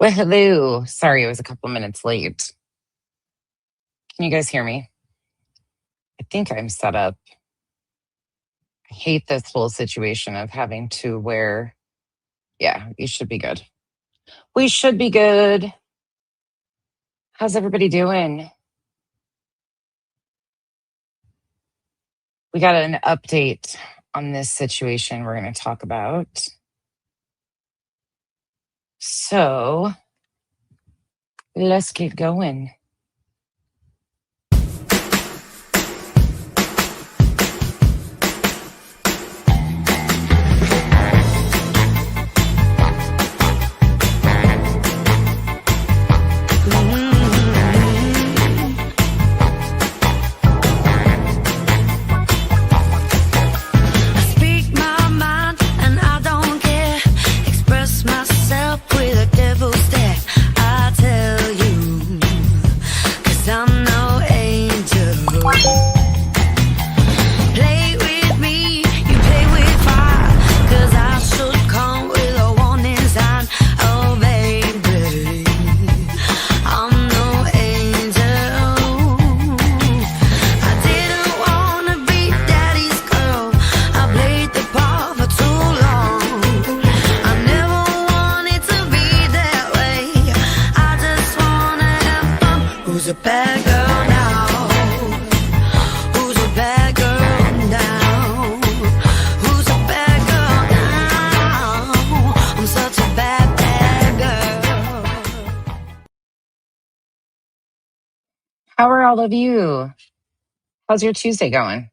Well, hello. Sorry, I was a couple minutes late. Can you guys hear me? I think I'm set up. I hate this whole situation of having to wear. Yeah, you should be good. We should be good. How's everybody doing? We got an update on this situation we're going to talk about. So let's get going. How are all of you? How's your Tuesday going?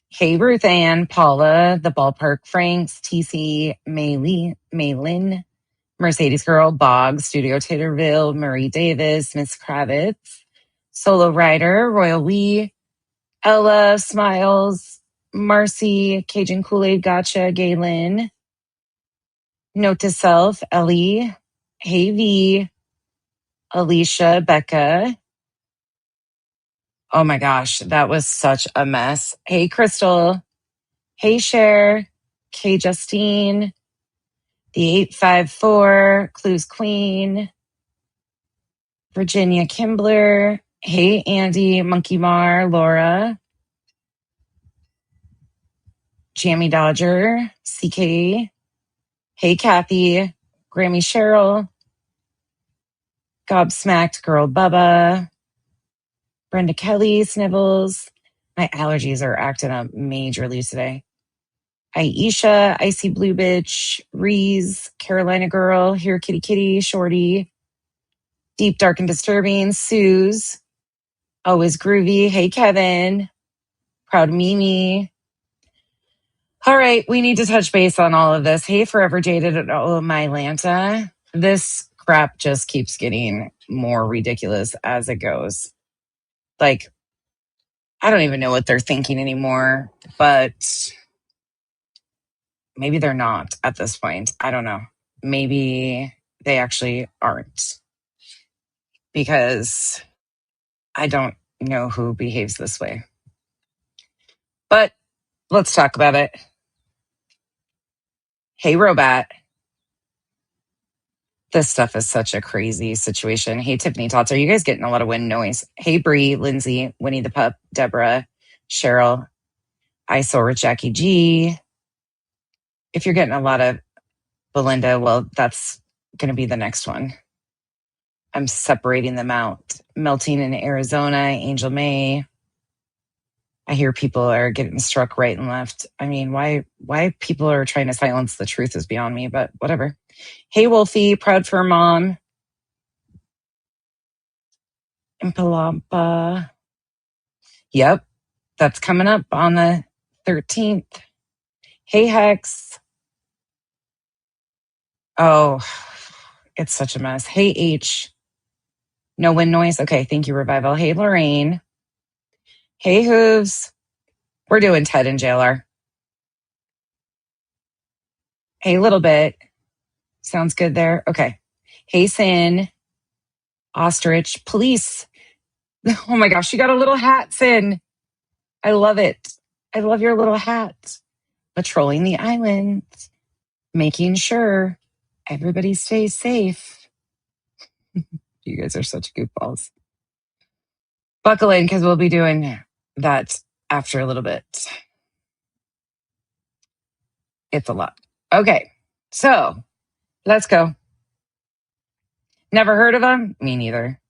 Hey, Ruth Ann, Paula, the Ballpark Franks, TC, Maylin, Mercedes Girl, Boggs, Studio Taterville, Marie Davis, Miss Kravitz, Solo Rider, Royal Wee, Ella, Smiles, Marcy, Cajun Kool-Aid, Gotcha, Galen, Note to Self, Ellie, Hey V, Alicia, Becca. Oh my gosh, that was such a mess. Hey, Crystal. Hey, Cher. Kay, Justine. The 854, Clues Queen. Virginia Kimbler. Hey, Andy, Monkey Mar, Laura. Jammy Dodger, CK. Hey, Kathy. Grammy Cheryl. Gobsmacked Girl Bubba. Brenda Kelly, Snivels. My allergies are acting up majorly today. Aisha, Icy Blue Bitch, Reese, Carolina Girl, Here Kitty Kitty, Shorty, Deep Dark and Disturbing, Suze, Always Groovy, Hey Kevin, Proud Mimi. All right, we need to touch base on all of this. Hey, Forever Jaded at my Atlanta. This crap just keeps getting more ridiculous as it goes. Like, I don't even know what they're thinking anymore, but maybe they're not at this point. I don't know. Maybe they actually aren't, because I don't know who behaves this way. But let's talk about it. Hey, Robot. This stuff is such a crazy situation. Hey, Tiffany Tots, are you guys getting a lot of wind noise? Hey, Bree, Lindsay, Winnie the Pup, Deborah, Cheryl, Eyesore, Jackie G. If you're getting a lot of Belinda, well, that's going to be the next one. I'm separating them out. Melting in Arizona, Angel May. I hear people are getting struck right and left. I mean, why people are trying to silence the truth is beyond me, but whatever. Hey, Wolfie, Proud for Mom. Impalampa. Yep, that's coming up on the 13th. Hey, Hex. Oh, it's such a mess. Hey, H. No wind noise? Okay, thank you, Revival. Hey, Lorraine. Hey, Hooves. We're doing Ted and JLR. Hey, Little Bit. Sounds good there. Okay. Hey, Sin. Ostrich. Police. Oh my gosh, you got a little hat, Sin. I love it. I love your little hat. Patrolling the island. Making sure Everybody stay safe. You guys are such goofballs. Buckle in because we'll be doing that after a little bit. It's a lot. Okay, so let's go. Never heard of him? Me neither.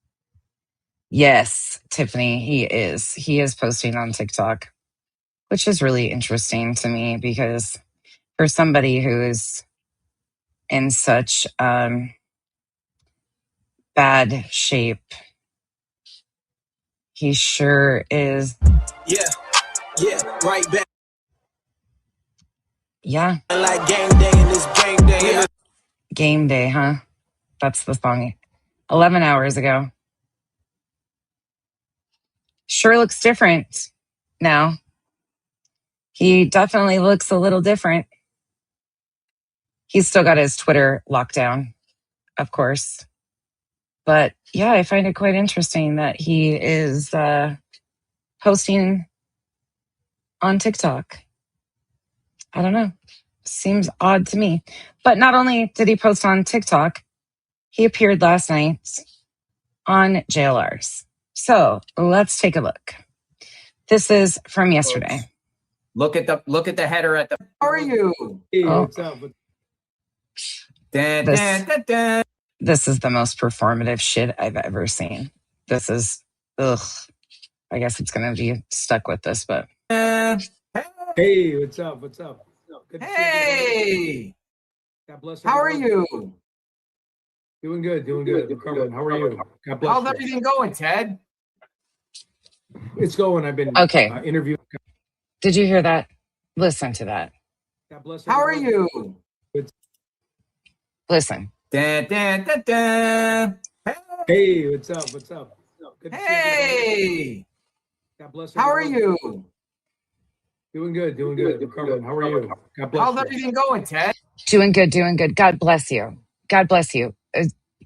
Yes, Tiffany, he is. He is posting on TikTok, which is really interesting to me because for somebody who is in such bad shape, he sure is. Yeah, right back. Yeah. Like game day and this game day. Yeah. Game day, huh? That's the song. 11 hours ago. Sure looks different now. He definitely looks a little different. He's still got his Twitter lockdown, of course. But yeah, I find it quite interesting that he is posting on TikTok. I don't know. Seems odd to me. But not only did he post on TikTok, he appeared last night on JLR's. So let's take a look. This is from yesterday. Look at the header at the. How are you? Hey, what's up? This is the most performative shit I've ever seen. This is ugh. I guess it's gonna be stuck with this, but hey, what's up? What's up? Good to see you. God bless. How are you? Doing good. Recovering. How are you? God bless. How's everything going, Ted? It's going. I've been interviewing. Did you hear that? Listen to that. God bless. How are you? Listen. Hey, what's up? What's up? Good to see you. God bless. How are you? Doing good. Recovering. How are you? God bless. How's everything going, Ted? Doing good. God bless you. God bless you.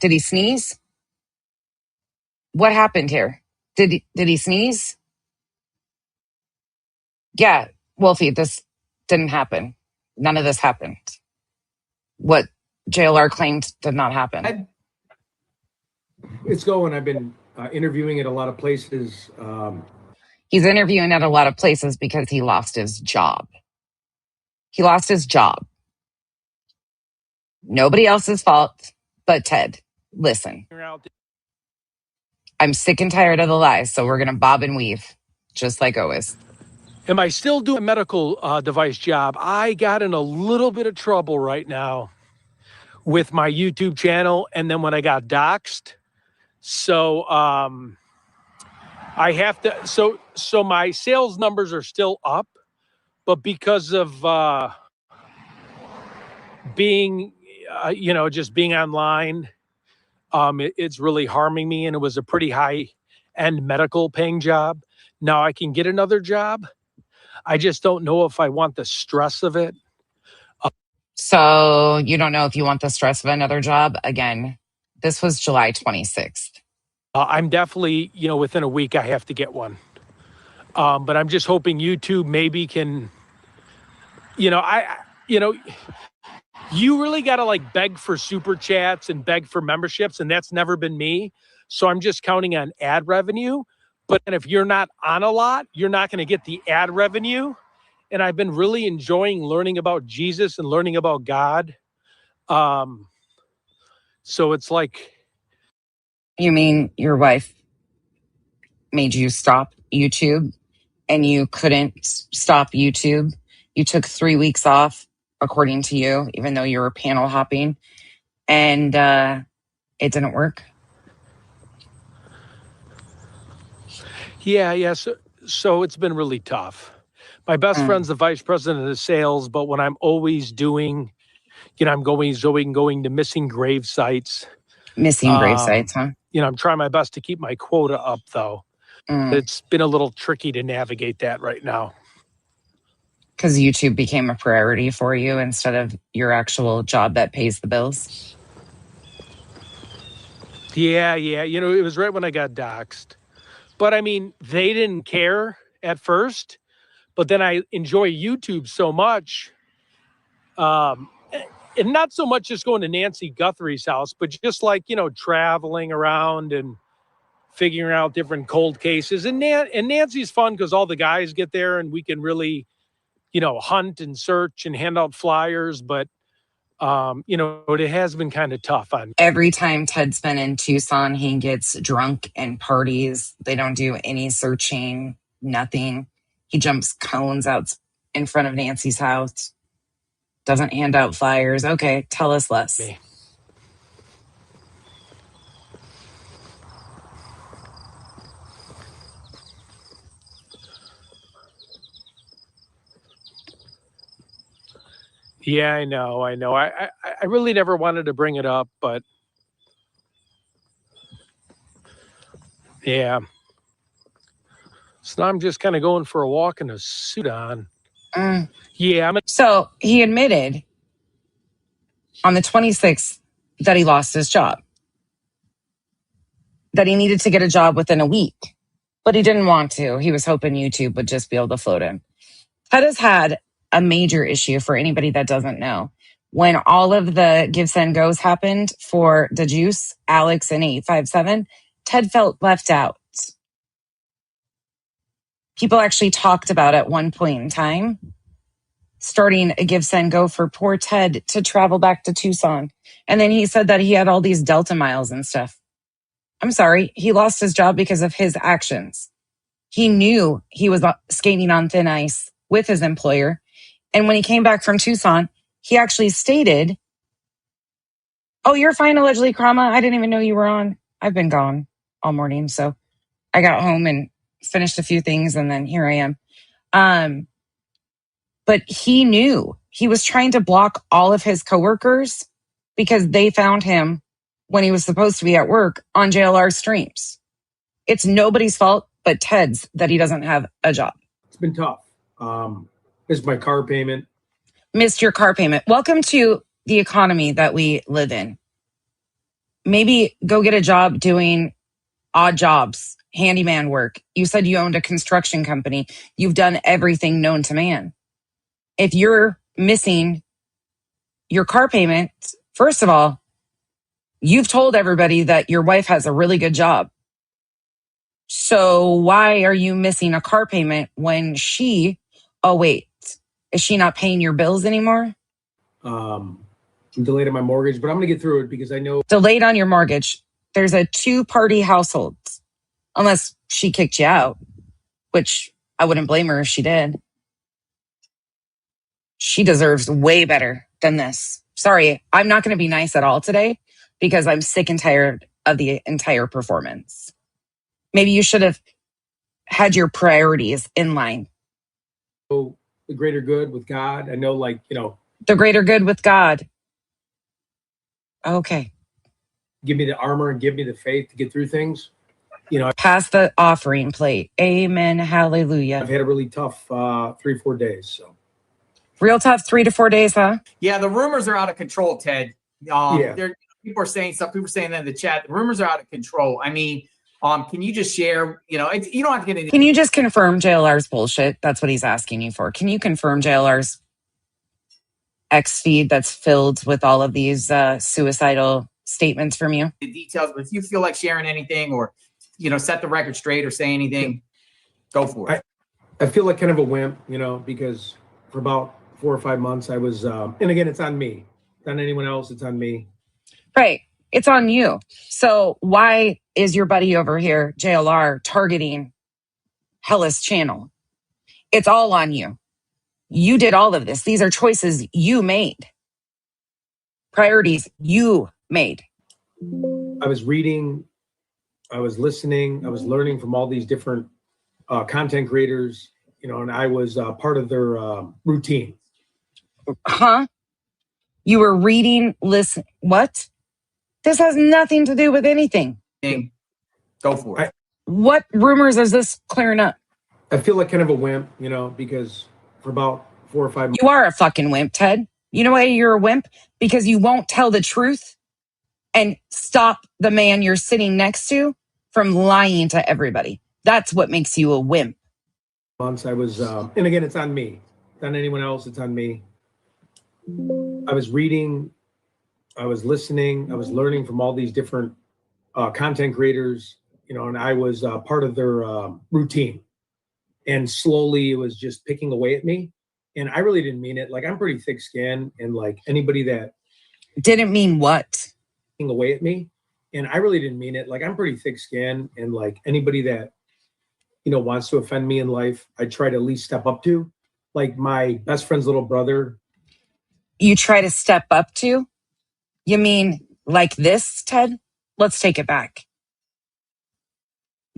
Did he sneeze? What happened here? Did he sneeze? Yeah, Wolfie, this didn't happen. None of this happened. What JLR claimed did not happen. It's going. I've been interviewing at a lot of places. He's interviewing at a lot of places because he lost his job. He lost his job. Nobody else's fault but Ted. Listen. I'm sick and tired of the lies, so we're going to bob and weave, just like always. Am I still doing a medical device job? I got in a little bit of trouble right now with my YouTube channel, and then when I got doxxed. So I have to, so my sales numbers are still up, but because of being, just being online, it's really harming me, and it was a pretty high-end medical paying job. Now I can get another job. I just don't know if I want the stress of it. So you don't know if you want the stress of another job? Again, this was July 26th. I'm definitely, within a week I have to get one. But I'm just hoping YouTube maybe can, you really got to like beg for super chats and beg for memberships, and that's never been me. So I'm just counting on ad revenue. But if you're not on a lot, you're not going to get the ad revenue. And I've been really enjoying learning about Jesus and learning about God. So it's like. You mean your wife made you stop YouTube and you couldn't stop YouTube? You took 3 weeks off, according to you, even though you were panel hopping, and it didn't work? Yeah. So it's been really tough. My best friend's the vice president of sales, but when I'm always doing, I'm going to missing grave sites. Missing grave sites, huh? I'm trying my best to keep my quota up, though. It's been a little tricky to navigate that right now. Because YouTube became a priority for you instead of your actual job that pays the bills? Yeah. It was right when I got doxxed. But I mean, they didn't care at first, but then I enjoy YouTube so much. and not so much just going to Nancy Guthrie's house, but just like, traveling around and figuring out different cold cases. And Nancy's fun because all the guys get there and we can really, hunt and search and hand out flyers. But, it has been kind of tough on me. Every time Ted's been in Tucson, he gets drunk and parties. They don't do any searching, nothing. He jumps cones out in front of Nancy's house. Doesn't hand out flyers. Okay, tell us less. Me. Yeah, I know. I really never wanted to bring it up, but yeah. So now I'm just kind of going for a walk in a suit on. Yeah. So he admitted on the 26th that he lost his job, that he needed to get a job within a week, but he didn't want to. He was hoping YouTube would just be able to float him. Ted has had a major issue, for anybody that doesn't know. When all of the give, send, goes happened for the Juice, Alex, and 857, Ted felt left out. People actually talked about at one point in time starting a give, send, go for poor Ted to travel back to Tucson. And then he said that he had all these Delta miles and stuff. I'm sorry, he lost his job because of his actions. He knew he was skating on thin ice with his employer. And when he came back from Tucson, he actually stated, "Oh, you're fine, allegedly, Krama. I didn't even know you were on. I've been gone all morning." So I got home and finished a few things, and then here I am. But he knew he was trying to block all of his coworkers because they found him when he was supposed to be at work on JLR streams. It's nobody's fault but Ted's that he doesn't have a job. It's been tough. Missed my car payment. Missed your car payment. Welcome to the economy that we live in. Maybe go get a job doing odd jobs, handyman work. You said you owned a construction company. You've done everything known to man. If you're missing your car payment, first of all, you've told everybody that your wife has a really good job. So why are you missing a car payment when oh wait, is she not paying your bills anymore? I'm delayed on my mortgage, but I'm going to get through it because I know. Delayed on your mortgage. There's a 2-party household, unless she kicked you out, which I wouldn't blame her if she did. She deserves way better than this. Sorry, I'm not going to be nice at all today because I'm sick and tired of the entire performance. Maybe you should have had your priorities in line. The greater good with God. I know, the greater good with God. Okay. Give me the armor and give me the faith to get through things. Pass the offering plate. Amen. Hallelujah. I've had a really tough 3-4 days. So real tough 3 to 4 days, huh? Yeah, the rumors are out of control, Ted. Yeah. People are saying stuff. People are saying that in the chat. The rumors are out of control. I mean, can you just share? You don't have to get into. Can you just confirm JLR's bullshit? That's what he's asking you for. Can you confirm JLR's X feed that's filled with all of these suicidal statements from you? The details, but if you feel like sharing anything or, set the record straight or say anything, go for it. I feel like kind of a wimp, because for about 4 or 5 months I was, and again, it's on me. It's on anyone else. It's on me. Right. It's on you. So why is your buddy over here, JLR, targeting Hella's channel? It's all on you. You did all of this. These are choices you made. Priorities you made. I was reading, I was listening, I was learning from all these different content creators, and I was part of their routine. Huh? You were reading, listen, what? This has nothing to do with anything. Go for it. What rumors is this clearing up? I feel like kind of a wimp, because for about 4 or 5 months. You are a fucking wimp, Ted. You know why you're a wimp? Because you won't tell the truth and stop the man you're sitting next to from lying to everybody. That's what makes you a wimp. Months I was, and again, it's on me. It's on anyone else. It's on me. I was reading, I was listening, I was learning from all these different content creators, you know, and I was part of their routine. And slowly it was just picking away at me. And I really didn't mean it. Like, I'm pretty thick skinned, and like anybody that Didn't mean what? picking away at me. And I really didn't mean it. Like, I'm pretty thick skinned, and like anybody that, you know, wants to offend me in life, I try to at least step up to. Like my best friend's little brother. You try to step up to? You mean like this, Ted? Let's take it back.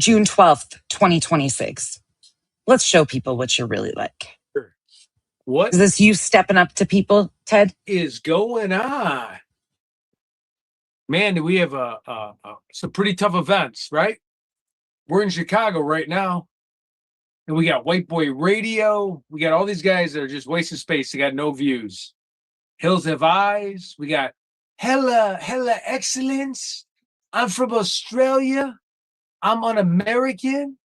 June 12th, 2026. Let's show people what you're really like. What Is this you stepping up to people, Ted? is going on? Man, we have some pretty tough events, right? We're in Chicago right now, and we got White Boy Radio. We got all these guys that are just wasting space. They got no views. Hills Have Eyes. We got hella excellence. I'm from Australia. I'm un-American.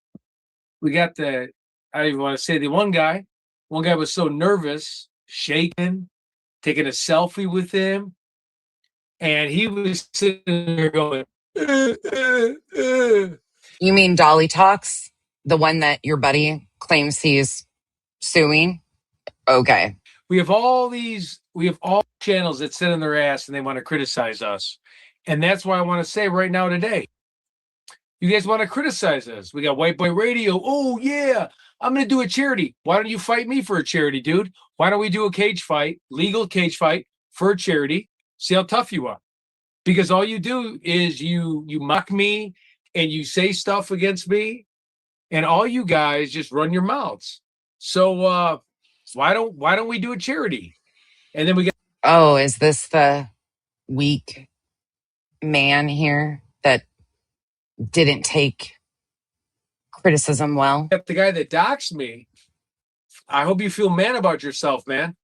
We got I don't even want to say the one guy. One guy was so nervous, shaking, taking a selfie with him. And he was sitting there going, You mean Dolly Talks? The one that your buddy claims he's suing? Okay. We have all channels that sit on their ass and they want to criticize us. And that's why I want to say right now today, you guys want to criticize us. We got White Boy Radio. Oh, yeah, I'm going to do a charity. Why don't you fight me for a charity, dude? Why don't we do a cage fight, legal cage fight for a charity? See how tough you are. Because all you do is you mock me and you say stuff against me, and all you guys just run your mouths. So why don't we do a charity? And then we got Oh, is this the weak man here that didn't take criticism well? the guy that doxed me. I hope you feel man about yourself, man.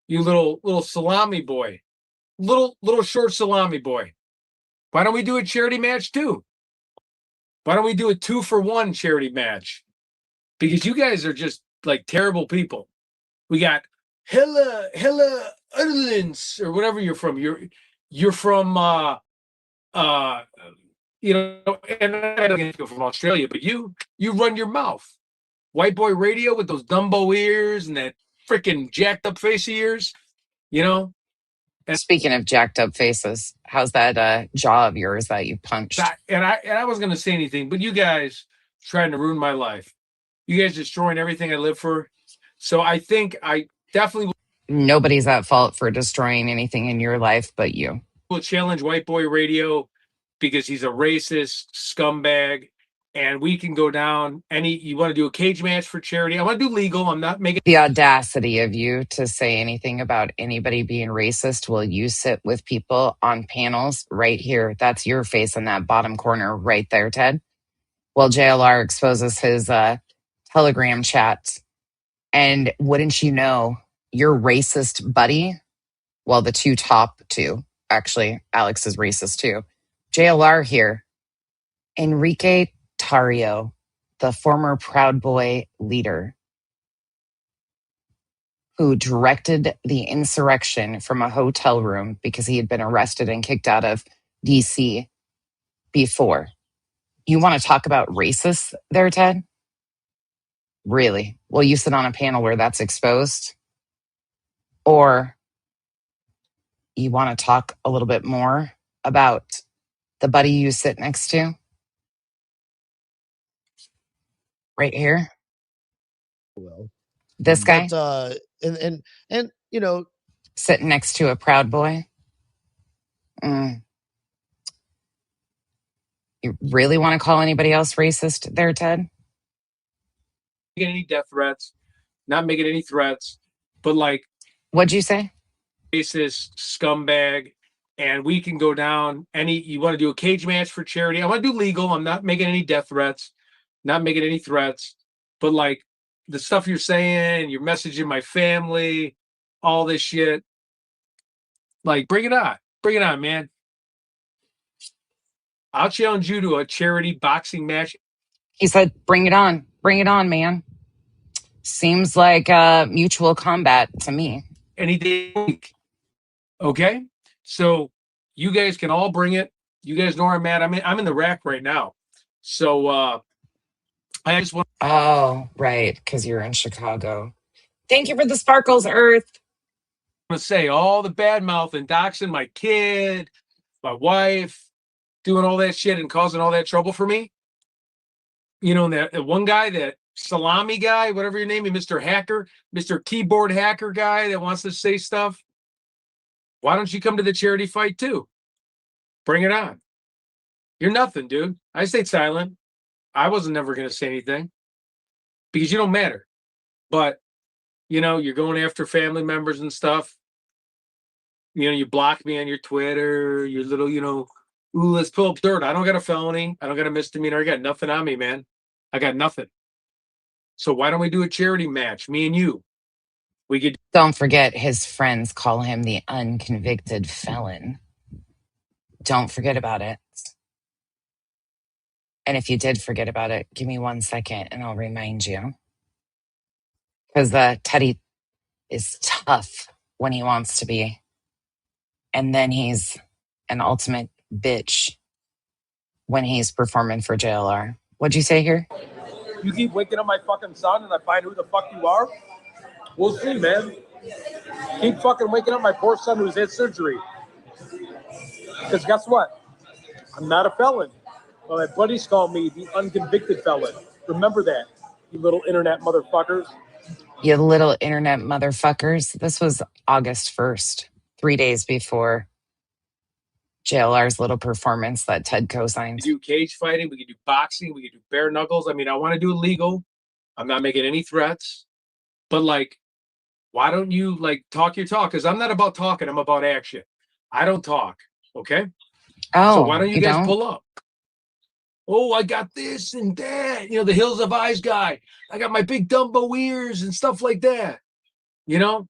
You little salami boy. Little short salami boy. Why don't we do a charity match too? Why don't we do a 2-for-1 charity match? Because you guys are just like terrible people. We got hella Netherlands or whatever you're from. You're from you know, and I don't go from Australia, but you run your mouth. White Boy Radio with those Dumbo ears and that freaking jacked up face of yours, you know. Speaking of jacked up faces, how's that jaw of yours that you punched? And I wasn't going to say anything, but you guys trying to ruin my life. You guys destroying everything I live for. So I think I definitely Nobody's at fault for destroying anything in your life but you. will challenge White Boy Radio because he's a racist scumbag. And we can go down you want to do a cage match for charity? I want to do legal. I'm not making The audacity of you to say anything about anybody being racist while you sit with people on panels right here. That's your face in that bottom corner right there, Ted. Well, JLR exposes his Telegram chats. And wouldn't you know, your racist buddy, well, the top two, actually, Alex is racist too. JLR here, Enrique Tarrio, the former Proud Boy leader, who directed the insurrection from a hotel room because he had been arrested and kicked out of DC before. You want to talk about racists there, Ted? Really? Will you sit on a panel where that's exposed? Or you want to talk a little bit more about the buddy you sit next to? Right here? Well, This guy? but and you know, Sitting next to a Proud Boy? You really want to call anybody else racist there, Ted? any death threats, not making any threats, but like What'd you say? racist scumbag. And we can go down you want to do a cage match for charity? I want to do legal. I'm not making any death threats, not making any threats, but like the stuff you're saying, you're messaging my family, all this shit. Like, bring it on, man. I'll challenge you to a charity boxing match. He said, bring it on, man. Seems like mutual combat to me. any day of the week. Okay? So you guys can all bring it. You guys know where I'm at. I'm in the rack right now. So I just want Oh, right, because you're in Chicago. Thank you for the sparkles, Earth. to say all the bad mouth and doxing my kid, my wife, doing all that shit and causing all that trouble for me. You know, that one guy, that salami guy, whatever your name is, Mr. Hacker, Mr. Keyboard Hacker guy that wants to say stuff. Why don't you come to the charity fight too? Bring it on. You're nothing, dude. I stayed silent. I wasn't never going to say anything because you don't matter. But, you know, you're going after family members and stuff. You know, you block me on your Twitter, your little, you know, ooh, let's pull up dirt. I don't got a felony. I don't got a misdemeanor. I got nothing on me, man. I got nothing. So why don't we do a charity match, me and you? We could. Don't forget his friends call him the unconvicted felon. Don't forget about it. And if you did forget about it, give me 1 second and I'll remind you. Because Teddy is tough when he wants to be. And then he's an ultimate bitch when he's performing for JLR. What'd you say here? You keep waking up my fucking son and I find who the fuck you are? We'll see, man. Keep fucking waking up my poor son who's had surgery. Because guess what? I'm not a felon. Well, my buddies call me the unconvicted felon. Remember that, you little internet motherfuckers. You little internet motherfuckers. This was August 1st, 3 days before JLR's little performance that Ted co-signed. We do cage fighting. We can do boxing. We can do bare knuckles. I mean, I want to do it legal. I'm not making any threats. But, like, why don't you, like, talk your talk? Because I'm not about talking. I'm about action. I don't talk. Okay? Oh, so why don't you guys don't? pull up? Oh, I got this and that. You know, the Hills of Eyes guy. I got my big Dumbo ears and stuff like that. You know,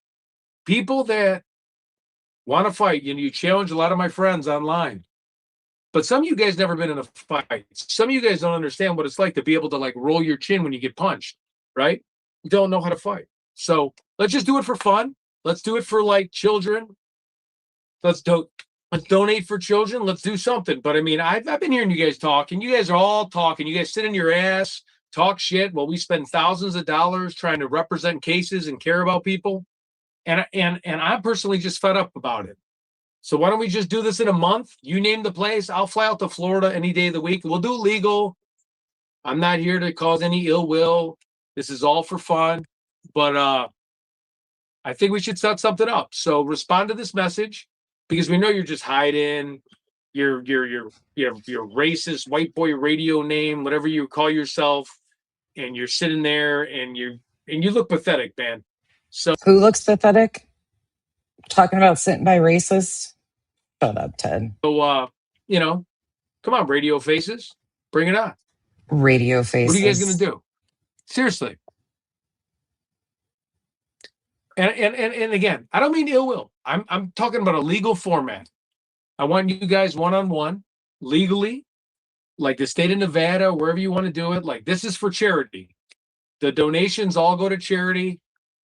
people that want to fight. You know, you challenge a lot of my friends online. But some of you guys never been in a fight. Some of you guys don't understand what it's like to be able to, like, roll your chin when you get punched, right? You don't know how to fight. So let's just do it for fun. Let's do it for, like, children. Let's donate for children. Let's do something. But I mean, I've been hearing you guys talk, and you guys are all talking. You guys sit in your ass, talk shit while we spend thousands of dollars trying to represent cases and care about people. And I'm personally just fed up about it. So why don't we just do this in a month? You name the place. I'll fly out to Florida any day of the week. We'll do legal. I'm not here to cause any ill will. This is all for fun. But I think we should set something up. So respond to this message, because we know you're just hiding your racist white boy radio name, whatever you call yourself, and you're sitting there and you look pathetic, man. So who looks pathetic? Talking about sitting by racist? Shut up, Ted. So you know, come on, radio faces, bring it on. Radio faces. What are you guys gonna do? Seriously. And again, I don't mean ill will. I'm talking about a legal format. I want you guys one-on-one, legally, like the state of Nevada, wherever you want to do it. Like, this is for charity. The donations all go to charity,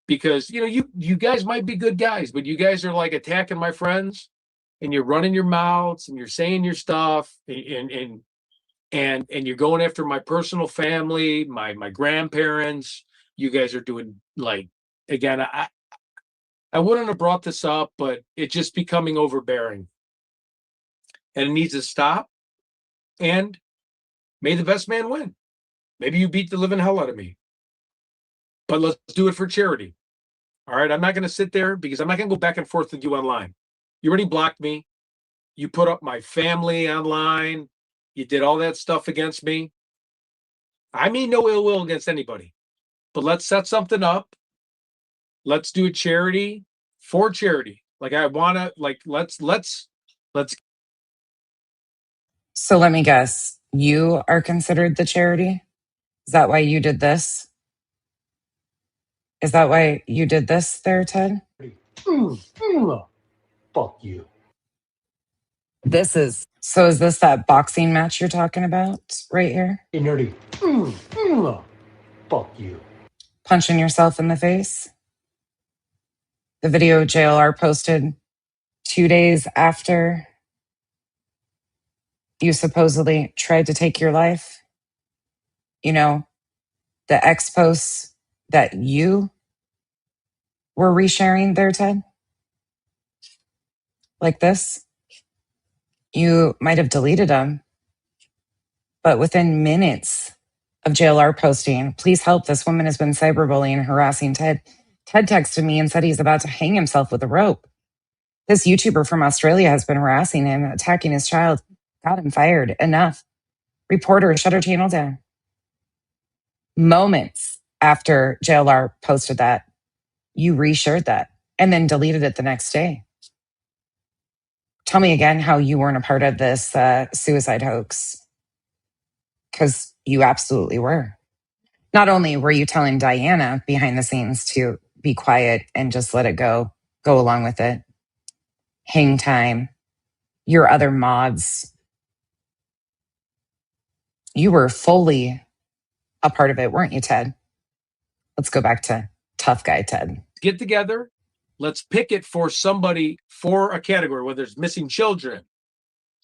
because, you know, you guys might be good guys, but you guys are, like, attacking my friends, and you're running your mouths and you're saying your stuff, and you're going after my personal family, my grandparents. You guys are doing, like, again, I wouldn't have brought this up, but it's just becoming overbearing. And it needs to stop. And may the best man win. Maybe you beat the living hell out of me. But let's do it for charity. All right? I'm not going to sit there, because I'm not going to go back and forth with you online. You already blocked me. You put up my family online. You did all that stuff against me. I mean no ill will against anybody. But let's set something up. Let's do a charity for charity. Like, I want to, like, let's. So let me guess. You are considered the charity? Is that why you did this? Is that why you did this there, Ted? Fuck you. Is this that boxing match you're talking about right here? Hey, nerdy. Fuck you. Punching yourself in the face? The video JLR posted 2 days after you supposedly tried to take your life. You know, the X posts that you were resharing there, Ted, like this. You might have deleted them, but within minutes of JLR posting, please help, this woman has been cyberbullying and harassing Ted. Ted texted me and said he's about to hang himself with a rope. This YouTuber from Australia has been harassing him, attacking his child. Got him fired. Enough. Reporter, shut her channel down. Moments after JLR posted that, you reshared that and then deleted it the next day. Tell me again how you weren't a part of this suicide hoax. Because you absolutely were. Not only were you telling Diana behind the scenes to be quiet and just let it go along with it. Hang time, your other mods, you were fully a part of it, weren't you, Ted? Let's go back to tough guy Ted. Get together. Let's pick it for somebody, for a category, whether it's missing children,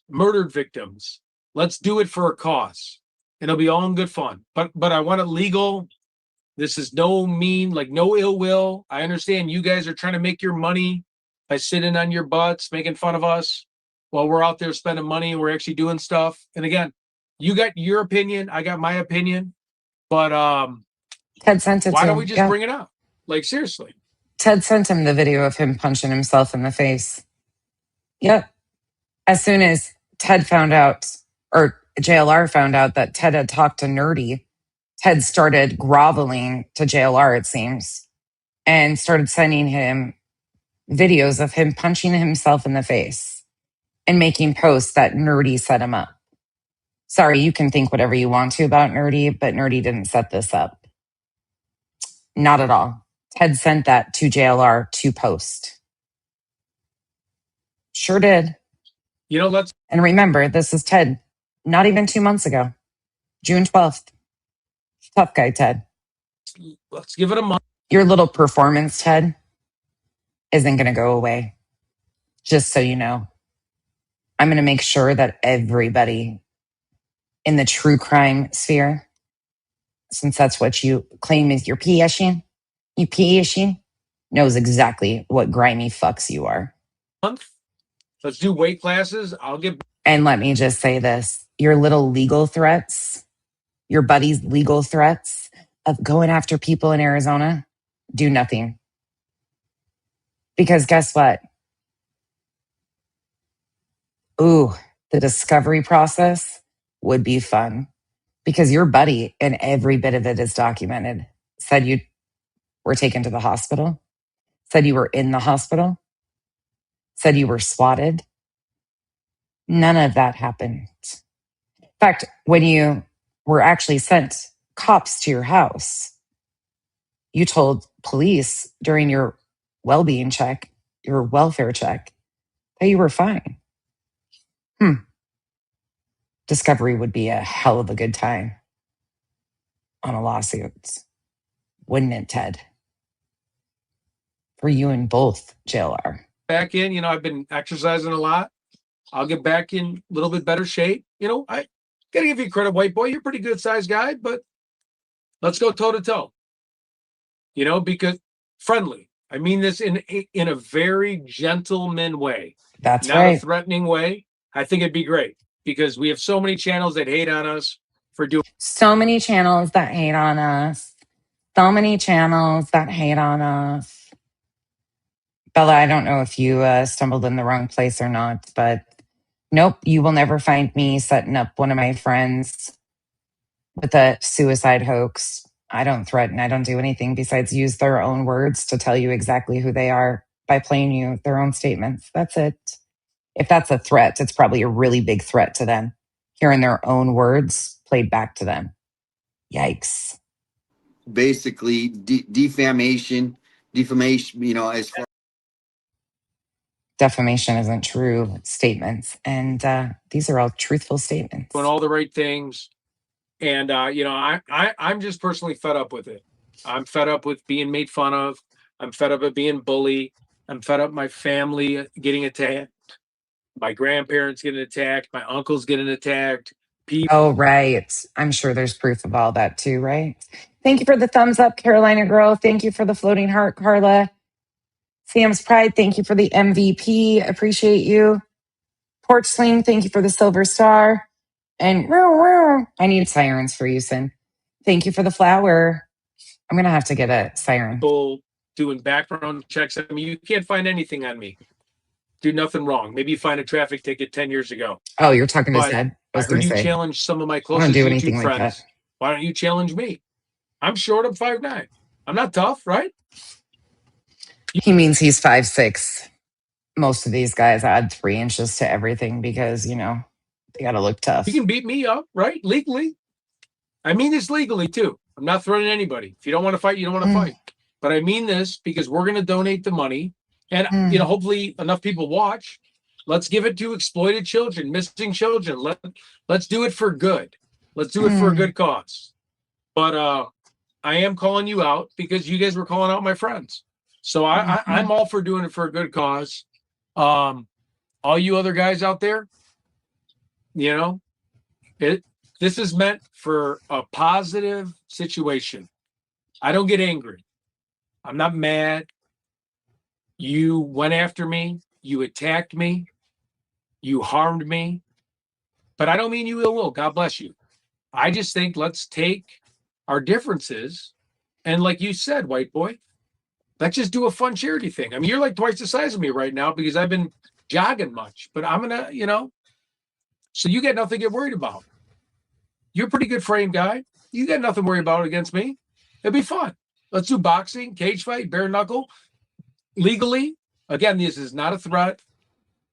murdered victims. Let's do it for a cause. It'll be all in good fun. But I want it legal. This is no ill will. I understand you guys are trying to make your money by sitting on your butts, making fun of us while we're out there spending money and we're actually doing stuff. And again, you got your opinion, I got my opinion, but Ted sent it why to don't him. we just bring it up? Like, seriously. Ted sent him the video of him punching himself in the face. Yep. As soon as Ted found out, or JLR found out that Ted had talked to Nerdy, Ted started groveling to JLR, it seems, and started sending him videos of him punching himself in the face and making posts that Nerdy set him up. Sorry, you can think whatever you want to about Nerdy, but Nerdy didn't set this up. Not at all. Ted sent that to JLR to post. Sure did. And remember, this is Ted, not even 2 months ago, June 12th. Tough guy, Ted. Let's give it a month. Your little performance, Ted, isn't going to go away. Just so you know. I'm going to make sure that everybody in the true crime sphere, since that's what you claim is your PSing, knows exactly what grimy fucks you are. Let's do weight classes. And let me just say this, your little legal threats, your buddy's legal threats of going after people in Arizona, do nothing. Because guess what? Ooh, the discovery process would be fun. Because your buddy, and every bit of it is documented, said you were taken to the hospital, said you were in the hospital, said you were swatted. None of that happened. In fact, when you were actually sent cops to your house, you told police during your well-being check, your welfare check, that you were fine. Discovery would be a hell of a good time on a lawsuit, wouldn't it, Ted? For you and both, JLR. Back in, I've been exercising a lot. I'll get back in a little bit better shape. I gotta give you credit, white boy. You're a pretty good sized guy, but let's go toe to toe. Because friendly. I mean this in a very gentleman way. That's not right. a threatening way. I think it'd be great because we have so many channels that hate on us for doing. So many channels that hate on us. So many channels that hate on us. Bella, I don't know if you stumbled in the wrong place or not, but nope, you will never find me setting up one of my friends with a suicide hoax. I don't threaten. I don't do anything besides use their own words to tell you exactly who they are by playing you their own statements. That's it. If that's a threat, it's probably a really big threat to them. Hearing their own words played back to them. Yikes. Basically, defamation, as far. Defamation isn't true statements. And these are all truthful statements. Doing all the right things. And, I'm just personally fed up with it. I'm fed up with being made fun of. I'm fed up with being bullied. I'm fed up my family getting attacked, my grandparents getting attacked, my uncles getting attacked. Oh, right. I'm sure there's proof of all that too, right? Thank you for the thumbs up, Carolina girl. Thank you for the floating heart, Carla. Sam's Pride, thank you for the MVP. Appreciate you. Porch Sling, thank you for the silver star. And I need sirens for you, Sin. Thank you for the flower. I'm going to have to get a siren. People doing background checks. I mean, you can't find anything on me. Do nothing wrong. Maybe you find a traffic ticket 10 years ago. Oh, you're talking to But Zed? I heard you say, challenge some of my I don't closest do YouTube anything like friends. that. Why don't you challenge me? I'm short. I'm 5'9". I'm not tough, right? He means he's 5'6". Most of these guys add 3 inches to everything because, you know, they got to look tough. You can beat me up, right? Legally. I mean this legally, too. I'm not threatening anybody. If you don't want to fight, you don't want to fight. But I mean this because we're going to donate the money. And, you know, hopefully enough people watch. Let's give it to exploited children, missing children. Let's do it for good. Let's do it for a good cause. But I am calling you out because you guys were calling out my friends. So I'm all for doing it for a good cause. All you other guys out there, you know, this is meant for a positive situation. I don't get angry. I'm not mad. You went after me. You attacked me. You harmed me. But I don't mean you ill will. God bless you. I just think let's take our differences and, like you said, white boy, let's just do a fun charity thing. I mean, you're like twice the size of me right now because I've been jogging much. But I'm going to, you know, so you got nothing to get worried about. You're a pretty good frame guy. You got nothing to worry about against me. It'd be fun. Let's do boxing, cage fight, bare knuckle, legally. Again, this is not a threat.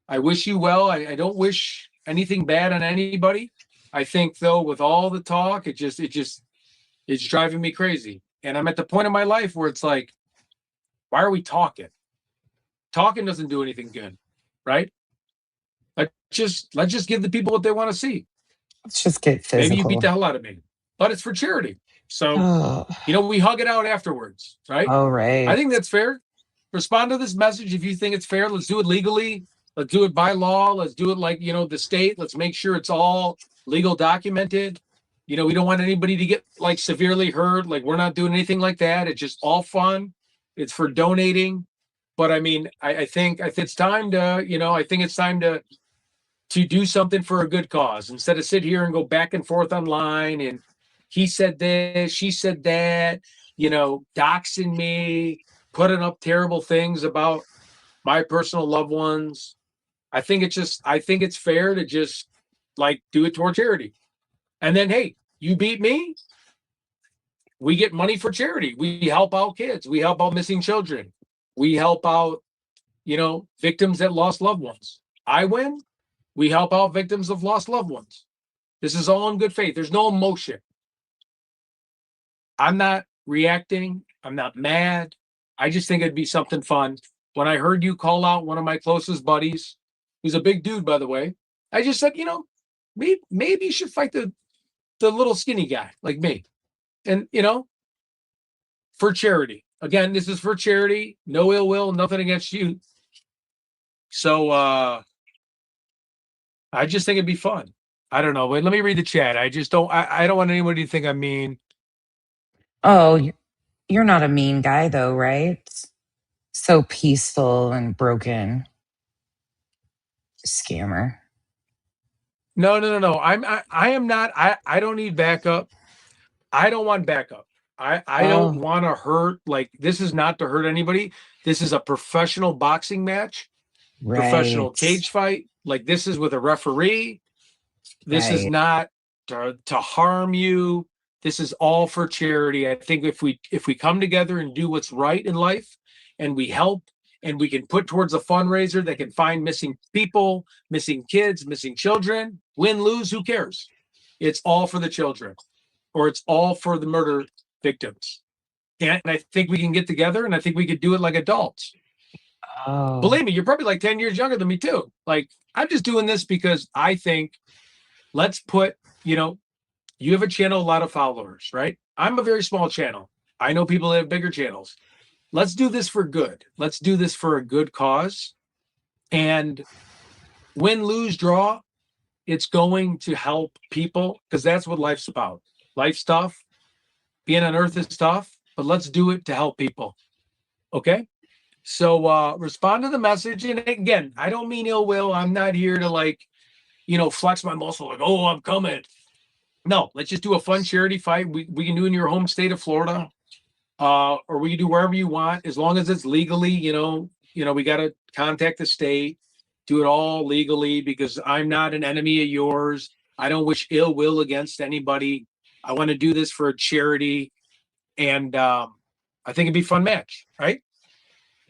I wish you well. I don't wish anything bad on anybody. I think, though, with all the talk, it's driving me crazy. And I'm at the point in my life where it's like, why are we talking? Talking doesn't do anything good, right? Let's just give the people what they want to see. Let's just get physical. Maybe you beat the hell out of me, but it's for charity. So, you know, we hug it out afterwards, right? Oh, right. I think that's fair. Respond to this message if you think it's fair. Let's do it legally. Let's do it by law. Let's do it like, you know, the state. Let's make sure it's all legal documented. You know, we don't want anybody to get like severely hurt. Like, we're not doing anything like that. It's just all fun. It's for donating. But I mean, I think it's time to, you know, I think it's time to do something for a good cause instead of sit here and go back and forth online and he said this, she said that, you know, doxing me, putting up terrible things about my personal loved ones. I think it's fair to just like do it toward charity. And then, hey, you beat me, we get money for charity. We help out kids. We help out missing children. We help out, you know, victims that lost loved ones. I win, we help out victims of lost loved ones. This is all in good faith. There's no emotion. I'm not reacting. I'm not mad. I just think it'd be something fun. When I heard you call out one of my closest buddies, who's a big dude, by the way, I just said, you know, maybe you should fight the little skinny guy like me. And, you know, for charity. Again, this is for charity. No ill will, nothing against you. So I just think it'd be fun. I don't know. But let me read the chat. I don't want anybody to think I'm mean. Oh, you're not a mean guy, though, right? So peaceful and broken. Scammer. No. I am not. I don't need backup. I don't want backup. I don't want to hurt. Like, this is not to hurt anybody. This is a professional boxing match, professional cage fight. Like, this is with a referee. This is not to harm you. This is all for charity. I think if we come together and do what's right in life, and we help, and we can put towards a fundraiser that can find missing people, missing kids, missing children, win, lose, who cares? It's all for the children, or it's all for the murder victims. And I think we can get together, and I think we could do it like adults. Oh. Believe me, you're probably like 10 years younger than me too. Like, I'm just doing this because I think let's put, you know, you have a channel, a lot of followers, right? I'm a very small channel. I know people that have bigger channels. let's do this for good. Let's do this for a good cause. And win, lose, draw, it's going to help people because that's what life's about. Life stuff, being on earth is tough, but let's do it to help people. Okay? So respond to the message. And again, I don't mean ill will. I'm not here to flex my muscle like, oh, I'm coming. No, let's just do a fun charity fight. We can do in your home state of Florida, or we can do wherever you want, as long as it's legally. We got to contact the state, do it all legally because I'm not an enemy of yours. I don't wish ill will against anybody. I want to do this for a charity, and I think it'd be a fun match, right?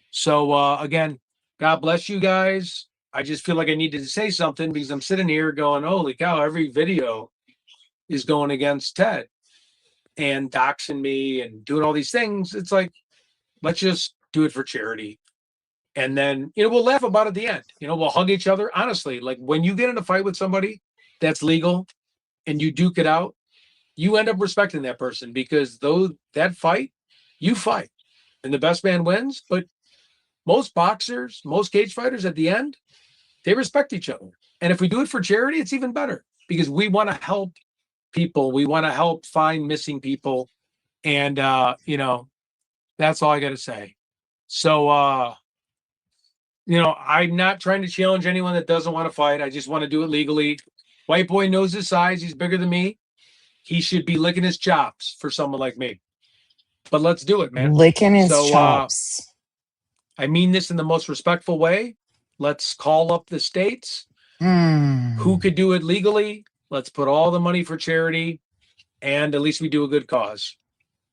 So again, God bless you guys. I just feel like I needed to say something because I'm sitting here going, holy cow, every video is going against Ted and doxing me and doing all these things. It's like, let's just do it for charity. And then, we'll laugh about it at the end. We'll hug each other. Honestly, like when you get in a fight with somebody that's legal and you duke it out, you end up respecting that person because that fight, you fight and the best man wins. But most boxers, most cage fighters at the end, they respect each other. And if we do it for charity, it's even better because we want to help people. We want to help find missing people. And, that's all I got to say. So, I'm not trying to challenge anyone that doesn't want to fight. I just want to do it legally. White boy knows his size. He's bigger than me. He should be licking his chops for someone like me. But let's do it, man. Licking his chops. I mean this in the most respectful way. Let's call up the states. Who could do it legally? Let's put all the money for charity, and at least we do a good cause.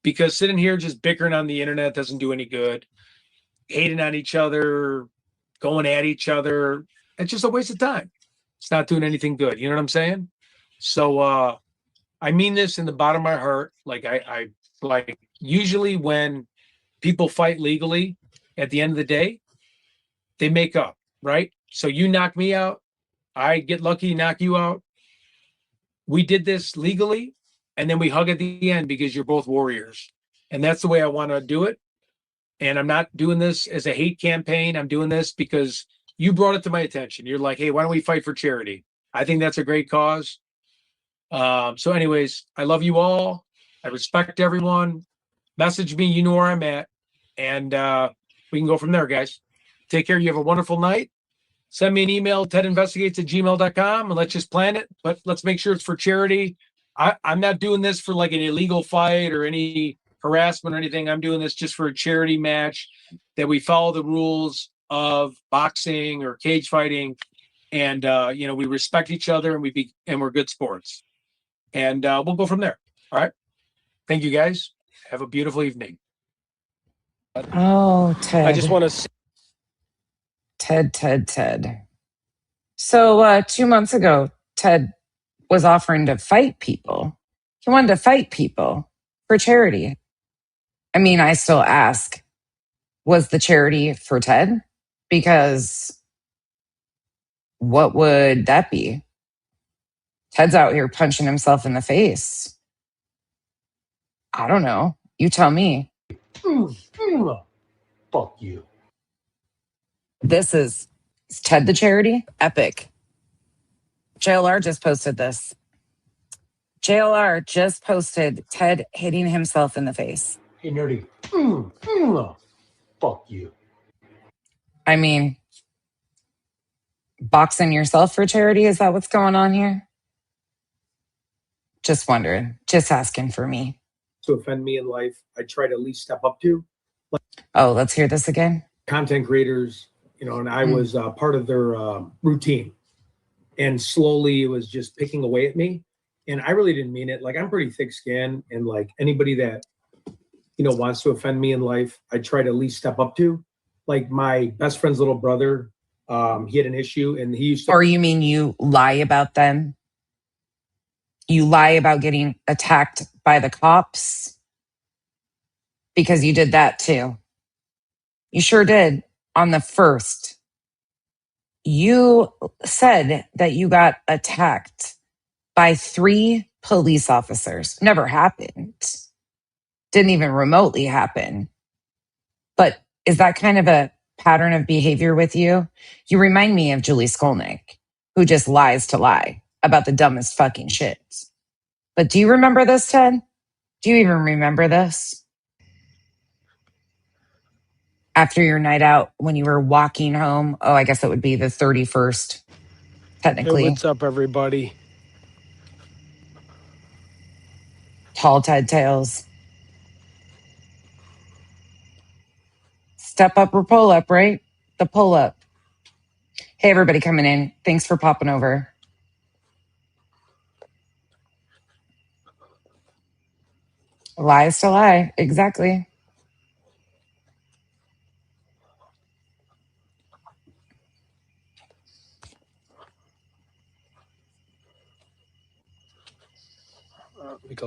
Because sitting here just bickering on the internet doesn't do any good. Hating on each other, going at each other, it's just a waste of time. It's not doing anything good. You know what I'm saying? So I mean this in the bottom of my heart. Like I usually when people fight legally, at the end of the day, they make up, right? So you knock me out, I get lucky, knock you out. We did this legally, and then we hug at the end because you're both warriors. And that's the way I want to do it. And I'm not doing this as a hate campaign. I'm doing this because you brought it to my attention. You're like, hey, why don't we fight for charity? I think that's a great cause. So anyways, I love you all. I respect everyone. Message me. You know where I'm at. And we can go from there, guys. Take care. You have a wonderful night. Send me an email, tedinvestigates@gmail.com, and let's just plan it. But let's make sure it's for charity. I'm not doing this for like an illegal fight or any harassment or anything. I'm doing this just for a charity match that we follow the rules of boxing or cage fighting. And, we respect each other and we're good sports. And we'll go from there. All right. Thank you, guys. Have a beautiful evening. Oh, Ted. I just want to. Ted. So 2 months ago, Ted was offering to fight people. He wanted to fight people for charity. I mean, I still ask, was the charity for Ted? Because what would that be? Ted's out here punching himself in the face. I don't know. You tell me. Fuck you. Is Ted the charity? Epic. JLR just posted this. JLR just posted Ted hitting himself in the face. Hey, nerdy. Fuck you. I mean, boxing yourself for charity? Is that what's going on here? Just wondering. Just asking for me. To offend me in life, I try to at least step up to. Oh, let's hear this again. Content creators, and I was part of their routine. And slowly it was just picking away at me. And I really didn't mean it. Like, I'm pretty thick skinned, and like anybody that, wants to offend me in life, I try to at least step up to. Like my best friend's little brother, he had an issue and he used to. Or you mean you lie about them? You lie about getting attacked by the cops? Because you did that too. You sure did. On the first, you said that you got attacked by 3 police officers. Never happened. Didn't even remotely happen. But is that kind of a pattern of behavior with you? You remind me of Julie Skolnick, who just lies to lie about the dumbest fucking shit. But do you remember this, Ted? Do you even remember this? After your night out, when you were walking home, oh, I guess it would be the 31st, technically. Hey, what's up, everybody? Tall Ted Tales. Step up or pull up, right? The pull up. Hey, everybody coming in. Thanks for popping over. Lies to lie. Exactly.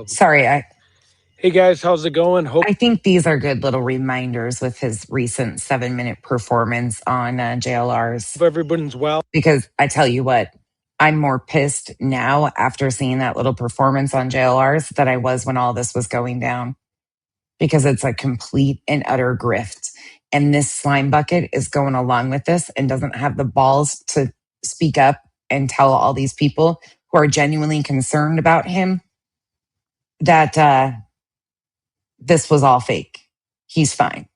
Sorry, Hey guys, how's it going? I think these are good little reminders with his recent 7-minute performance on JLR's. Hope everybody's well. Because I tell you what, I'm more pissed now after seeing that little performance on JLR's than I was when all this was going down. Because it's a complete and utter grift. And this slime bucket is going along with this and doesn't have the balls to speak up and tell all these people who are genuinely concerned about him that this was all fake. He's fine.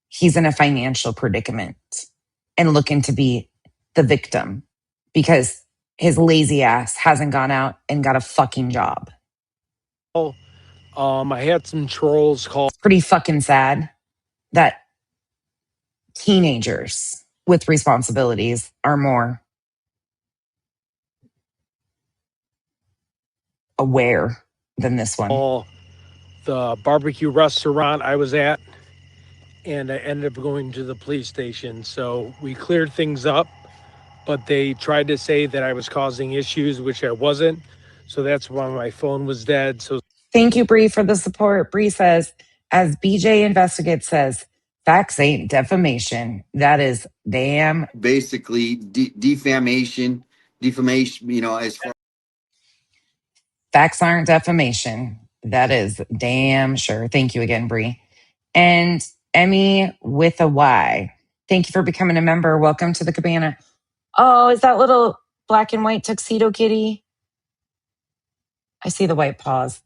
He's in a financial predicament and looking to be the victim because his lazy ass hasn't gone out and got a fucking job. I had some trolls call. It's pretty fucking sad that teenagers with responsibilities are more aware than this one. The barbecue restaurant I was at, and I ended up going to the police station. So we cleared things up, but they tried to say that I was causing issues, which I wasn't. So that's why my phone was dead. So thank you, Bree, for the support. Bree says, as Tedinvestigates says, facts ain't defamation. That is damn. Basically, defamation, as far. Facts aren't defamation. That is damn sure. Thank you again, Bree. And Emmy with a Y. Thank you for becoming a member. Welcome to the cabana. Oh, is that little black and white tuxedo kitty? I see the white paws.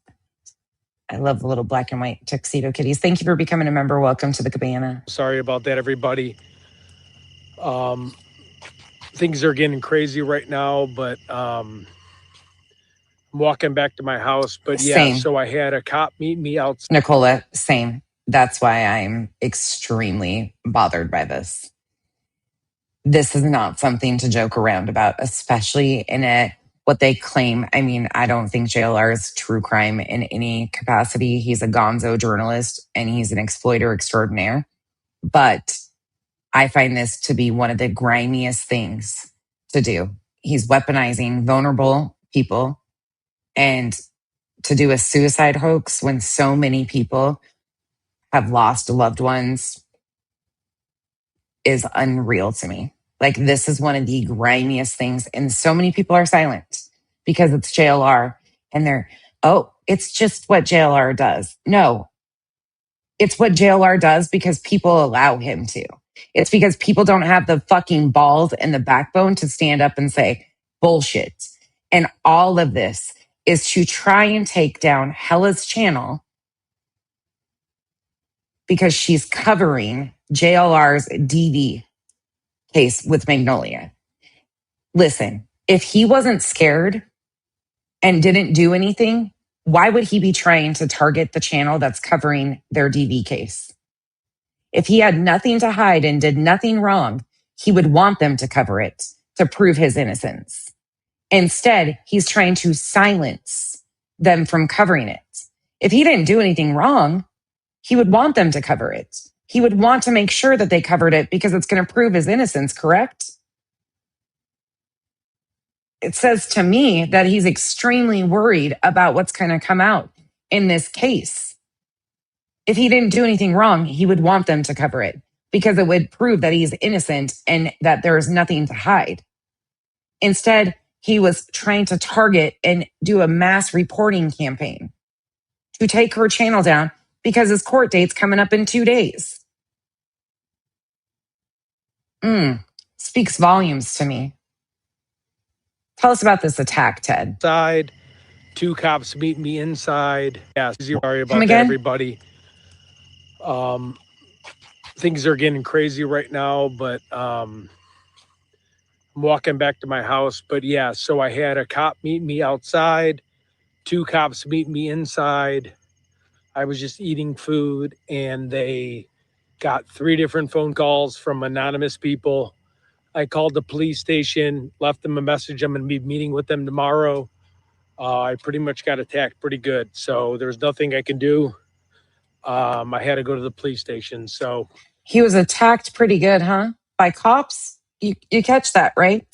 I love the little black and white tuxedo kitties. Thank you for becoming a member. Welcome to the cabana. Sorry about that, everybody. Things are getting crazy right now, but I'm walking back to my house. But yeah, Same. So I had a cop meet me out. Nicola, same. That's why I'm extremely bothered by this. This is not something to joke around about, especially in what they claim. I mean, I don't think JLR is true crime in any capacity. He's a gonzo journalist and he's an exploiter extraordinaire. But I find this to be one of the grimiest things to do. He's weaponizing vulnerable people, and to do a suicide hoax when so many people have lost loved ones is unreal to me. Like, this is one of the grimiest things, and so many people are silent because it's JLR and it's just what JLR does. No, it's what JLR does because people allow him to. It's because people don't have the fucking balls and the backbone to stand up and say bullshit. And all of this is to try and take down Hella's channel because she's covering JLR's DV case with Magnolia. Listen, if he wasn't scared and didn't do anything, why would he be trying to target the channel that's covering their DV case? If he had nothing to hide and did nothing wrong, he would want them to cover it to prove his innocence. Instead, he's trying to silence them from covering it. If he didn't do anything wrong, he would want them to cover it. He would want to make sure that they covered it because it's going to prove his innocence, correct? It says to me that he's extremely worried about what's going to come out in this case. If he didn't do anything wrong, he would want them to cover it because it would prove that he's innocent and that there is nothing to hide. Instead, he was trying to target and do a mass reporting campaign to take her channel down because his court date's coming up in 2 days. Speaks volumes to me. Tell us about this attack, Ted. Inside, 2 cops meet me inside. Yeah, sorry about Come that, again? everybody. Things are getting crazy right now, but I'm walking back to my house. But yeah, so I had a cop meet me outside, 2 cops meet me inside. I was just eating food, and they got 3 different phone calls from anonymous people. I called the police station, left them a message. I'm going to be meeting with them tomorrow. I pretty much got attacked pretty good. So there's nothing I can do. I had to go to the police station. So He was attacked pretty good, huh? By cops? You catch that, right?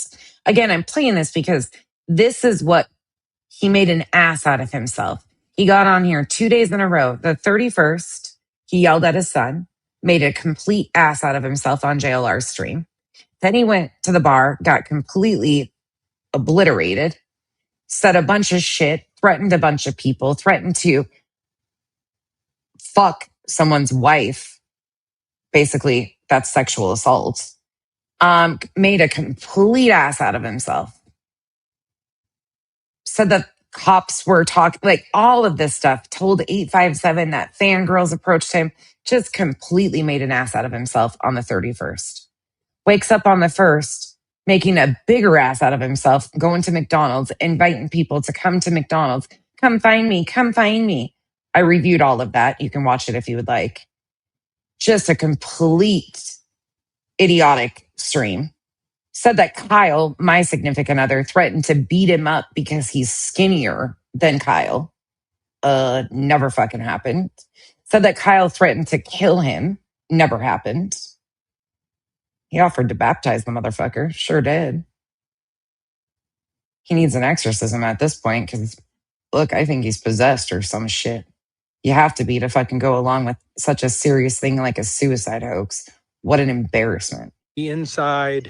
Again, I'm playing this because this is what he made an ass out of himself. He got on here 2 days in a row. The 31st, he yelled at his son, made a complete ass out of himself on JLR's stream. Then he went to the bar, got completely obliterated, said a bunch of shit, threatened a bunch of people, threatened to fuck someone's wife. Basically, that's sexual assault. Made a complete ass out of himself. Said that cops were talking, like all of this stuff, told 857 that fangirls approached him, just completely made an ass out of himself on the 31st. Wakes up on the 1st, making a bigger ass out of himself, going to McDonald's, inviting people to come to McDonald's. Come find me, come find me. I reviewed all of that. You can watch it if you would like. Just a complete idiotic stream. Said that Kyle, my significant other, threatened to beat him up because he's skinnier than Kyle. Never fucking happened. Said that Kyle threatened to kill him. Never happened. He offered to baptize the motherfucker. Sure did. He needs an exorcism at this point because, look, I think he's possessed or some shit. You have to be to fucking go along with such a serious thing like a suicide hoax. What an embarrassment. the inside,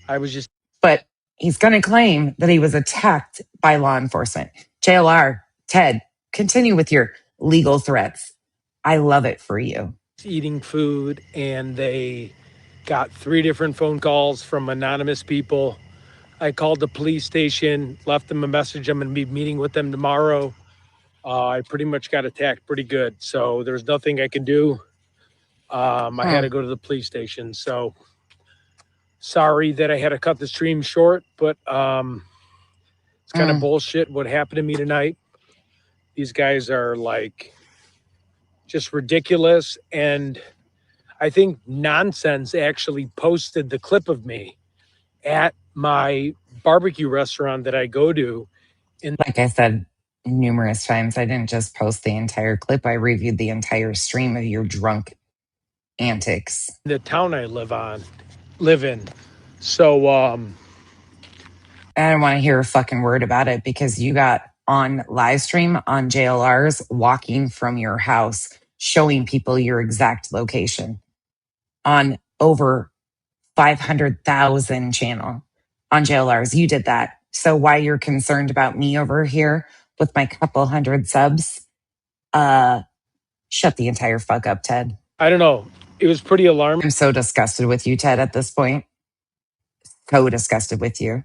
I was just But he's going to claim that he was attacked by law enforcement. JLR, Ted, continue with your legal threats. I love it for you. eating food, and they got 3 different phone calls from anonymous people. I called the police station, left them a message. I'm going to be meeting with them tomorrow. I pretty much got attacked pretty good. So there's nothing I can do. I had to go to the police station. So sorry that I had to cut the stream short, but it's kind of bullshit what happened to me tonight. These guys are like just ridiculous. And I think Nonsense actually posted the clip of me at my barbecue restaurant that I go to. Like I said numerous times, I didn't just post the entire clip. I reviewed the entire stream of your drunk antics. The town I live in. So I don't want to hear a fucking word about it because you got on live stream on JLR's walking from your house, showing people your exact location on over 500,000 channel on JLR's. You did that. So why you're concerned about me over here with my couple hundred subs? Shut the entire fuck up, Ted. I don't know. It was pretty alarming. I'm so disgusted with you, Ted, at this point. So disgusted with you.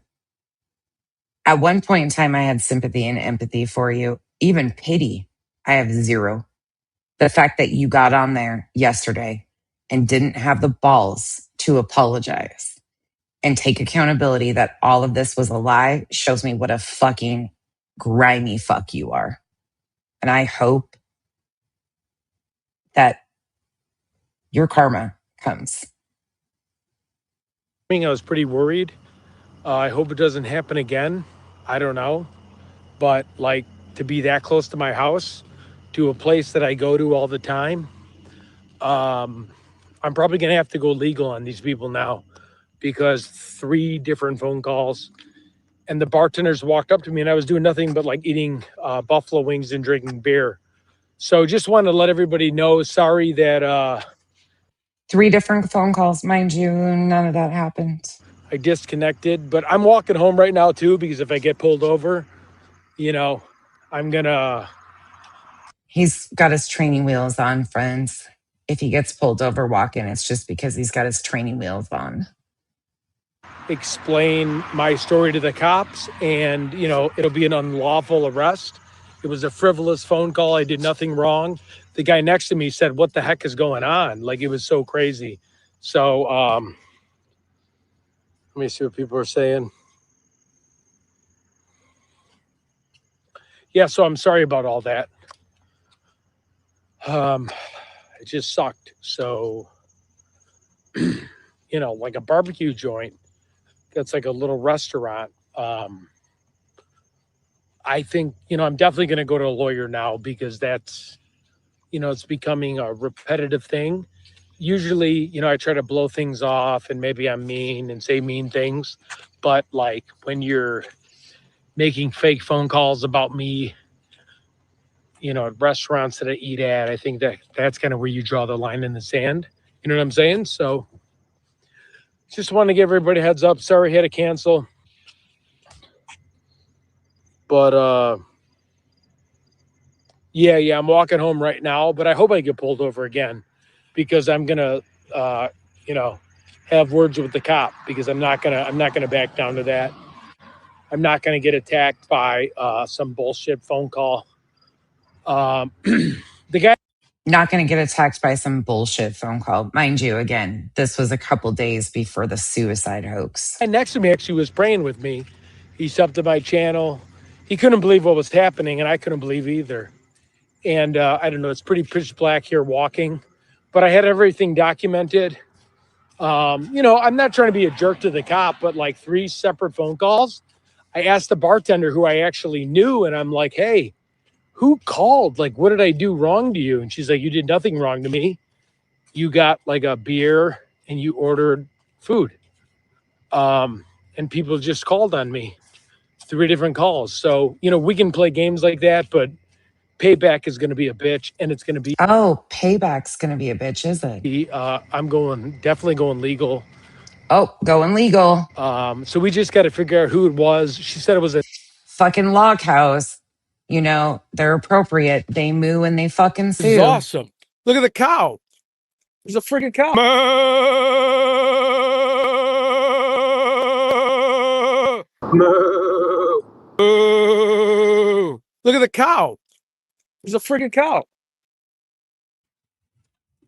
At one point in time, I had sympathy and empathy for you, even pity. I have zero. The fact that you got on there yesterday and didn't have the balls to apologize and take accountability that all of this was a lie shows me what a fucking grimy fuck you are. And I hope that your karma comes. I was pretty worried. I hope it doesn't happen again. I don't know. But like to be that close to my house, to a place that I go to all the time, I'm probably going to have to go legal on these people now because 3 different phone calls and the bartenders walked up to me and I was doing nothing but like eating buffalo wings and drinking beer. So just want to let everybody know, sorry that 3 different phone calls, mind you, none of that happened. I disconnected, but I'm walking home right now too, because if I get pulled over, I'm gonna. He's got his training wheels on, friends. if he gets pulled over walking, it's just because he's got his training wheels on. Explain my story to the cops, and it'll be an unlawful arrest. It was a frivolous phone call. I did nothing wrong. The guy next to me said, "What the heck is going on?" Like, it was so crazy. So let me see what people are saying. Yeah, so I'm sorry about all that. It just sucked. So like a barbecue joint that's like a little restaurant. I think, I'm definitely going to go to a lawyer now, because that's, it's becoming a repetitive thing. Usually, I try to blow things off and maybe I'm mean and say mean things. But like when you're making fake phone calls about me, at restaurants that I eat at, I think that's kind of where you draw the line in the sand. You know what I'm saying? So just want to give everybody a heads up. Sorry, I had to cancel. But yeah, I'm walking home right now, but I hope I get pulled over again, because I'm gonna have words with the cop, because I'm not gonna back down to that. I'm not gonna get attacked by some bullshit phone call. The guy Not going to get attacked by some bullshit phone call. Mind you, again, this was a couple days before the suicide hoax. next to me actually was praying with me. He subbed to my channel. He couldn't believe what was happening, and I couldn't believe either. And I don't know, it's pretty pitch black here walking, but I had everything documented. I'm not trying to be a jerk to the cop, but like 3 separate phone calls. I asked the bartender who I actually knew, and I'm like, "Hey, who called? Like, what did I do wrong to you?" And she's like, "You did nothing wrong to me. You got like a beer and you ordered food. And people just called on me, 3 different calls. So, we can play games like that, but payback is going to be a bitch, and it's going to be." Oh, payback's going to be a bitch, is it? I'm definitely going legal. Oh, going legal. So we just got to figure out who it was. She said it was a Fucking log house. They're appropriate. They moo and they fucking This is sue. awesome. Look at the cow. There's a freaking cow. Look at the cow. There's a freaking cow.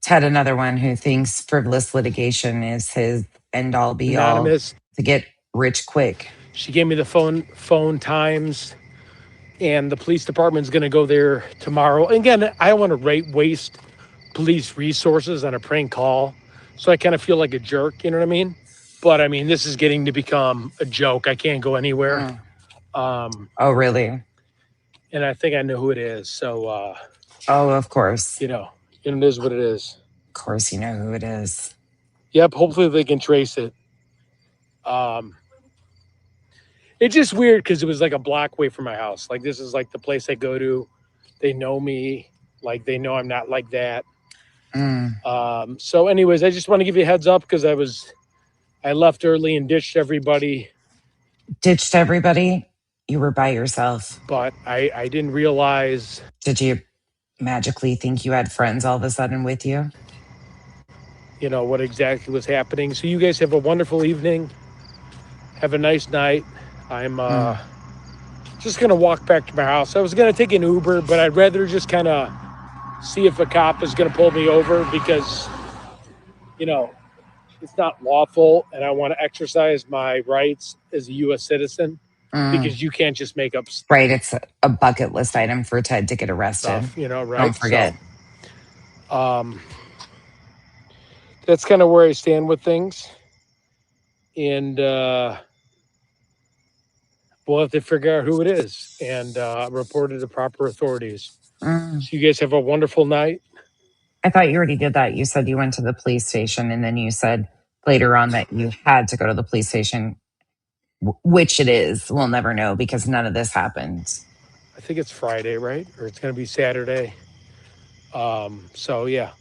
Ted, another one who thinks frivolous litigation is his end all be Anonymous. all to get rich quick. She gave me the phone times, and the police department's going to go there tomorrow. And again, I don't want to waste police resources on a prank call, so I kind of feel like a jerk. You know what I mean? But I mean, this is getting to become a joke. I can't go anywhere. Oh, really? And I think I know who it is. So, oh, of course. It is what it is. Of course, you know who it is. Yep. Hopefully they can trace it. It's just weird because it was like a block away from my house. Like, this is like the place I go to. They know me. Like, they know I'm not like that. So anyways, I just want to give you a heads up, because I left early and ditched everybody. Ditched everybody? You were by yourself. But I didn't realize. Did you magically think you had friends all of a sudden with you? What exactly was happening. So you guys have a wonderful evening. Have a nice night. I'm just going to walk back to my house. I was going to take an Uber, but I'd rather just kind of see if a cop is going to pull me over, because, it's not lawful, and I want to exercise my rights as a U.S. citizen, because you can't just make up stuff. Right. It's a bucket list item for Ted to get arrested. Right? Don't forget. So, that's kind of where I stand with things. And we'll have to figure out who it is and report it to proper authorities. So you guys have a wonderful night. I thought you already did that. You said you went to the police station, and then you said later on that you had to go to the police station, which it is. We'll never know, because none of this happened. I think it's Friday, right? Or it's going to be Saturday. So yeah,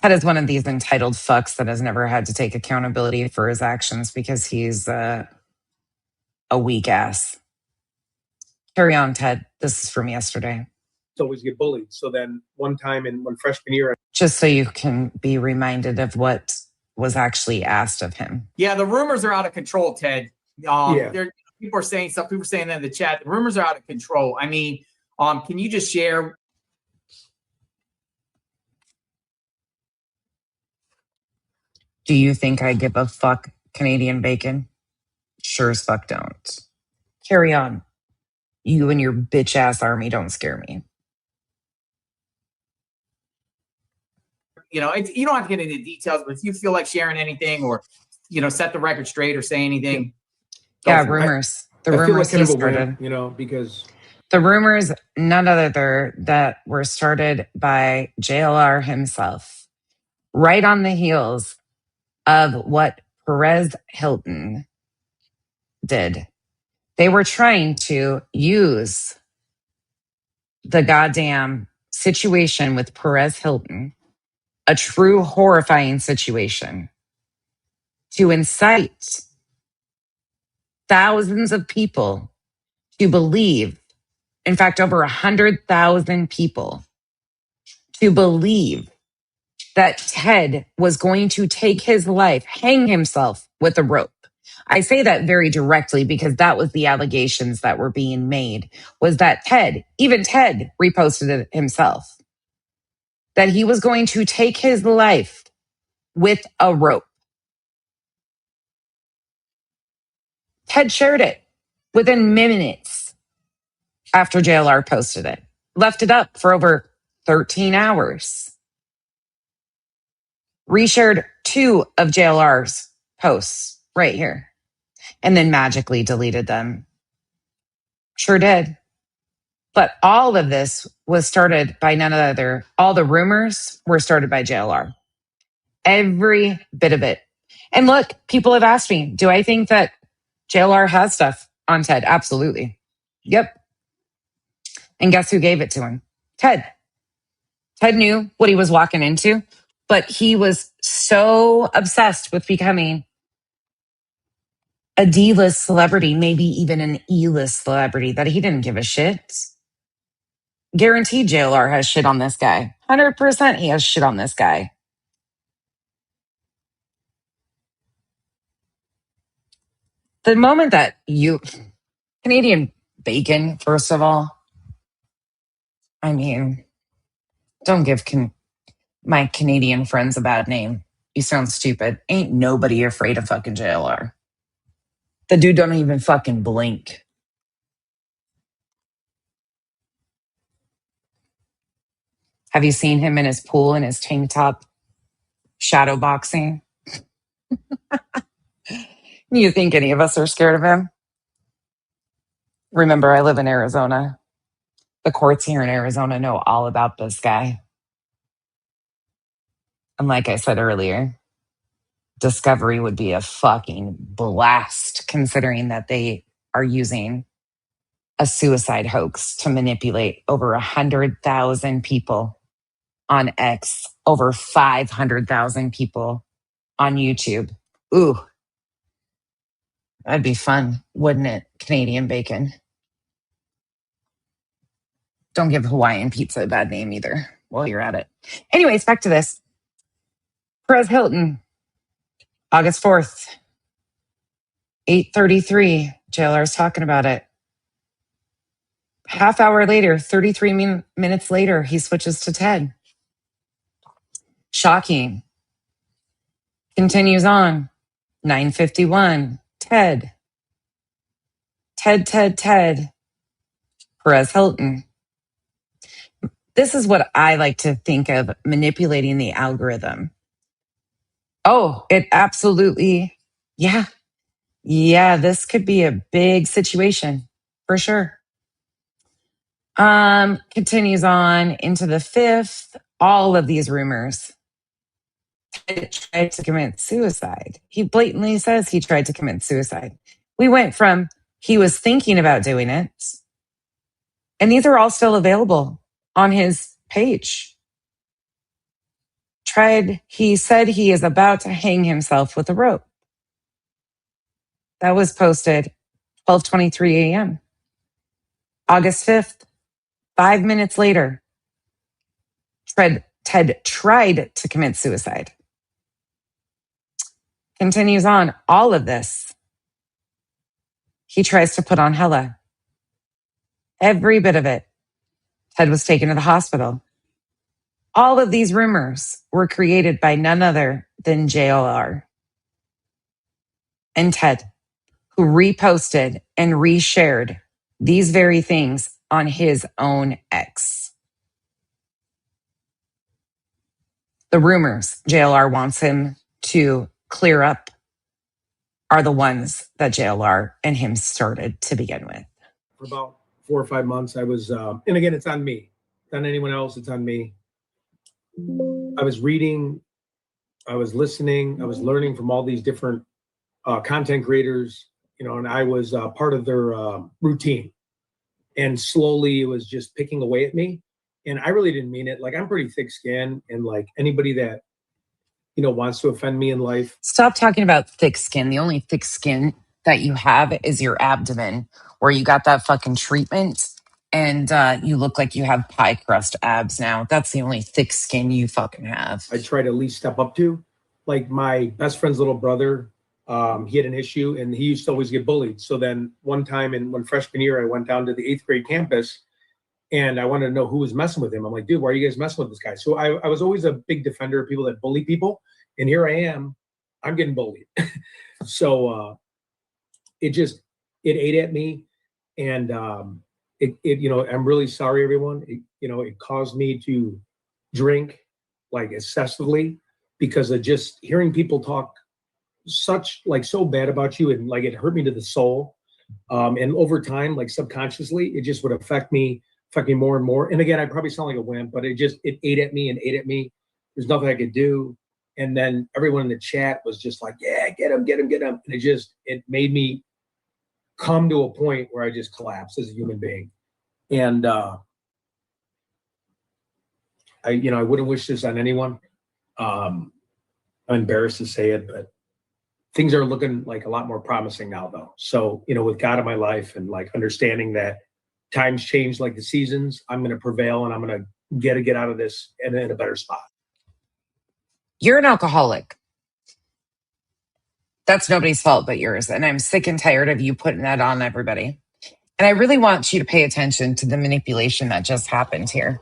Ted is one of these entitled fucks that has never had to take accountability for his actions, because he's a weak ass. Carry on, Ted. This is from yesterday. always get bullied. So then one time in one freshman year, Just so you can be reminded of what was actually asked of him. Yeah, the rumors are out of control, Ted. Yeah. People are saying stuff. People are saying that in the chat. The rumors are out of control. I mean, can you just share? Do you think I give a fuck, Canadian bacon? Sure as fuck don't. Carry on. You and your bitch ass army don't scare me. You know, you don't have to get into details, but if you feel like sharing anything or, you know, set the record straight or say anything. Yeah, rumors. I feel rumors like he kind of a started. wimp, you know, because The rumors, none other that were started by JLR himself, right on the heels of what Perez Hilton did. They were trying to use the goddamn situation with Perez Hilton, a true horrifying situation, to incite thousands of people to believe, in fact, over 100,000 people to believe that Ted was going to take his life, hang himself with a rope. I say that very directly because that was the allegations that were being made, was that even Ted reposted it himself, that he was going to take his life with a rope. Ted shared it within minutes after JLR posted it, left it up for over 13 hours, reshared 2 of JLR's posts right here, and then magically deleted them. Sure did. But all of this was started by none other. All the rumors were started by JLR. Every bit of it. And look, people have asked me, do I think that JLR has stuff on Ted? Absolutely. Yep. And guess who gave it to him? Ted. Ted knew what he was walking into, but he was so obsessed with becoming a D-list celebrity, maybe even an E-list celebrity, that he didn't give a shit. Guaranteed JLR has shit on this guy. 100% he has shit on this guy. The moment that Canadian bacon, first of all, I mean, don't give my Canadian friends a bad name. You sound stupid. Ain't nobody afraid of fucking JLR. The dude don't even fucking blink. Have you seen him in his pool in his tank top shadow boxing? You think any of us are scared of him? Remember, I live in Arizona. The courts here in Arizona know all about this guy. And like I said earlier, discovery would be a fucking blast, considering that they are using a suicide hoax to manipulate over 100,000 people on X, over 500,000 people on YouTube. Ooh, that'd be fun, wouldn't it, Canadian bacon? Don't give Hawaiian pizza a bad name either while you're at it. Anyways, back to this. Perez Hilton, August 4th, 8:33. JLR's talking about it. Half hour later, 33 minutes later, he switches to Ted. Shocking. Continues on. 9:51. Ted. Perez Hilton. This is what I like to think of manipulating the algorithm. Oh, it absolutely, yeah, this could be a big situation for sure. Continues on into the 5th. All of these rumors. Ted tried to commit suicide. He blatantly says he tried to commit suicide. We went from he was thinking about doing it, and these are all still available on his page. He said he is about to hang himself with a rope. That was posted 12:23 a.m. August 5th. 5 minutes later, Ted tried to commit suicide. Continues on all of this. He tries to put on Hella. Every bit of it. Ted was taken to the hospital. All of these rumors were created by none other than JLR and Ted, who reposted and reshared these very things on his own X. The rumors JLR wants him to clear up are the ones that JLR and him started to begin with. For about 4 or 5 months, I was, and again, it's on me. It's on anyone else, it's on me. I was reading, I was listening, I was learning from all these different content creators, and I was part of their routine. And slowly it was just picking away at me. And I really didn't mean it. Like, I'm pretty thick skinned, and like anybody that, wants to offend me in life. Stop talking about thick skin. The only thick skin that you have is your abdomen, where you got that fucking treatment and you look like you have pie crust abs now. That's the only thick skin you fucking have. I try to at least step up to. Like, my best friend's little brother, he had an issue and he used to always get bullied. So then one time in one freshman year, I went down to the 8th grade campus and I wanted to know who was messing with him. I'm like, dude, why are you guys messing with this guy? So I was always a big defender of people that bully people. And here I am, I'm getting bullied. So it ate at me. And I'm really sorry, everyone. It caused me to drink like excessively because of just hearing people talk so bad about you, and like it hurt me to the soul. And over time, like subconsciously, it just would affect me more and more. And again, I probably sound like a wimp, but it ate at me and ate at me. There's nothing I could do. And then everyone in the chat was just like, yeah, get him. And it made me come to a point where I just collapsed as a human being. And I wouldn't wish this on anyone. I'm embarrassed to say it, but things are looking like a lot more promising now, though. So, with God in my life and like understanding that times change like the seasons, I'm going to prevail and I'm going to get out of this and in a better spot. You're an alcoholic. That's nobody's fault but yours. And I'm sick and tired of you putting that on everybody. And I really want you to pay attention to the manipulation that just happened here.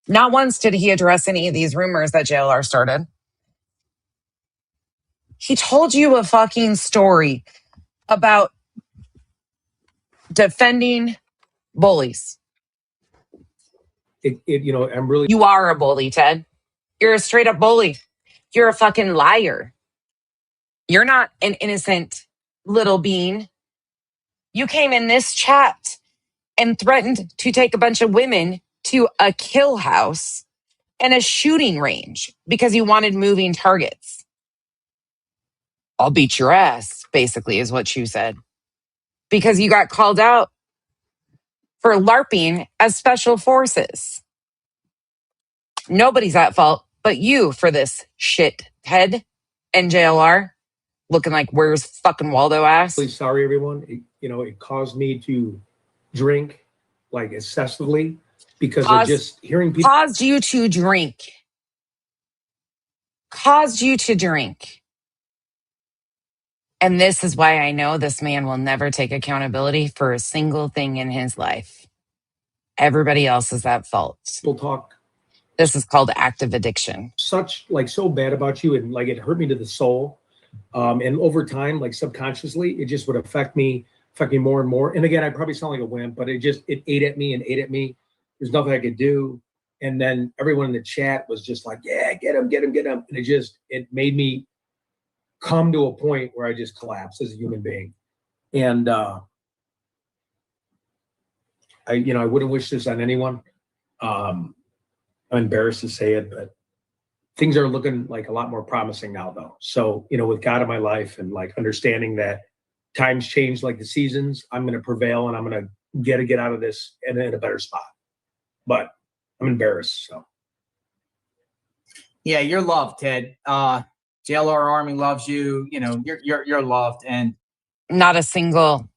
Not once did he address any of these rumors that JLR started. He told you a fucking story about defending bullies. You are a bully, Ted. You're a straight up bully. You're a fucking liar. You're not an innocent little being. You came in this chat and threatened to take a bunch of women to a kill house and a shooting range because you wanted moving targets. I'll beat your ass, basically, is what you said. Because you got called out for LARPing as special forces. Nobody's at fault but you for this shit, Ted and JLR. Looking like where's fucking Waldo ass. Really sorry, everyone. It caused me to drink like excessively because of just hearing people. Caused you to drink. And this is why I know this man will never take accountability for a single thing in his life. Everybody else is at fault. People talk. This is called active addiction. So bad about you, and like it hurt me to the soul. And over time, like subconsciously, it just would affect me more and more. And again, I probably sound like a wimp, but it ate at me. There's nothing I could do. And then everyone in the chat was just like, yeah, get him. And it made me come to a point where I just collapsed as a human being. And I wouldn't wish this on anyone. I'm embarrassed to say it, but things are looking like a lot more promising now, though. So, with God in my life and like understanding that times change like the seasons, I'm going to prevail and I'm going to get out of this and in a better spot. But I'm embarrassed. So. Yeah, you're loved, Ted. JLR Army loves you. You're loved. And not a single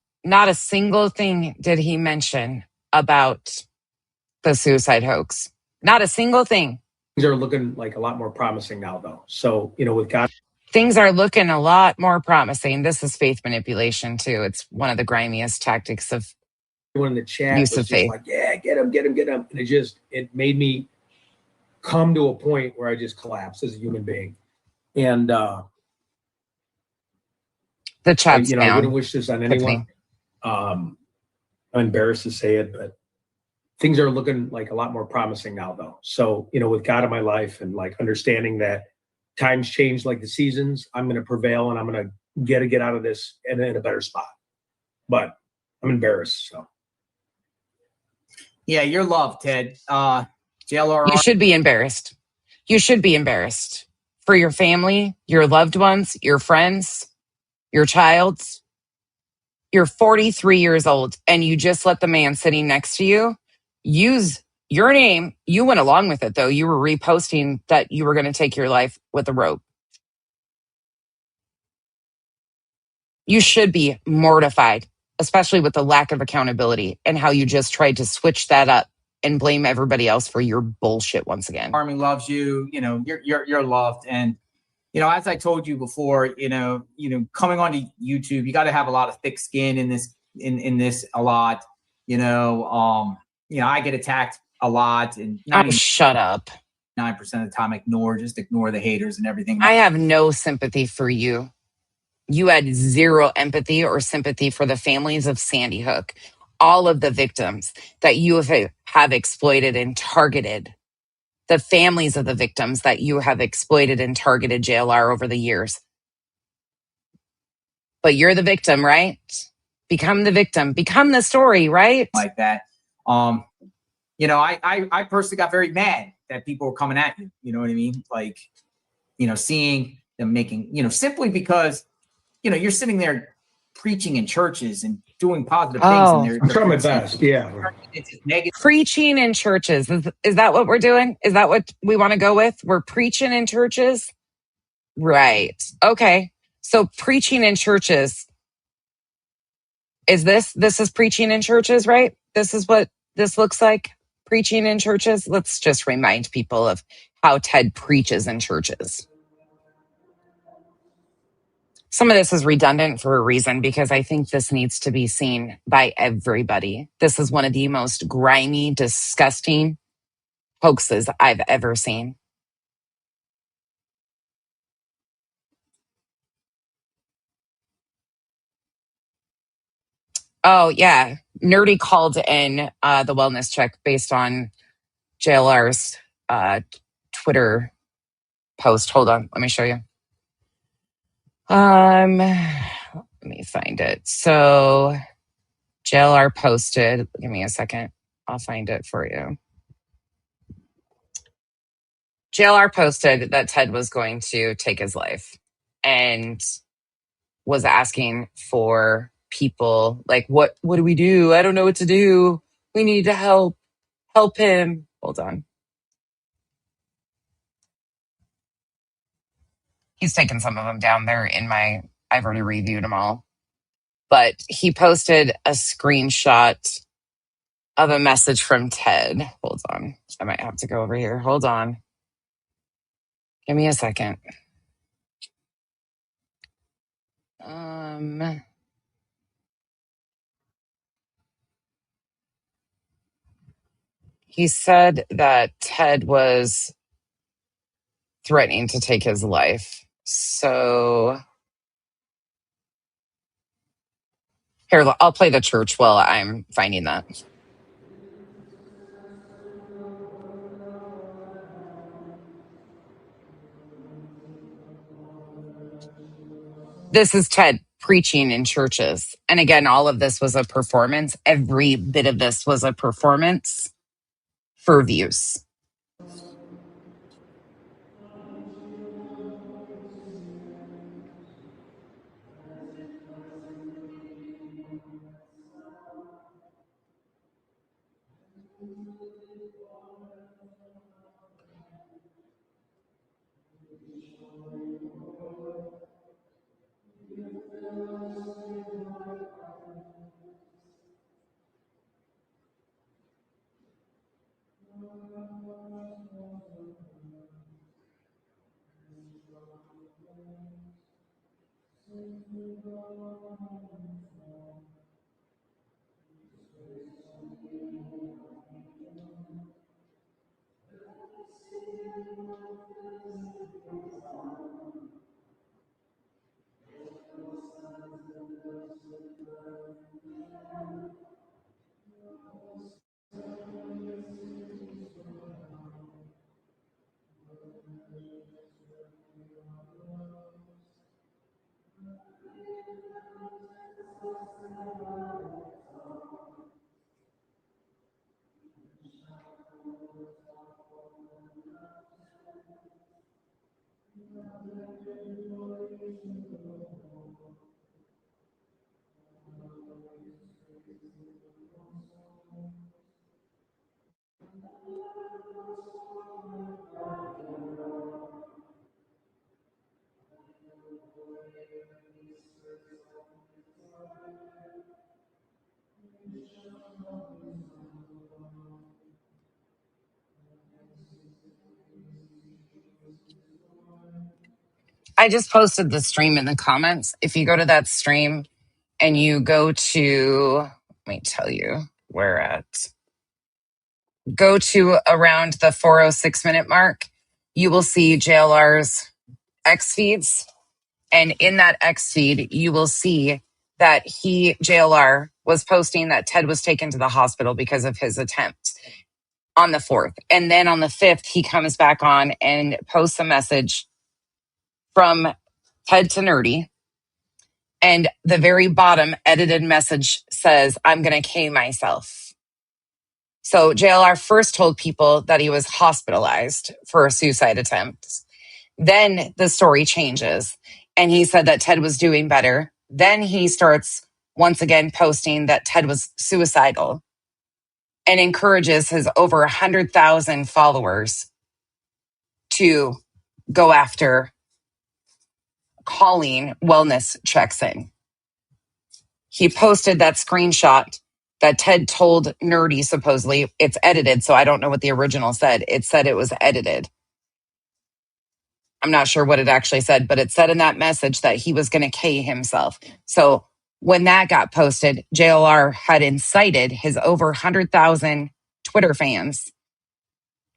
thing did he mention about the suicide hoax. Not a single thing. Things are looking like a lot more promising now, though. So, you know, with God, Things are looking a lot more promising. This is faith manipulation too. It's one of the grimiest tactics of everyone in the chat use was of just faith. like, yeah, get him. And it made me come to a point where I just collapsed as a human being. And, The chat's I down. wouldn't wish this on anyone. I'm embarrassed to say it, but things are looking like a lot more promising now, though. So, you know, with God in my life and like understanding that times change like the seasons, I'm going to prevail and I'm going to get out of this and in a better spot. But I'm embarrassed. So, Yeah, you're loved, Ted. JLR. You should be embarrassed. You should be embarrassed for your family, your loved ones, your friends, your child. You're 43 years old and you just let the man sitting next to you use your name. You went along with it, though. You were reposting that you were going to take your life with a rope. You should be mortified, especially with the lack of accountability and how you just tried to switch that up and blame everybody else for your bullshit once again. Army loves you. You know, you're loved. And, you know, as I told you before, you know, coming onto YouTube, you got to have a lot of thick skin in this a lot. You know, I get attacked a lot, and Shut up. 9% of the time ignore the haters and everything. I have no sympathy for you. You had zero empathy or sympathy for the families of Sandy Hook, all of the victims that you have exploited and targeted, the families of the victims that you have exploited and targeted, JLR, over the years. But you're the victim, right? Become the victim. Become the story, right? Like that. You know, I personally got very mad that people were coming at you. You know what I mean? Like, you know, seeing them making, you know, simply because, you know, you're sitting there preaching in churches and doing positive things. And I'm trying my best. Yeah. It's just negative. Preaching in churches. Is that what we're doing? Is that what we want to go with? We're preaching in churches? Right. Okay. So preaching in churches. Is this is preaching in churches, right? This is what this looks like, preaching in churches. Let's just remind people of how Ted preaches in churches. Some of this is redundant for a reason, because I think this needs to be seen by everybody. This is one of the most grimy, disgusting hoaxes I've ever seen. Oh, yeah. Nerdy called in the wellness check based on JLR's Twitter post. Hold on. Let me show you. Let me find it. So JLR posted, give me a second. I'll find it for you. JLR posted that Ted was going to take his life and was asking for people like, what do we do? I don't know what to do. We need to help him. Hold on. He's taken some of them down there I've already reviewed them all. But he posted a screenshot of a message from Ted. Hold on. I might have to go over here. Hold on. Give me a second. He said that Ted was threatening to take his life. So here, I'll play the church while I'm finding that. This is Ted preaching in churches. And again, all of this was a performance. Every bit of this was a performance for views. I just posted the stream in the comments. If you go to that stream and you go to, let me tell you where at, go to around the 406-minute mark, you will see JLR's X feeds. And in that X feed, you will see that JLR, was posting that Ted was taken to the hospital because of his attempt on the 4th. And then on the 5th, he comes back on and posts a message from Ted to Nerdy. And the very bottom edited message says, I'm going to K myself. So JLR first told people that he was hospitalized for a suicide attempt. Then the story changes and he said that Ted was doing better. Then he starts once again posting that Ted was suicidal and encourages his over 100,000 followers to go after calling wellness checks in. He posted that screenshot that Ted told Nerdy, supposedly. It's edited, so I don't know what the original said. It said it was edited. I'm not sure what it actually said, but it said in that message that he was going to K himself. So when that got posted, JLR had incited his over 100,000 Twitter fans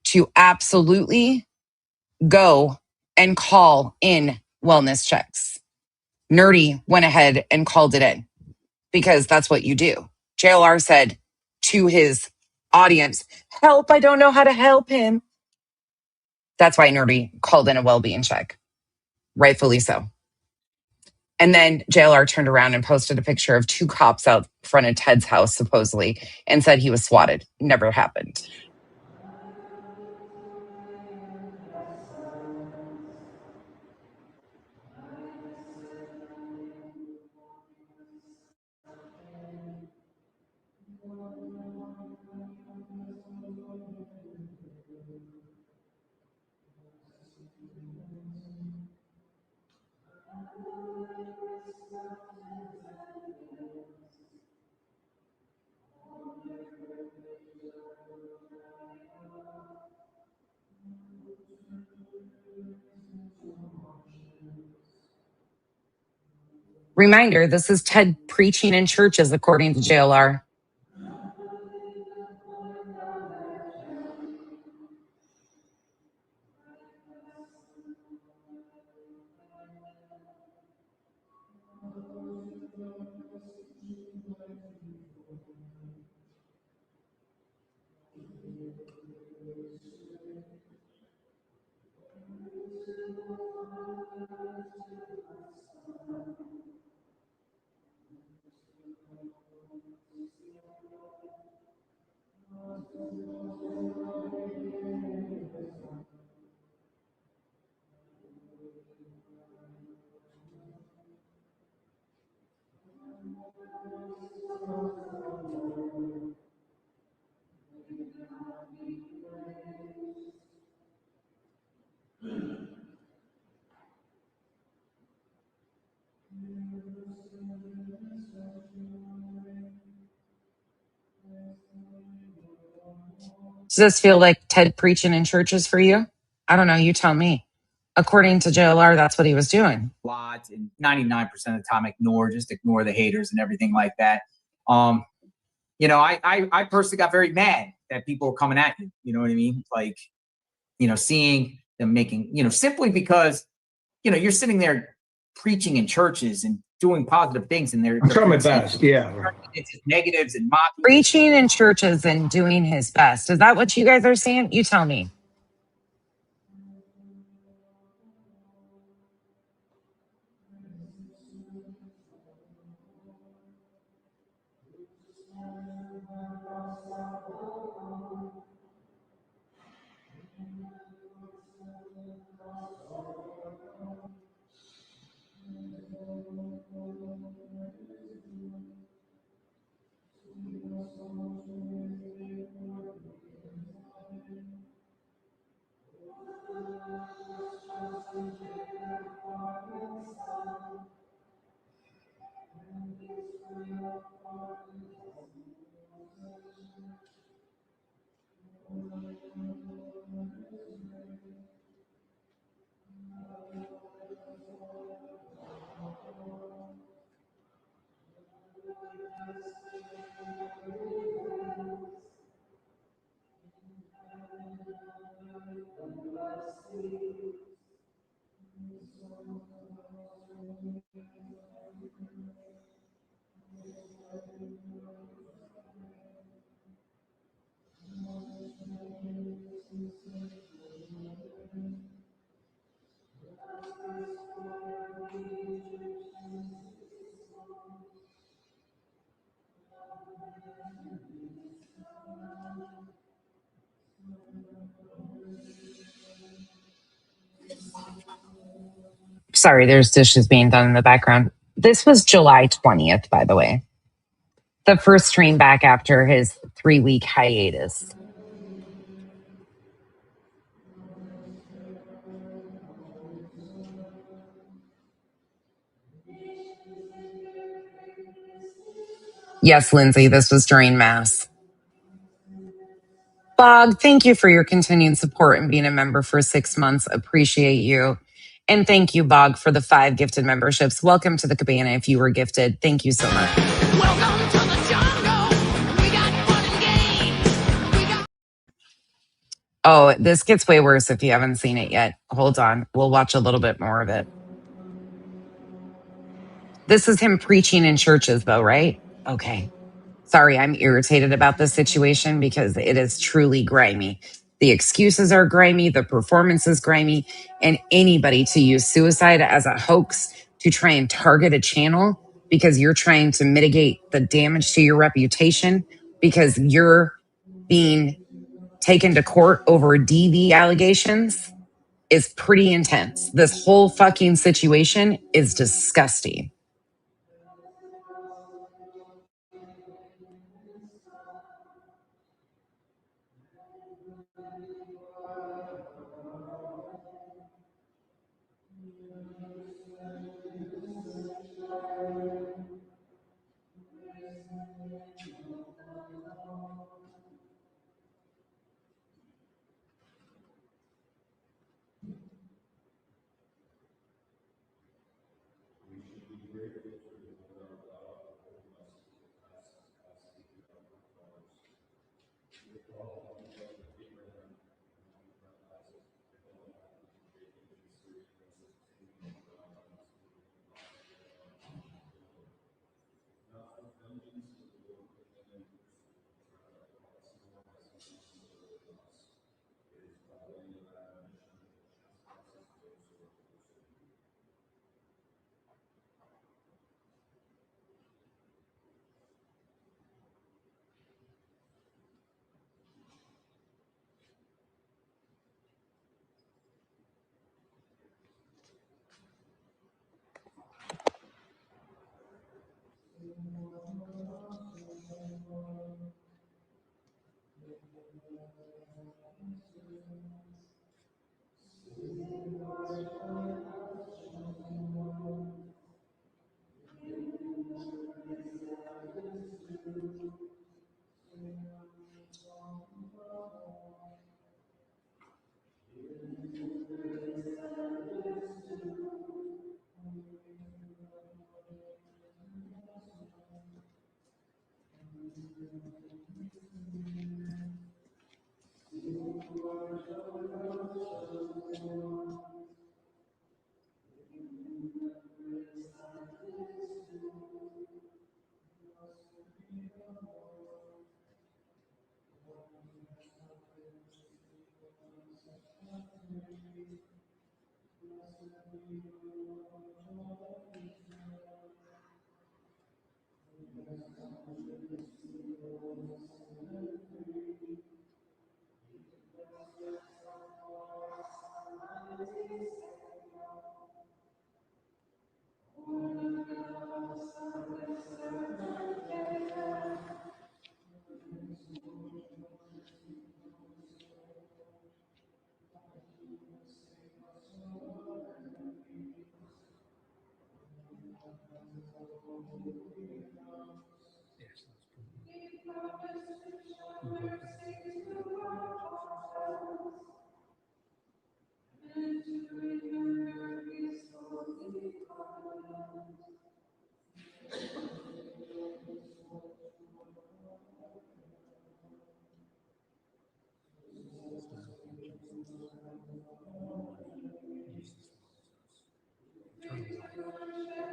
to absolutely go and call in wellness checks. Nerdy went ahead and called it in because that's what you do. JLR said to his audience, help, I don't know how to help him. That's why Nerdy called in a well-being check. Rightfully so. And then JLR turned around and posted a picture of 2 cops out front of Ted's house, supposedly, and said he was swatted. Never happened. Reminder, this is Ted preaching in churches, according to JLR. Does this feel like Ted preaching in churches for you? I don't know. You tell me. According to JLR, that's what he was doing. Lot and 99% of the time ignore the haters and everything like that. You know, I personally got very mad that people were coming at you. You know what I mean? Like, you know, seeing them making, you know, simply because, you know, you're sitting there preaching in churches and doing positive things, and they're trying my best. Yeah. It's negatives and mocking. Preaching in churches and doing his best. Is that what you guys are saying? You tell me. Sorry, there's dishes being done in the background. This was July 20th, by the way. The first stream back after his 3-week hiatus. Yes, Lindsay, this was during Mass. Bog, thank you for your continued support and being a member for 6 months. Appreciate you. And thank you, Bog, for the 5 gifted memberships. Welcome to the cabana if you were gifted. Thank you so much. Welcome to the jungle. We got fun and games. Oh, this gets way worse if you haven't seen it yet. Hold on. We'll watch a little bit more of it. This is him preaching in churches, though, right? Okay. Sorry, I'm irritated about this situation because it is truly grimy. The excuses are grimy, the performance is grimy, and anybody to use suicide as a hoax to try and target a channel because you're trying to mitigate the damage to your reputation because you're being taken to court over DV allegations is pretty intense. This whole fucking situation is disgusting.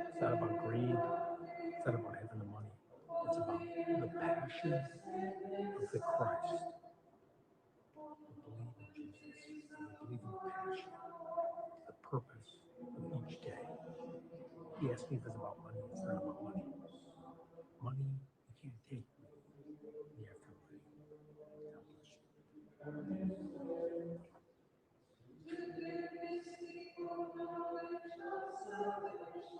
It's not about greed. It's not about having the money. It's about the passion of the Christ. I believe in Jesus. I believe in the passion, the purpose of each day. He asked me if it's about money. It's not about money. Money, you can't take the afterlife. God bless you.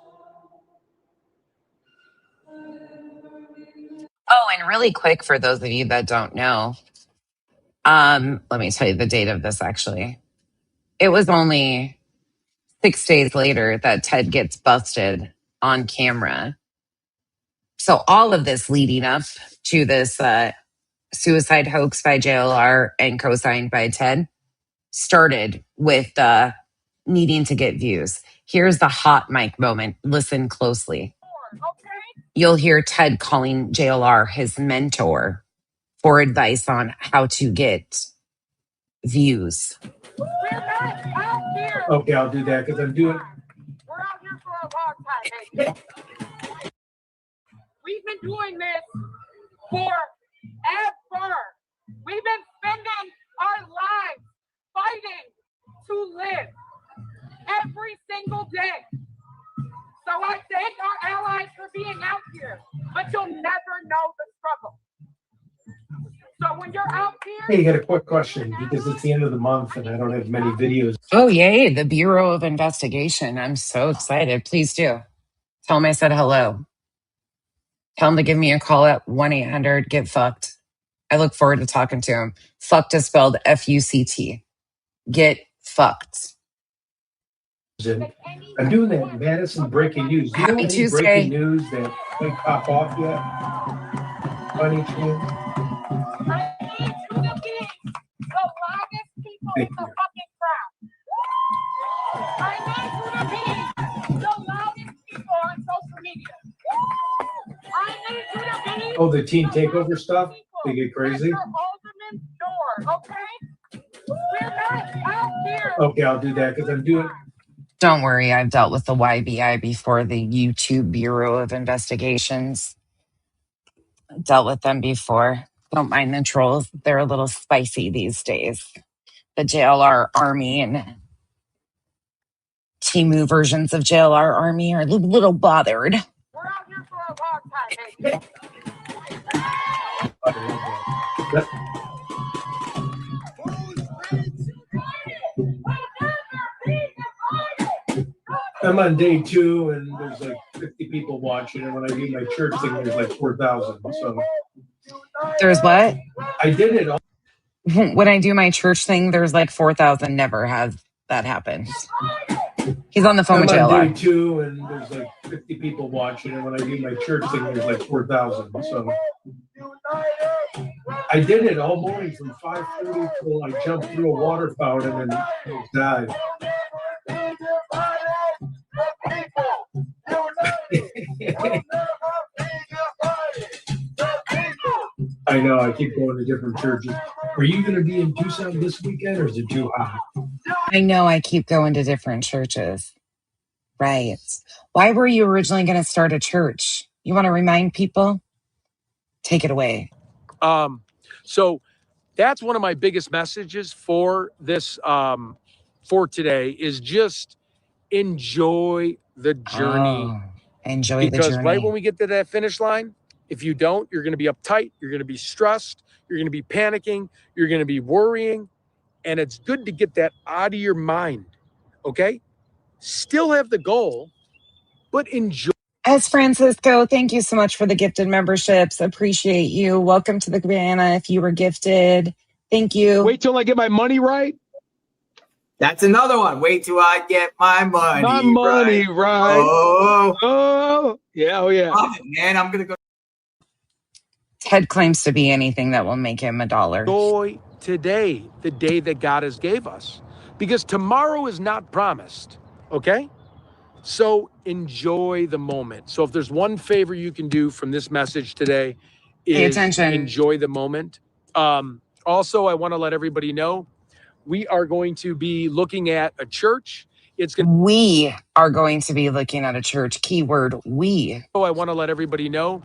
Oh, and really quick for those of you that don't know, let me tell you the date of this actually. It was only 6 days later that Ted gets busted on camera. So all of this leading up to this suicide hoax by JLR and co-signed by Ted started with needing to get views. Here's the hot mic moment. Listen closely. You'll hear Ted calling JLR his mentor for advice on how to get views. We're not out here. Okay, I'll do that because I'm doing. We're out here for a long time, baby. We've been doing this forever. We've been spending our lives fighting to live every single day. So I thank our allies for being out here, but you'll never know the struggle. So when you're out here... Hey, I got a quick question because it's the end of the month and I don't have many videos. Oh, yay. The Bureau of Investigation. I'm so excited. Please do. Tell them I said hello. Tell them to give me a call at 1-800-GET-FUCKED. I look forward to talking to him. Fucked is spelled F-U-C-T. Get fucked. I'm doing that Madison breaking news. Do you know Happy any Tuesday. breaking news that might pop off yet? Funny chance? I need you to be the loudest people in the fucking crowd. I need you to be the loudest people on social media. I need you to be... Oh, the team takeover stuff? They get crazy? Your alderman's door, okay? We're not out here. Okay, I'll do that because I'm doing... Don't worry, I've dealt with the YBI before, the YouTube Bureau of Investigations. Dealt with them before. Don't mind the trolls. They're a little spicy these days. The JLR Army and Timu versions of JLR Army are a little bothered. We're out here for a long time, baby. I'm on day 2 and there's like 50 people watching, and when I do my church thing, there's like 4,000. So There's what? I did it all. When I do my church thing, there's like 4,000. Never has that happened. He's on the phone with I'm on JLR. day 2 and there's like 50 people watching, and when I do my church thing, there's like 4,000. So I did it all morning from 5:30 till I jumped through a water fountain and died. I know, I keep going to different churches. Are you going to be in Tucson this weekend, or is it too hot? I know, I keep going to different churches. Right. Why were you originally going to start a church? You want to remind people? Take it away. So that's one of my biggest messages for this, for today, is just enjoy the journey. Oh, enjoy the Because right when journey. we get to that finish line, if you don't, you're going to be uptight, you're going to be stressed, you're going to be panicking, you're going to be worrying. And it's good to get that out of your mind. Okay? Still have the goal, but enjoy. S. Francisco, thank you so much for the gifted memberships. Appreciate you. Welcome to the cabana if you were gifted. Thank you. Wait till I get my money right. That's another one. Wait till I get my money. My money right. Oh, yeah, oh yeah. Love it, man. I'm gonna go. Ted claims to be anything that will make him $1. Enjoy today, the day that God has gave us, because tomorrow is not promised. Okay? So enjoy the moment. So if there's one favor you can do from this message today, Pay is attention. enjoy the moment. Also, I want to let everybody know we are going to be looking at a church. We are going to be looking at a church. Keyword we. I want to let everybody know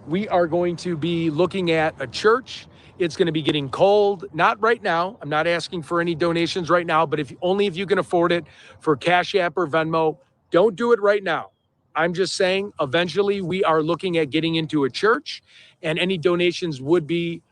we are going to be looking at a church. It's going to be getting cold. Not right now. I'm not asking for any donations right now, but if you can afford it for Cash App or Venmo, don't do it right now. I'm just saying eventually we are looking at getting into a church, and any donations would be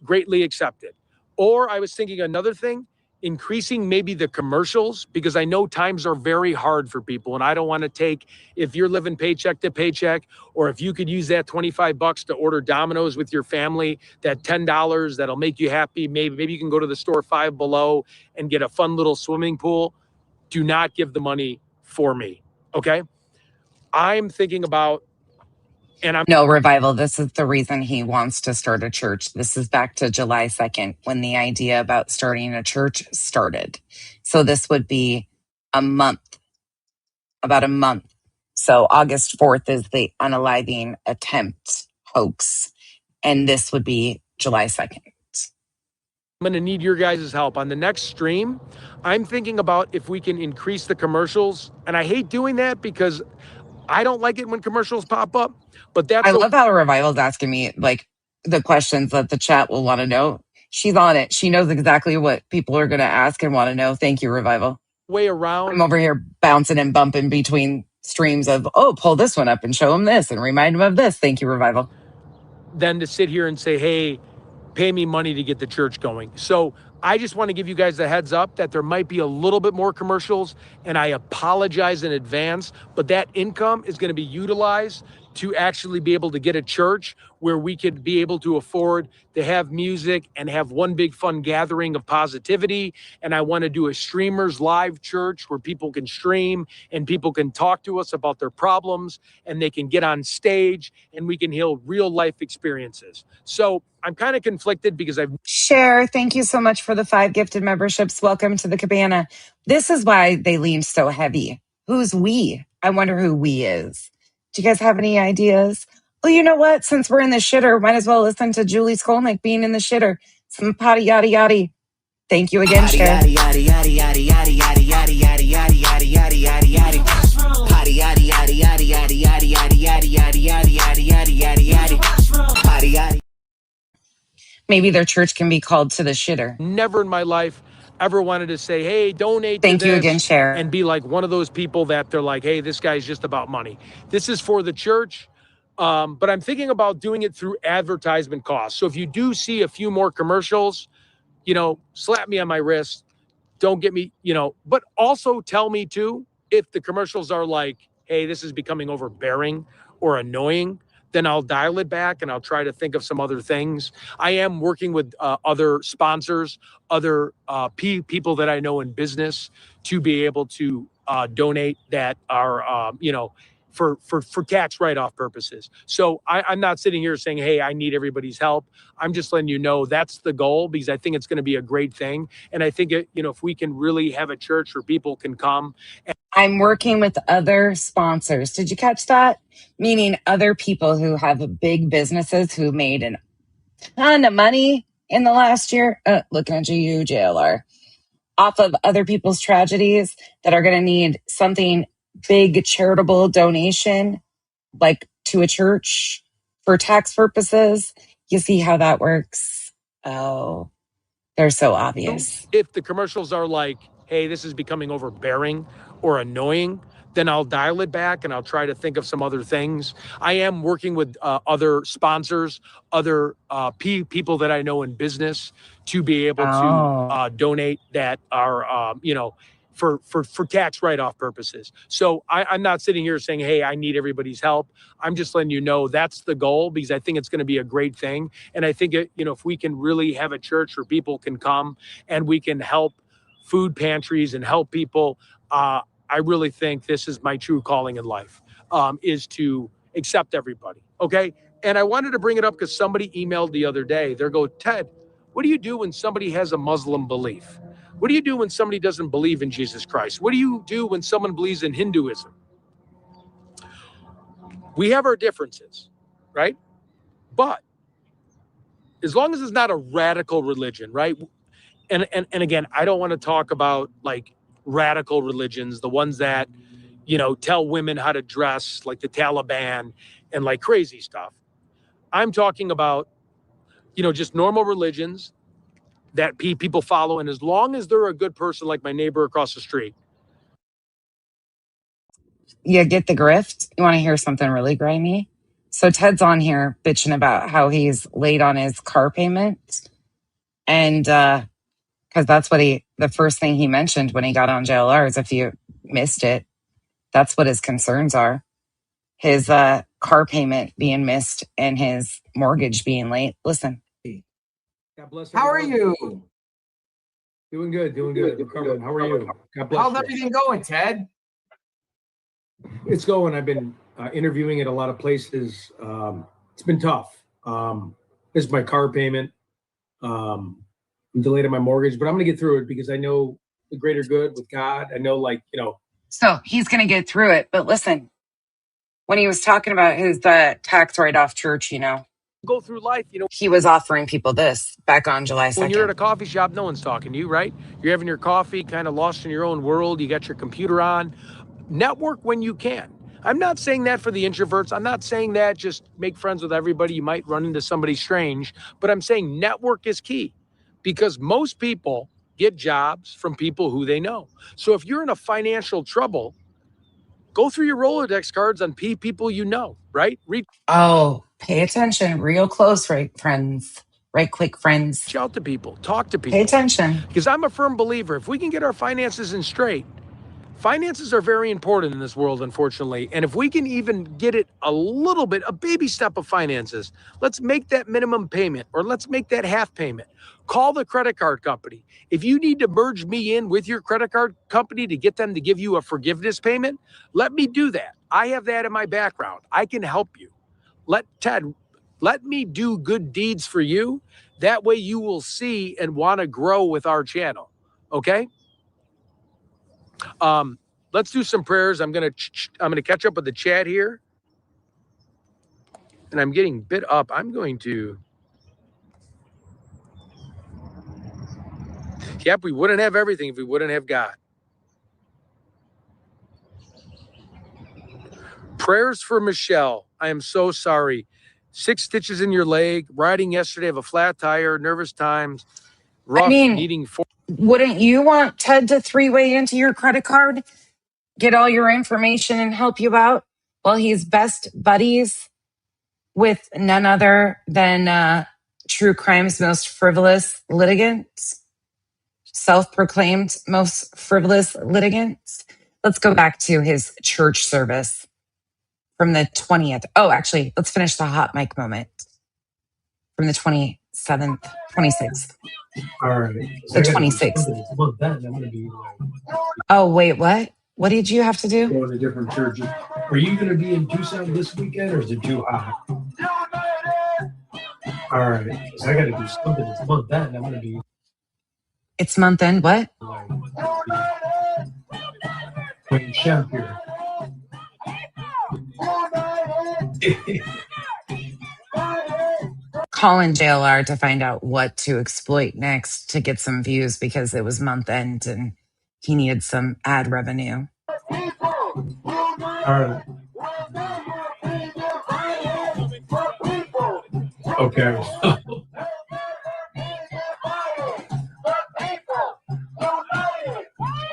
greatly accepted. Or I was thinking another thing, increasing maybe the commercials, because I know times are very hard for people, and I don't want to take, if you're living paycheck to paycheck, or if you could use that $25 to order Domino's with your family, that $10 that'll make you happy. Maybe you can go to the store Five Below and get a fun little swimming pool. Do not give the money for me. Okay. I'm thinking about, No, Revival, this is the reason he wants to start a church. This is back to July 2nd when the idea about starting a church started. So this would be about a month. So August 4th is the unaliving attempt hoax. And this would be July 2nd. I'm going to need your guys' help. On the next stream, I'm thinking about if we can increase the commercials. And I hate doing that because I don't like it when commercials pop up. But that's I love how Revival's asking me like the questions that the chat will want to know. She's on it. She knows exactly what people are going to ask and want to know. Thank you, Revival. Way around. I'm over here bouncing and bumping between streams of, oh, pull this one up and show him this and remind him of this. Thank you, Revival. Then to sit here and say, hey, pay me money to get the church going. So I just want to give you guys a heads up that there might be a little bit more commercials, and I apologize in advance, but that income is going to be utilized to actually be able to get a church where we could be able to afford to have music and have one big fun gathering of positivity. And I want to do a streamers live church where people can stream and people can talk to us about their problems, and they can get on stage and we can heal real life experiences. So I'm kind of conflicted because Cher, thank you so much for the 5 gifted memberships. Welcome to the cabana. This is why they lean so heavy. Who's we? I wonder who we is. Do you guys have any ideas? Well, you know what? Since we're in the shitter, might as well listen to Julie Skolnick being in the shitter. Some potty yaddy yaddy. Thank you again, Cher. Maybe their church can be called To the Shitter. Never in my life ever wanted to say, hey, donate Thank to you this again, Cher. and be like one of those people that they're like, hey, this guy's just about money. This is for the church. But I'm thinking about doing it through advertisement costs. So if you do see a few more commercials, slap me on my wrist. Don't get me, but also tell me too, if the commercials are like, hey, this is becoming overbearing or annoying, then I'll dial it back and I'll try to think of some other things. I am working with other sponsors, other people that I know in business to be able to donate that are, for tax write-off purposes. So I'm not sitting here saying, hey, I need everybody's help. I'm just letting you know that's the goal, because I think it's going to be a great thing. And I think, if we can really have a church where people can come. I'm working with other sponsors. Did you catch that? Meaning other people who have big businesses who made a ton of money in the last year. Looking at you, JLR. Off of other people's tragedies that are going to need something big charitable donation, like to a church for tax purposes. You see how that works? Oh, they're so obvious. If the commercials are like, hey, this is becoming overbearing or annoying, then I'll dial it back and I'll try to think of some other things. I am working with other sponsors, other people that I know in business to be able to donate that are, for tax write-off purposes. So I'm not sitting here saying, hey, I need everybody's help. I'm just letting you know that's the goal, because I think it's going to be a great thing. And I think, if we can really have a church where people can come and we can help food pantries and help people, I really think this is my true calling in life, is to accept everybody. Okay. And I wanted to bring it up because somebody emailed the other day. They go, Ted, what do you do when somebody has a Muslim belief? What do you do when somebody doesn't believe in Jesus Christ? What do you do when someone believes in Hinduism? We have our differences, right? But as long as it's not a radical religion, right? And again, I don't want to talk about like radical religions, the ones that, tell women how to dress, like the Taliban and like crazy stuff. I'm talking about, just normal religions that people follow. And as long as they're a good person, like my neighbor across the street. You get the grift? You want to hear something really grimy? So Ted's on here bitching about how he's late on his car payment. And because that's what the first thing he mentioned when he got on JLR is, if you missed it, that's what his concerns are. His car payment being missed and his mortgage being late. Listen. God bless. How are you? Doing good. Recovering. How are you? God bless. How's everything going, Ted? It's going. I've been interviewing at a lot of places. It's been tough. This is my car payment. I'm delayed on my mortgage, but I'm going to get through it because I know the greater good with God. I know, So he's going to get through it. But listen, when he was talking about his tax write-off church, Go through life, he was offering people this back on July 2nd. When you're at a coffee shop, no one's talking to you, right? You're having your coffee, kind of lost in your own world. You got your computer on. Network when you can. I'm not saying that for the introverts. I'm not saying that just make friends with everybody. You might run into somebody strange, but I'm saying network is key, because most people get jobs from people who they know. So if you're in a financial trouble, go through your Rolodex cards on people you know, right? Pay attention real close, right, friends? Right quick, friends. Reach out to people, talk to people. Pay attention. Because I'm a firm believer, if we can get our finances in straight, finances are very important in this world, unfortunately. And if we can even get it a little bit, a baby step of finances, let's make that minimum payment, or let's make that half payment. Call the credit card company. If you need to merge me in with your credit card company to get them to give you a forgiveness payment, let me do that. I have that in my background. I can help you. Let me do good deeds for you. That way you will see and want to grow with our channel. Okay? Let's do some prayers. I'm gonna catch up with the chat here, and I'm getting bit up. I'm going to. Yep, we wouldn't have everything if we wouldn't have God. Prayers for Michelle. I am so sorry. 6 stitches in your leg. Riding yesterday, have a flat tire. Nervous times. Rough. Needing 4. Wouldn't you want Ted to 3-way into your credit card, get all your information, and help you out? Well, he's best buddies with none other than true crime's most frivolous litigants, self-proclaimed most frivolous litigants. Let's go back to his church service from the 20th. Oh, actually, let's finish the hot mic moment from the 27th, 26th. all right. The 26th. Oh, wait, what? What did you have to do? Going to different churches. Are you going to be in Tucson this weekend, or is it too hot? All right. I got to do something. It's month end. I'm going to be. It's month end. What? Chef here. Calling JLR to find out what to exploit next to get some views, because it was month end and he needed some ad revenue. All right. Okay.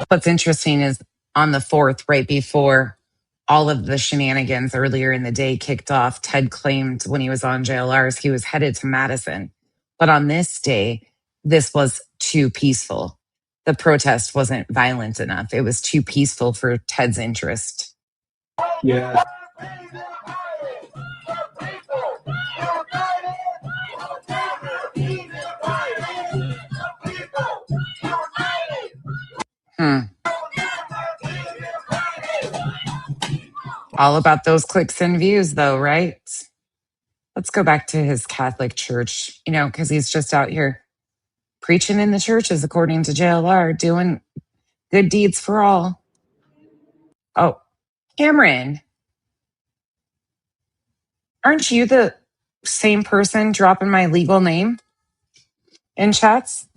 What's interesting is on the 4th, right before all of the shenanigans earlier in the day kicked off, Ted claimed when he was on JLRs, he was headed to Madison. But on this day, this was too peaceful. The protest wasn't violent enough. It was too peaceful for Ted's interest. Yeah. All about those clicks and views, though, right? Let's go back to his Catholic church, because he's just out here preaching in the churches, according to JLR, doing good deeds for all. Oh, Cameron, aren't you the same person dropping my legal name in chats?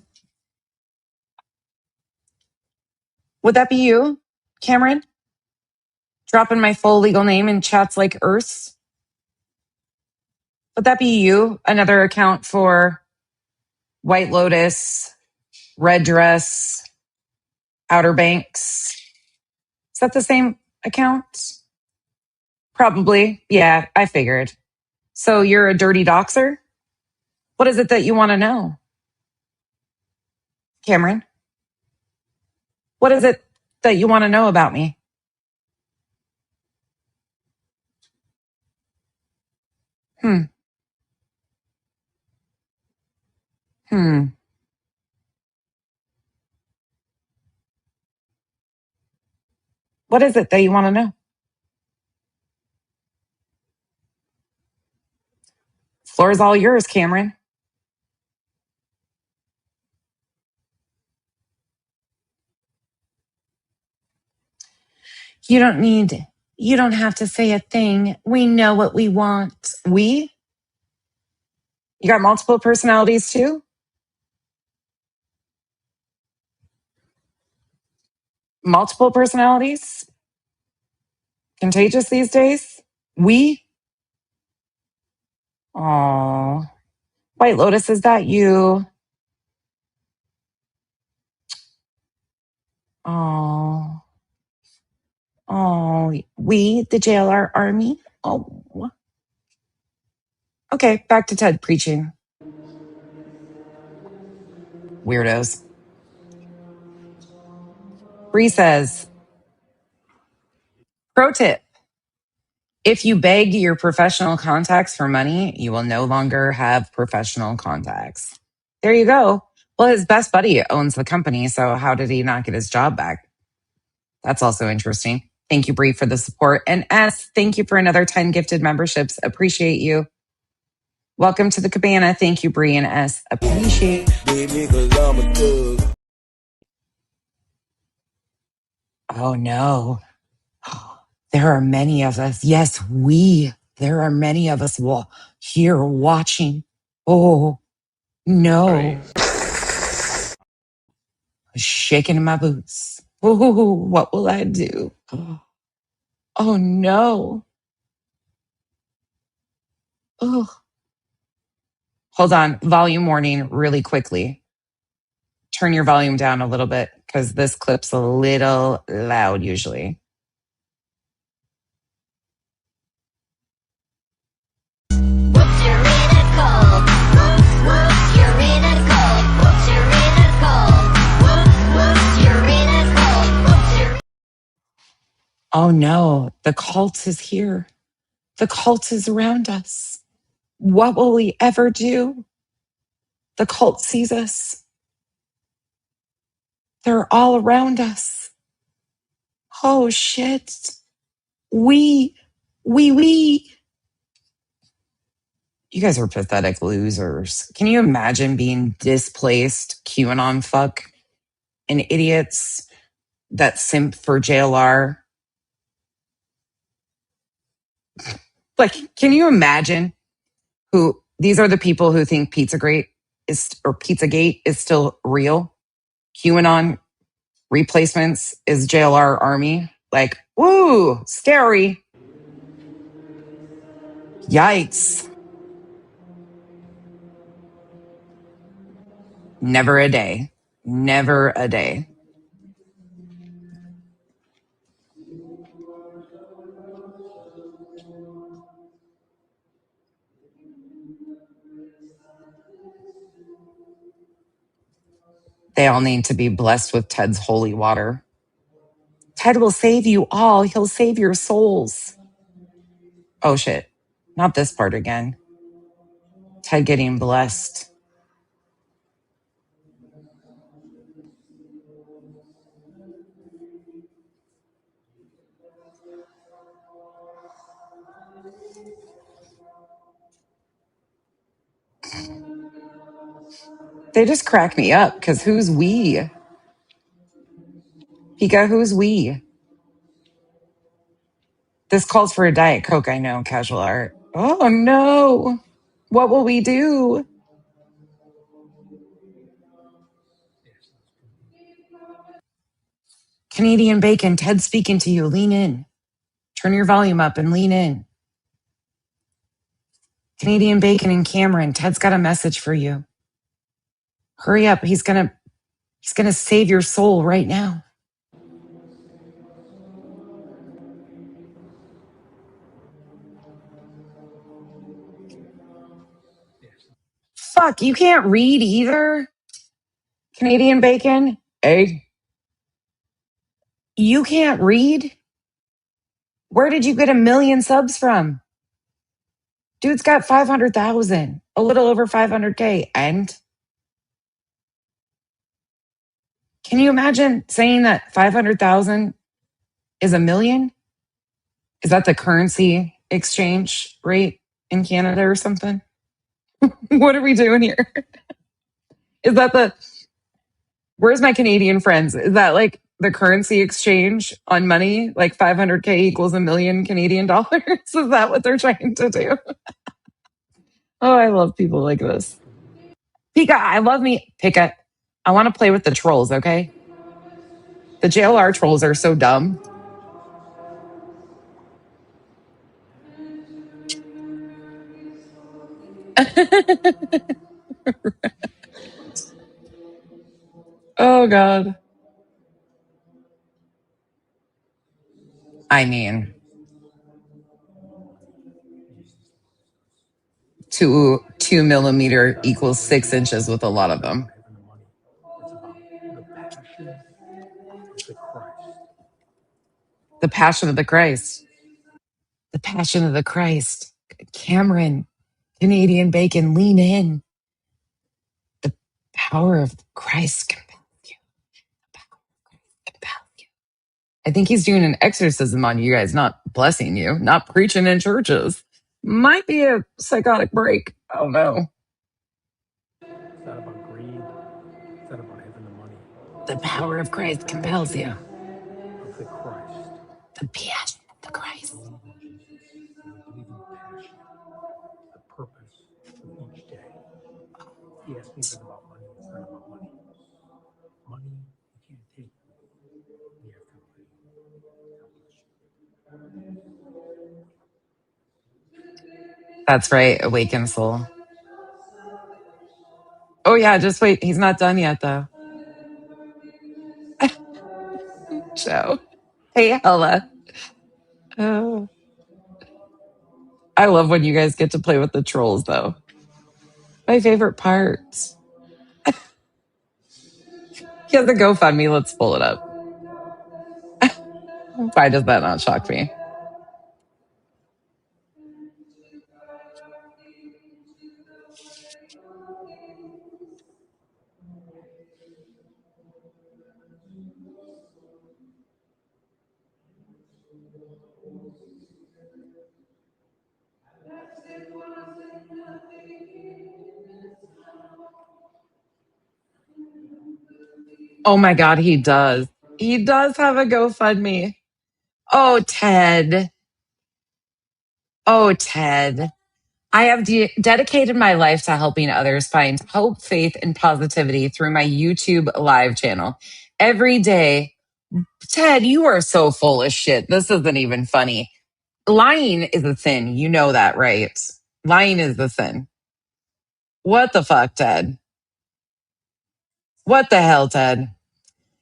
Would that be you, Cameron? Dropping my full legal name in chats like Earth's? Would that be you? Another account for White Lotus, Red Dress, Outer Banks? Is that the same account? Probably. Yeah, I figured. So you're a dirty doxer? What is it that you want to know, Cameron? What is it that you want to know about me? Hmm. What is it that you want to know? Floor is all yours, Cameron. You don't have to say a thing. We know what we want. We? You got multiple personalities too? Multiple personalities? Contagious these days? We? Oh, White Lotus, is that you? Oh, we, the JLR army? Oh, okay, back to Ted preaching. Weirdos. Bree says, pro tip. If you beg your professional contacts for money, you will no longer have professional contacts. There you go. Well, his best buddy owns the company, so how did he not get his job back? That's also interesting. Thank you, Bree, for the support. And S, thank you for another 10 gifted memberships. Appreciate you. Welcome to the cabana. Thank you, Bree and S. Appreciate it. Oh, no. There are many of us. Yes, there are many of us here watching. Oh, no. Shaking in my boots. Oh, what will I do? Oh, no. Oh. Hold on. Volume warning really quickly. Turn your volume down a little bit because this clip's a little loud usually. Oh no, the cult is here. The cult is around us. What will we ever do? The cult sees us. They're all around us. Oh shit. We. You guys are pathetic losers. Can you imagine being displaced QAnon fuck and idiots that simp for JLR? Like, can you imagine who these are the people who think Pizzagate is still real? QAnon replacements is JLR army. Like, woo, scary. Yikes. Never a day. Never a day. They all need to be blessed with Ted's holy water. Ted will save you all. He'll save your souls. Oh shit. Not this part again. Ted getting blessed. They just crack me up because who's we? Pika, who's we? This calls for a Diet Coke, I know, casual art. Oh no. What will we do? Canadian Bacon, Ted's speaking to you. Lean in. Turn your volume up and lean in. Canadian Bacon and Cameron, Ted's got a message for you. Hurry up. He's gonna save your soul right now. Fuck, you can't read either? Canadian Bacon? Hey. You can't read? Where did you get 1 million subs from? Dude's got 500,000, a little over 500K. And can you imagine saying that 500,000 is 1 million? Is that the currency exchange rate in Canada or something? What are we doing here? Is that where's my Canadian friends? Is that like the currency exchange on money? Like 500K equals 1 million Canadian dollars? Is that what they're trying to do? Oh, I love people like this. Pika, I love me. Pika, I want to play with the trolls, okay? The JLR trolls are so dumb. Oh, God. I mean, 2 millimeter equals 6 inches with a lot of them. The Passion of the Christ. The Passion of the Christ. Cameron, Canadian Bacon, lean in. The power of Christ compels you. The power of Christ compels you. I think he's doing an exorcism on you guys, not blessing you, not preaching in churches. Might be a psychotic break. Oh no. It's not about greed. It's not about having the money. The power of Christ compels you. Of the Christ. The passion of the Christ. Believe in the passion, the purpose of each day. He asked me if it's about money. It's not about money. Money you can't take. You have to accomplish. That's right, awakened soul. Oh yeah, just wait. He's not done yet though. Joe. Hey, Hella. Oh. I love when you guys get to play with the trolls though. My favorite parts. He has a GoFundMe. Let's pull it up. Why does that not shock me? Oh my God, he does. He does have a GoFundMe. Oh, Ted. Oh, Ted. I have dedicated my life to helping others find hope, faith, and positivity through my YouTube live channel. Every day, Ted, you are so full of shit. This isn't even funny. Lying is a sin. You know that, right? Lying is the sin. What the fuck, Ted? What the hell, Ted?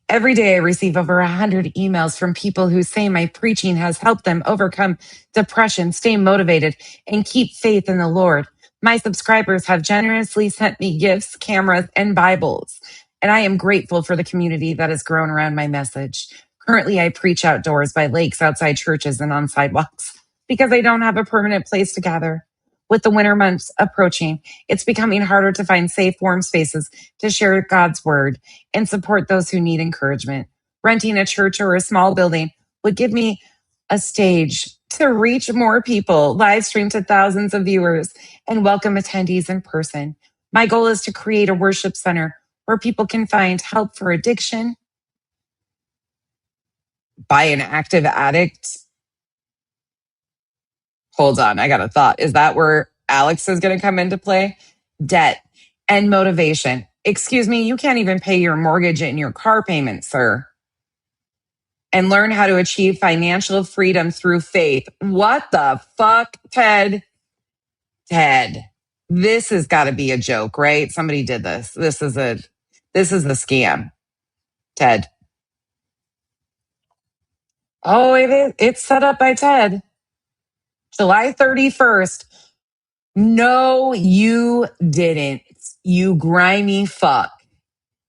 Every day I receive over 100 emails from people who say my preaching has helped them overcome depression, stay motivated, and keep faith in the Lord. My subscribers have generously sent me gifts, cameras, and Bibles. and I am grateful for the community that has grown around my message. Currently, I preach outdoors by lakes, outside churches, and on sidewalks because I don't have a permanent place to gather. With the winter months approaching, it's becoming harder to find safe, warm spaces to share God's word and support those who need encouragement. Renting a church or a small building would give me a stage to reach more people, live stream to thousands of viewers, and welcome attendees in person. My goal is to create a worship center where people can find help for addiction, by an active addict. Hold on, I got a thought. Is that where Alex is going to come into play? Debt and motivation. Excuse me, you can't even pay your mortgage and your car payment, sir. And learn how to achieve financial freedom through faith. What the fuck, Ted? Ted, this has got to be a joke, right? Somebody did this. This is the scam, Ted. Oh, it is. It's set up by Ted. July 31st. No, you didn't. You grimy fuck.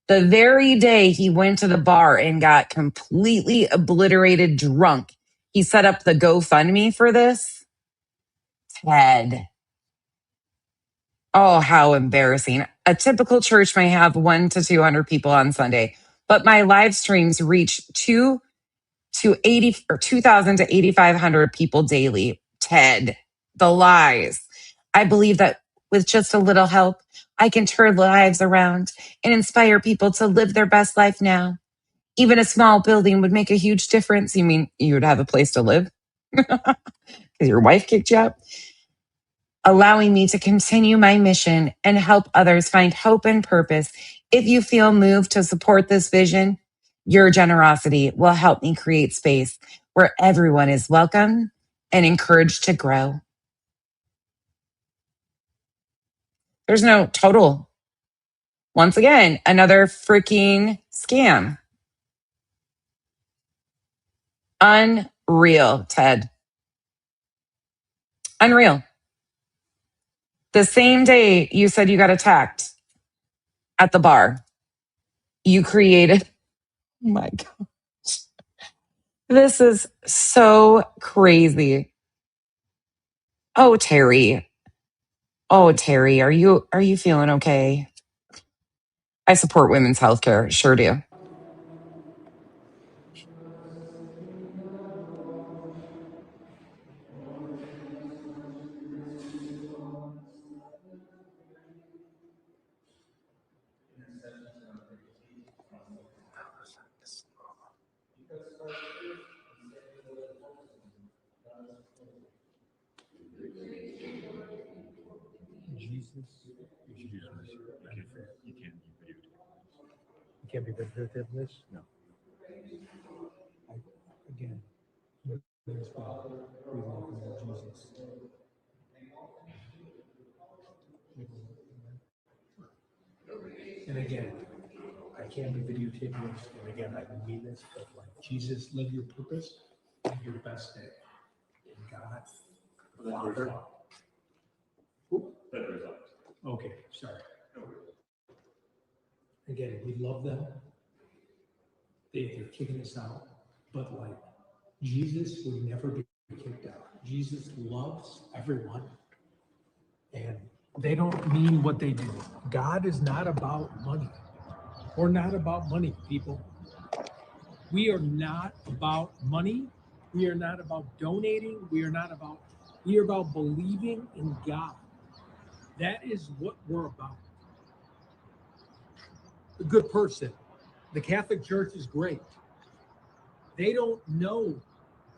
The very day he went to the bar and got completely obliterated drunk, he set up the GoFundMe for this. Ted. Oh, how embarrassing. A typical church may have 100 to 200 people on Sunday, but my live streams reach 2,000 to 8,500 people daily. Ted, the lies. I believe that with just a little help, I can turn lives around and inspire people to live their best life now. Even a small building would make a huge difference. You mean you would have a place to live? Because your wife kicked you out? Allowing me to continue my mission and help others find hope and purpose. If you feel moved to support this vision, your generosity will help me create space where everyone is welcome and encouraged to grow. There's no total. Once again, another freaking scam. Unreal, Ted. Unreal. The same day you said you got attacked at the bar, you created, oh my gosh. This is so crazy. Oh, Terry. Oh, Terry, are you feeling okay? I support women's healthcare. Sure do. You can't be videotaping this? No. Again, we love Jesus. And again, I can't be videotaping this. And again, I don't mean this, but like Jesus, live your purpose, live your best day. In God. Father. Okay, sorry. Again, we love them. They're kicking us out, but like Jesus would never be kicked out. Jesus loves everyone, and they don't mean what they do. God is not about money. We're not about money, people. We are not about money. We are not about donating. We are about believing in God. That is what we're about. A good person. The Catholic Church is great. They don't know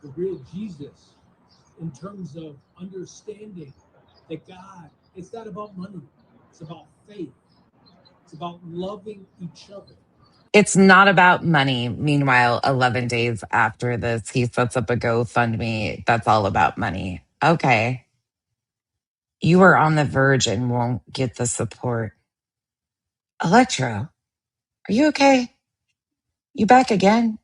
the real Jesus in terms of understanding that God, it's not about money. It's about faith. It's about loving each other. It's not about money. Meanwhile, 11 days after this, he sets up a GoFundMe that's all about money. Okay. You are on the verge and won't get the support. Electro, are you okay? You back again?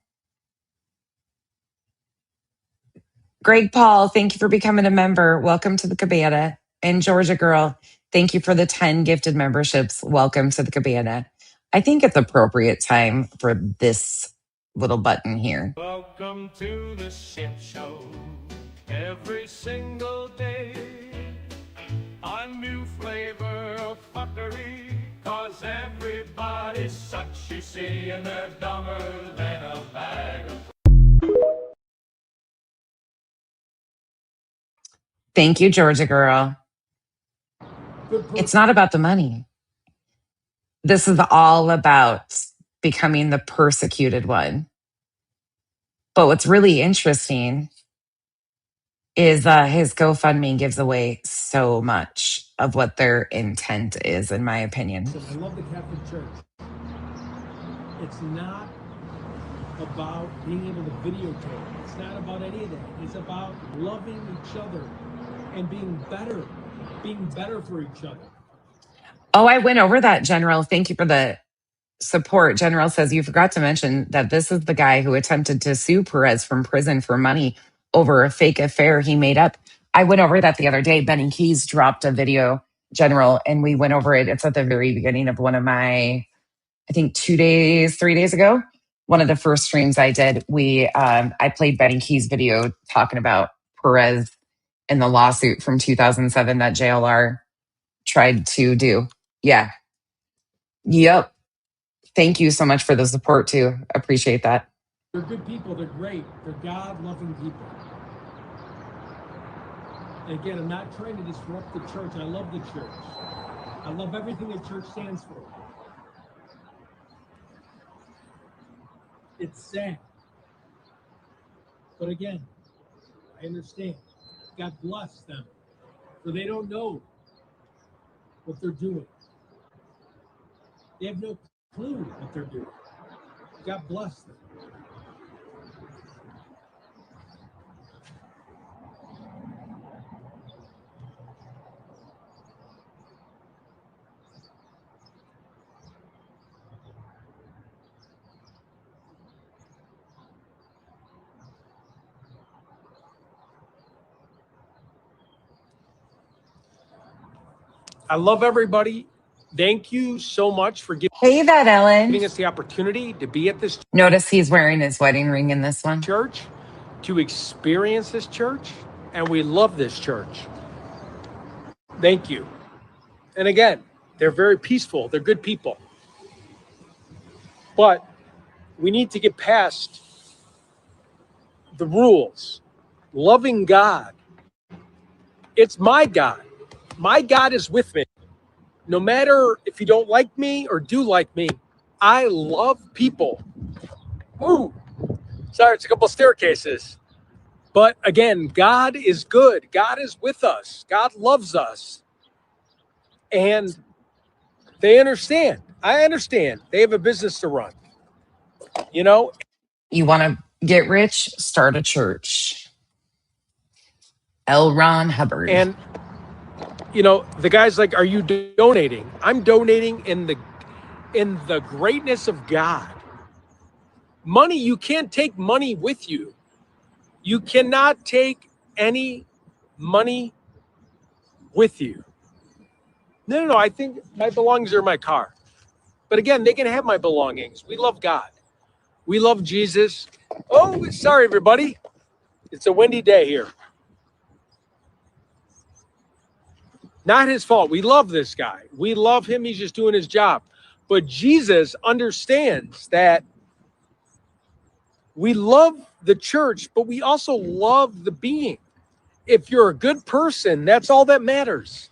Greg Paul, thank you for becoming a member. Welcome to the Cabana. And Georgia Girl, thank you for the 10 gifted memberships. Welcome to the Cabana. I think it's appropriate time for this little button here. Welcome to the shit show. Every single day, a new flavor of fuckery. Cause everybody sucks, you see, and they're dumber than a bag of. Thank you, Georgia girl. It's not about the money. This is all about becoming the persecuted one. But what's really interesting is his GoFundMe gives away so much of what their intent is, in my opinion. I love the Catholic Church. It's not about being able to videotape. It's not about any of that. It's about loving each other and being better for each other. Oh, I went over that, General. Thank you for the support. General says you forgot to mention that this is the guy who attempted to sue Perez from prison for money over a fake affair he made up. I went over that the other day. Benny Keys dropped a video, General, and we went over it. It's at the very beginning of one of my, I think 3 days ago, one of the first streams I did. I played Benny Keys' video talking about Perez and the lawsuit from 2007 that JLR tried to do. Yeah. Yep. Thank you so much for the support too. Appreciate that. They're good people. They're great. They're God-loving people. And again, I'm not trying to disrupt the church. I love the church. I love everything the church stands for. It's sad. But again, I understand. God bless them. For they don't know what they're doing. They have no clue what they're doing. God bless them. I love everybody. Thank you so much for giving That, Ellen. us the opportunity to be at this Notice he's wearing his wedding ring in this one. church, to experience this church, and we love this church. Thank you. And again, they're very peaceful. They're good people. But we need to get past the rules. Loving God. It's my God. My God is with me. No matter if you don't like me or do like me, I love people. Ooh, sorry, it's a couple staircases. But again, God is good. God is with us. God loves us. And they understand. I understand. They have a business to run. You know? You want to get rich? Start a church. L. Ron Hubbard. And you know, the guy's like, are you donating? I'm donating in the greatness of God. Money, you can't take money with you. You cannot take any money with you. No, I think my belongings are in my car. But again, they can have my belongings. We love God. We love Jesus. Oh, sorry, everybody. It's a windy day here. Not his fault. We love this guy. We love him. He's just doing his job. But Jesus understands that we love the church, but we also love the being. If you're a good person, that's all that matters.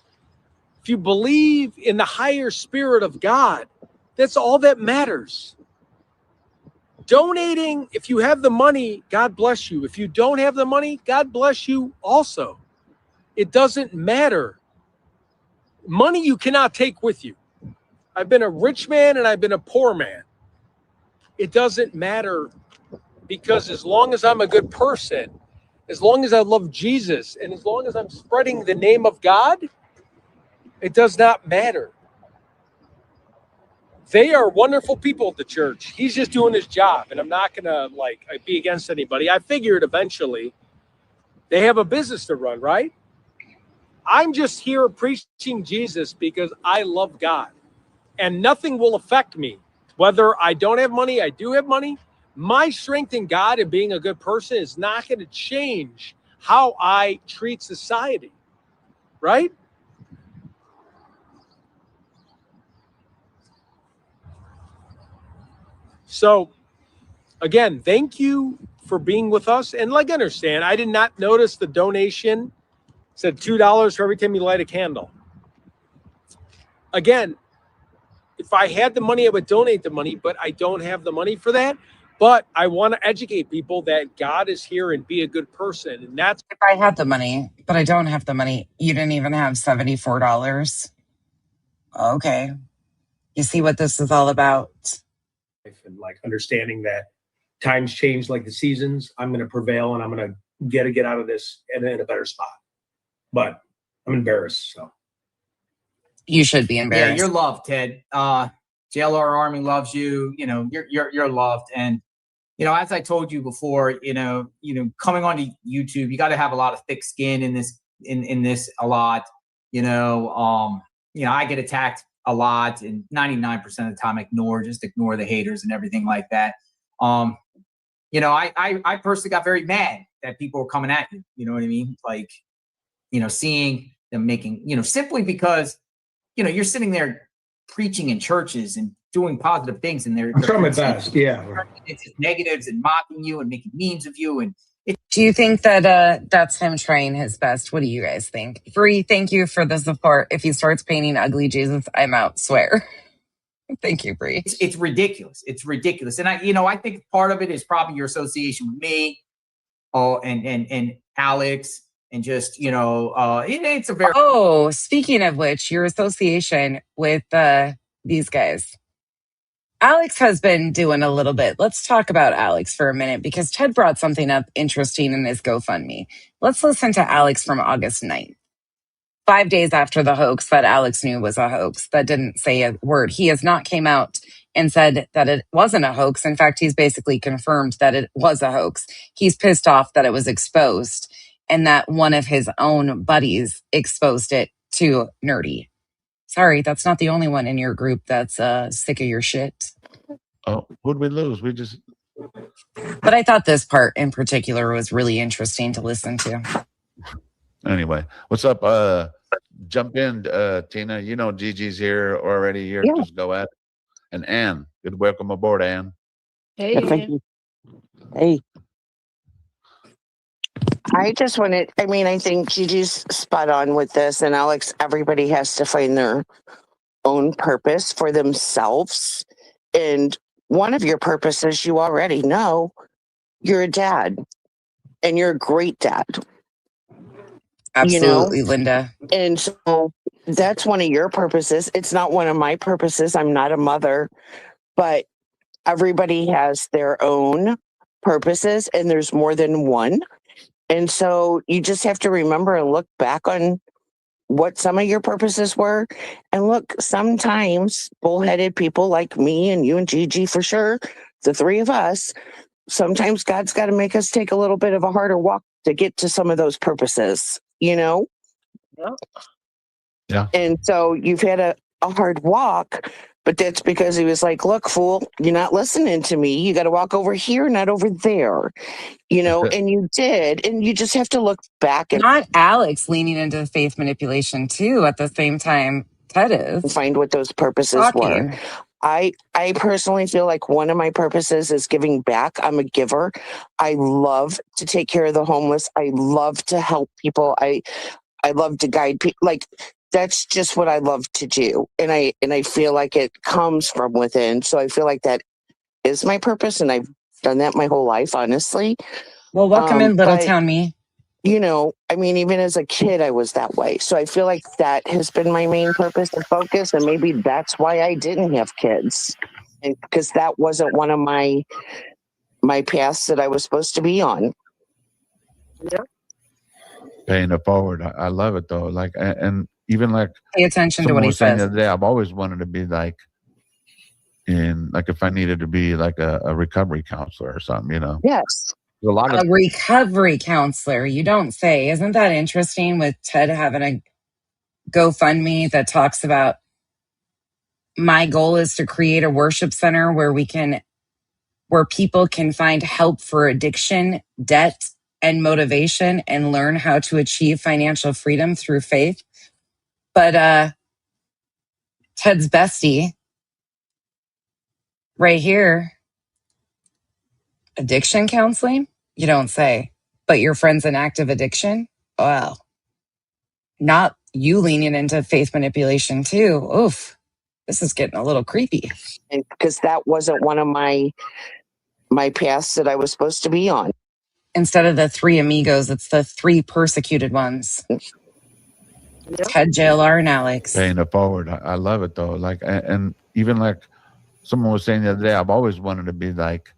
If you believe in the higher spirit of God, that's all that matters. Donating, if you have the money, God bless you. If you don't have the money, God bless you also. It doesn't matter. Money you cannot take with you. I've been a rich man and I've been a poor man. It doesn't matter, because as long as I'm a good person, as long as I love Jesus, and as long as I'm spreading the name of God, it does not matter. They are wonderful people at the church. He's just doing his job, and I'm not going to be against anybody. I figured eventually they have a business to run, right? I'm just here preaching Jesus because I love God, and nothing will affect me. Whether I don't have money, I do have money. My strength in God and being a good person is not going to change how I treat society, right? So, again, thank you for being with us. And like, understand, I did not notice the donation. It said $2 for every time you light a candle. Again, if I had the money, I would donate the money, but I don't have the money for that. But I want to educate people that God is here and be a good person. And that's If I had the money, but I don't have the money, you didn't even have $74. Okay. You see what this is all about? And like understanding that times change like the seasons, I'm going to prevail and I'm going to get out of this and in a better spot. But I'm embarrassed. So You should be embarrassed. Yeah, you're loved, Ted. JLR Army loves you. You know, you're loved. And, you know, as I told you before, you know, coming onto YouTube, you got to have a lot of thick skin in this a lot. You know, I get attacked a lot, and 99% of the time ignore the haters and everything like that. You know, I personally got very mad that people were coming at you. You know what I mean? Like, you know, seeing them making, you know, simply because, you know, you're sitting there preaching in churches and doing positive things, and they're trying my best. Yeah, it's just negatives and mocking you and making memes of you. And do you think that that's him trying his best? What do you guys think? Bree, thank you for the support. If he starts painting ugly Jesus, I'm out. Swear. Thank you, Bree. It's ridiculous. It's ridiculous. And I think part of it is probably your association with me, and Alex, and just, you know, it's a very. Oh, speaking of which, your association with these guys. Alex has been doing a little bit. Let's talk about Alex for a minute, because Ted brought something up interesting in his GoFundMe. Let's listen to Alex from August 9th. 5 days after the hoax that Alex knew was a hoax, that didn't say a word. He has not came out and said that it wasn't a hoax. In fact, he's basically confirmed that it was a hoax. He's pissed off that it was exposed and that one of his own buddies exposed it to Nerdy. Sorry, that's not the only one in your group that's sick of your shit. Oh, who'd we lose? We just. But I thought this part in particular was really interesting to listen to. Anyway, what's up? Jump in, Tina. You know Gigi's here already. Here, just go at it. And Ann, good welcome aboard, Ann. Hey, thank you. Hey. I just wanted, I think Gigi's spot on with this, and Alex, everybody has to find their own purpose for themselves. And one of your purposes, you already know, you're a dad, and you're a great dad. Absolutely, you know? Linda. And so that's one of your purposes. It's not one of my purposes. I'm not a mother, but everybody has their own purposes, and there's more than one. And so you just have to remember and look back on what some of your purposes were. And look, sometimes bullheaded people like me and you and Gigi, for sure, the three of us, sometimes God's got to make us take a little bit of a harder walk to get to some of those purposes, you know? Yeah. And so you've had a hard walk, but that's because he was like, look, fool, you're not listening to me. You got to walk over here, not over there, you know, and you did. And you just have to look back. And not Alex leaning into faith manipulation too at the same time Ted is. Find what those purposes were. I personally feel like one of my purposes is giving back. I'm a giver. I love to take care of the homeless. I love to help people. I love to guide people. Like, that's just what I love to do. And I feel like it comes from within. So I feel like that is my purpose. And I've done that my whole life, honestly. Well, welcome in, Little Town Me. You know, even as a kid, I was that way. So I feel like that has been my main purpose and focus. And maybe that's why I didn't have kids. And because that wasn't one of my paths that I was supposed to be on. Yeah. Paying it forward. I love it though. Like, and even like, pay attention to what he says. The other day, I've always wanted to be like, if I needed to be like a recovery counselor or something, you know? Yes. A recovery counselor, you don't say. Isn't that interesting with Ted having a GoFundMe that talks about my goal is to create a worship center where people can find help for addiction, debt, and motivation and learn how to achieve financial freedom through faith. But Ted's bestie right here, addiction counseling? You don't say. But your friend's in active addiction? Well, not you leaning into faith manipulation too. Oof, this is getting a little creepy. And because that wasn't one of my paths that I was supposed to be on. Instead of the three amigos, it's the three persecuted ones. Ted, JLR, and Alex. Paying it forward. I love it though. Like, and even like someone was saying the other day, I've always wanted to be like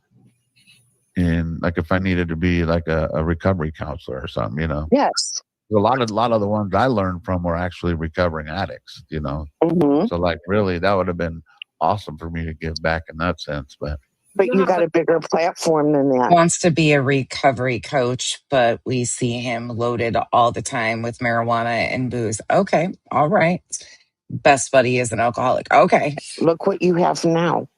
if I needed to be like a recovery counselor or something, you know? Yes. A lot of the ones I learned from were actually recovering addicts, you know? Mm-hmm. So like really that would have been awesome for me to give back in that sense. But you got a bigger platform than that. Wants to be a recovery coach, but we see him loaded all the time with marijuana and booze. Okay, all right. Best buddy is an alcoholic. Okay. Look what you have now.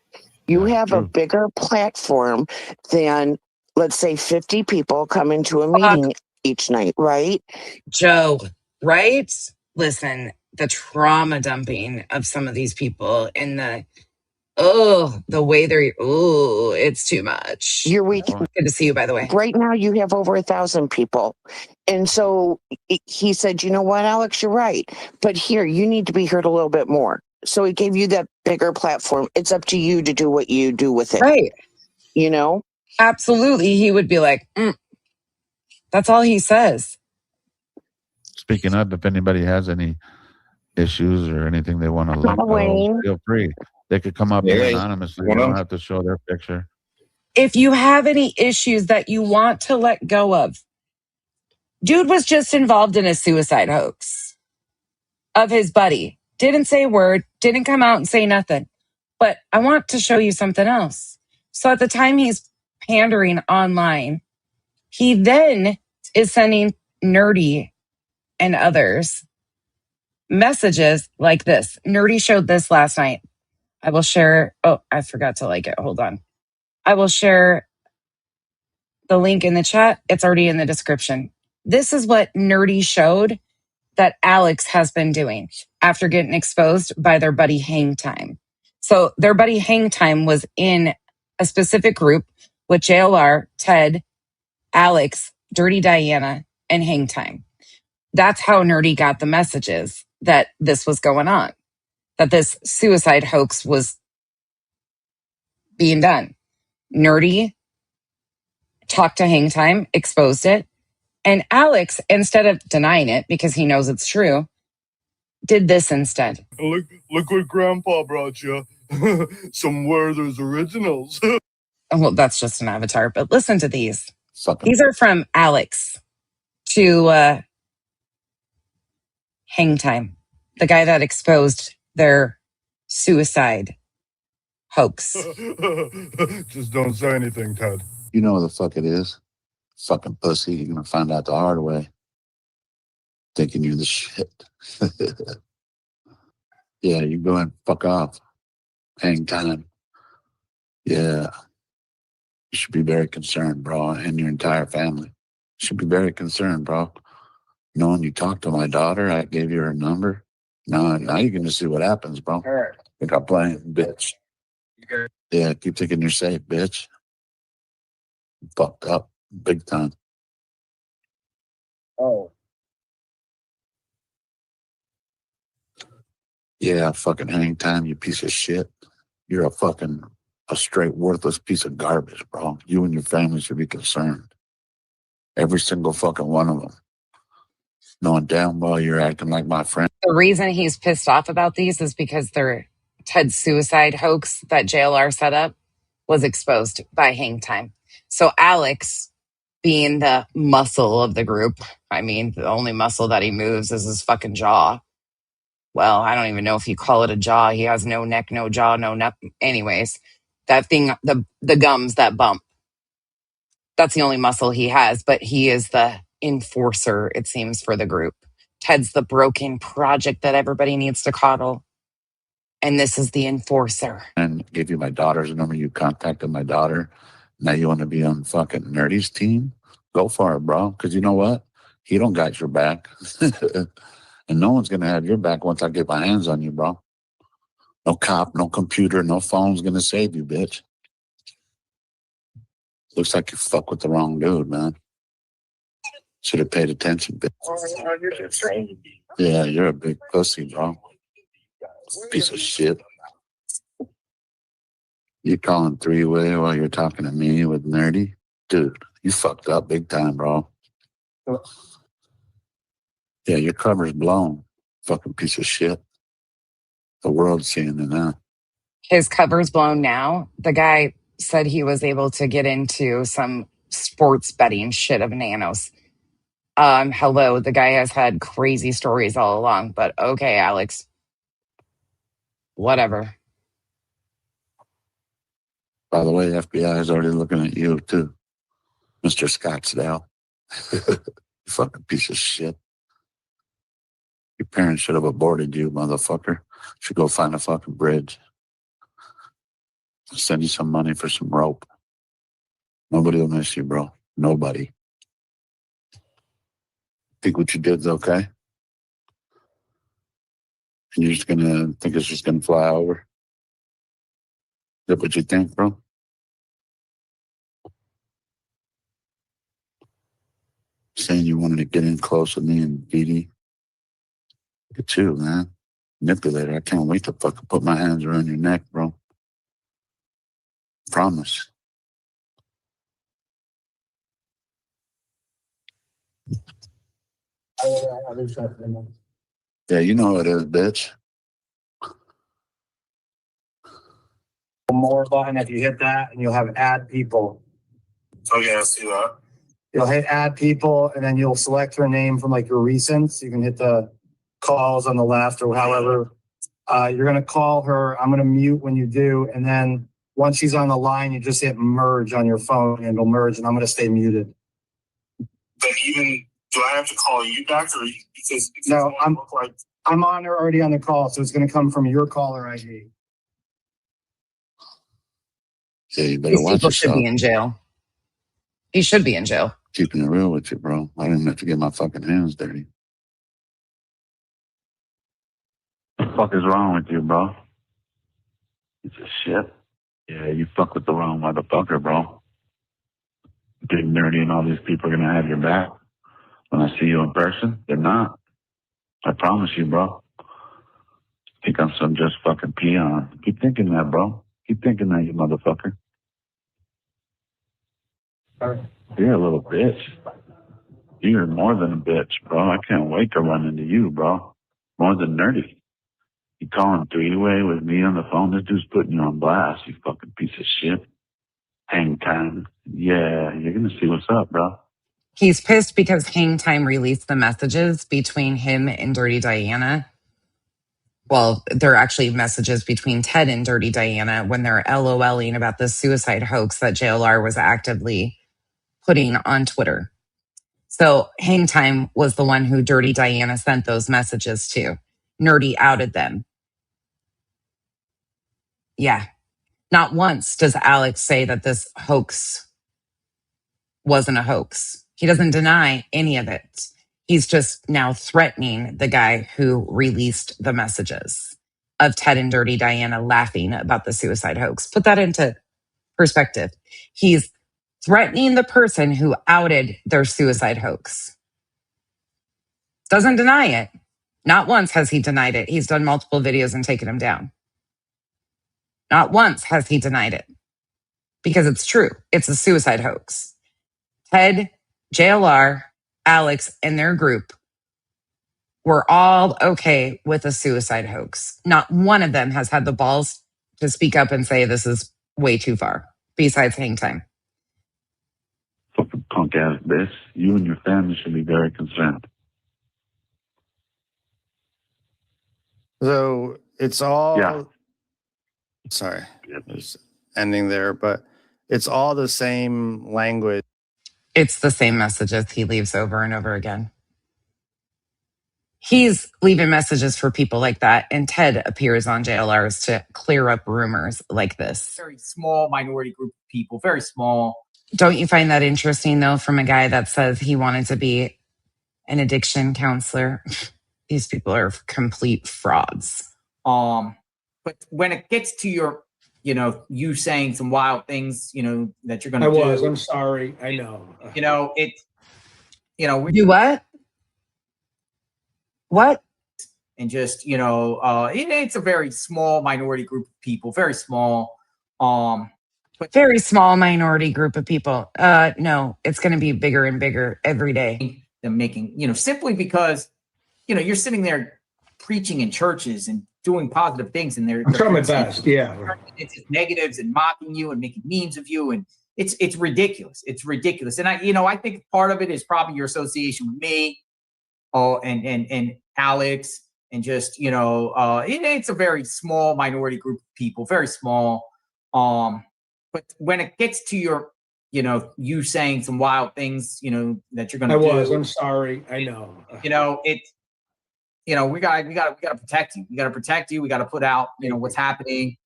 You have a bigger platform than, let's say, 50 people come into a meeting each night, right? Joe, right? Listen, the trauma dumping of some of these people and the way they're, it's too much. You're weak. Good to see you, by the way. Right now, you have over 1,000 people. And so he said, you know what, Alex, you're right. But here, you need to be heard a little bit more. So he gave you that bigger platform. It's up to you to do what you do with it. Right. You know? Absolutely. He would be like, that's all he says. Speaking of, if anybody has any issues or anything they want to let go, feel free. They could come up here anonymously. They don't have to show their picture. If you have any issues that you want to let go of, dude was just involved in a suicide hoax of his buddy. Didn't say a word, didn't come out and say nothing. But I want to show you something else. So at the time he's pandering online, he then is sending Nerdy and others messages like this. Nerdy showed this last night. I will share. Oh, I forgot to like it. Hold on. I will share the link in the chat. It's already in the description. This is what Nerdy showed that Alex has been doing after getting exposed by their buddy Hang Time. So their buddy Hang Time was in a specific group with JLR, Ted, Alex, Dirty Diana, and Hang Time. That's how Nerdy got the messages that this was going on, that this suicide hoax was being done. Nerdy talked to Hang Time, exposed it, and Alex, instead of denying it because he knows it's true, did this instead. Look what Grandpa brought you. Some Werther's Originals. Well, that's just an avatar, but listen to these. These are from Alex to Hang Time, the guy that exposed their suicide hoax. Just don't say anything, Ted. You know what the fuck it is. Fucking pussy. You're going to find out the hard way. Thinking you're the shit. Yeah, you go and fuck off. Hang Time. Yeah. You should be very concerned, bro, and your entire family. You should be very concerned, bro. Knowing you talked to my daughter, I gave you her number. Now you're going to see what happens, bro. Think I'm playing, bitch. Yeah, keep thinking you're safe, bitch. Fucked up. Big time. Oh. Yeah, fucking Hang Time, you piece of shit. You're a straight worthless piece of garbage, bro. You and your family should be concerned. Every single fucking one of them. Knowing damn well you're acting like my friend. The reason he's pissed off about these is because their Ted's suicide hoax that JLR set up was exposed by Hang Time. So Alex, being the muscle of the group, I mean, the only muscle that he moves is his fucking jaw. Well, I don't even know if you call it a jaw. He has no neck, no jaw, no neck. Anyways, that thing, the gums that bump. That's the only muscle he has, but he is the enforcer, it seems, for the group. Ted's the broken project that everybody needs to coddle. And this is the enforcer. And gave you my daughter's number. You contacted my daughter. Now you want to be on fucking Nerdy's team? Go for it, bro. Because you know what? He don't got your back. And no one's going to have your back once I get my hands on you, bro. No cop, no computer, no phone's going to save you, bitch. Looks like you fuck with the wrong dude, man. Should have paid attention, bitch. Yeah, you're a big pussy, bro. Piece of shit. You calling three-way while you're talking to me with Nerdy? Dude, you fucked up big time, bro. Yeah, your cover's blown. Fucking piece of shit. The world's seeing it now. His cover's blown now. The guy said he was able to get into some sports betting shit of nanos. Hello, the guy has had crazy stories all along, but okay, Alex. Whatever. By the way, FBI is already looking at you, too. Mr. Scottsdale. You fucking piece of shit. Your parents should have aborted you, motherfucker. Should go find a fucking bridge. I'll send you some money for some rope. Nobody will miss you, bro. Nobody. Think what you did's okay? And you're just gonna think it's just gonna fly over? Is that what you think, bro? Saying you wanted to get in close with me and Dee Dee. Look at you, man. Manipulator. I can't wait to fucking put my hands around your neck, bro. Promise. Yeah, you know what it is, bitch. More button. If you hit that, and you'll have add people. Okay, I see that. You'll hit add people, and then you'll select her name from like your recents. You can hit the calls on the left or however. You're gonna call her. I'm gonna mute when you do, and then once she's on the line, you just hit merge on your phone, and it'll merge. And I'm gonna stay muted. But even do I have to call you back, or because No, I'm on her already on the call, so it's gonna come from your caller ID. Yeah, you better These watch people should yourself. be in jail. He should be in jail. Keeping it real with you, bro. I didn't have to get my fucking hands dirty. What the fuck is wrong with you, bro? It's a shit. Yeah, you fuck with the wrong motherfucker, bro. Big Nerdy and all these people are gonna have your back. When I see you in person, they're not. I promise you, bro. Think I'm some just fucking peon. Keep thinking that, bro. Keep thinking that, you motherfucker. You're a little bitch. You're more than a bitch, bro. I can't wait to run into you, bro. More than Nerdy. You calling three-way with me on the phone? This dude's putting you on blast, you fucking piece of shit. Hang time. Yeah, you're gonna see what's up, bro. He's pissed because Hang Time released the messages between him and Dirty Diana. Well, they're actually messages between Ted and Dirty Diana when they're LOLing about the suicide hoax that JLR was actively putting on Twitter. So Hang Time was the one who Dirty Diana sent those messages to. Nerdy outed them. Yeah. Not once does Alex say that this hoax wasn't a hoax. He doesn't deny any of it. He's just now threatening the guy who released the messages of Ted and Dirty Diana laughing about the suicide hoax. Put that into perspective. He's threatening the person who outed their suicide hoax. Doesn't deny it. Not once has he denied it. He's done multiple videos and taken them down. Not once has he denied it. Because it's true. It's a suicide hoax. Ted, JLR, Alex, and their group were all okay with a suicide hoax. Not one of them has had the balls to speak up and say this is way too far, besides Hang Time. Fucking punk ass bitch. You and your family should be very concerned. So it's all, Yeah. sorry, it's ending there, but it's all the same language. It's the same messages he leaves over and over again. He's leaving messages for people like that, and Ted appears on JLRs to clear up rumors like this. Very small minority group of people, very small. Don't you find that interesting, though, from a guy that says he wanted to be an addiction counselor? These people are complete frauds. But when it gets to your, you saying some wild things, that you're going I to do. was. I'm sorry. I know. We do what? What? And just, it's a very small minority group of people, very small. But very small minority group of people. No, it's going to be bigger and bigger every day. Them making, simply because, you're sitting there preaching in churches and doing positive things, and they're trying my best. Yeah, it's negatives and mocking you and making memes of you, and it's ridiculous. It's ridiculous, and I think part of it is probably your association with me, and Alex, and just it's a very small minority group of people, very small. But when it gets to your, you saying some wild things, that you're going to do. I was. I'm sorry. I know. We got to protect you. We got to protect you. We got to put out, what's happening,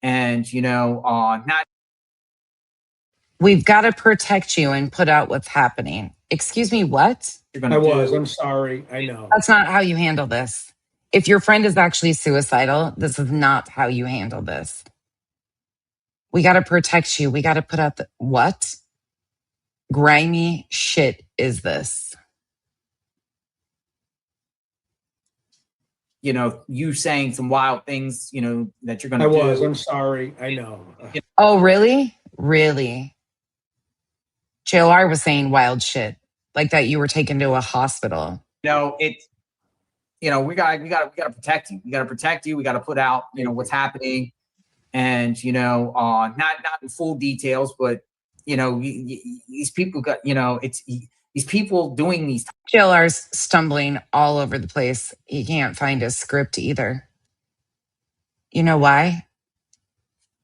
and not. We've got to protect you and put out what's happening. Excuse me, what? I was. I'm sorry. I know. That's not how you handle this. If your friend is actually suicidal, this is not how you handle this. We got to protect you. We got to put out the what? Grimy shit is this? You saying some wild things, that you're going to I do. was. I'm sorry. I know. Oh, really? Really? JLR was saying wild shit like that. You were taken to a hospital. We got to protect you. We got to protect you. We got to put out, what's happening, and not in full details, but these people got, these people doing these. JLR's stumbling all over the place. He can't find his script either. You know why?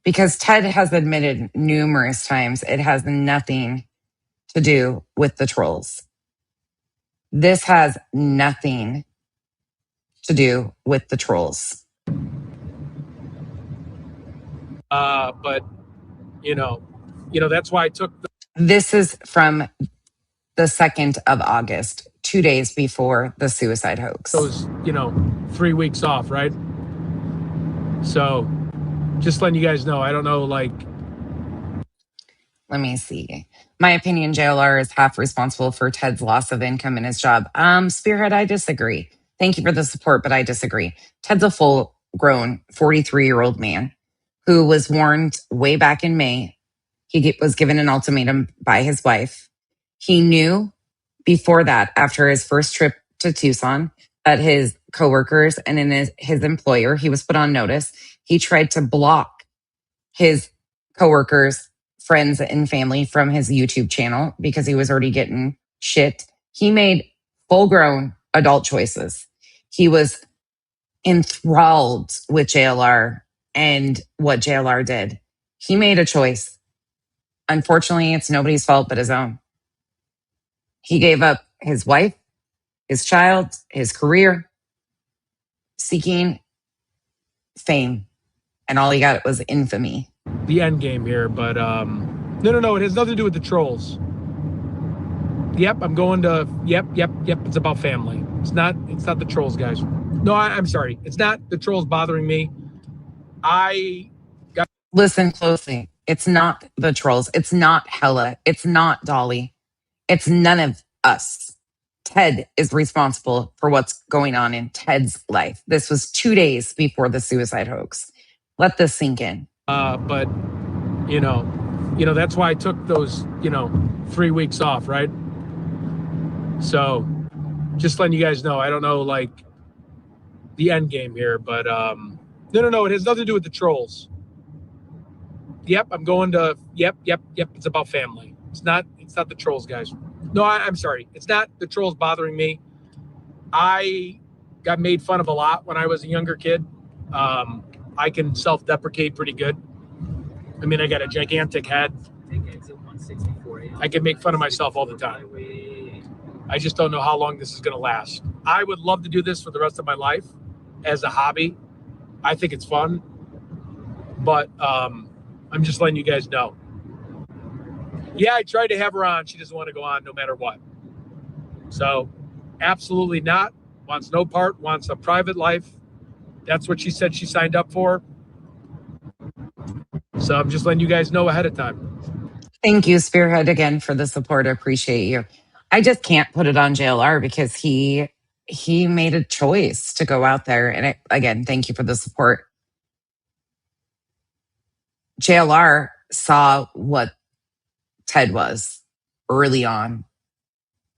Because Ted has admitted numerous times it has nothing to do with the trolls. This has nothing to do with the trolls. But that's why I took This is from the 2nd of August, 2 days before the suicide hoax. those, 3 weeks off, right? So just letting you guys know, I don't know, like. Let me see. My opinion, JLR is half responsible for Ted's loss of income in his job. Spearhead, I disagree. Thank you for the support, but I disagree. Ted's a full-grown 43-year-old man who was warned way back in May. He was given an ultimatum by his wife. He knew before that, after his first trip to Tucson, that his coworkers and in his employer, he was put on notice. He tried to block his coworkers, friends, and family from his YouTube channel because he was already getting shit. He made full-grown adult choices. He was enthralled with JLR and what JLR did. He made a choice. Unfortunately, it's nobody's fault but his own. He gave up his wife, his child, his career, seeking fame. And all he got was infamy. The end game here, but no, it has nothing to do with the trolls. Yep, I'm going to yep, it's about family. It's not the trolls, guys. No, I'm sorry. It's not the trolls bothering me. Listen closely. It's not the trolls. It's not Hella. It's not Dolly. It's none of us. Ted is responsible for what's going on in Ted's life. This was 2 days before the suicide hoax. Let this sink in. But that's why I took those 3 weeks off, right? So just letting you guys know, I don't know, like, the end game here, but no, it has nothing to do with the trolls. Yep, I'm going to yep, it's about family. It's not the trolls, guys. No, I'm sorry. It's not the trolls bothering me. I got made fun of a lot when I was a younger kid. I can self-deprecate pretty good. I mean, I got a gigantic head. I can make fun of myself all the time. I just don't know how long this is going to last. I would love to do this for the rest of my life as a hobby. I think it's fun, but I'm just letting you guys know. Yeah, I tried to have her on. She doesn't want to go on no matter what. So absolutely not. Wants no part, wants a private life. That's what she said she signed up for. So I'm just letting you guys know ahead of time. Thank you, Spearhead, again for the support. I appreciate you. I just can't put it on JLR because he made a choice to go out there. And again, thank you for the support. JLR saw what Ted was early on.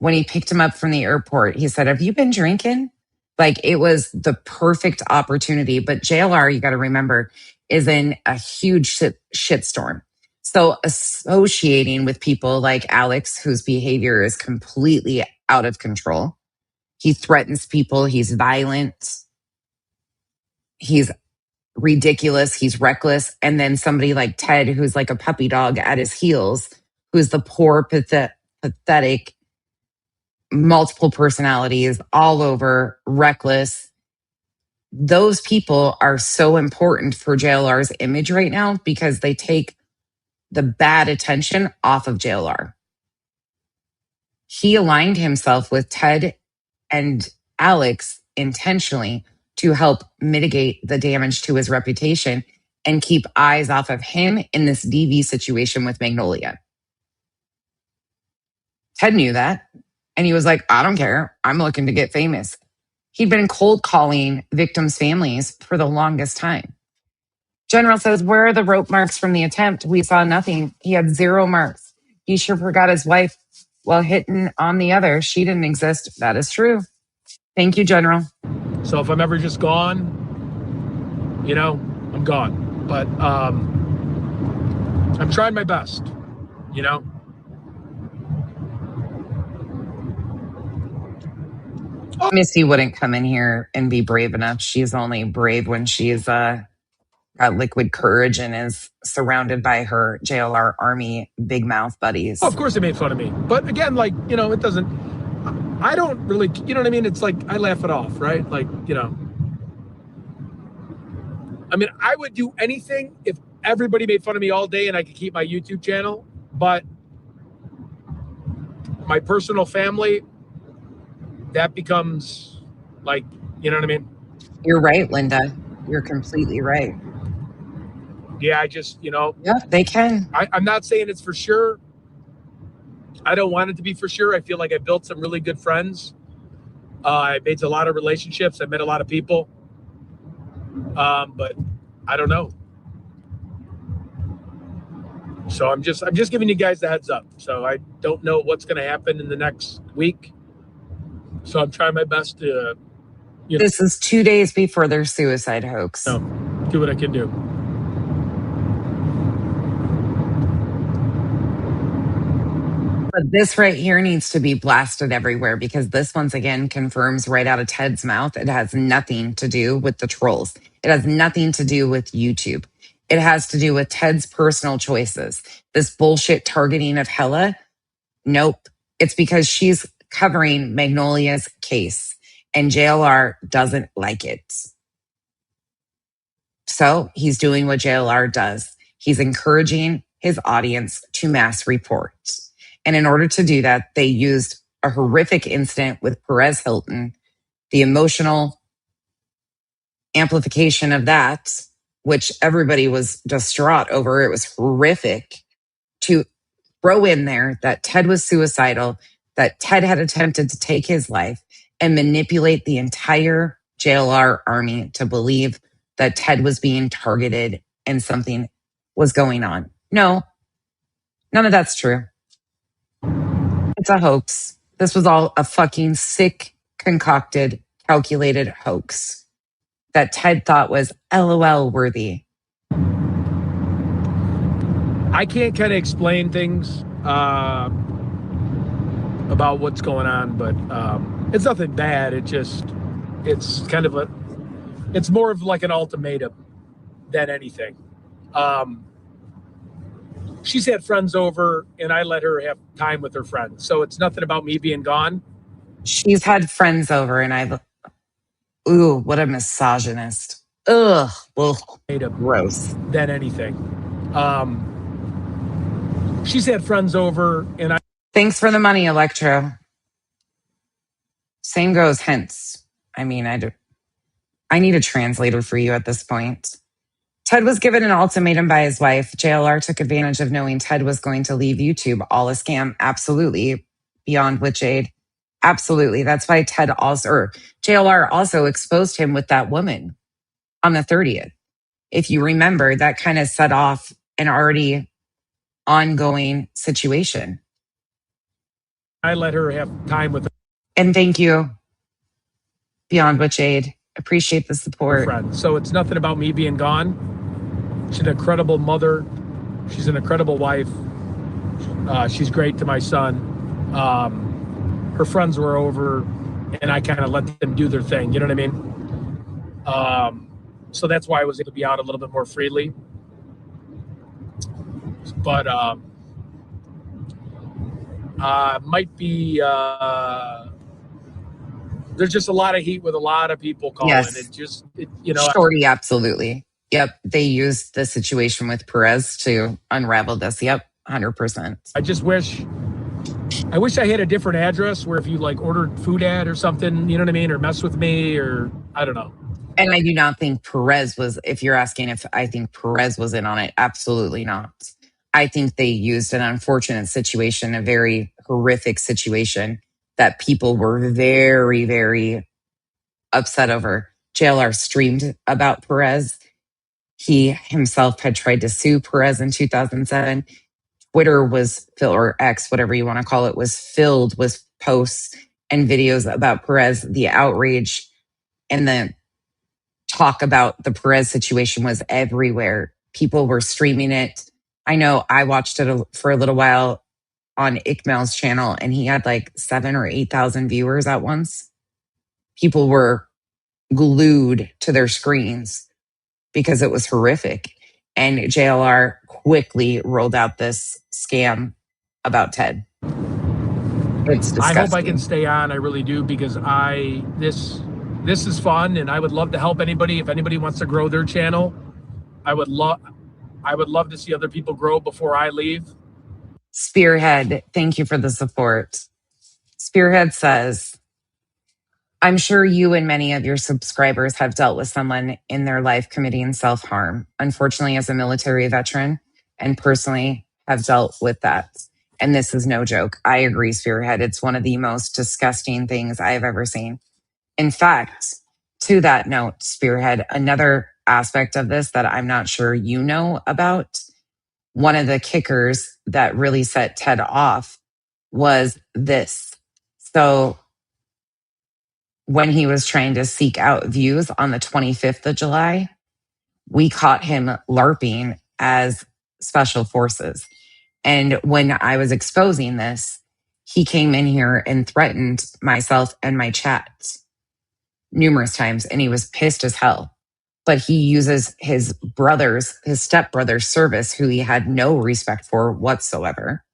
When he picked him up from the airport, he said, "Have you been drinking?" Like, it was the perfect opportunity. But JLR, you got to remember, is in a huge shitstorm. So associating with people like Alex, whose behavior is completely out of control, he threatens people, he's violent, he's ridiculous, he's reckless. And then somebody like Ted, who's like a puppy dog at his heels, who's the poor, pathetic, multiple personalities, all over, reckless. Those people are so important for JLR's image right now because they take the bad attention off of JLR. He aligned himself with Ted and Alex intentionally to help mitigate the damage to his reputation and keep eyes off of him in this DV situation with Magnolia. Ted knew that, and he was like, "I don't care. I'm looking to get famous." He'd been cold calling victims' families for the longest time. General says, "Where are the rope marks from the attempt? We saw nothing. He had 0 marks. He sure forgot his wife while hitting on the other. She didn't exist." That is true. Thank you, General. So if I'm ever just gone, I'm gone. But I'm trying my best, Missy wouldn't come in here and be brave enough. She's only brave when she's got liquid courage and is surrounded by her JLR Army big mouth buddies. Of course they made fun of me. But again, it doesn't, I don't really, you know what I mean? It's like, I laugh it off, right? I would do anything if everybody made fun of me all day and I could keep my YouTube channel. But my personal family, that becomes you know what I mean? You're right, Linda. You're completely right. Yeah, I just, Yeah, they can. I'm not saying it's for sure. I don't want it to be for sure. I feel like I built some really good friends. I made a lot of relationships. I met a lot of people. But I don't know. So I'm just giving you guys the heads up. So I don't know what's going to happen in the next week. So I'm trying my best to, This is 2 days before their suicide hoax. Do what I can do. But this right here needs to be blasted everywhere because this once again confirms right out of Ted's mouth. It has nothing to do with the trolls. It has nothing to do with YouTube. It has to do with Ted's personal choices. This bullshit targeting of Hella. Nope. It's because she's covering Magnolia's case and JLR doesn't like it. So he's doing what JLR does. He's encouraging his audience to mass report. And in order to do that, they used a horrific incident with Perez Hilton, the emotional amplification of that, which everybody was distraught over. It was horrific, to throw in there that Ted was suicidal, that Ted had attempted to take his life, and manipulate the entire JLR army to believe that Ted was being targeted and something was going on. No, none of that's true. It's a hoax. This was all a fucking sick, concocted, calculated hoax that Ted thought was LOL worthy. I can't kind of explain things about what's going on, but it's nothing bad. It's kind of it's more of like an ultimatum than anything. She's had friends over and I let her have time with her friends. So it's nothing about me being gone. She's had friends over, and ooh, what a misogynist. Ugh, gross. Than anything. She's had friends over, and Thanks for the money, Electro. Same goes hence. I mean, I need a translator for you at this point. Ted was given an ultimatum by his wife. JLR took advantage of knowing Ted was going to leave YouTube. All a scam. Absolutely. Beyond which aid. Absolutely. That's why JLR also exposed him with that woman on the 30th. If you remember, that kind of set off an already ongoing situation. I let her have time with And thank you, Beyond which aid. Appreciate the support. friend. So it's nothing about me being gone. She's an incredible mother. She's an incredible wife. She's great to my son. Her friends were over, and I kind of let them do their thing. You know what I mean? So that's why I was able to be out a little bit more freely. But might be there's just a lot of heat with a lot of people calling. Yes. Shorty, absolutely. Yep. They used the situation with Perez to unravel this. Yep. 100%. I wish I had a different address where if you like ordered food ad or something, you know what I mean? Or mess with me, or I don't know. And I do not think Perez was, if you're asking if I think Perez was in on it, absolutely not. I think they used an unfortunate situation, a very horrific situation that people were very, very upset over. JLR streamed about Perez. He himself had tried to sue Perez in 2007. Twitter was filled, or X, whatever you want to call it, was filled with posts and videos about Perez. The outrage and the talk about the Perez situation was everywhere. People were streaming it. I know I watched it for a little while on Ikmel's channel, and he had like 7,000 or 8,000 viewers at once. People were glued to their screens because it was horrific. And JLR quickly rolled out this scam about Ted. It's disgusting. I hope I can stay on. I really do, because this is fun, and I would love to help anybody. If anybody wants to grow their channel, I would love to see other people grow before I leave. Spearhead, thank you for the support. Spearhead says, I'm sure you and many of your subscribers have dealt with someone in their life committing self-harm. Unfortunately, as a military veteran and personally have dealt with that. And this is no joke. I agree, Spearhead. It's one of the most disgusting things I've ever seen. In fact, to that note, Spearhead, another aspect of this that I'm not sure you know about, one of the kickers that really set Ted off was this. So when he was trying to seek out views on the 25th of July, we caught him LARPing as special forces. And when I was exposing this, he came in here and threatened myself and my chat numerous times, and he was pissed as hell. But he uses his stepbrother's service, who he had no respect for whatsoever,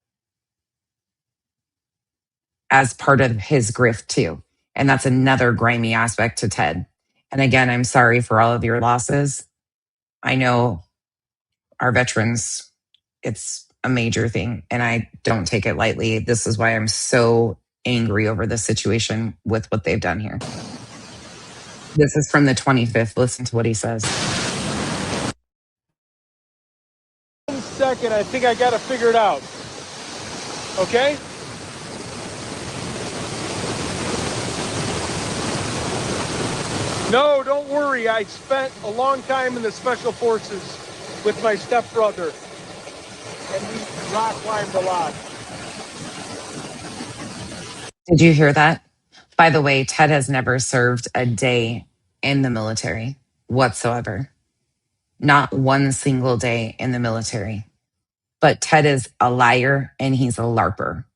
as part of his grift too. And that's another grimy aspect to Ted. And again, I'm sorry for all of your losses. I know our veterans, it's a major thing, and I don't take it lightly. This is why I'm so angry over this situation with what they've done here. This is from the 25th. Listen to what he says. 1 second, I think I got to figure it out. Okay? No, don't worry. I spent a long time in the special forces with my stepbrother, and we rock climbed a lot. Did you hear that? By the way, Ted has never served a day in the military whatsoever. Not one single day in the military. But Ted is a liar and he's a LARPer.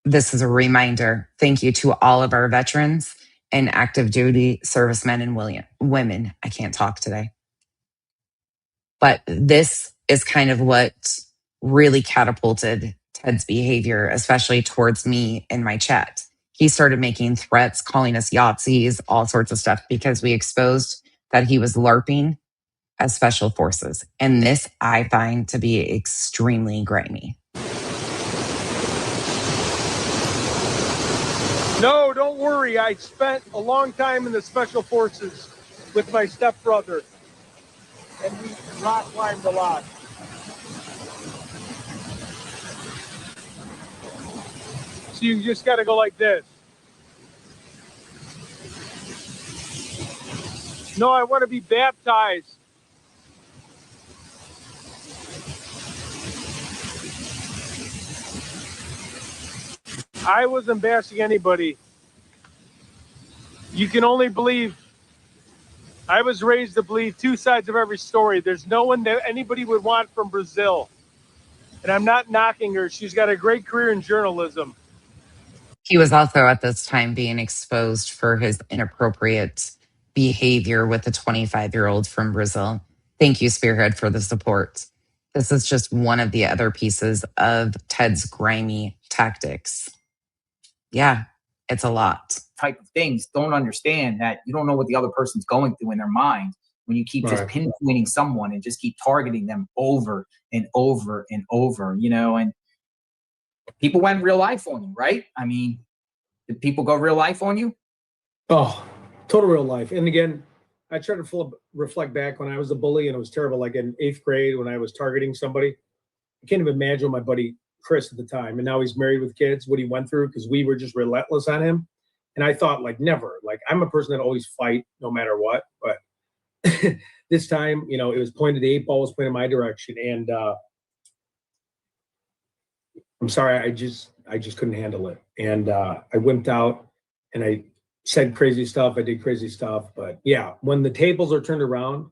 This is a reminder. Thank you to all of our veterans and active duty servicemen and women. I can't talk today. But this is kind of what really catapulted Ted's behavior, especially towards me in my chat. He started making threats, calling us Yahtzees, all sorts of stuff, because we exposed that he was LARPing as special forces. And this I find to be extremely grimy. No, don't worry. I spent a long time in the special forces with my stepbrother, and we rock climbed a lot. So you just got to go like this. No, I want to be baptized. I wasn't bashing anybody. You can only believe. I was raised to believe two sides of every story. There's no one that anybody would want from Brazil. And I'm not knocking her. She's got a great career in journalism. He was also at this time being exposed for his inappropriate behavior with a 25-year-old from Brazil. Thank you, Spearhead, for the support. This is just one of the other pieces of Ted's grimy tactics. Yeah, it's a lot. Type of things don't understand that you don't know what the other person's going through in their mind when you keep just pinpointing someone and just keep targeting them over and over and over, you know, and people went real life on you, right? I mean, did people go real life on you? Oh, total real life. And again, I try to reflect back when I was a bully and it was terrible. Like in 8th grade when I was targeting somebody, I can't even imagine my buddy Chris at the time. And now he's married with kids, what he went through, because we were just relentless on him. And I thought, like, never. Like, I'm a person that always fight no matter what. But this time, you know, it was pointed, the 8 ball was pointed my direction. And I'm sorry, I just couldn't handle it. And I wimped out and I said crazy stuff. I did crazy stuff. But yeah, when the tables are turned around,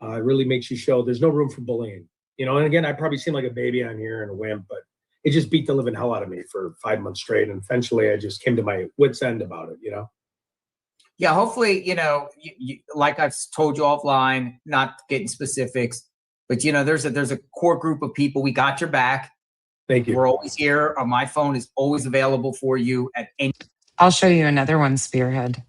it really makes you show there's no room for bullying. You know, and again, I probably seem like a baby on here and a wimp, but it just beat the living hell out of me for 5 months straight. And eventually I just came to my wit's end about it, you know? Yeah, hopefully, you know, like I've told you offline, not getting specifics, but, you know, there's a core group of people. We got your back. Thank you. We're always here. My phone is always available for you at any. I'll show you another one, Spearhead.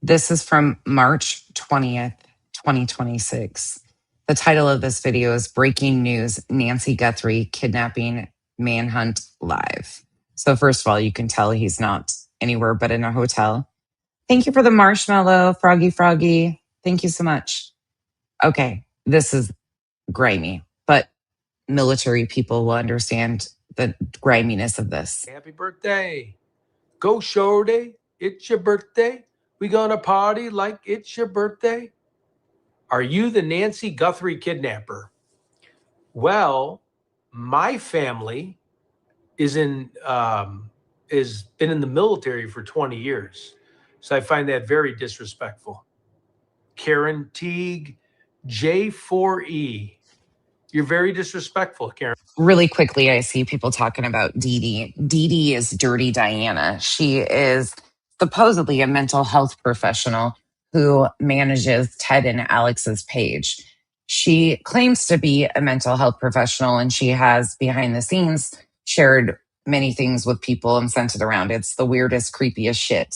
This is from March 20th, 2026. The title of this video is Breaking News, Nancy Guthrie Kidnapping Manhunt Live. So first of all, you can tell he's not anywhere but in a hotel. Thank you for the marshmallow, Froggy. Thank you so much. Okay, this is grimy, but military people will understand the griminess of this. Happy birthday. Go shorty. It's your birthday. We gonna party like it's your birthday. Are you the Nancy Guthrie kidnapper? Well, my family is been in the military for 20 years. So I find that very disrespectful. Karen Teague, J4E. You're very disrespectful, Karen. Really quickly, I see people talking about Dee Dee. Dee Dee is Dirty Diana. She is supposedly a mental health professional who manages Ted and Alex's page. She claims to be a mental health professional, and she has, behind the scenes, shared many things with people and sent it around. It's the weirdest, creepiest shit.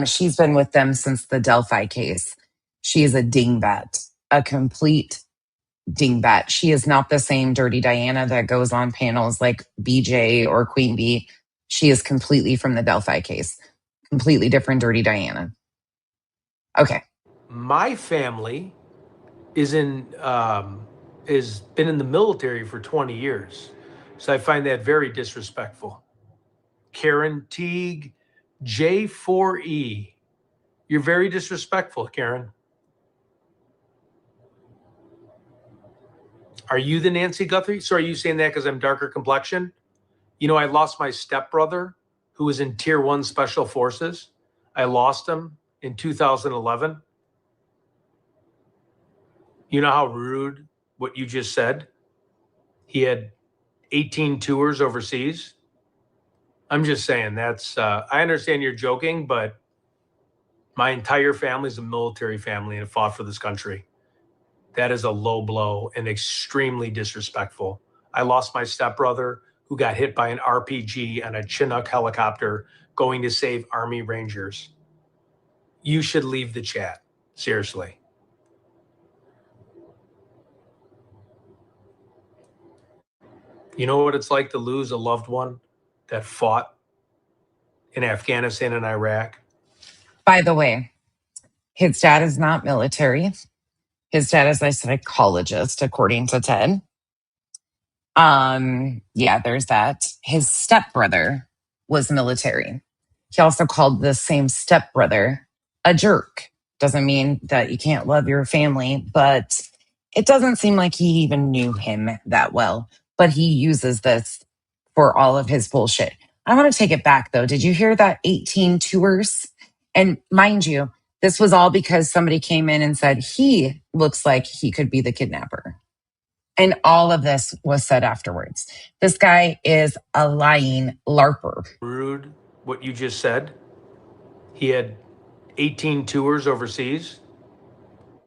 She's been with them since the Delphi case. She is a dingbat, a complete dingbat. She is not the same Dirty Diana that goes on panels like BJ or Queen Bee. She is completely from the Delphi case. Completely different Dirty Diana. Okay. My family is been in the military for 20 years. So I find that very disrespectful. Karen Teague, J4E. You're very disrespectful, Karen. Are you the Nancy Guthrie? So are you saying that because I'm darker complexion? You know, I lost my stepbrother who was in Tier 1 Special Forces. I lost him in 2011. You know how rude what you just said? He had 18 tours overseas. I'm just saying that's, I understand you're joking, but my entire family is a military family and fought for this country. That is a low blow and extremely disrespectful. I lost my stepbrother who got hit by an RPG on a Chinook helicopter going to save Army Rangers. You should leave the chat. Seriously. You know what it's like to lose a loved one that fought in Afghanistan and Iraq? By the way, his dad is not military. His dad is a psychologist, according to Ted. Yeah, there's that. His stepbrother was military. He also called the same stepbrother a jerk. Doesn't mean that you can't love your family, but it doesn't seem like he even knew him that well. But he uses this for all of his bullshit. I want to take it back though. Did you hear that 18 tours? And mind you, this was all because somebody came in and said he looks like he could be the kidnapper. And all of this was said afterwards. This guy is a lying LARPer. Rude, what you just said. He had 18 tours overseas.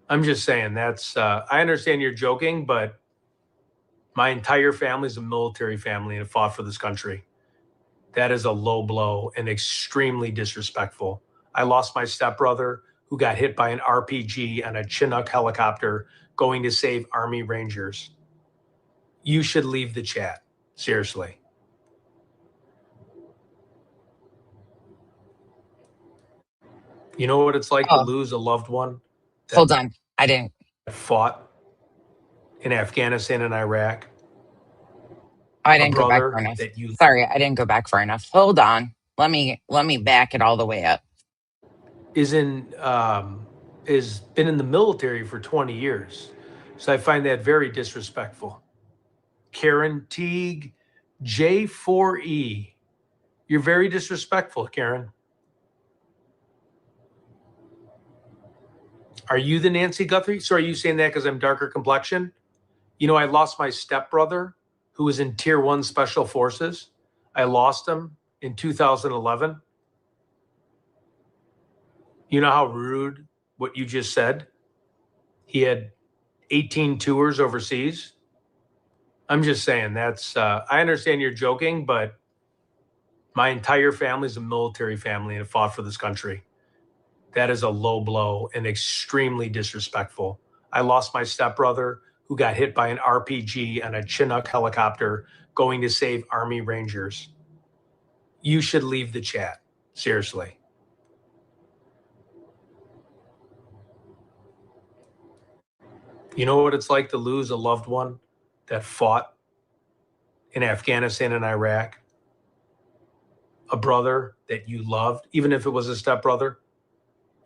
I'm just saying that's, I understand you're joking, but my entire family's a military family and fought for this country. That is a low blow and extremely disrespectful. I lost my stepbrother who got hit by an RPG on a Chinook helicopter going to save Army Rangers. You should leave the chat. Seriously. You know what it's like to lose a loved one? Hold on. I didn't. Fought in Afghanistan and Iraq. I didn't go back far enough. Sorry, I didn't go back far enough. Hold on. Let me back it all the way up. Is been in the military for 20 years. So I find that very disrespectful. Karen Teague, J4E. You're very disrespectful, Karen. Are you the Nancy Guthrie? So are you saying that because I'm darker complexion? You know, I lost my stepbrother who was in Tier 1 Special Forces. I lost him in 2011. You know how rude what you just said? He had 18 tours overseas. I'm just saying that's, I understand you're joking, but my entire family's a military family and fought for this country. That is a low blow and extremely disrespectful. I lost my stepbrother who got hit by an RPG on a Chinook helicopter going to save Army Rangers. You should leave the chat. Seriously. You know what it's like to lose a loved one that fought in Afghanistan and Iraq? A brother that you loved, even if it was a stepbrother?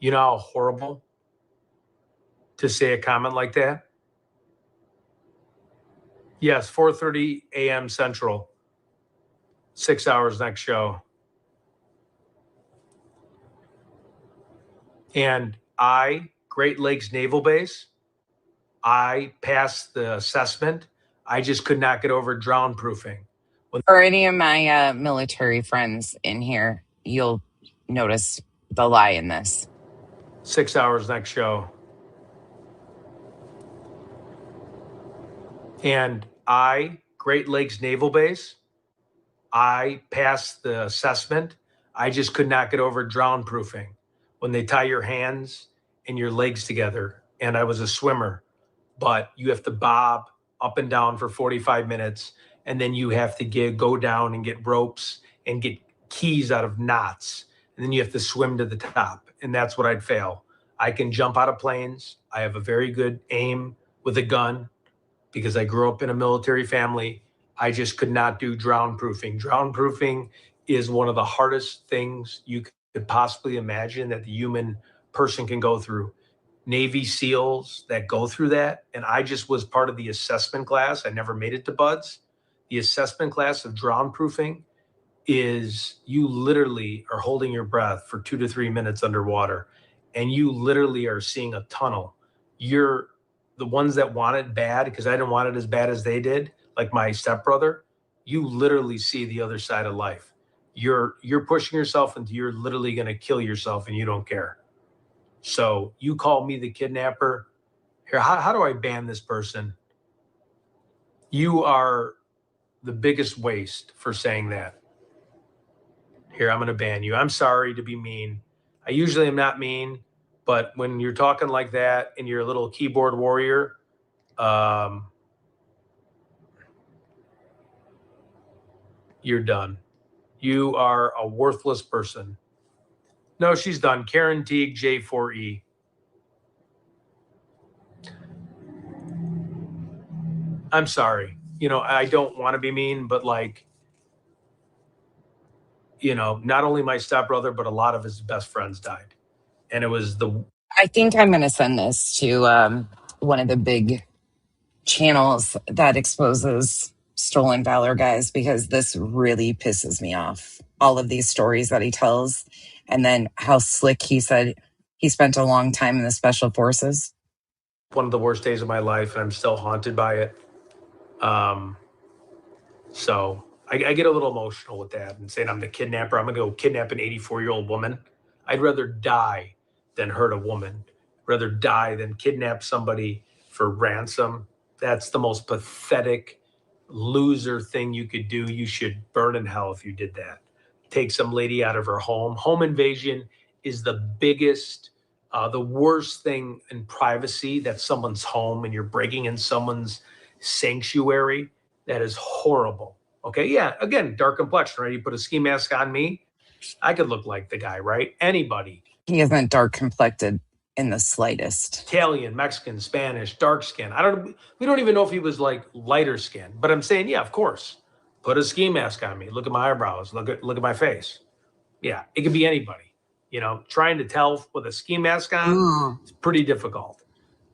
You know how horrible to say a comment like that? Yes, 4:30 a.m. Central. 6 hours next show. And Great Lakes Naval Base, I passed the assessment. I just could not get over drown proofing. For any of my military friends in here, you'll notice the lie in this. 6 hours next show. And Great Lakes Naval Base, I passed the assessment. I just could not get over drown proofing. When they tie your hands and your legs together, and I was a swimmer, but you have to bob up and down for 45 minutes, and then you have to go down and get ropes and get keys out of knots, and then you have to swim to the top, and that's what I'd fail. I can jump out of planes. I have a very good aim with a gun because I grew up in a military family. I just could not do drown proofing. Drown proofing is one of the hardest things you could possibly imagine that the human person can go through. Navy SEALs that go through that, and I just was part of the assessment class. I never made it to BUDS. The assessment class of drown proofing is you literally are holding your breath for 2 to 3 minutes underwater, and you literally are seeing a tunnel. You're the ones that want it bad, because I didn't want it as bad as they did, like my stepbrother. You literally see the other side of life. You're pushing yourself into, you're literally going to kill yourself, and you don't care. So you call me the kidnapper. Here, how do I ban this person? You are the biggest waste for saying that. Here, I'm going to ban you. I'm sorry to be mean. I usually am not mean, but when you're talking like that and you're a little keyboard warrior, you're done. You are a worthless person. No, she's done. Karen Teague, J4E. I'm sorry. You know, I don't want to be mean, but like, you know, not only my stepbrother, but a lot of his best friends died. And it was I think I'm going to send this to one of the big channels that exposes stolen valor guys, because this really pisses me off. All of these stories that he tells, and then how slick he said he spent a long time in the special forces. one of the worst days of my life, and I'm still haunted by it. So I get a little emotional with that and saying I'm the kidnapper. I'm going to go kidnap an 84-year-old woman. I'd rather die than hurt a woman. Rather die than kidnap somebody for ransom. That's the most pathetic loser thing you could do. You should burn in hell if you did that. Take some lady out of her home. Home invasion is the biggest, the worst thing in privacy. That's someone's home and you're breaking in someone's sanctuary. That is horrible. Okay, yeah, again, dark complexion, right? You put a ski mask on me, I could look like the guy, right? Anybody. He isn't dark complected in the slightest. Italian, Mexican, Spanish, dark skin. We don't even know if he was like lighter skin, but I'm saying, yeah, of course. Put a ski mask on me. Look at my eyebrows. Look at my face. Yeah, it could be anybody. You know, trying to tell with a ski mask on, it's pretty difficult.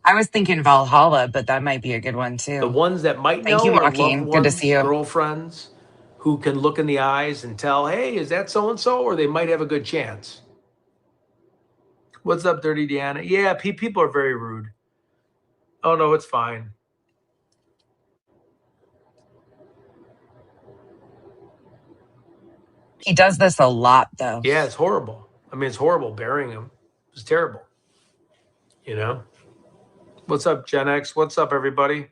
I was thinking Valhalla, but that might be a good one too. The ones that might Thank know you, are Rocky. loved ones, Good to see you. girlfriends, who can look in the eyes and tell, hey, is that so-and-so? Or they might have a good chance. What's up, Dirty Deanna? Yeah, people are very rude. Oh, no, it's fine. He does this a lot, though. Yeah, it's horrible. I mean, it's horrible burying him. It's terrible. You know? What's up, Gen X? What's up, everybody?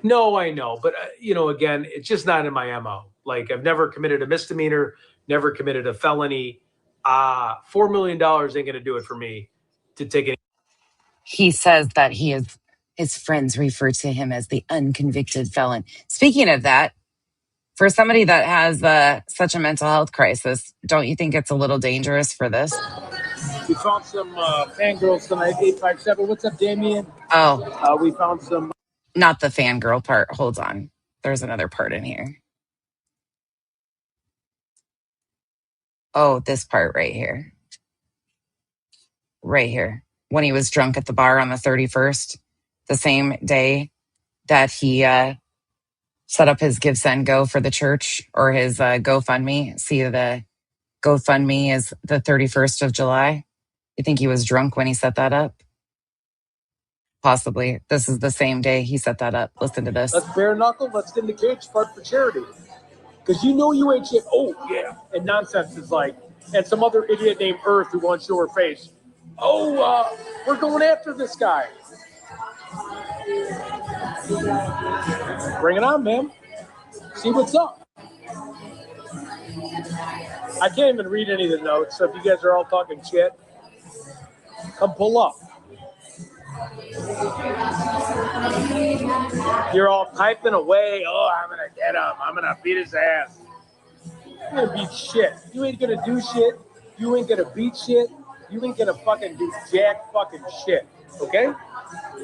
No, I know. But, you know, again, it's just not in my MO. Like, I've never committed a misdemeanor, never committed a felony. $4 million ain't going to do it for me to take any. He says that his friends refer to him as the unconvicted felon. Speaking of that, for somebody that has such a mental health crisis, don't you think it's a little dangerous for this? We found some fangirls tonight, 857. What's up, Damien? Oh. We found some. Not the fangirl part. Hold on. There's another part in here. Oh, this part right here. Right here. When he was drunk at the bar on the 31st, the same day that he set up his Give, Send, Go for the church, or his GoFundMe. See, the GoFundMe is the 31st of July. You think he was drunk when he set that up? Possibly. This is the same day he set that up. Listen to this. Let's bare knuckle. Let's get in the cage. Part for charity. Because you know you ain't shit. Oh, yeah. And nonsense is like, and some other idiot named Earth who wants to show her face. Oh, we're going after this guy. Bring it on, man. See what's up. I can't even read any of the notes, so if you guys are all talking shit, come pull up. You're all typing away. Oh, I'm going to get him. I'm going to beat his ass. You're going to beat shit. You ain't going to do shit. You ain't going to beat shit. You ain't going to fucking do jack fucking shit. Okay?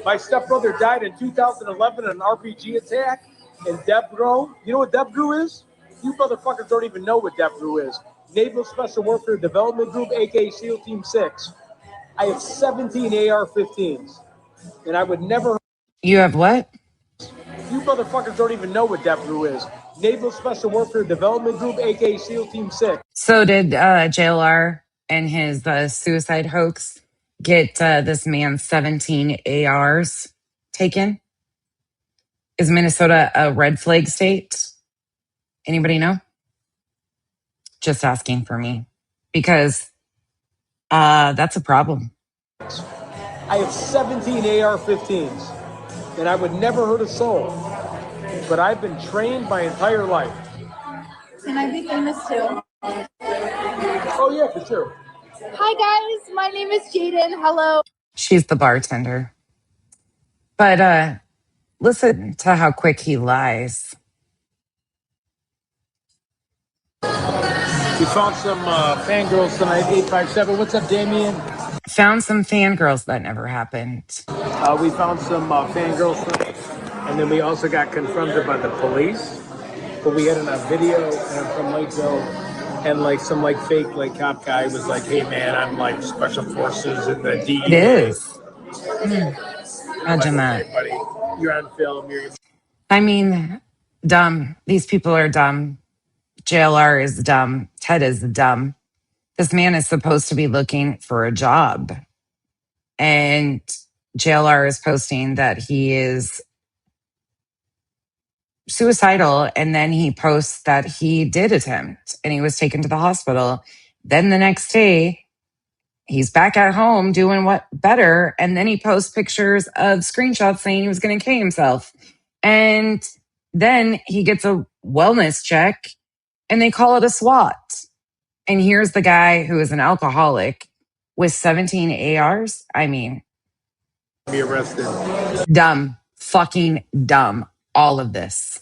My stepbrother died in 2011 in an RPG attack in DevGru. You know what DevGru is? You motherfuckers don't even know what DevGru is. Naval Special Warfare Development Group, a.k.a. SEAL Team 6. I have 17 AR-15s. And I would never... You have what? You motherfuckers don't even know what DevGru is. Naval Special Warfare Development Group, a.k.a. SEAL Team 6. So did JLR and his suicide hoax get this man's 17 ARs taken? Is Minnesota a red flag state? Anybody know? Just asking for me. Because that's a problem. I have 17 AR-15s. and I would never hurt a soul. But I've been trained my entire life. Can I be famous too? Oh yeah, for sure. Hi guys, my name is Jaden. Hello. She's the bartender. But listen to how quick he lies. We found some fangirls tonight, 857. What's up, Damien? Found some fangirls. That never happened. We found some fangirls tonight, and then we also got confronted by the police. But we had a video from Lakeville, and like some like fake like cop guy was like, "Hey man, I'm like special forces and the DEA." It is. Imagine that. Hey, buddy, you're on film. I mean, dumb. These people are dumb. JLR is dumb. Ted is dumb. This man is supposed to be looking for a job. And JLR is posting that he is suicidal. And then he posts that he did attempt and he was taken to the hospital. Then the next day, he's back at home doing what better. And then he posts pictures of screenshots saying he was going to kill himself. And then he gets a wellness check and they call it a SWAT. And here's the guy who is an alcoholic with 17 ARs. I mean, Be arrested. dumb, fucking dumb. All of this.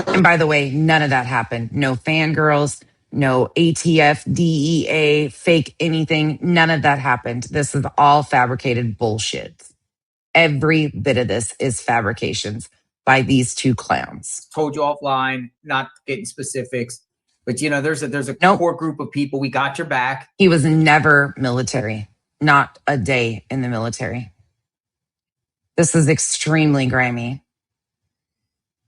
And by the way, none of that happened. No fangirls, no ATF, DEA, fake anything. None of that happened. This is all fabricated bullshit. Every bit of this is fabrications by these two clowns. Told you offline, not getting specifics, but you know, there's a core group of people. We got your back. He was never military, not a day in the military. This is extremely grimy.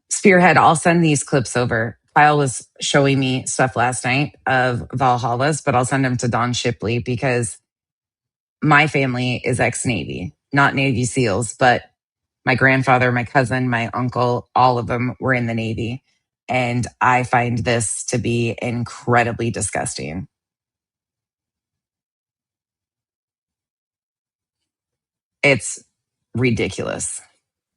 Spearhead, I'll send these clips over. Kyle was showing me stuff last night of Valhalla's, but I'll send them to Don Shipley because my family is ex-Navy, not Navy SEALs, but my grandfather, my cousin, my uncle, all of them were in the Navy. And I find this to be incredibly disgusting. It's ridiculous.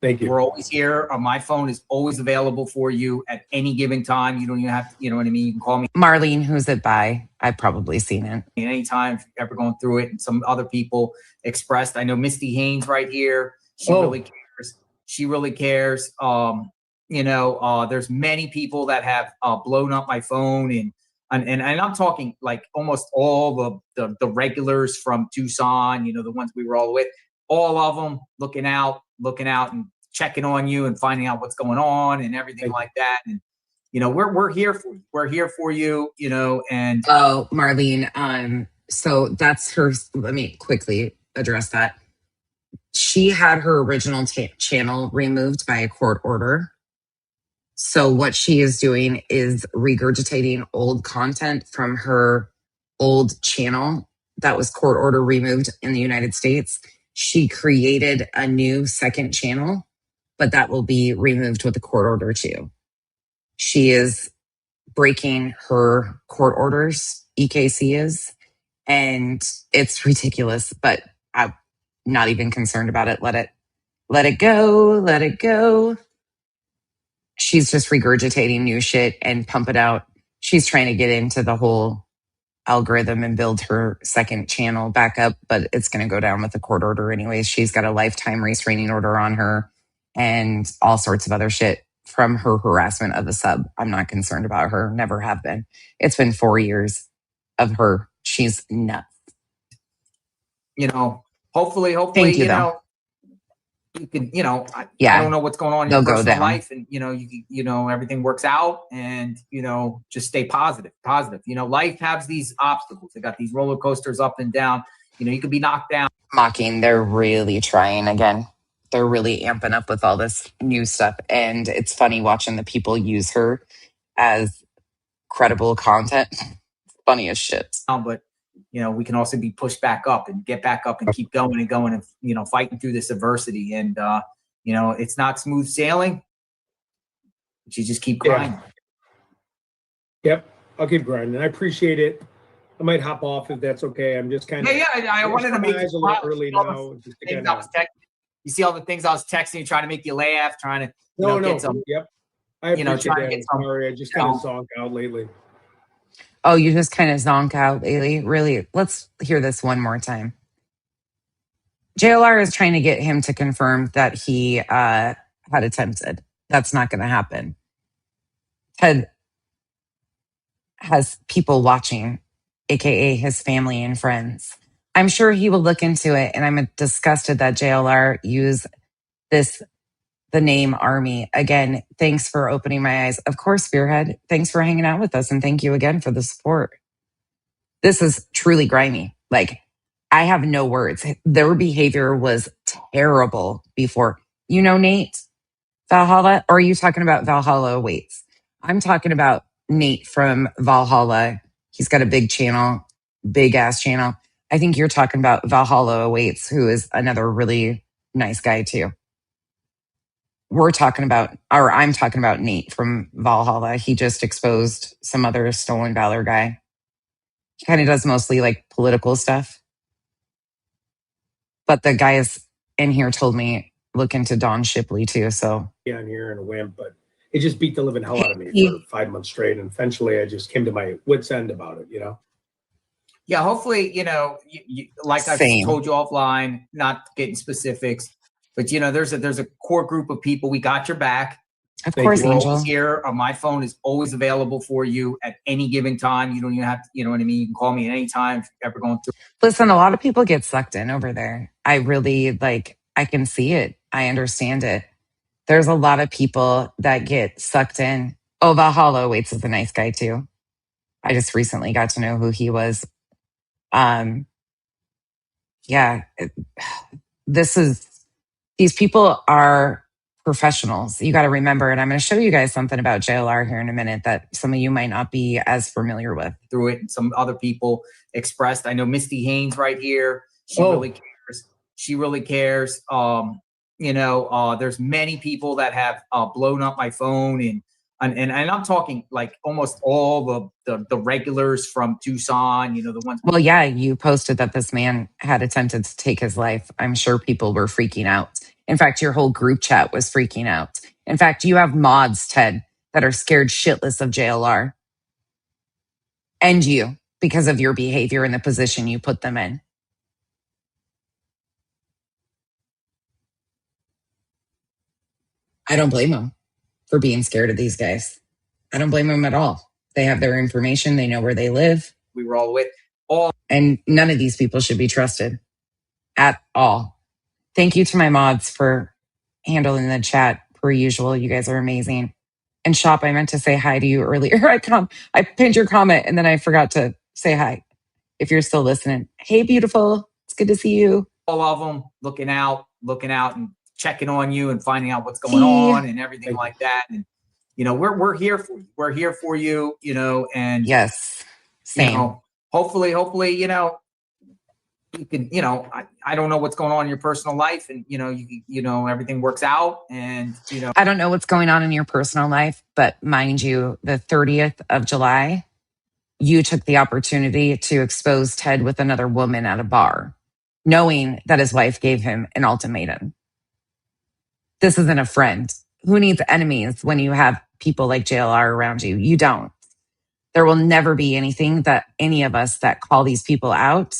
Thank you. We're always here. My phone is always available for you at any given time. You don't even have to, you know what I mean? You can call me. Marlene, who's it by? I've probably seen it. Anytime if you're ever going through it. And some other people expressed. I know Misty Haynes right here. She really cares. She really cares. There's many people that have blown up my phone and I'm talking like almost all the regulars from Tucson, you know, the ones we were all with, all of them looking out and checking on you and finding out what's going on and everything like that. And, you know, we're here for you. We're here for you, you know, and. Oh, Marlene. So that's her. Let me quickly address that. She had her original channel removed by a court order. So what she is doing is regurgitating old content from her old channel that was court order removed in the United States. She created a new second channel, but that will be removed with a court order too. She is breaking her court orders, EKC is, and it's ridiculous, but I'm not even concerned about it. Let it go. She's just regurgitating new shit and pump it out. She's trying to get into the whole algorithm and build her second channel back up, but it's going to go down with the court order anyways. She's got a lifetime restraining order on her and all sorts of other shit from her harassment of the sub. I'm not concerned about her. Never have been. It's been 4 years of her. She's nuts. You know, hopefully, Thank you, you know, you can, you know, I don't know what's going on in They'll your go personal down. life, and you know, everything works out, and you know, just stay positive. You know, life has these obstacles. They got these roller coasters up and down. You know, you could be knocked down. Mocking, they're really trying again. They're really amping up with all this new stuff, and it's funny watching the people use her as credible content. Funny as shit. But you know, we can also be pushed back up and get back up and keep going and you know, fighting through this adversity. And you know, it's not smooth sailing, but you just keep grinding. Yep, I'll keep grinding. I appreciate it. I might hop off if that's okay. I'm just kind of I wanted to make my eyes a you little smile. early now. Just to Things kinda, I was texting. You see all the things I was texting, trying to make you laugh, trying to get some. Yep. I appreciate trying to that. get some. Sorry, I just kind of zonk out lately. Oh, you just kind of zonk out lately? Really? Let's hear this one more time. JLR is trying to get him to confirm that he had attempted. That's not going to happen. Ted has people watching, AKA his family and friends. I'm sure he will look into it, and I'm disgusted that JLR used the name Army. Again, thanks for opening my eyes. Of course, Spearhead, thanks for hanging out with us, and thank you again for the support. This is truly grimy. Like, I have no words. Their behavior was terrible before. Nate, Valhalla, or are you talking about Valhalla Awaits? I'm talking about Nate from Valhalla. He's got a big channel, big ass channel. I think you're talking about Valhalla Awaits, who is another really nice guy too. I'm talking about Nate from Valhalla. He just exposed some other Stolen Valor guy. He kind of does mostly like political stuff. But the guys in here told me look into Don Shipley too. So On here in a wimp, but it just beat the living hell out of me for 5 months straight. And eventually I just came to my wit's end about it, Yeah, hopefully, like I've told you offline, not getting specifics, but there's a core group of people. We got your back. Of course, We're Angel. always here. My phone is always available for you at any given time. You don't even have to, you know what I mean? You can call me at any time if you're ever going through. Listen, a lot of people get sucked in over there. I really I can see it. I understand it. There's a lot of people that get sucked in. Oh, Valhalla Waits is a nice guy too. I just recently got to know who he was. Yeah, these people are professionals. You got to remember, and I'm going to show you guys something about JLR here in a minute that some of you might not be as familiar with. Through it, and some other people expressed. I know Misty Haynes right here. She really cares. She really cares. There's many people that have blown up my phone, and I'm talking like almost all the regulars from Tucson. The ones. Well, yeah, you posted that this man had attempted to take his life. I'm sure people were freaking out. In fact, your whole group chat was freaking out. In fact, you have mods, Ted, that are scared shitless of JLR and you because of your behavior and the position you put them in. I don't blame them for being scared of these guys. I don't blame them at all. They have their information. They know where they live. We were all with and none of these people should be trusted at all. Thank you to my mods for handling the chat per usual. You guys are amazing. And Shop, I meant to say hi to you earlier. I pinned your comment and then I forgot to say hi. If you're still listening, hey, beautiful. It's good to see you. All of them looking out and checking on you and finding out what's going on and everything like that. And we're here for you. We're here for you. And yes, same. Hopefully, you can, I don't know what's going on in your personal life, and everything works out, and I don't know what's going on in your personal life, but mind you, the 30th of July, you took the opportunity to expose Ted with another woman at a bar, knowing that his wife gave him an ultimatum. This isn't a friend. Who needs enemies when you have people like JLR around you? You don't. There will never be anything that any of us that call these people out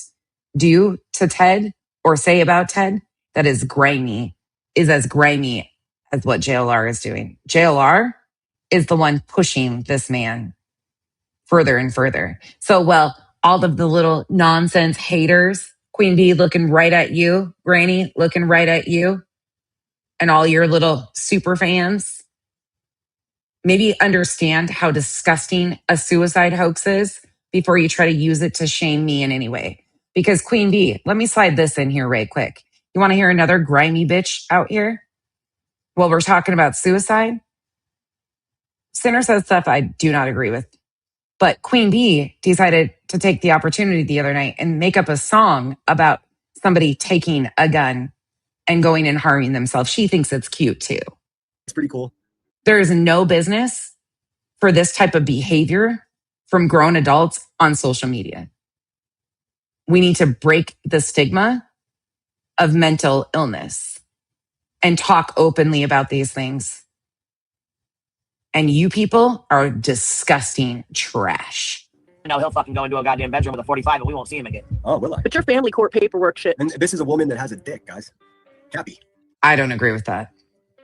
do to Ted or say about Ted that is as grimy as what JLR is doing. JLR is the one pushing this man further and further. So, all of the little nonsense haters, Queen Bee looking right at you, Granny looking right at you, and all your little super fans, maybe understand how disgusting a suicide hoax is before you try to use it to shame me in any way. Because Queen Bee, let me slide this in here right quick. You want to hear another grimy bitch out here? Well, we're talking about suicide. Sinner says stuff I do not agree with. But Queen Bee decided to take the opportunity the other night and make up a song about somebody taking a gun and going and harming themselves. She thinks it's cute too. It's pretty cool. There is no business for this type of behavior from grown adults on social media. We need to break the stigma of mental illness and talk openly about these things. And you people are disgusting trash. Now he'll fucking go into a goddamn bedroom with a 45 and we won't see him again. Oh, will I? But your family court paperwork shit. And this is a woman that has a dick, guys. Cappy. I don't agree with that.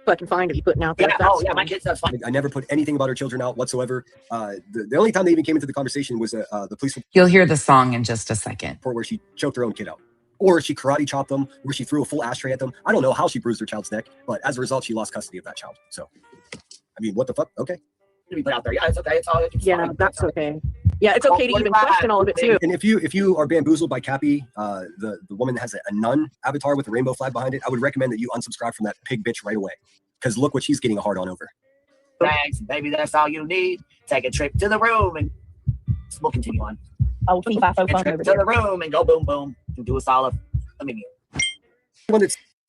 Fucking fine to be putting out there. Yeah, oh yeah, my kid says fine. I never put anything about her children out whatsoever. The only time they even came into the conversation was the police report. You'll hear the song in just a second. Where she choked her own kid out. Or she karate chopped them, or she threw a full ashtray at them. I don't know how she bruised her child's neck, but as a result, she lost custody of that child. So, I mean, what the fuck? Okay. To be put out there. Yeah, it's okay. It's all. Yeah, that's okay. Yeah, it's okay to even question all of it too. And if you are bamboozled by Cappy, the woman that has a nun avatar with a rainbow flag behind it, I would recommend that you unsubscribe from that pig bitch right away. Because look what she's getting a hard on over. Thanks, baby. That's all you need. Take a trip to the room and we'll continue on. Oh, 25 phone Take a trip to the room and go boom boom and do us all a menu.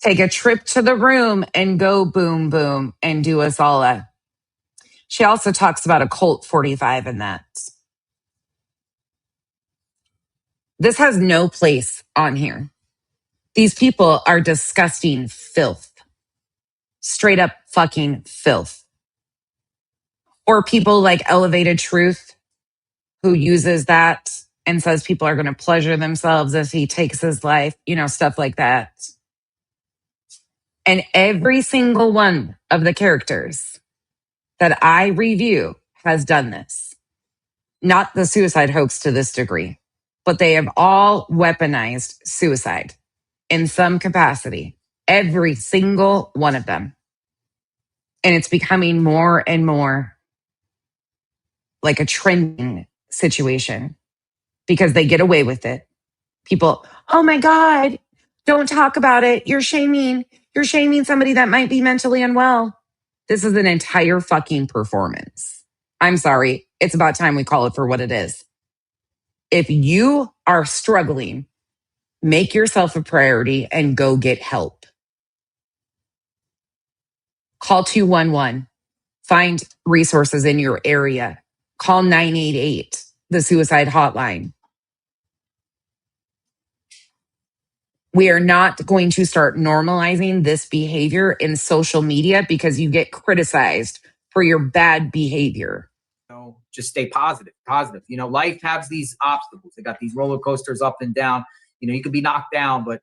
Take a trip to the room and go boom boom and do us all a. She also talks about a Colt 45 in that. This has no place on here. These people are disgusting filth. Straight up fucking filth. Or people like Elevated Truth, who uses that and says people are going to pleasure themselves if he takes his life, stuff like that. And every single one of the characters that I review has done this. Not the suicide hoax to this degree, but they have all weaponized suicide in some capacity. Every single one of them. And it's becoming more and more like a trending situation because they get away with it. People, oh my God, don't talk about it. You're shaming somebody that might be mentally unwell. This is an entire fucking performance. I'm sorry. It's about time we call it for what it is. If you are struggling, make yourself a priority and go get help. Call 211. Find resources in your area. Call 988, the suicide hotline. We are not going to start normalizing this behavior in social media because you get criticized for your bad behavior. Just stay positive. Life has these obstacles. They got these roller coasters up and down. You can be knocked down, but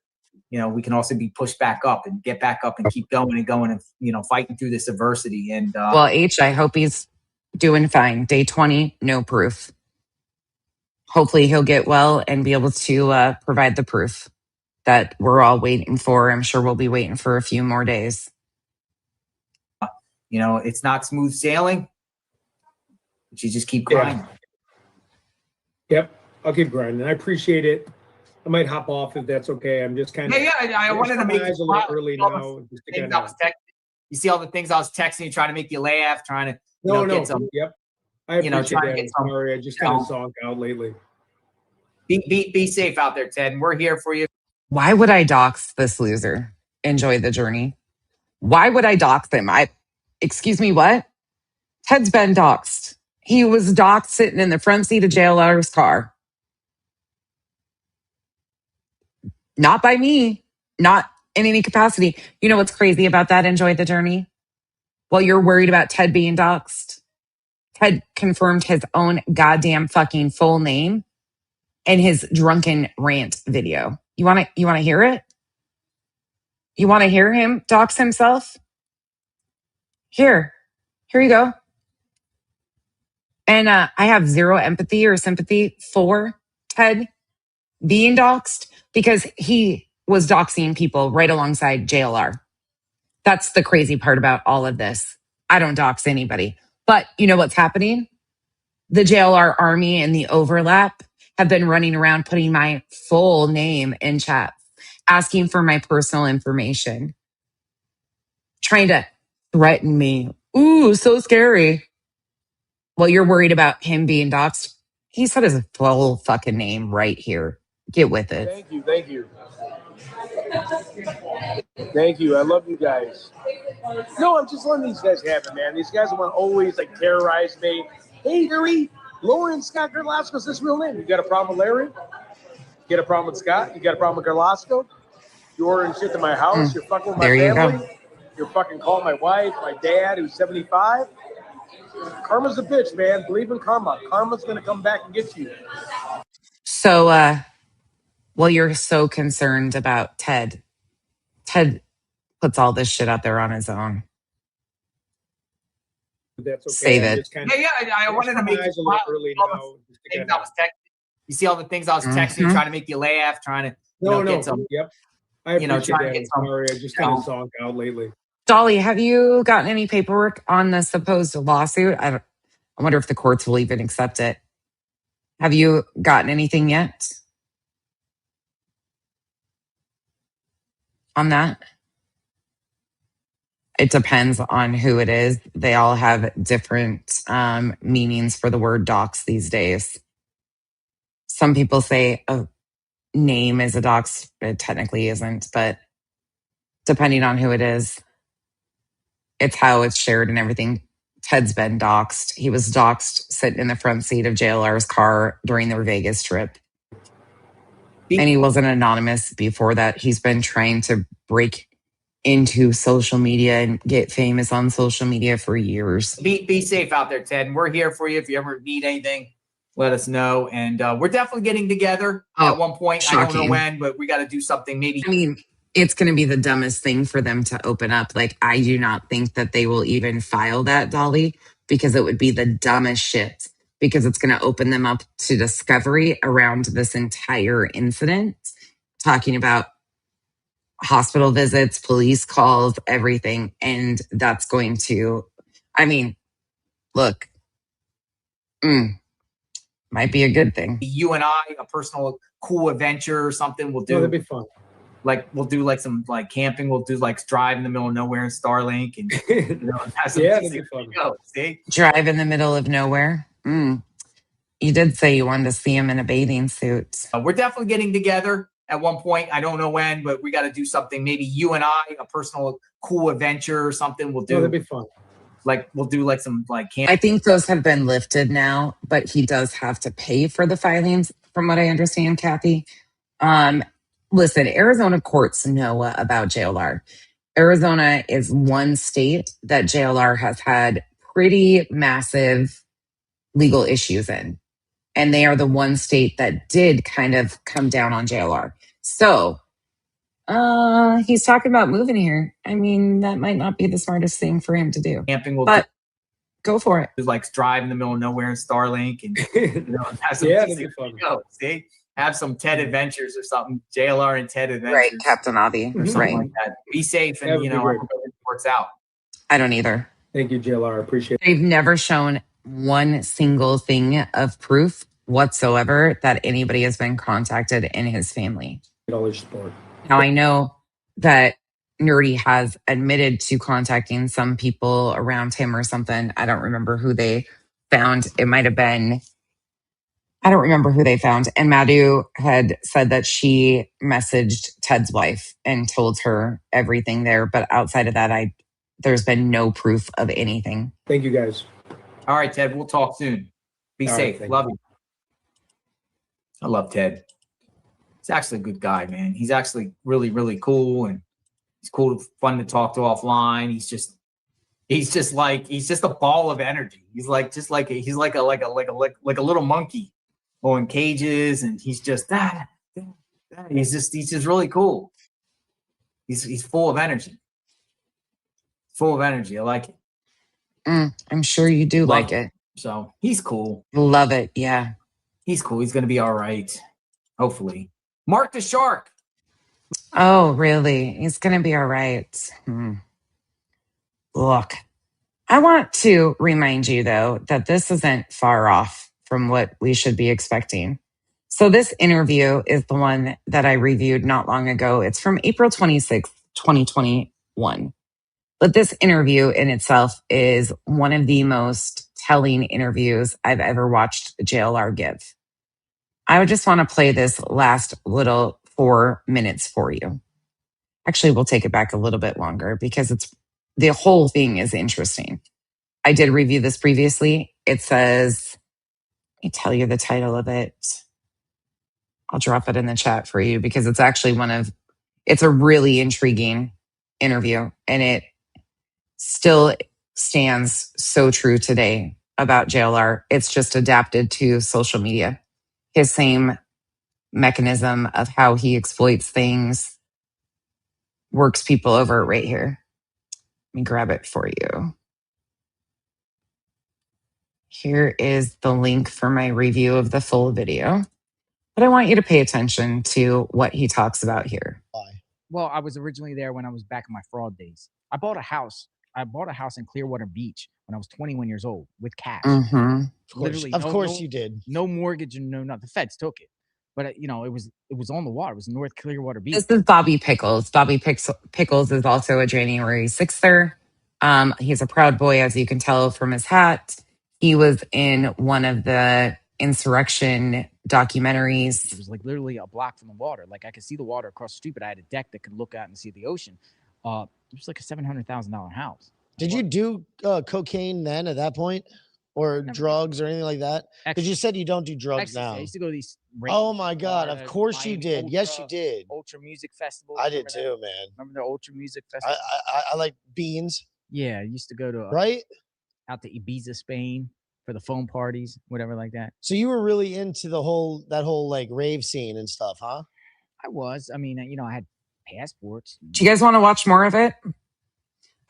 we can also be pushed back up and get back up and keep going and fighting through this adversity. And well, I hope he's doing fine. Day 20, no proof. Hopefully he'll get well and be able to provide the proof that we're all waiting for. I'm sure we'll be waiting for a few more days. It's not smooth sailing, but you just keep grinding. Yep, I'll keep grinding. I appreciate it. I might hop off if that's okay. I'm just kind of I wanted to make eyes a little early now. You see all the things I was texting you, trying to make you laugh, trying to get some. Yep, I appreciate that. Sorry, I just kind of zonked out lately. Be safe out there, Ted. And we're here for you. Why would I dox this loser? Enjoy the journey. Why would I dox him? Excuse me, what? Ted's been doxed. He was doxed sitting in the front seat of JLR's car. Not by me, not in any capacity. You know what's crazy about that? Enjoy the journey. Well, you're worried about Ted being doxed. Ted confirmed his own goddamn fucking full name in his drunken rant video. You want to hear it? You want to hear him dox himself? Here you go. And I have zero empathy or sympathy for Ted being doxed because he was doxing people right alongside JLR. That's the crazy part about all of this. I don't dox anybody. But you know what's happening? The JLR army and the overlap have been running around putting my full name in chat, asking for my personal information, trying to threaten me. Ooh, so scary. Well, you're worried about him being doxed. He said his full fucking name right here. Get with it. Thank you. Thank you. I love you guys. No, I'm just letting these guys have it, man. These guys want to always terrorize me. Hey, Larry, Lauren Scott Gerlasko's this real name. You got a problem with Larry? Get a problem with Scott? You got a problem with Garlasco? You're ordering shit to my house? You're fucking with my There you family? go. You're fucking calling my wife, my dad, who's 75? Karma's a bitch, man. Believe in karma. Karma's going to come back and get you. So, well, you're so concerned about Ted. Ted puts all this shit out there on his own. That's okay. Save it. I wanted to make you smile. You see all the things I was texting, trying to make you laugh, trying to get some. Yep. I appreciate trying to that. get some. Sorry, I just kind of zonked out lately. Dolly, have you gotten any paperwork on the supposed lawsuit? I wonder if the courts will even accept it. Have you gotten anything yet on that? It depends on who it is. They all have different meanings for the word dox these days. Some people say a name is a dox. It technically isn't, but depending on who it is, it's how it's shared and everything. Ted's been doxed. He was doxed sitting in the front seat of JLR's car during their Vegas trip. And he wasn't anonymous before that. He's been trying to break into social media and get famous on social media for years. Be safe out there, Ted. And we're here for you. If you ever need anything, let us know. And we're definitely getting together at one point. Shocking. I don't know when, but we got to do something maybe. I mean, it's going to be the dumbest thing for them to open up. Like, I do not think that they will even file that, Dolly, because it would be the dumbest shit. Because it's going to open them up to discovery around this entire incident, talking about hospital visits, police calls, everything. And that's going to, I mean, look, might be a good thing. You and I, a personal cool adventure or something we'll do. that'd be fun. Like we'll do like some like camping. We'll do like drive in the middle of nowhere in Starlink and have some that'd be fun. See? Drive in the middle of nowhere. You did say you wanted to see him in a bathing suit. We're definitely getting together at one point. I don't know when, but we got to do something. Maybe you and I, a personal cool adventure or something we'll do. That'd be fun. Like we'll do like some like camp. I think those have been lifted now, but he does have to pay for the filings, from what I understand, Kathy. Listen, Arizona courts know about JLR. Arizona is one state that JLR has had pretty massive legal issues in. And they are the one state that did kind of come down on JLR. So he's talking about moving here. I mean, that might not be the smartest thing for him to do. Camping will but go for it. Like drive in the middle of nowhere in Starlink and have some that'd be fun. See? Have some Ted adventures or something. JLR and Ted adventures. Right, Captain Avi. Or something like that. Be safe and I hope it works out. I don't either. Thank you, JLR. I appreciate it. They've never shown one single thing of proof whatsoever that anybody has been contacted in his family. All your support. Now, I know that Nerdy has admitted to contacting some people around him or something. I don't remember who they found. It might have been, I don't remember who they found. And Madhu had said that she messaged Ted's wife and told her everything there. But outside of that, there's been no proof of anything. Thank you, guys. All right, Ted, we'll talk soon. Be safe. Love you. I love Ted. He's actually a good guy, man. He's actually really, really cool, and he's cool, fun to talk to offline. He's just a ball of energy. He's like a little monkey blowing cages, and he's just he's just really cool. He's full of energy. Full of energy. I like it. I'm sure you do like it. So he's cool. Love it. Yeah. He's cool. He's going to be all right. Hopefully. Mark the Shark. Oh, really? He's going to be all right. Look, I want to remind you, though, that this isn't far off from what we should be expecting. So this interview is the one that I reviewed not long ago. It's from April 26th, 2021. But this interview in itself is one of the most telling interviews I've ever watched JLR give. I would just want to play this last little 4 minutes for you. Actually, we'll take it back a little bit longer because the whole thing is interesting. I did review this previously. It says, let me tell you the title of it. I'll drop it in the chat for you because it's actually it's a really intriguing interview, and it still stands so true today about JLR. It's just adapted to social media. His same mechanism of how he exploits things works people over right here. Let me grab it for you. Here is the link for my review of the full video. But I want you to pay attention to what he talks about here. Well, I was originally there when I was back in my fraud days. I bought a house in Clearwater Beach when I was 21 years old with cash. Mm-hmm. Literally, Of course you did. No mortgage and no nothing. The feds took it, but it was on the water. It was North Clearwater Beach. This is Bobby Pickles. Bobby Pickles is also a January 6ther. He's a Proud Boy, as you can tell from his hat. He was in one of the insurrection documentaries. It was like literally a block from the water. Like I could see the water across the street, but I had a deck that could look out and see the ocean. It was like a $700,000 house. Did you do cocaine then at that point? Or drugs or anything like that? Because you said you don't do drugs Ecstasy. now. I used to go to these. Oh my God! Of course you did. Yes, you did. Ultra Music Festival. I did too, man. Remember the Ultra Music Festival? I like beans. Yeah, I used to go to right out to Ibiza, Spain for the phone parties, whatever like that. So you were really into that whole like rave scene and stuff, huh? I was. I mean, I had passports. Do you guys want to watch more of it?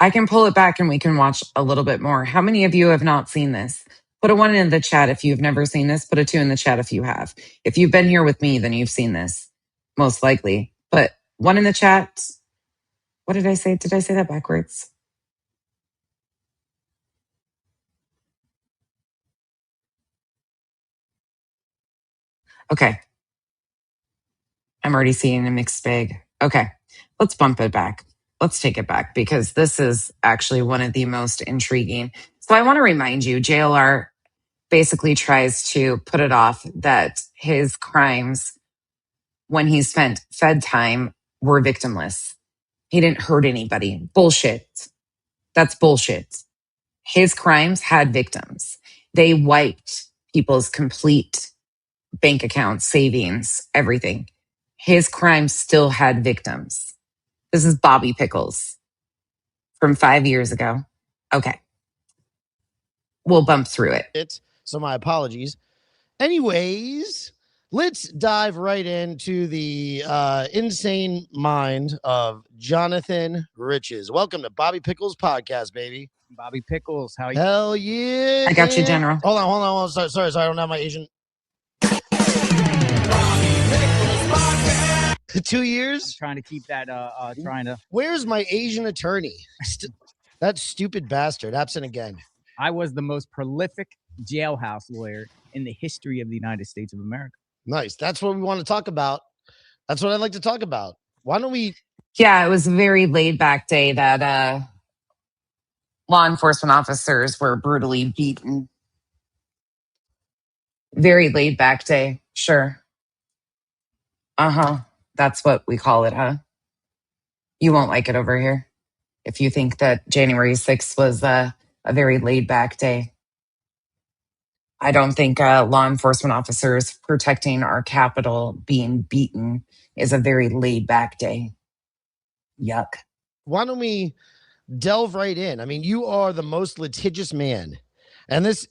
I can pull it back and we can watch a little bit more. How many of you have not seen this? Put a 1 in the chat if you've never seen this. Put a 2 in the chat if you have. If you've been here with me, then you've seen this, most likely. But 1 in the chat. What did I say? Did I say that backwards? Okay. I'm already seeing a mixed bag. Okay. Let's bump it back. Let's take it back because this is actually one of the most intriguing. So I want to remind you, JLR basically tries to put it off that his crimes when he spent Fed time were victimless. He didn't hurt anybody. Bullshit. That's bullshit. His crimes had victims. They wiped people's complete bank accounts, savings, everything. His crimes still had victims. This is Bobby Pickles from 5 years ago. Okay. We'll bump through it. So my apologies. Anyways, let's dive right into the insane mind of Jonathan Riches. Welcome to Bobby Pickles podcast, baby. Bobby Pickles, how you? Hell yeah! I got you, General. Hold on. Sorry. I don't have my Asian. 2 years. I'm trying to keep that. Where's my Asian attorney? That stupid bastard. Absent again. I was the most prolific jailhouse lawyer in the history of the United States of America. Nice. That's what we want to talk about. That's what I'd like to talk about. Why don't we? Yeah, it was a very laid back day that law enforcement officers were brutally beaten. Very laid back day. Sure. Uh-huh. That's what we call it, huh? You won't like it over here if you think that January 6th was a very laid back day. I don't think law enforcement officers protecting our Capitol being beaten is a very laid back day. Yuck. Why don't we delve right in? I mean, you are the most litigious man, and this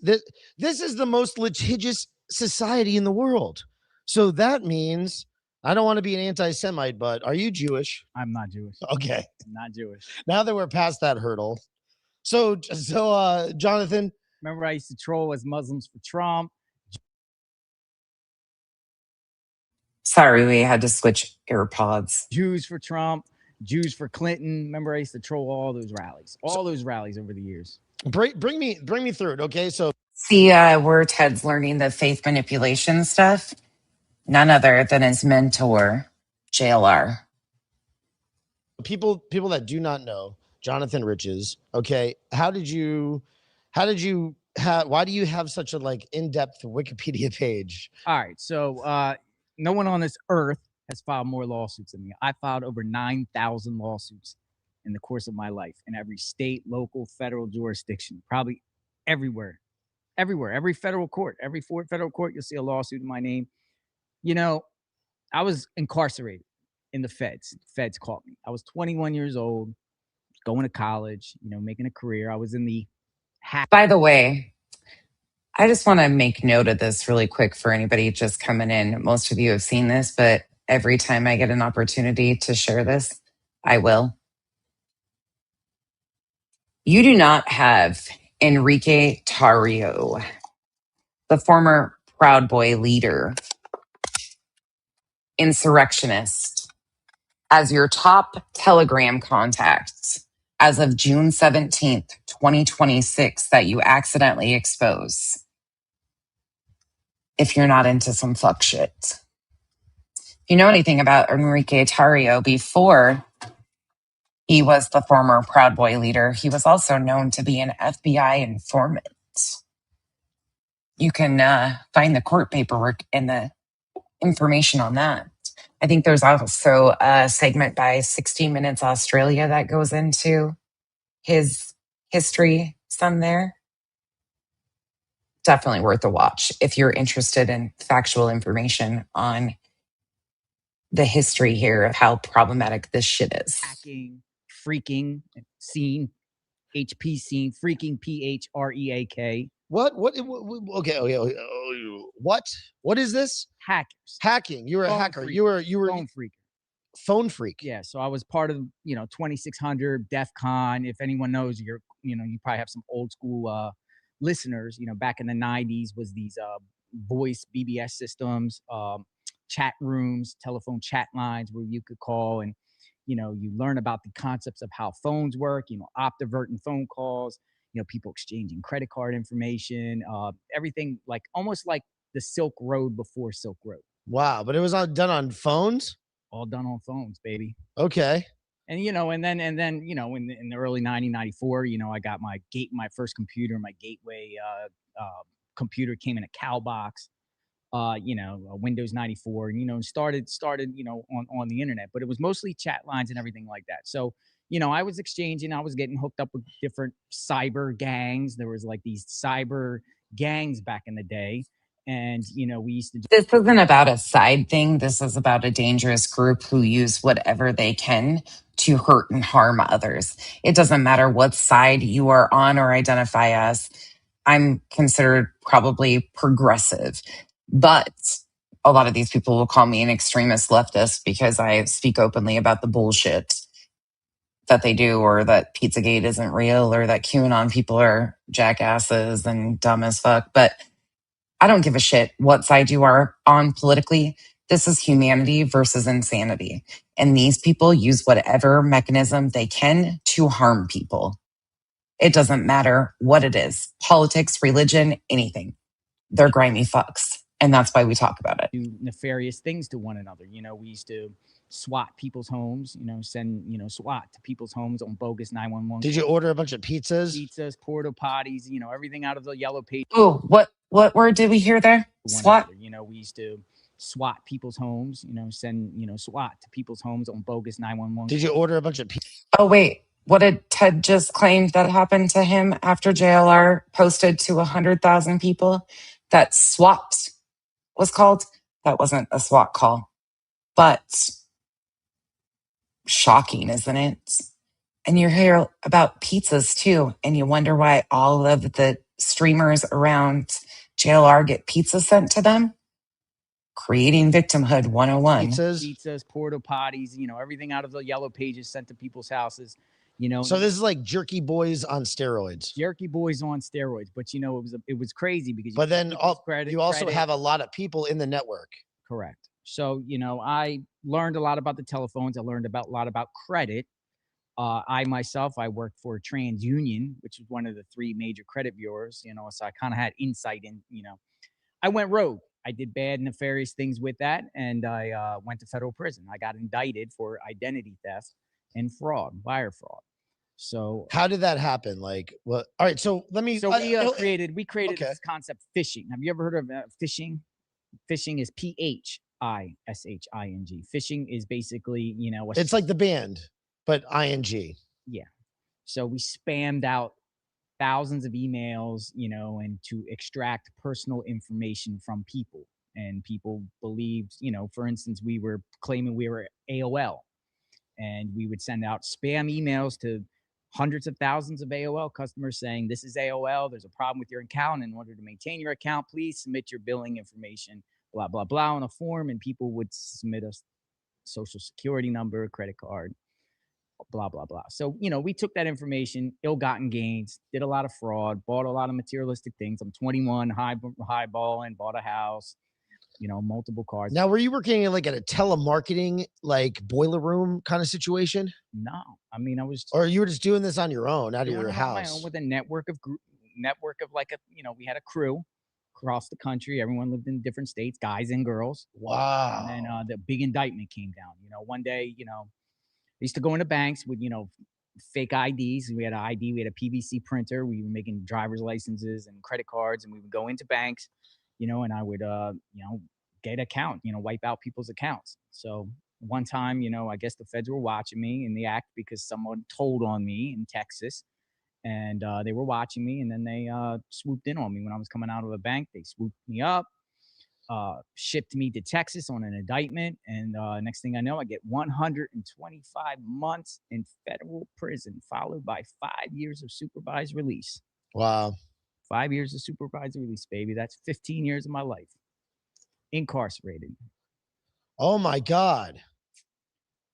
is the most litigious society in the world. So that means I don't want to be an anti-Semite, but are you Jewish? I'm not Jewish. Okay, I'm not Jewish. Now that we're past that hurdle, so Jonathan. Remember, I used to troll as Muslims for Trump. Sorry, we had to switch AirPods. Jews for Trump, Jews for Clinton. Remember, I used to troll all those rallies over the years. Bring me through it, okay? So see where Ted's learning the faith manipulation stuff. None other than his mentor, JLR. People that do not know Jonathan Riches, okay? Why do you have such a in-depth Wikipedia page? All right, so no one on this earth has filed more lawsuits than me. I filed over 9,000 lawsuits in the course of my life in every state, local, federal jurisdiction, probably everywhere, every federal court, every federal court, you'll see a lawsuit in my name. You know, I was incarcerated in the feds. Feds caught me. I was 21 years old, going to college, making a career. I was in the hack. By the way, I just want to make note of this really quick for anybody just coming in. Most of you have seen this, but every time I get an opportunity to share this, I will. You do not have Enrique Tarrio, the former Proud Boy leader, insurrectionist, as your top Telegram contacts as of June 17th, 2026, that you accidentally expose. If you're not into some fuck shit. If you know anything about Enrique Tarrio, before he was the former Proud Boy leader, he was also known to be an FBI informant. You can find the court paperwork and the information on that. I think there's also a segment by 60 Minutes Australia that goes into his history, some there. Definitely worth a watch if you're interested in factual information on the history here of how problematic this shit is. Hacking, freaking scene, HP scene, freaking PHREAK. What? Okay. What is this? Hackers. Hacking. You were a Phone hacker. freak. You were Phone freak. Phone freak. Yeah, so I was part of 2600 DEF CON. If anyone knows, you probably have some old school listeners. Back in the 90s was these voice BBS systems, chat rooms, telephone chat lines where you could call and you learn about the concepts of how phones work, optiverting phone calls, people exchanging credit card information, everything almost like the Silk Road before Silk Road. Wow, but it was all done on phones? All done on phones, baby. Okay. And and then in the early 1994, I got my first computer. My gateway computer came in a cow box, a Windows 94, and started on the internet. But it was mostly chat lines and everything like that. So I was exchanging. I was getting hooked up with different cyber gangs. There was these cyber gangs back in the day. And, we used to do. This isn't about a side thing. This is about a dangerous group who use whatever they can to hurt and harm others. It doesn't matter what side you are on or identify as. I'm considered probably progressive, but a lot of these people will call me an extremist leftist because I speak openly about the bullshit that they do, or that Pizzagate isn't real, or that QAnon people are jackasses and dumb as fuck. But I don't give a shit what side you are on politically. This is humanity versus insanity. And these people use whatever mechanism they can to harm people. It doesn't matter what it is. Politics, religion, anything. They're grimy fucks. And that's why we talk about it. Do nefarious things to one another. We used to SWAT people's homes, send, SWAT to people's homes on bogus 911. Did you order a bunch of pizzas? Pizzas, porta potties, everything out of the yellow page. Oh, what word did we hear there? SWAT? We used to SWAT people's homes, send, SWAT to people's homes on bogus 911. Did you order a bunch of pizzas? Oh, wait. What did Ted just claim that happened to him after JLR posted to 100,000 people that SWAT was called? That wasn't a SWAT call. But shocking, isn't it? And you hear about pizzas too, and you wonder why all of the streamers around JLR get pizza sent to them. Creating victimhood 101. Pizzas, porta potties, everything out of the yellow pages sent to people's houses. So this is like Jerky Boys on steroids. Jerky Boys on steroids, but it was crazy because. But then you also have a lot of people in the network. Correct. So I learned a lot about the telephones. I learned a lot about credit. I myself worked for TransUnion, which is one of the 3 major credit bureaus. So I kind of had insight in. I went rogue. I did bad, nefarious things with that, and I went to federal prison. I got indicted for identity theft and fraud, wire fraud. So how did that happen? Like, what? All right, so let me. So we created this concept, phishing. Have you ever heard of phishing? Phishing is PHISHING. Phishing is basically, it's like the band, but ING. Yeah. So we spammed out thousands of emails, and to extract personal information from people. and people believed, you know, for instance, we were claiming we were AOL, and we would send out spam emails to hundreds of thousands of AOL customers saying, this is AOL, there's a problem with your account. In order to maintain your account, please submit your billing information, blah, blah, blah, on a form. And people would submit a social security number, credit card, blah, blah, blah. So, you know, we took that information, ill-gotten gains, did a lot of fraud, bought a lot of materialistic things. I'm 21, highballing, bought a house, you know, multiple cars. Now, were you working like at a telemarketing, like boiler room kind of situation? No, I mean, I was. Or you were just doing this on your own, out of Doing your it on my house? own with a network of like a, you know, we had a crew across the country. Everyone lived in different states, guys and girls. Wow. And then the big indictment came down. You know, one day, you know, I used to go into banks with, you know, fake IDs. We had an ID, we had a PVC printer. We were making driver's licenses and credit cards, and we would go into banks, you know, and I would, you know, get an account, you know, wipe out people's accounts. So one time, you know, I guess the feds were watching me in the act because someone told on me in Texas, and they were watching me, and then they swooped in on me when I was coming out of a bank. They swooped me up, shipped me to Texas on an indictment, and next thing I know, I get 125 months in federal prison, followed by 5 years of supervised release. Wow. 5 years of supervised release, baby. That's 15 years of my life incarcerated. Oh my God.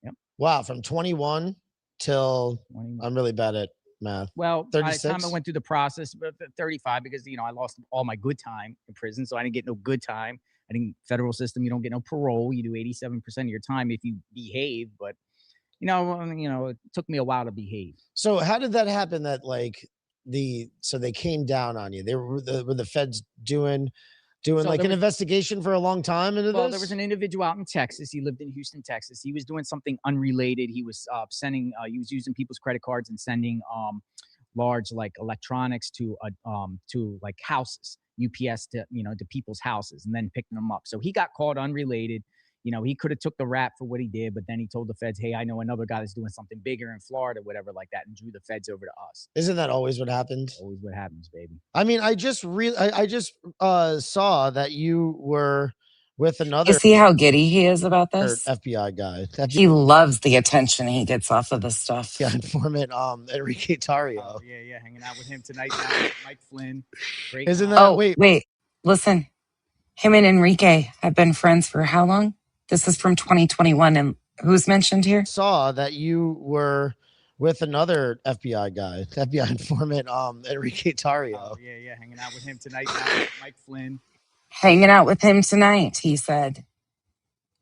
Yep. Wow. From 21 till 21. I'm really bad at math. Well, by the 36. time I went through the process, but 35, because, you know, I lost all my good time in prison. So I didn't get no good time. I didn't, federal system, you don't get no parole. You do 87% of your time if you behave. But, you know, it took me a while to behave. So how did that happen that like so they came down on you? They were the feds doing like an investigation for a long time into Well, this? there was an individual out in Texas. He lived in Houston, Texas. He was doing something unrelated. He was sending, he was using people's credit cards and sending large like electronics to like houses, UPS to, you know, to people's houses, and then picking them up. So he got caught unrelated. You know, he could have took the rap for what he did, but then he told the feds, hey, I know another guy that's doing something bigger in Florida, whatever like that, and drew the feds over to us. Isn't that always what happens? Always what happens, baby. I mean, I just saw that you were with another. You see how giddy he is about this? FBI guy. He loves the attention he gets off of this stuff. Yeah, informant Enrique Tarrio. Oh, yeah, hanging out with him tonight. Mike Flynn. Great. Isn't that? Oh, wait. Listen, him and Enrique have been friends for how long? This is from 2021, and who's mentioned here? Saw that you were with another FBI guy, FBI informant, Enrique Tarrio. Oh, yeah, hanging out with him tonight. Mike Flynn. Hanging out with him tonight, he said.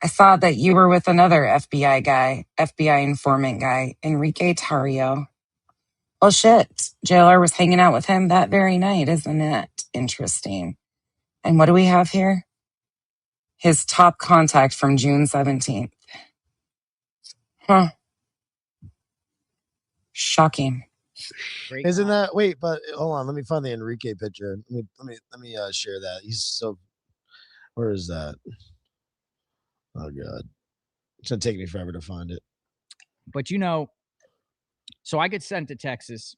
I saw that you were with another FBI guy, FBI informant guy, Enrique Tarrio. Well, shit. JLR was hanging out with him that very night, isn't it? Interesting. And what do we have here? His top contact from June 17th. Huh. Shocking. Great. Isn't that? Wait, but hold on. Let me find the Enrique picture. Let me share that. He's so. Where is that? Oh God, it's gonna take me forever to find it. But you know, so I get sent to Texas.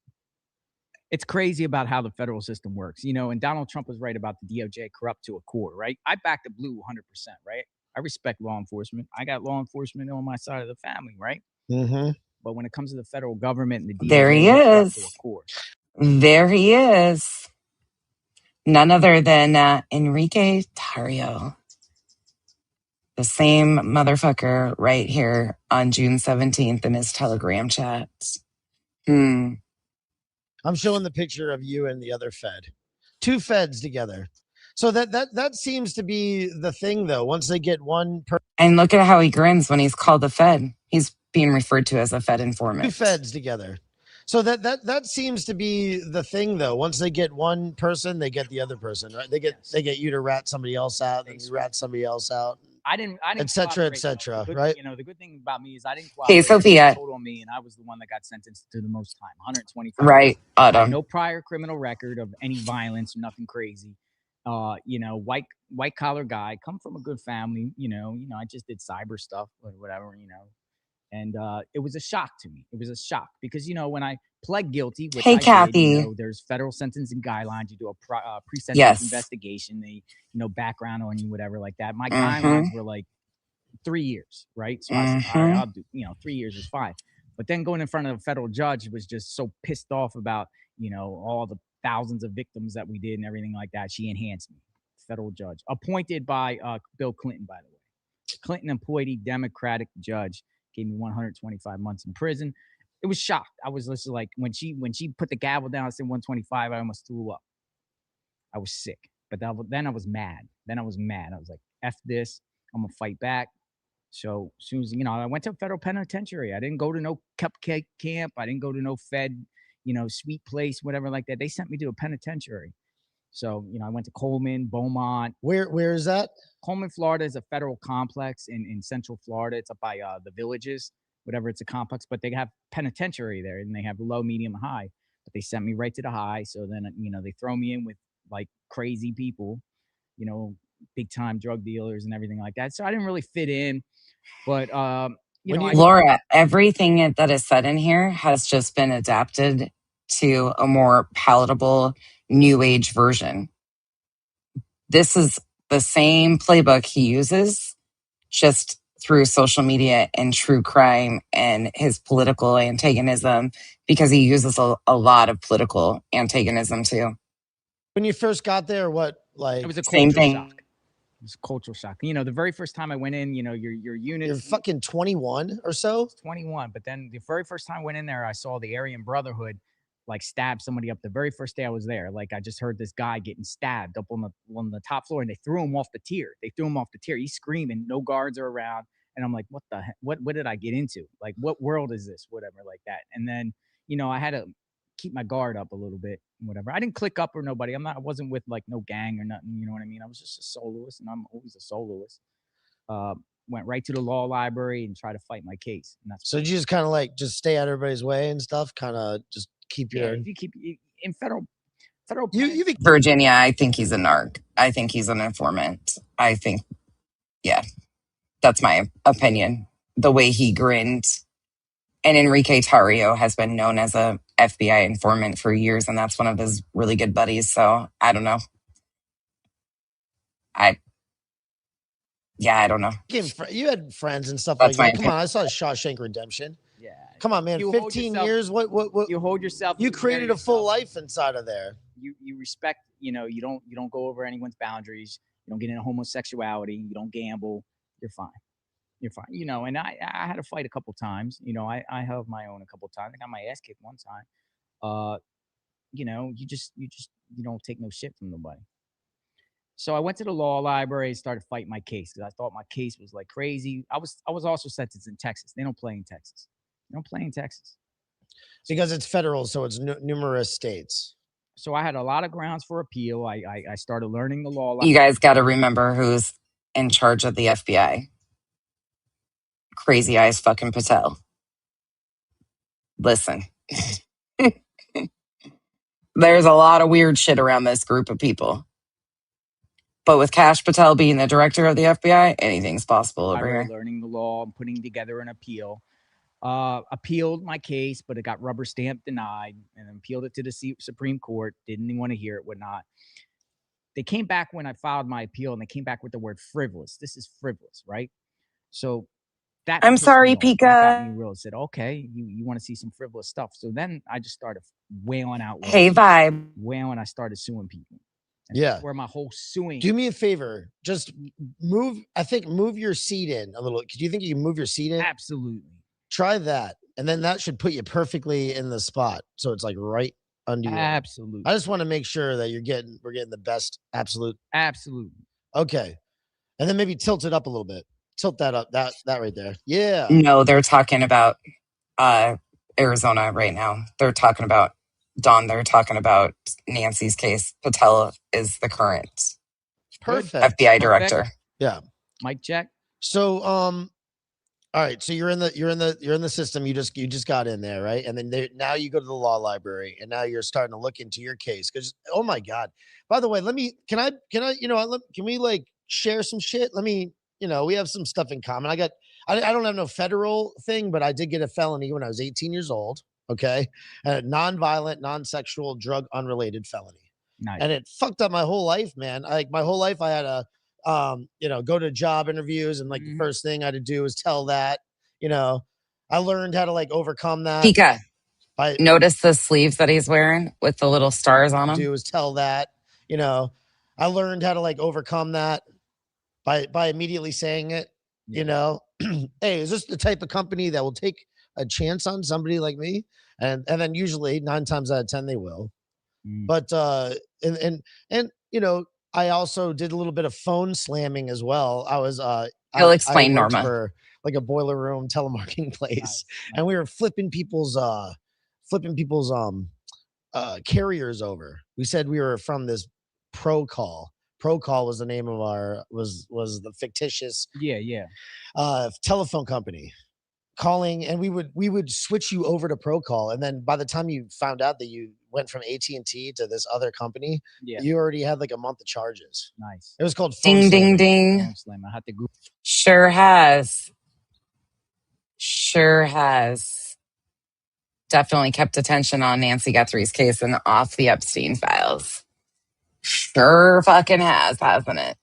It's crazy about how the federal system works, you know, and Donald Trump was right about the DOJ corrupt to a core, right? I back the blue 100%, right? I respect law enforcement. I got law enforcement on my side of the family, right? Mm-hmm. But when it comes to the federal government and the DOJ, There he corrupt to a is. core. There he is. None other than Enrique Tarrio. The same motherfucker right here on June 17th in his Telegram chats. I'm showing the picture of you and the other Fed. Two Feds together. So that seems to be the thing, though. Once they get one And look at how he grins when he's called a Fed. He's being referred to as a Fed informant. Two Feds together. So that seems to be the thing, though. Once they get one person, they get the other person, right? They get you to rat somebody else out, then you rat somebody else out. I didn't et cetera, right? You know, the good thing about me is I didn't Hey, cooperate. Sophia. They told on me, and I was the one that got sentenced to the most time, 125. Right, I had Autumn. no prior criminal record of any violence, nothing crazy. You know, white collar guy, come from a good family. You know, I just did cyber stuff or whatever. You know, And it was a shock to me. It was a shock because, you know, when I pled guilty, which Hey, I did, Kathy. you know, there's federal sentencing guidelines. You do a pre-sentence Yes. investigation. They, you know, background on you, whatever like that. My Mhm. guidelines were like 3 years, right? So I said, all right, Mhm. I'll do, you know, 3 years is fine. But then going in front of a federal judge was just so pissed off about, you know, all the thousands of victims that we did and everything like that. She enhanced me. Federal judge appointed by Bill Clinton, by the way. Clinton appointee Democratic judge gave me 125 months in prison. It was shocked. I was just like, when she put the gavel down and said 125, I almost threw up. I was sick. But then I was mad. I was like, F this. I'm going to fight back. So as soon as, you know, I went to a federal penitentiary. I didn't go to no cupcake camp. I didn't go to no Fed, you know, sweet place, whatever like that. They sent me to a penitentiary. So, you know, I went to Coleman, Beaumont. Where is that? Coleman, Florida is a federal complex in Central Florida. It's up by the Villages, whatever. It's a complex, but they have penitentiary there, and they have low, medium, high. But they sent me right to the high. So then, you know, they throw me in with like crazy people, you know, big time drug dealers and everything like that. So I didn't really fit in. But you know, Laura, everything that is said in here has just been adapted to a more palatable new age version. This is the same playbook he uses, just through social media and true crime and his political antagonism, because he uses a lot of political antagonism too. When you first got there, what, like, it was a Same culture thing. shock. It was a cultural shock. You know, the very first time I went in, you know, your unit. You're fucking 21 or so? 21. But then the very first time I went in there, I saw the Aryan Brotherhood like stab somebody up the very first day I was there. Like I just heard this guy getting stabbed up on the top floor, and they threw him off the tier. He's screaming, no guards are around. And I'm like, what the heck? What did I get into? Like, what world is this? Whatever, like that. And then, you know, I had to keep my guard up a little bit, whatever. I didn't click up or nobody. I wasn't with like no gang or nothing. You know what I mean? I was just a soloist, and I'm always a soloist. Went right to the law library and tried to fight my case. And that's So did you just kind of like just stay out of everybody's way and stuff? Kind of just keep your. if you keep in federal. Virginia, I think he's a narc. I think he's an informant. I think, yeah, that's my opinion. The way he grinned. And Enrique Tarrio has been known as a FBI informant for years, and that's one of his really good buddies. So I don't know. I don't know. You had friends and stuff That's like that. my Come on, I saw Shawshank Redemption. Yeah. Come on, man. You hold 15 yourself- years. What? You hold yourself. You to created carry a full yourself. life inside of there. You respect. You know, you don't go over anyone's boundaries. You don't get into homosexuality. You don't gamble. You're fine. You're fine. You know, and I had to fight a couple times. You know, I held my own a couple times. I got my ass kicked one time. You know, you don't take no shit from nobody. So I went to the law library and started fighting my case because I thought my case was like crazy. I was also sentenced in Texas. They don't play in Texas. Because it's federal, so it's numerous states. So I had a lot of grounds for appeal. I started learning the law. You guys got to remember who's in charge of the FBI. Crazy Eyes fucking Patel. Listen. There's a lot of weird shit around this group of people. But with Kash Patel being the director of the FBI, anything's possible over Library, here. learning the law and putting together an appeal. Appealed my case, but it got rubber stamped denied, and then appealed it to the Supreme Court. Didn't want to hear it, whatnot. They came back when I filed my appeal, and they came back with the word frivolous. This is frivolous, right? So that I'm pissed sorry, me off. That got Pika. me real. Said, okay, you want to see some frivolous stuff. So then I just started wailing out. Hey, vibe. Wailing, I started suing people. And Yeah. that's where my whole suing. Do me a favor. Just move your seat in a little. Do you think you can move your seat in? Absolutely. Try that. And then that should put you perfectly in the spot. So it's like right under you. Absolutely. I just want to make sure that we're getting the best absolute. Absolutely. Okay. And then maybe tilt it up a little bit. Tilt that up. That right there. Yeah. No, they're talking about Arizona right now. They're talking about Dawn. They're talking about Nancy's case. Patel is the current Perfect. FBI director. Yeah. Mic check. So all right, so you're in the system. You just got in there, right? And then now you go to the law library, and now you're starting to look into your case. Because oh my god! By the way, can I can we like share some shit? We have some stuff in common. I I don't have no federal thing, but I did get a felony when I was 18 years old. Okay. A non-violent, non-sexual, drug unrelated felony. Nice. And it fucked up my whole life, man. Like my whole life I had to go to job interviews, and like the first thing I had to do was tell that, I learned how to like overcome that. Pika, notice the sleeves that he's wearing with the little stars on them? Do is tell that, I learned how to like overcome that by immediately saying it, hey, is this the type of company that will take a chance on somebody like me? And then usually 9 times out of 10 they will. But and I also did a little bit of phone slamming as well. I was He'll explain, I worked Norma. for like a boiler room telemarketing place, and we were flipping people's carriers over. We said we were from this Pro Call. Pro Call was the name of our was the fictitious telephone company calling, and we would switch you over to Pro Call, and then by the time you found out that you went from AT&T to this other company, you already had like a month of charges. Nice. It was called Ding, phone ding, slamming. ding. Phone slam. I had to Google. Sure has. Sure has. Definitely kept attention on Nancy Guthrie's case and off the Epstein files. Sure fucking has, hasn't it?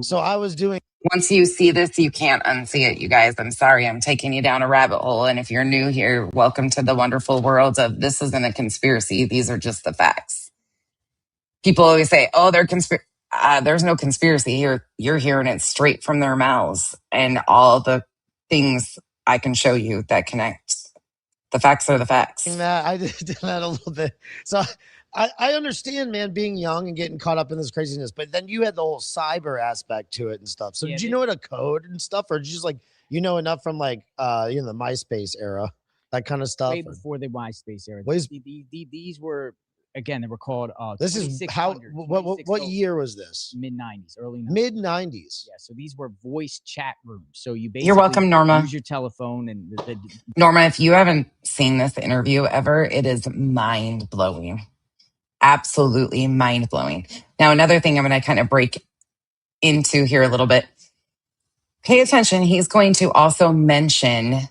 So I was doing. Once you see this, you can't unsee it, you guys. I'm sorry, I'm taking you down a rabbit hole. And if you're new here, welcome to the wonderful world of this isn't a conspiracy. These are just the facts. People always say, oh, they're there's no conspiracy here. You're hearing it straight from their mouths. And all the things I can show you that connect. The facts are the facts. That I did that a little bit. So I understand, man, being young and getting caught up in this craziness, but then you had the whole cyber aspect to it and stuff. So did you know how to code and stuff, or did you just like enough from like the MySpace era, that kind of stuff? Way before the MySpace era. What is- These were, again, they were called This is how what year was this? Mid-90s, early 90s. Mid-90s. Yeah, so these were voice chat rooms. So you basically You're welcome, Norma. use your telephone and Norma, if you haven't seen this interview ever, it is mind-blowing. Absolutely mind-blowing. Now, another thing I'm going to kind of break into here a little bit. Pay attention. He's going to also mention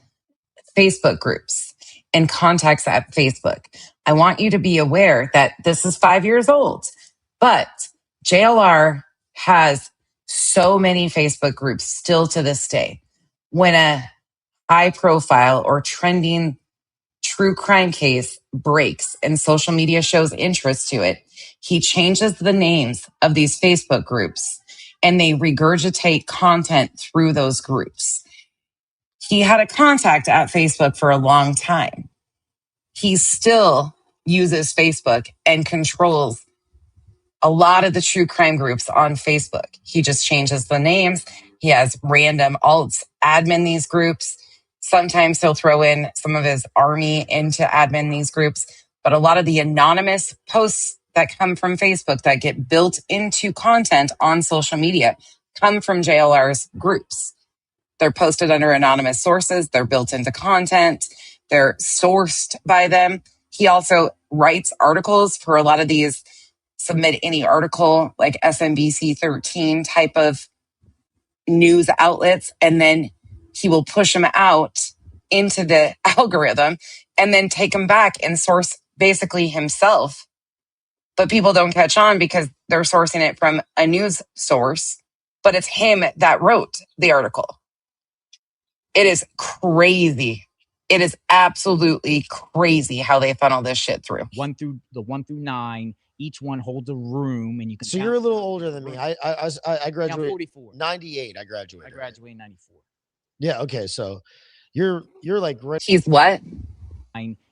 Facebook groups and contacts at Facebook. I want you to be aware that this is 5 years old, but JLR has so many Facebook groups still to this day. When a high profile or trending true crime case breaks and social media shows interest to it, he changes the names of these Facebook groups and they regurgitate content through those groups. He had a contact at Facebook for a long time. He still uses Facebook and controls a lot of the true crime groups on Facebook. He just changes the names. He has random alts admin these groups. Sometimes he'll throw in some of his army into admin these groups. But a lot of the anonymous posts that come from Facebook that get built into content on social media come from JLR's groups. They're posted under anonymous sources. They're built into content. They're sourced by them. He also writes articles for a lot of these submit any article, like SMBC 13 type of news outlets. And then he will push them out into the algorithm and then take them back and source basically himself. But people don't catch on because they're sourcing it from a news source, but it's him that wrote the article. It is crazy. It is absolutely crazy how they funnel this shit through. 1 through 9. Each one holds a room, and you can. So you're a little older than me. I graduated. I'm 44. 98. I graduated. I graduated in 94. Yeah. Okay. So you're like right. He's what?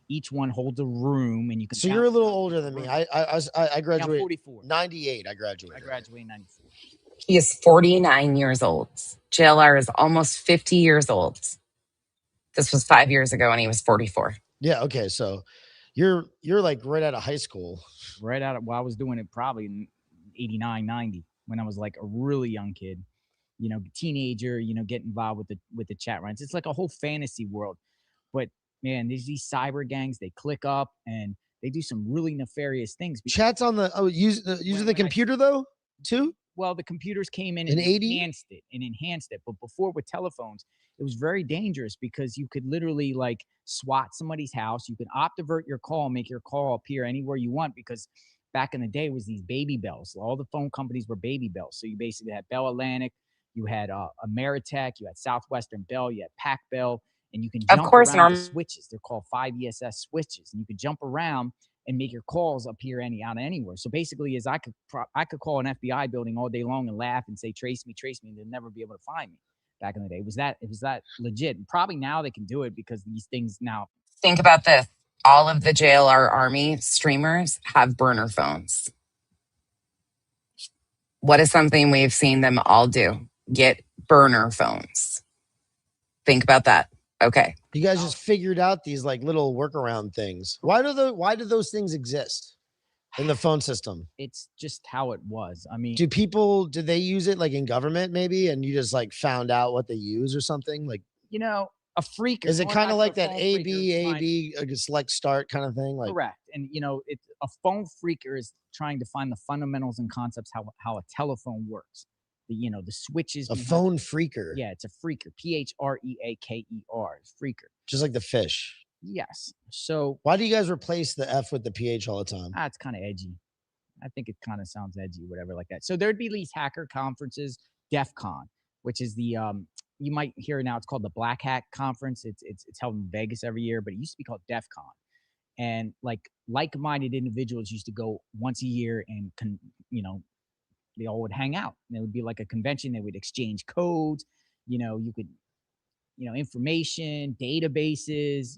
Each one holds a room, and you can. So you're a little older than me. I graduated. 44. 98. I graduated. I graduated in 94. He is 49 years old. JLR is almost 50 years old. This was 5 years ago, and he was 44. Yeah. Okay. So you're like right out of high school. Right out of, well, I was doing it probably in 89, 90 when I was like a really young kid, teenager, get involved with the chat rooms. It's like a whole fantasy world. But man, there's these cyber gangs, they click up and they do some really nefarious things. Chats on the using the computer though, too? well, the computers came in In and 80? enhanced it. But before with telephones, it was very dangerous because you could literally like swat somebody's house. You could optivert your call, make your call appear anywhere you want, because back in the day it was these baby bells. All the phone companies were baby bells. So you basically had Bell Atlantic, you had Ameritech, you had Southwestern Bell, you had Pac Bell, and you can Of jump course, around the Norm. switches. They're called 5 ESS switches, and you could jump around and make your calls appear out of anywhere. So basically, is I could call an FBI building all day long and laugh and say, trace me, and they'll never be able to find me. Back in the day, it was that legit. And probably now they can do it because these things now. Think about this. All of the JLR Army streamers have burner phones. What is something we've seen them all do? Get burner phones. Think about that. Okay. You guys just figured out these like little workaround things. Why do those things exist in the phone system? It's just how it was. I mean, do they use it like in government maybe, and you just like found out what they use or something? Like, you know, a freaker. Is it going kind back of to like a that phone A freaker B is A trying- B select start kind of thing? Like, Correct. And you know, it's a phone freaker is trying to find the fundamentals and concepts how a telephone works. The switches. a behind- phone freaker. Yeah, it's a freaker. PHREAKER. Freaker. Just like the fish. Yes. So Why do you guys replace the F with the PH all the time? it's kind of edgy. I think it kind of sounds edgy, whatever like that. So there'd be these hacker conferences, DEF CON, which is the you might hear now it's called the Black Hat Conference. It's held in Vegas every year, but it used to be called DEF CON. And like-minded individuals used to go once a year and they all would hang out. And it would be like a convention. They would exchange codes. You could, information, databases.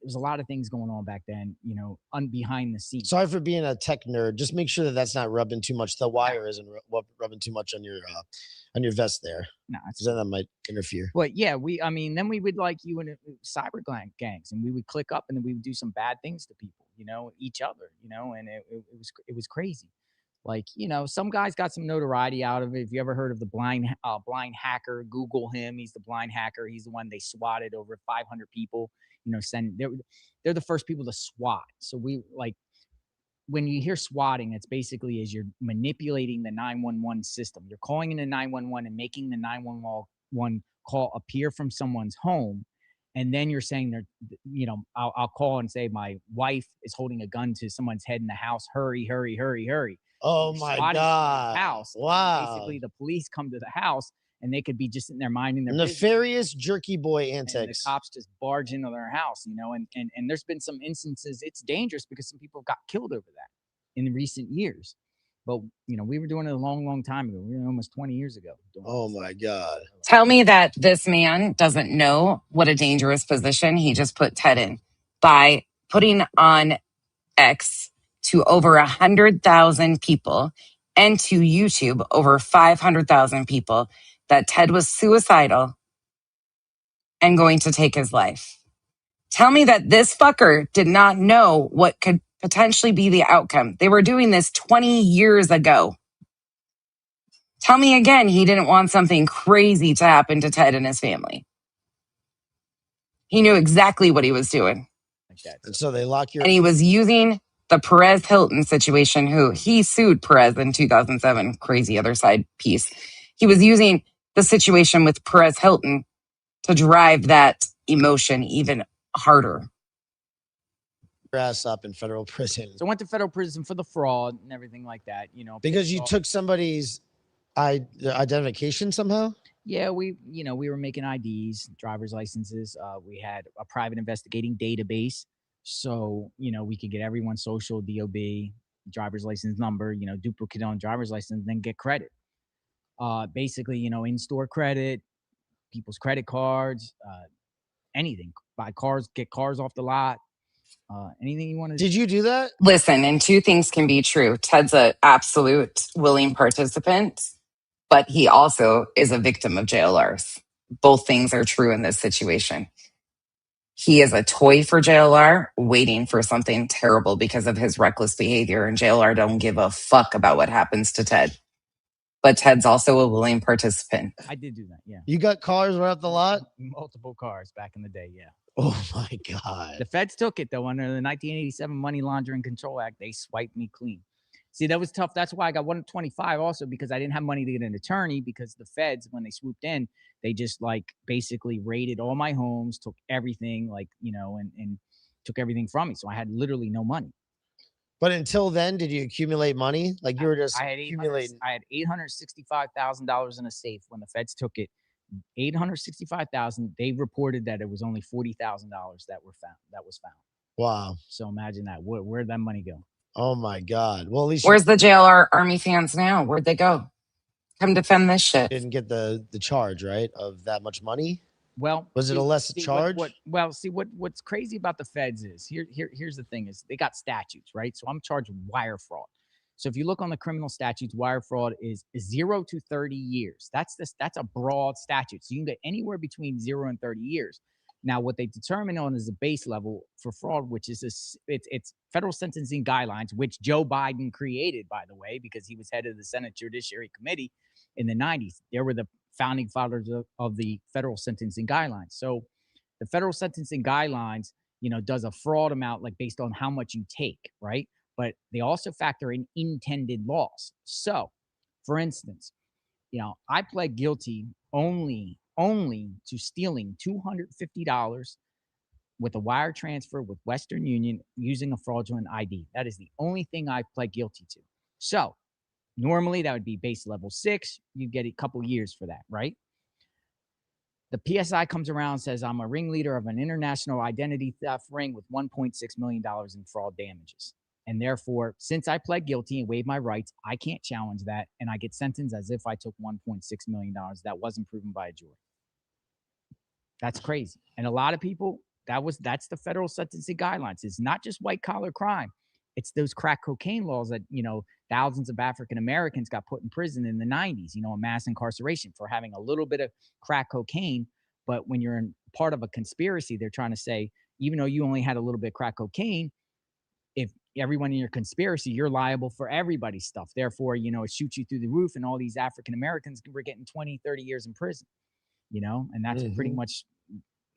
There's a lot of things going on back then. Behind the scenes. Sorry for being a tech nerd. Just make sure that that's not rubbing too much. The wire isn't rubbing too much on your vest there. No, because then that might interfere. But yeah, then we would cyber gangs, and we would click up, and then we would do some bad things to people, each other, and it was crazy. Some guys got some notoriety out of it. If you ever heard of the blind hacker, Google him. He's the blind hacker. He's the one they swatted over 500 people. They're the first people to SWAT. So when you hear swatting, it's basically as you're manipulating the 911 system. You're calling into 911 and making the 911 call appear from someone's home. And then you're saying I'll call and say, my wife is holding a gun to someone's head in the house. Hurry, hurry, hurry, hurry. Oh my God. House. Wow. Basically, the police come to the house and they could be just sitting there minding their business. Nefarious jerky boy And antics. the cops just barge into their house, and there's been some instances it's dangerous because some people got killed over that in recent years. But we were doing it a long, long time ago. We were almost 20 years ago. Oh my God. Tell me that this man doesn't know what a dangerous position he just put Ted in by putting on X to over 100,000 people and to YouTube over 500,000 people that Ted was suicidal and going to take his life. Tell me that this fucker did not know what could potentially be the outcome. They were doing this 20 years ago. Tell me again he didn't want something crazy to happen to Ted and his family. He knew exactly what he was doing. And so they lock your. And he was using the Perez Hilton situation, who he sued Perez in 2007, crazy other side piece. He was using the situation with Perez Hilton to drive that emotion even harder. Your ass up in federal prison. So I went to federal prison for the fraud and everything like that, Because you took somebody's identification somehow? Yeah, we were making IDs, driver's licenses. We had a private investigating database. So, we could get everyone's social, DOB, driver's license number, duplicate on driver's license, then get credit. Basically, in-store credit, people's credit cards, anything. Buy cars, get cars off the lot, anything you want to. Did you do that? Listen, and two things can be true. Ted's an absolute willing participant, but he also is a victim of JLRs. Both things are true in this situation. He is a toy for JLR, waiting for something terrible because of his reckless behavior, and JLR don't give a fuck about what happens to Ted. But Ted's also a willing participant. I did do that, yeah. You got cars right off the lot? Multiple cars back in the day, yeah. Oh my God. The feds took it though under the 1987 Money Laundering Control Act. They swiped me clean. See, that was tough. That's why I got 125 also, because I didn't have money to get an attorney, because the feds, when they swooped in, they just like basically raided all my homes, took everything, like, and took everything from me. So I had literally no money. But until then, did you accumulate money? Like you were just accumulating? I had $865,000 in a safe when the feds took it. 865,000. They reported that it was only $40,000 that was found. Wow. So imagine that. Where'd that money go? Oh my God. Well, at least Where's the JLR Army fans now? Where'd they go? Come defend this shit. didn't get the charge, right, of that much money. Well, was it a less charge? What's crazy about the feds is here's the thing is they got statutes, right? So I'm charged with wire fraud. So if you look on the criminal statutes, wire fraud is 0 to 30 years. That's a broad statute. So you can get anywhere between 0 and 30 years. Now, what they determine on is a base level for fraud, which is it's federal sentencing guidelines, which Joe Biden created, by the way, because he was head of the Senate Judiciary Committee in the 90s. They were the founding fathers of the federal sentencing guidelines. So the federal sentencing guidelines, does a fraud amount like based on how much you take, right? But they also factor in intended loss. So, for instance, I pled guilty only to stealing $250 with a wire transfer with Western Union using a fraudulent ID. That is the only thing I pled guilty to. So normally that would be base level 6. You get a couple years for that, right? The PSI comes around and says I'm a ringleader of an international identity theft ring with $1.6 million in fraud damages. And therefore, since I pled guilty and waived my rights, I can't challenge that. And I get sentenced as if I took $1.6 million. That wasn't proven by a jury. That's crazy. And a lot of people, that's the federal sentencing guidelines. It's not just white collar crime. It's those crack cocaine laws that, thousands of African Americans got put in prison in the 90s, a mass incarceration for having a little bit of crack cocaine. But when you're in part of a conspiracy, they're trying to say, even though you only had a little bit of crack cocaine, if everyone in your conspiracy, you're liable for everybody's stuff. Therefore, it shoots you through the roof, and all these African Americans were getting 20, 30 years in prison, and that's pretty much,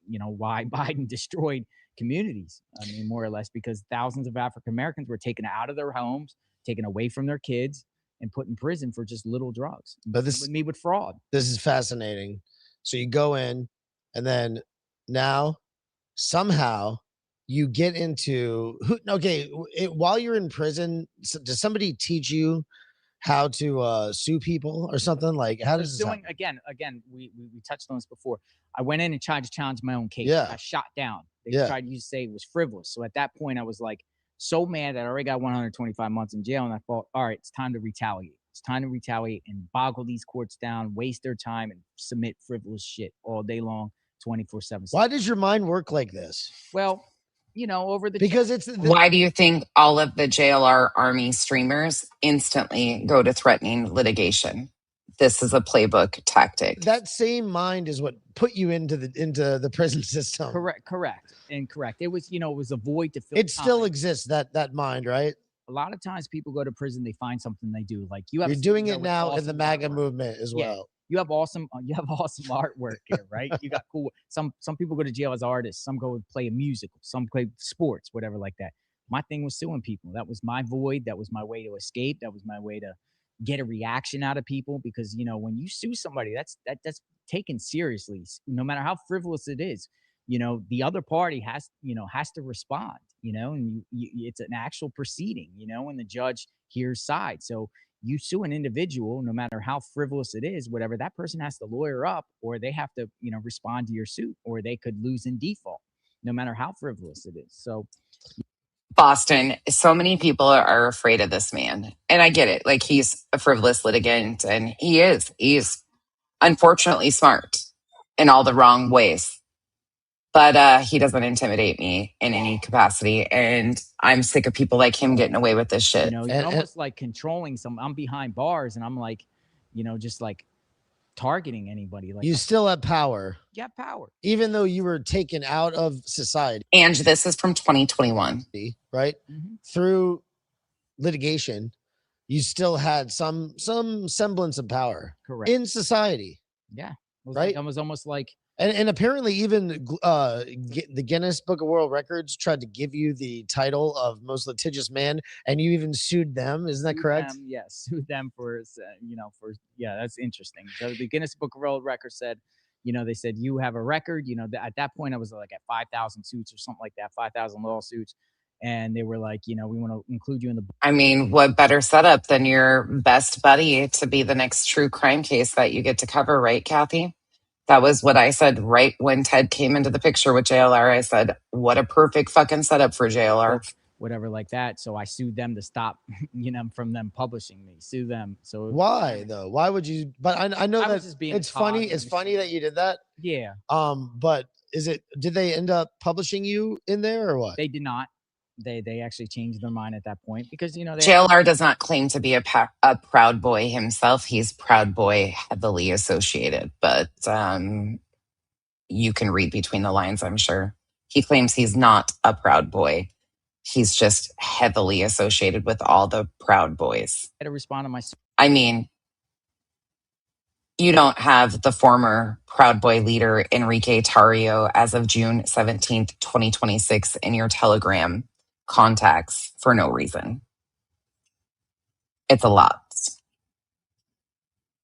why Biden destroyed communities. I mean, more or less, because thousands of African Americans were taken out of their homes, taken away from their kids, and put in prison for just little drugs. But this with fraud. This is fascinating. So you go in, and then now somehow you get into while you're in prison, does somebody teach you how to sue people or something? Like, how does this happen? Again, we touched on this before. I went in and tried to challenge my own case. Yeah. I shot down. They tried to say it was frivolous. So at that point, I was like so mad that I already got 125 months in jail, and I thought, all right, it's time to retaliate. It's time to retaliate and boggle these courts down, waste their time, and submit frivolous shit all day long, 24/7. Why does your mind work like this? Well, over the because it's why do you think all of the JLR Army streamers instantly go to threatening litigation? This is a playbook tactic. That same mind is what put you into the prison system. Correct. It was, it was a void to fill. It still exists, that mind, right? A lot of times people go to prison, they find something they do. Like you're doing it now in the MAGA movement as well. You have awesome artwork here, right? You got cool. Some people go to jail as artists. Some go play a musical. Some play sports, whatever like that. My thing was suing people. That was my void. That was my way to escape. That was my way to get a reaction out of people. Because when you sue somebody, that's taken seriously. No matter how frivolous it is, the other party has to respond. And it's an actual proceeding. And the judge hears side. So you sue an individual, no matter how frivolous it is, whatever, that person has to lawyer up, or they have to, respond to your suit, or they could lose in default, no matter how frivolous it is. So Boston, so many people are afraid of this man. And I get it. Like, he's a frivolous litigant, and he's unfortunately smart in all the wrong ways. But he doesn't intimidate me in any capacity. And I'm sick of people like him getting away with this shit. You're almost like controlling I'm behind bars, and I'm like, just like targeting anybody. Like, you still have power. You have power. Even though you were taken out of society. And this is from 2021. Right? Mm-hmm. Through litigation, you still had some semblance of power. Correct. In society. Yeah. Right? It was almost like And apparently even the Guinness Book of World Records tried to give you the title of most litigious man, and you even sued them. Isn't that Sued correct? them, yes, sued them for, yeah, that's interesting. So the Guinness Book of World Records said, they said, you have a record, at that point I was like at 5,000 suits or something like that, 5,000 lawsuits. And they were like, we want to include you in the book. I mean, what better setup than your best buddy to be the next true crime case that you get to cover, right, Kathy? That was what I said right when Ted came into the picture with JLR. I said, what a perfect fucking setup for JLR. Whatever like that. So I sued them to stop, from them publishing me. Sue them. So Why though? Why would you? But I know I that was just being it's a cog funny. in It's the funny that you did that. Yeah. But did they end up publishing you in there or what? They did not. They actually changed their mind at that point because they JLR does not claim to be a proud boy himself. He's Proud Boy heavily associated, but you can read between the lines, I'm sure. He claims he's not a proud boy. He's just heavily associated with all the Proud Boys. had to respond to my. I mean, you don't have the former Proud Boy leader Enrique Tarrio as of June 17th, 2026 in your Telegram contacts for no reason. It's a lot.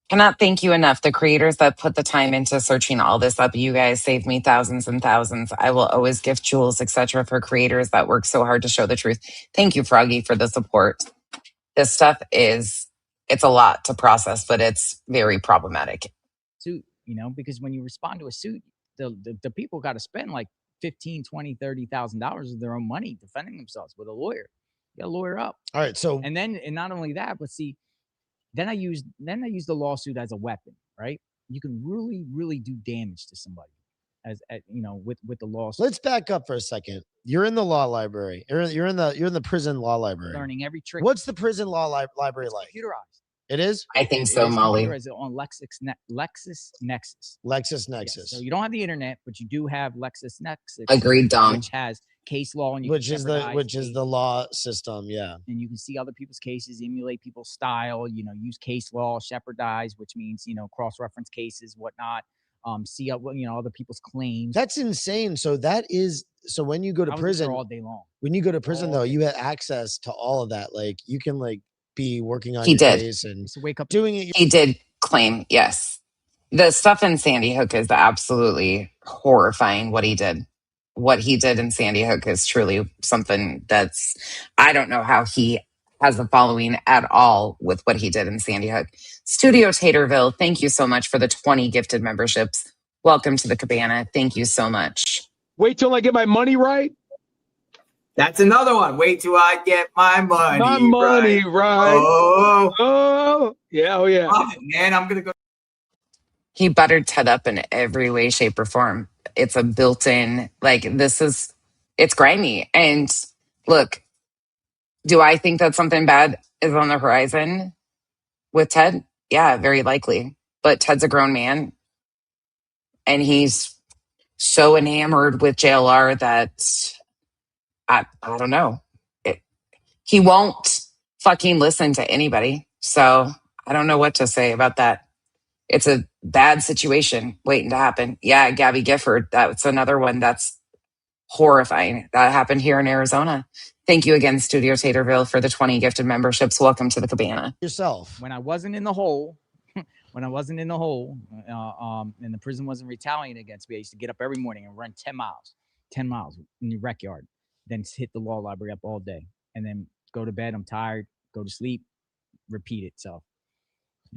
Cannot thank you enough. The creators that put the time into searching all this up, you guys saved me thousands and thousands. I will always gift jewels, etc. for creators that work so hard to show the truth. Thank you, Froggy, for the support. This stuff it's a lot to process, but it's very problematic. Suit, because when you respond to a suit, the people got to spend like $15,000, $20,000, $30,000 of their own money defending themselves with a lawyer. You got to lawyer up. All right. So and not only that, but see, then I use the lawsuit as a weapon, right? You can really, really do damage to somebody with the lawsuit. Let's back up for a second. You're in the law library. You're in the prison law library. Learning every trick. What's the prison law library like? Computerized. It is? I think so, Molly. Computerized on LexisNexis. LexisNexis. Yes. So you don't have the internet, but you do have LexisNexis. Agreed, Dom. Which has case law and which is the law system, yeah. And you can see other people's cases, emulate people's style, use case law, shepherdize, which means cross-reference cases, whatnot. See other people's claims. That's insane. So when you go to prison all day long. When you go to prison though, you have access to all of that. Like you can be working on your case and wake up doing it. He did claim, yes. The stuff in Sandy Hook is absolutely horrifying what he did. What he did in Sandy Hook is truly something I don't know how he has a following at all with what he did in Sandy Hook. Studio Taterville, thank you so much for the 20 gifted memberships. Welcome to the Cabana. Thank you so much. Wait till I get my money right. That's another one. Wait till I get my money. My money right. Oh, yeah. Oh, yeah. Man, I'm gonna go. He buttered Ted up in every way, shape, or form. It's a built-in, it's grimy. And look, do I think that something bad is on the horizon with Ted? Yeah, very likely. But Ted's a grown man, and he's so enamored with JLR that I don't know. He won't fucking listen to anybody. So I don't know what to say about that. It's a bad situation waiting to happen. Yeah, Gabby Gifford. That's another one that's horrifying. That happened here in Arizona. Thank you again, Studio Taterville, for the 20 gifted memberships. Welcome to the Cabana. Yourself. When I wasn't in the hole, and the prison wasn't retaliating against me, I used to get up every morning and run 10 miles in the rec yard, then hit the law library up all day, and then go to bed. I'm tired, go to sleep, repeat itself.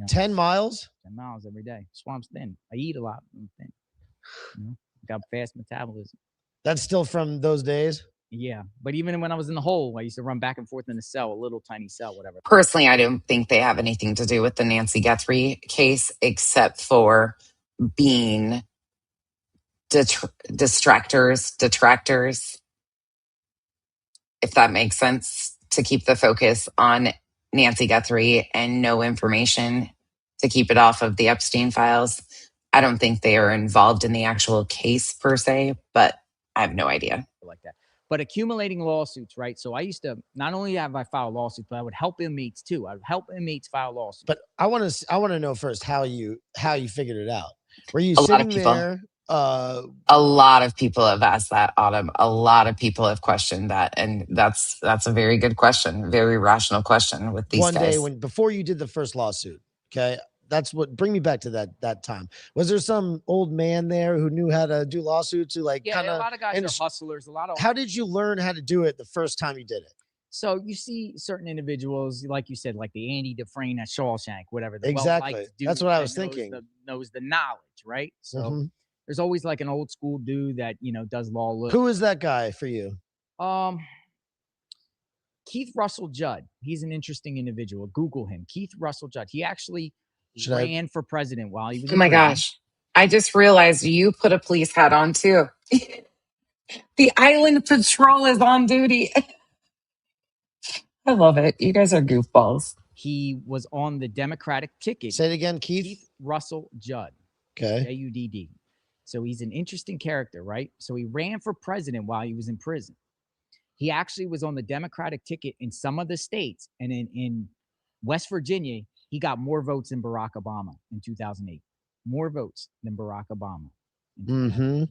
10 miles? 10 miles every day. That's why I'm thin. I eat a lot. I'm thin. Got fast metabolism. That's still from those days? Yeah. But even when I was in the hole, I used to run back and forth in the cell, a little tiny cell, whatever. Personally, I don't think they have anything to do with the Nancy Guthrie case, except for being detractors, if that makes sense, to keep the focus on Nancy Guthrie and no information to keep it off of the Epstein files. I don't think they are involved in the actual case per se, but I have no idea. Like that. But accumulating lawsuits, right? So I used to, not only have I filed lawsuits, but I would help inmates too. I would help inmates file lawsuits. But I want to know first how you figured it out. Were you A lot of sitting people. there Uh, A lot of people have asked that, Autumn. A lot of people have questioned that, and that's a very good question, very rational question with these one day guys. before you did the first lawsuit, okay, that's what bring me back to that time. Was there some old man there who knew how to do lawsuits, who like Yeah, kind a of? lot of guys are hustlers. A lot of How did you learn how to do it the first time you did it? So you see certain individuals, like you said, like the Andy Dufresne at Shawshank, whatever. The Exactly. well-liked dude That's what I that was thinking. knows the knowledge, right? So Mhm. there's always like an old school dude that does law. Who is that guy for you? Keith Russell Judd. He's an interesting individual. Google him. Keith Russell Judd. He actually ran for president while he was Oh in my prison. gosh. I just realized you put a police hat on too. The Island Patrol is on duty. I love it. You guys are goofballs. He was on the Democratic ticket. Say it again, Keith. Keith Russell Judd. Okay. Judd. So he's an interesting character, right? So he ran for president while he was in prison. He actually was on the Democratic ticket in some of the states. And in West Virginia, he got more votes than Barack Obama in 2008. More votes than Barack Obama. Mm-hmm.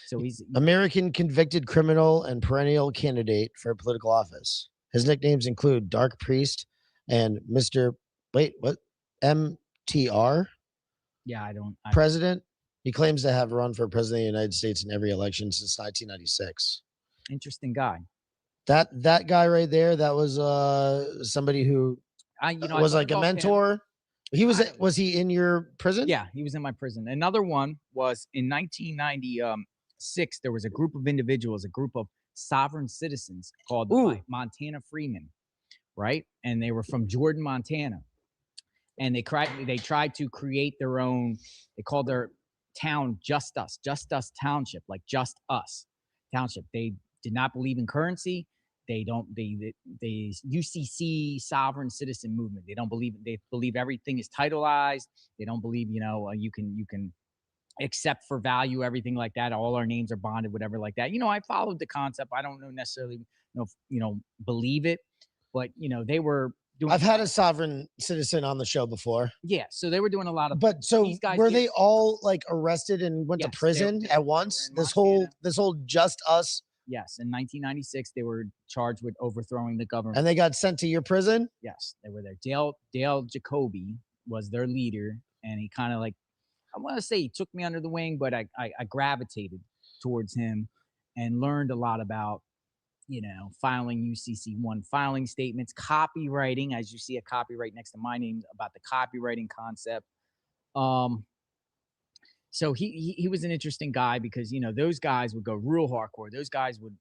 So he's American convicted criminal and perennial candidate for political office. His nicknames include Dark Priest and Mr. Wait, what? MTR? Yeah, I don't. President. He claims to have run for president of the United States in every election since 1996. Interesting guy. That guy right there, that was somebody who was like a mentor. He was he in your prison? Yeah, he was in my prison. Another one was in 1996. There was a group of individuals, a group of sovereign citizens called the Montana Freemen, right? And they were from Jordan, Montana. And they tried to create their own. They called their town Just Us Township, like Just Us Township. They did not believe in currency. They UCC sovereign citizen movement. They don't believe. They believe everything is titleized. They don't believe you can accept for value everything like that. All our names are bonded, whatever like that. I followed the concept. I don't necessarily believe it, but they were doing. I've had a sovereign citizen on the show before. Yeah, so they were doing a lot of. But so these guys were they all like arrested and went to prison at once? This whole Just Us. Yes, in 1996 they were charged with overthrowing the government, and they got sent to your prison. Yes, they were there. Dale Jacoby was their leader, and he kind of like, I want to say he took me under the wing, but I gravitated towards him and learned a lot about filing UCC1 filing statements, copywriting, as you see a copyright next to my name, about the copywriting concept. So he was an interesting guy because those guys would go real hardcore. Those guys would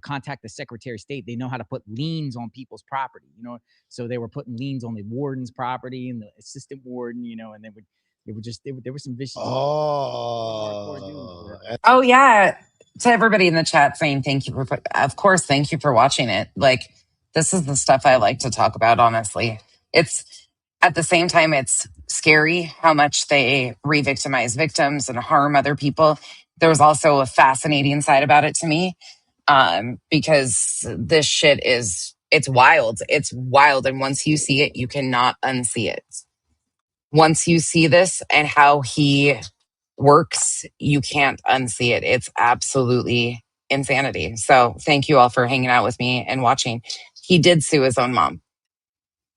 contact the Secretary of State. They know how to put liens on people's property, so they were putting liens on the warden's property and the assistant warden, and there were some vicious. Oh yeah. To everybody in the chat saying thank you thank you for watching it. Like, this is the stuff I like to talk about, honestly. It's at the same time, it's scary how much they re-victimize victims and harm other people. There's also a fascinating side about it to me, because this shit it's wild. It's wild. And once you see it, you cannot unsee it. Once you see this and how he works, you can't unsee it. It's absolutely insanity. So thank you all for hanging out with me and watching. He did sue his own mom.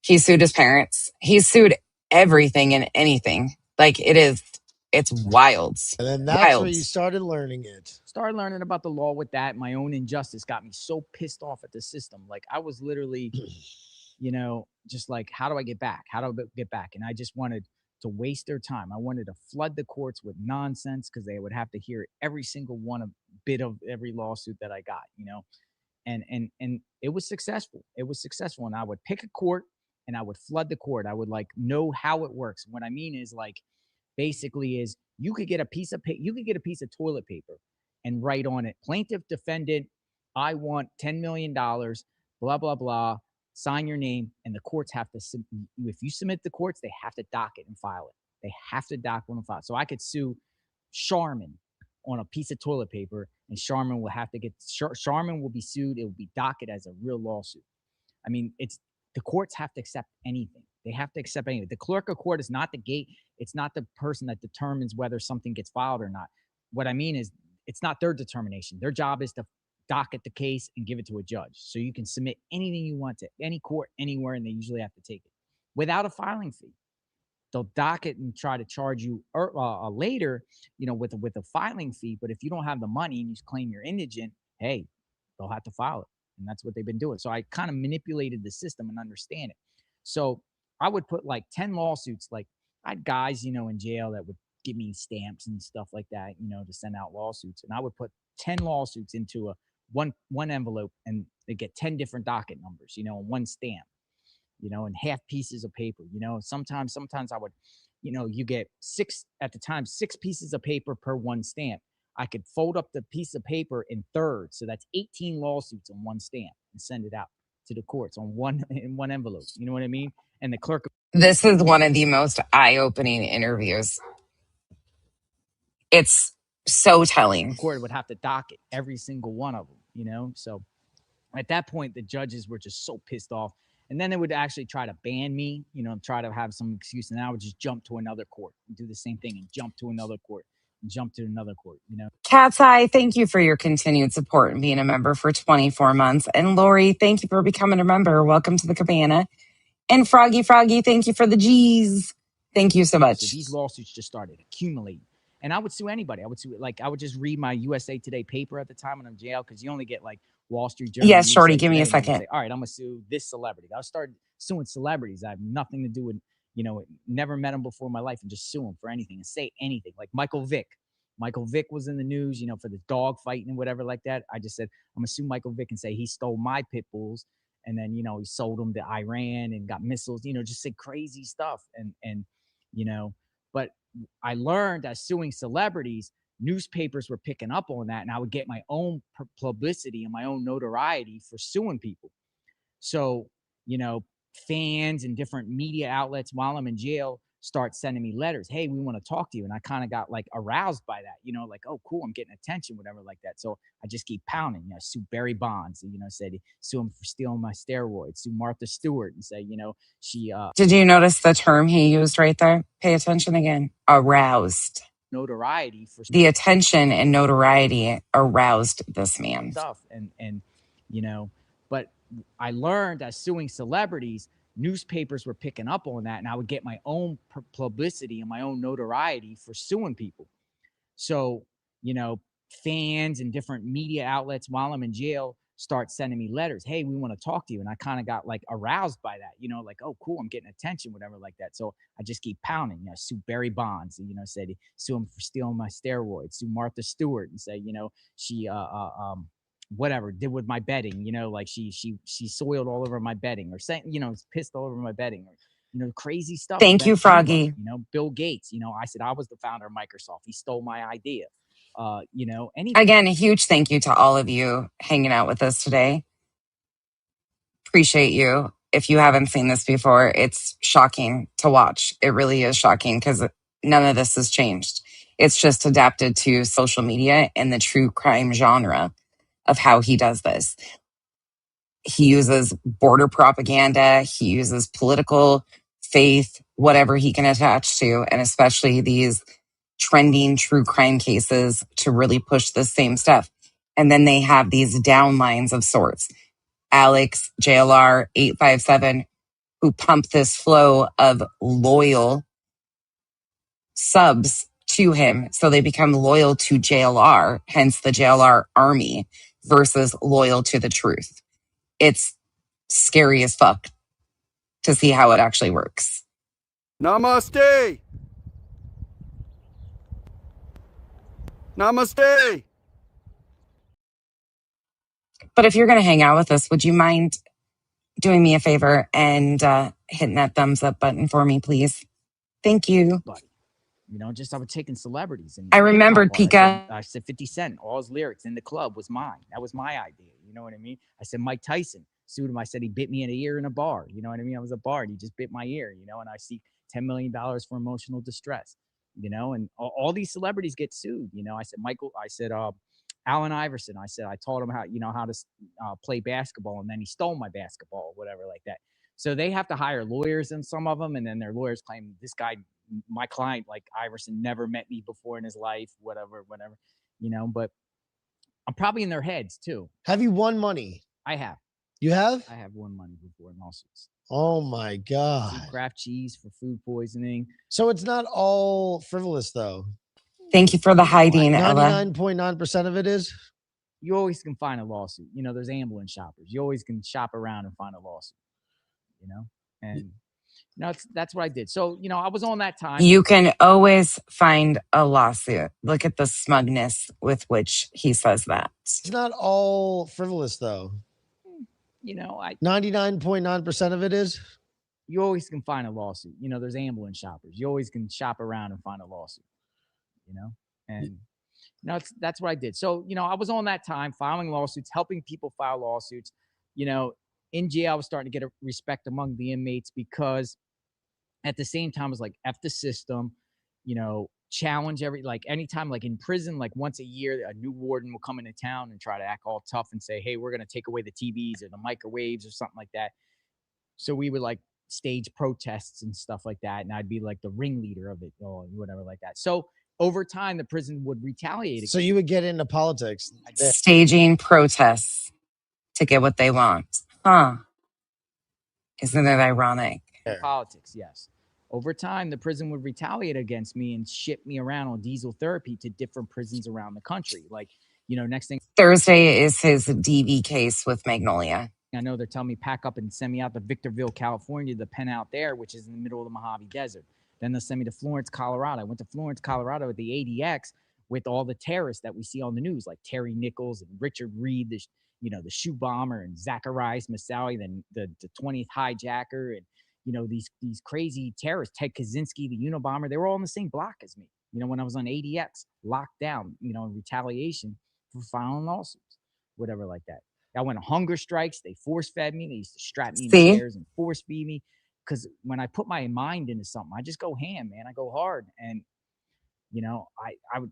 He sued his parents. He sued everything and anything. Like, it's wild. And then that's where you started learning it. Started learning about the law with that. My own injustice got me so pissed off at the system. Like, I was literally, just like, how do I get back? How do I get back? And I just wanted to waste their time. I wanted to flood the courts with nonsense because they would have to hear every single bit of every lawsuit that I got, and it was successful. It was successful. And I would pick a court and I would flood the court. I would know how it works. What I mean is basically is you could get a piece of toilet paper and write on it, plaintiff, defendant, I want $10 million, blah, blah, blah, sign your name, and the courts have to, if you submit the courts, they have to dock it and file it. They have to dock it and file it. So I could sue Charmin on a piece of toilet paper, and Charmin will have to Charmin will be sued. It will be docket as a real lawsuit. I mean, the courts have to accept anything. They have to accept anything. The clerk of court is not the gate. It's not the person that determines whether something gets filed or not. what I mean is it's not their determination. Their job is to docket the case and give it to a judge. So you can submit anything you want to any court anywhere, and they usually have to take it without a filing fee. They'll docket and try to charge you later, with a filing fee. But if you don't have the money and you claim you're indigent, hey, they'll have to file it. And that's what they've been doing. So I kind of manipulated the system and understand it. So I would put like 10 lawsuits. Like I had guys, in jail that would give me stamps and stuff like that, to send out lawsuits. And I would put 10 lawsuits into a one envelope, and they get 10 different docket numbers, and one stamp, and half pieces of paper. Sometimes I would, you get six pieces of paper per one stamp. I could fold up the piece of paper in thirds. So that's 18 lawsuits on one stamp and send it out to the courts in one envelope. You know what I mean? And the clerk. This is one of the most eye-opening interviews. It's so telling. The court would have to docket every single one of them, So at that point, the judges were just so pissed off. And then they would actually try to ban me, try to have some excuse. And I would just jump to another court and do the same thing and jump to another court and jump to another court, Cat's Eye, thank you for your continued support and being a member for 24 months. And Lori, thank you for becoming a member. Welcome to the cabana. And Froggy, thank you for the G's. Thank you so much. So these lawsuits just started accumulating. And I would sue anybody. I would just read my USA Today paper at the time when I'm in jail, because you only get like Wall Street Journal. Yes, Shorty, give me a second. Say, all right, I'm going to sue this celebrity. I'll start suing celebrities. I have nothing to do with, never met them before in my life, and just sue them for anything and say anything. Like Michael Vick. Michael Vick was in the news, for the dog fighting and whatever like that. I just said, I'm going to sue Michael Vick and say he stole my pit bulls. And then, he sold them to Iran and got missiles, just say crazy stuff. And but I learned that suing celebrities, newspapers were picking up on that, and I would get my own publicity and my own notoriety for suing people. So, fans and different media outlets while I'm in jail start sending me letters. Hey, we want to talk to you. And I kind of got like aroused by that, like, oh, cool, I'm getting attention, whatever like that. So I just keep pounding, sue Barry Bonds, said sue him for stealing my steroids, sue Martha Stewart and say, she Did you notice the term he used right there? Pay attention again. Aroused. Notoriety for the attention and notoriety aroused this man. Stuff and but I learned that suing celebrities, newspapers were picking up on that, and I would get my own publicity and my own notoriety for suing people. So, fans and different media outlets while I'm in jail start sending me letters. Hey, we want to talk to you. And I kind of got like aroused by that, like, oh, cool, I'm getting attention, whatever like that. So I just keep pounding, sue Barry Bonds, and, said sue him for stealing my steroids, sue Martha Stewart and say, she, whatever did with my bedding, like she soiled all over my bedding, or saying, pissed all over my bedding, or, crazy stuff. Thank you, Froggy. Bill Gates, I said I was the founder of Microsoft. He stole my idea. Again, a huge thank you to all of you hanging out with us today. Appreciate you. If you haven't seen this before, it's shocking to watch. It really is shocking, because none of this has changed. It's just adapted to social media and the true crime genre of how he does this. He uses border propaganda. He uses political, faith, whatever he can attach to, and especially these trending true crime cases to really push the same stuff. And then they have these downlines of sorts. Alex, JLR, 857, who pump this flow of loyal subs to him. So they become loyal to JLR, hence the JLR army, versus loyal to the truth. It's scary as fuck to see how it actually works. Namaste. Namaste. But if you're going to hang out with us, would you mind doing me a favor and hitting that thumbs up button for me, please? Thank you. I was taking celebrities. And I remembered Pika. I said 50 Cent, all his lyrics in the club was mine. That was my idea. You know what I mean? I said Mike Tyson, sued him. I said he bit me in the ear in a bar. You know what I mean? I was a bar and he just bit my ear, and I seek $10 million for emotional distress, and all these celebrities get sued. I said Allen Iverson. I said I taught him how to play basketball, and then he stole my basketball, whatever like that. So they have to hire lawyers, and some of them, and then their lawyers claim this guy my client, like Iverson, never met me before in his life, whatever, but I'm probably in their heads too. Have you won money? I have. You have? I have won money before in lawsuits. Oh my God. Food Kraft cheese for food poisoning. So it's not all frivolous though. Thank you for the hiding, Ella. 99.9% of it is. You always can find a lawsuit. There's ambulance shoppers. You always can shop around and find a lawsuit. And that's what I did. So I was on that time. You can always find a lawsuit. Look at the smugness with which he says that. It's not all frivolous though. 99.9% of it is. You always can find a lawsuit. There's ambulance shoppers. You always can shop around and find a lawsuit. And that's what I did. So I was on that time filing lawsuits, helping people file lawsuits. In jail, I was starting to get a respect among the inmates because at the same time, I was like, F the system, challenge anytime, like in prison, like once a year, a new warden will come into town and try to act all tough and say, hey, we're going to take away the TVs or the microwaves or something like that. So we would like stage protests and stuff like that. And I'd be like the ringleader of it or whatever like that. So over time, the prison would retaliate. So you would get into politics. Staging protests to get what they want. Huh. Isn't it ironic? Politics, yes. Over time, the prison would retaliate against me and ship me around on diesel therapy to different prisons around the country. Like, next thing. Thursday is his DV case with Magnolia. I know they're telling me pack up and send me out to Victorville, California, the pen out there, which is in the middle of the Mojave Desert. Then they'll send me to Florence, Colorado. I went to Florence, Colorado with the ADX with all the terrorists that we see on the news, like Terry Nichols and Richard Reed, the shoe bomber, and Zacharias Masawi, the 20th hijacker, and these crazy terrorists, Ted Kaczynski, the Unabomber. They were all in the same block as me. When I was on ADX, locked down, in retaliation for filing lawsuits, whatever like that. I went on hunger strikes. They force fed me. They used to strap me in chairs and force feed me. Because when I put my mind into something, I just go ham, man. I go hard. And, I would,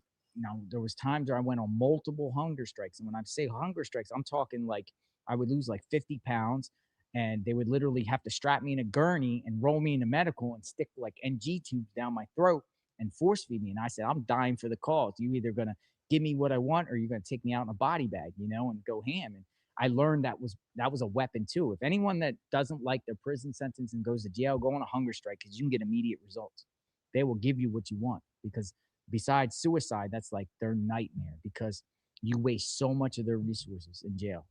there was times where I went on multiple hunger strikes. And when I say hunger strikes, I'm talking like I would lose like 50 pounds and they would literally have to strap me in a gurney and roll me into medical and stick like NG tubes down my throat and force feed me. And I said, I'm dying for the cause. You either going to give me what I want or you're going to take me out in a body bag, and go ham. And I learned that was a weapon too. If anyone that doesn't like their prison sentence and goes to jail, go on a hunger strike because you can get immediate results. They will give you what you want because besides suicide, that's like their nightmare because you waste so much of their resources in jail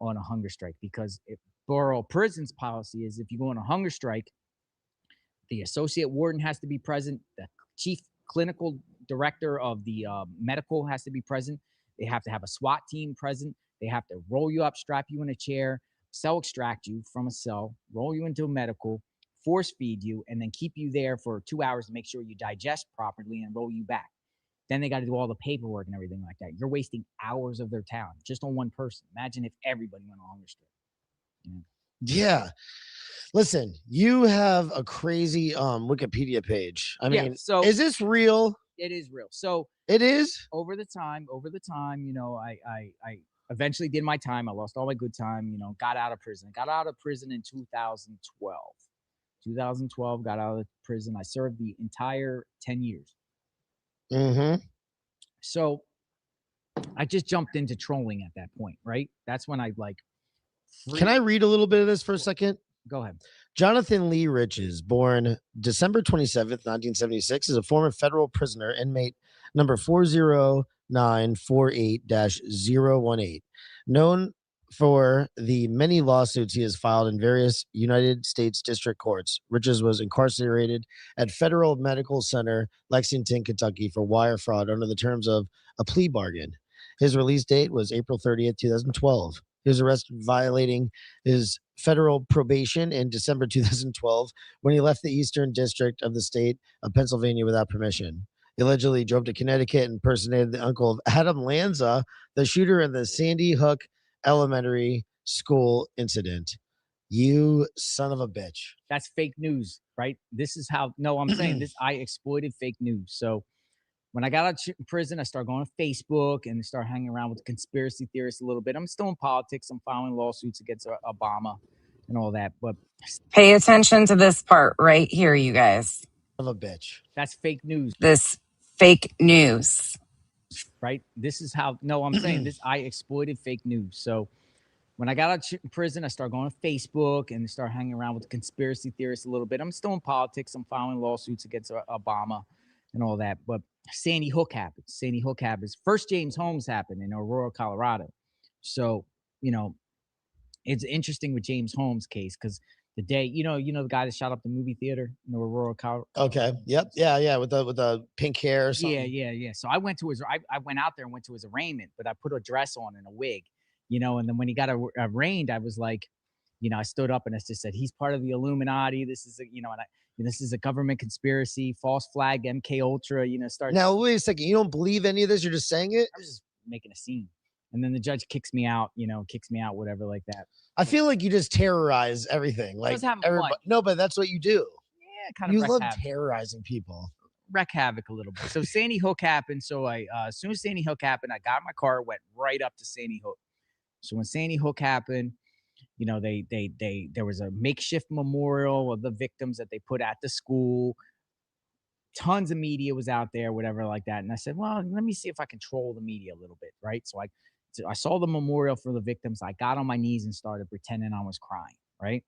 on a hunger strike. Because if borough prisons policy is if you go on a hunger strike, the associate warden has to be present. The chief clinical director of the medical has to be present. They have to have a SWAT team present. They have to roll you up, strap you in a chair, cell extract you from a cell, roll you into a medical, force feed you, and then keep you there for 2 hours to make sure you digest properly and roll you back. Then they got to do all the paperwork and everything like that. You're wasting hours of their time just on one person. Imagine if everybody went on hunger strike. Yeah. Listen, you have a crazy Wikipedia page. I mean, so is this real? It is real. So it is over the time, I eventually did my time. I lost all my good time, got out of prison. Got out of prison in 2012. 2012, got out of prison. I served the entire 10 years. Mm-hmm. So I just jumped into trolling at that point, right? That's when I Can I read a little bit of this for a second? Go ahead. Jonathan Lee Riches, born December 27th, 1976, is a former federal prisoner, inmate number 40948-018, known for the many lawsuits he has filed in various United States district courts. Riches was incarcerated at Federal Medical Center, Lexington, Kentucky, for wire fraud under the terms of a plea bargain. His release date was April 30th, 2012. He was arrested violating his federal probation in December 2012 when he left the Eastern District of the state of Pennsylvania without permission. He allegedly drove to Connecticut and impersonated the uncle of Adam Lanza, the shooter in the Sandy Hook Elementary School incident. You son of a bitch. That's fake news, right? This is how, no, I'm saying this, I exploited fake news. So when I got out of prison, I started going to Facebook and started hanging around with the conspiracy theorists a little bit. I'm still in politics. I'm filing lawsuits against Obama and all that. But pay attention to this part right here, you guys. Of a bitch. That's fake news. This fake news. Right? This is how. No, I'm saying this. I exploited fake news. So when I got out of prison, I started going to Facebook and start hanging around with the conspiracy theorists a little bit. I'm still in politics. I'm filing lawsuits against Obama and all that. But Sandy Hook happened. Sandy Hook happens. First James Holmes happened in Aurora, Colorado. So, you know, it's interesting with James Holmes' case because the day, you know the guy that shot up the movie theater in Aurora, Colorado. Okay. Yep. Yeah. With the pink hair or something. Yeah. So I went to his. I went out there and went to his arraignment, but I put a dress on and a wig, you know. And then when he got arraigned, I was like, you know, I stood up and I just said, he's part of the Illuminati. This is this is a government conspiracy, false flag, MK Ultra. You know, start. Now wait a second. You don't believe any of this? You're just saying it? I was just making a scene. And then the judge kicks me out, whatever like that. I feel like you just terrorize everything. Like everybody. No, but that's what you do. Yeah, kind of. You love terrorizing people. Wreck havoc a little bit. So Sandy Hook happened. So I, as soon as Sandy Hook happened, I got in my car, went right up to Sandy Hook. So when Sandy Hook happened, you know, there was a makeshift memorial of the victims that they put at the school. Tons of media was out there, whatever like that. And I said, well, let me see if I control the media a little bit, right? So I saw the memorial for the victims. I got on my knees and started pretending I was crying, right?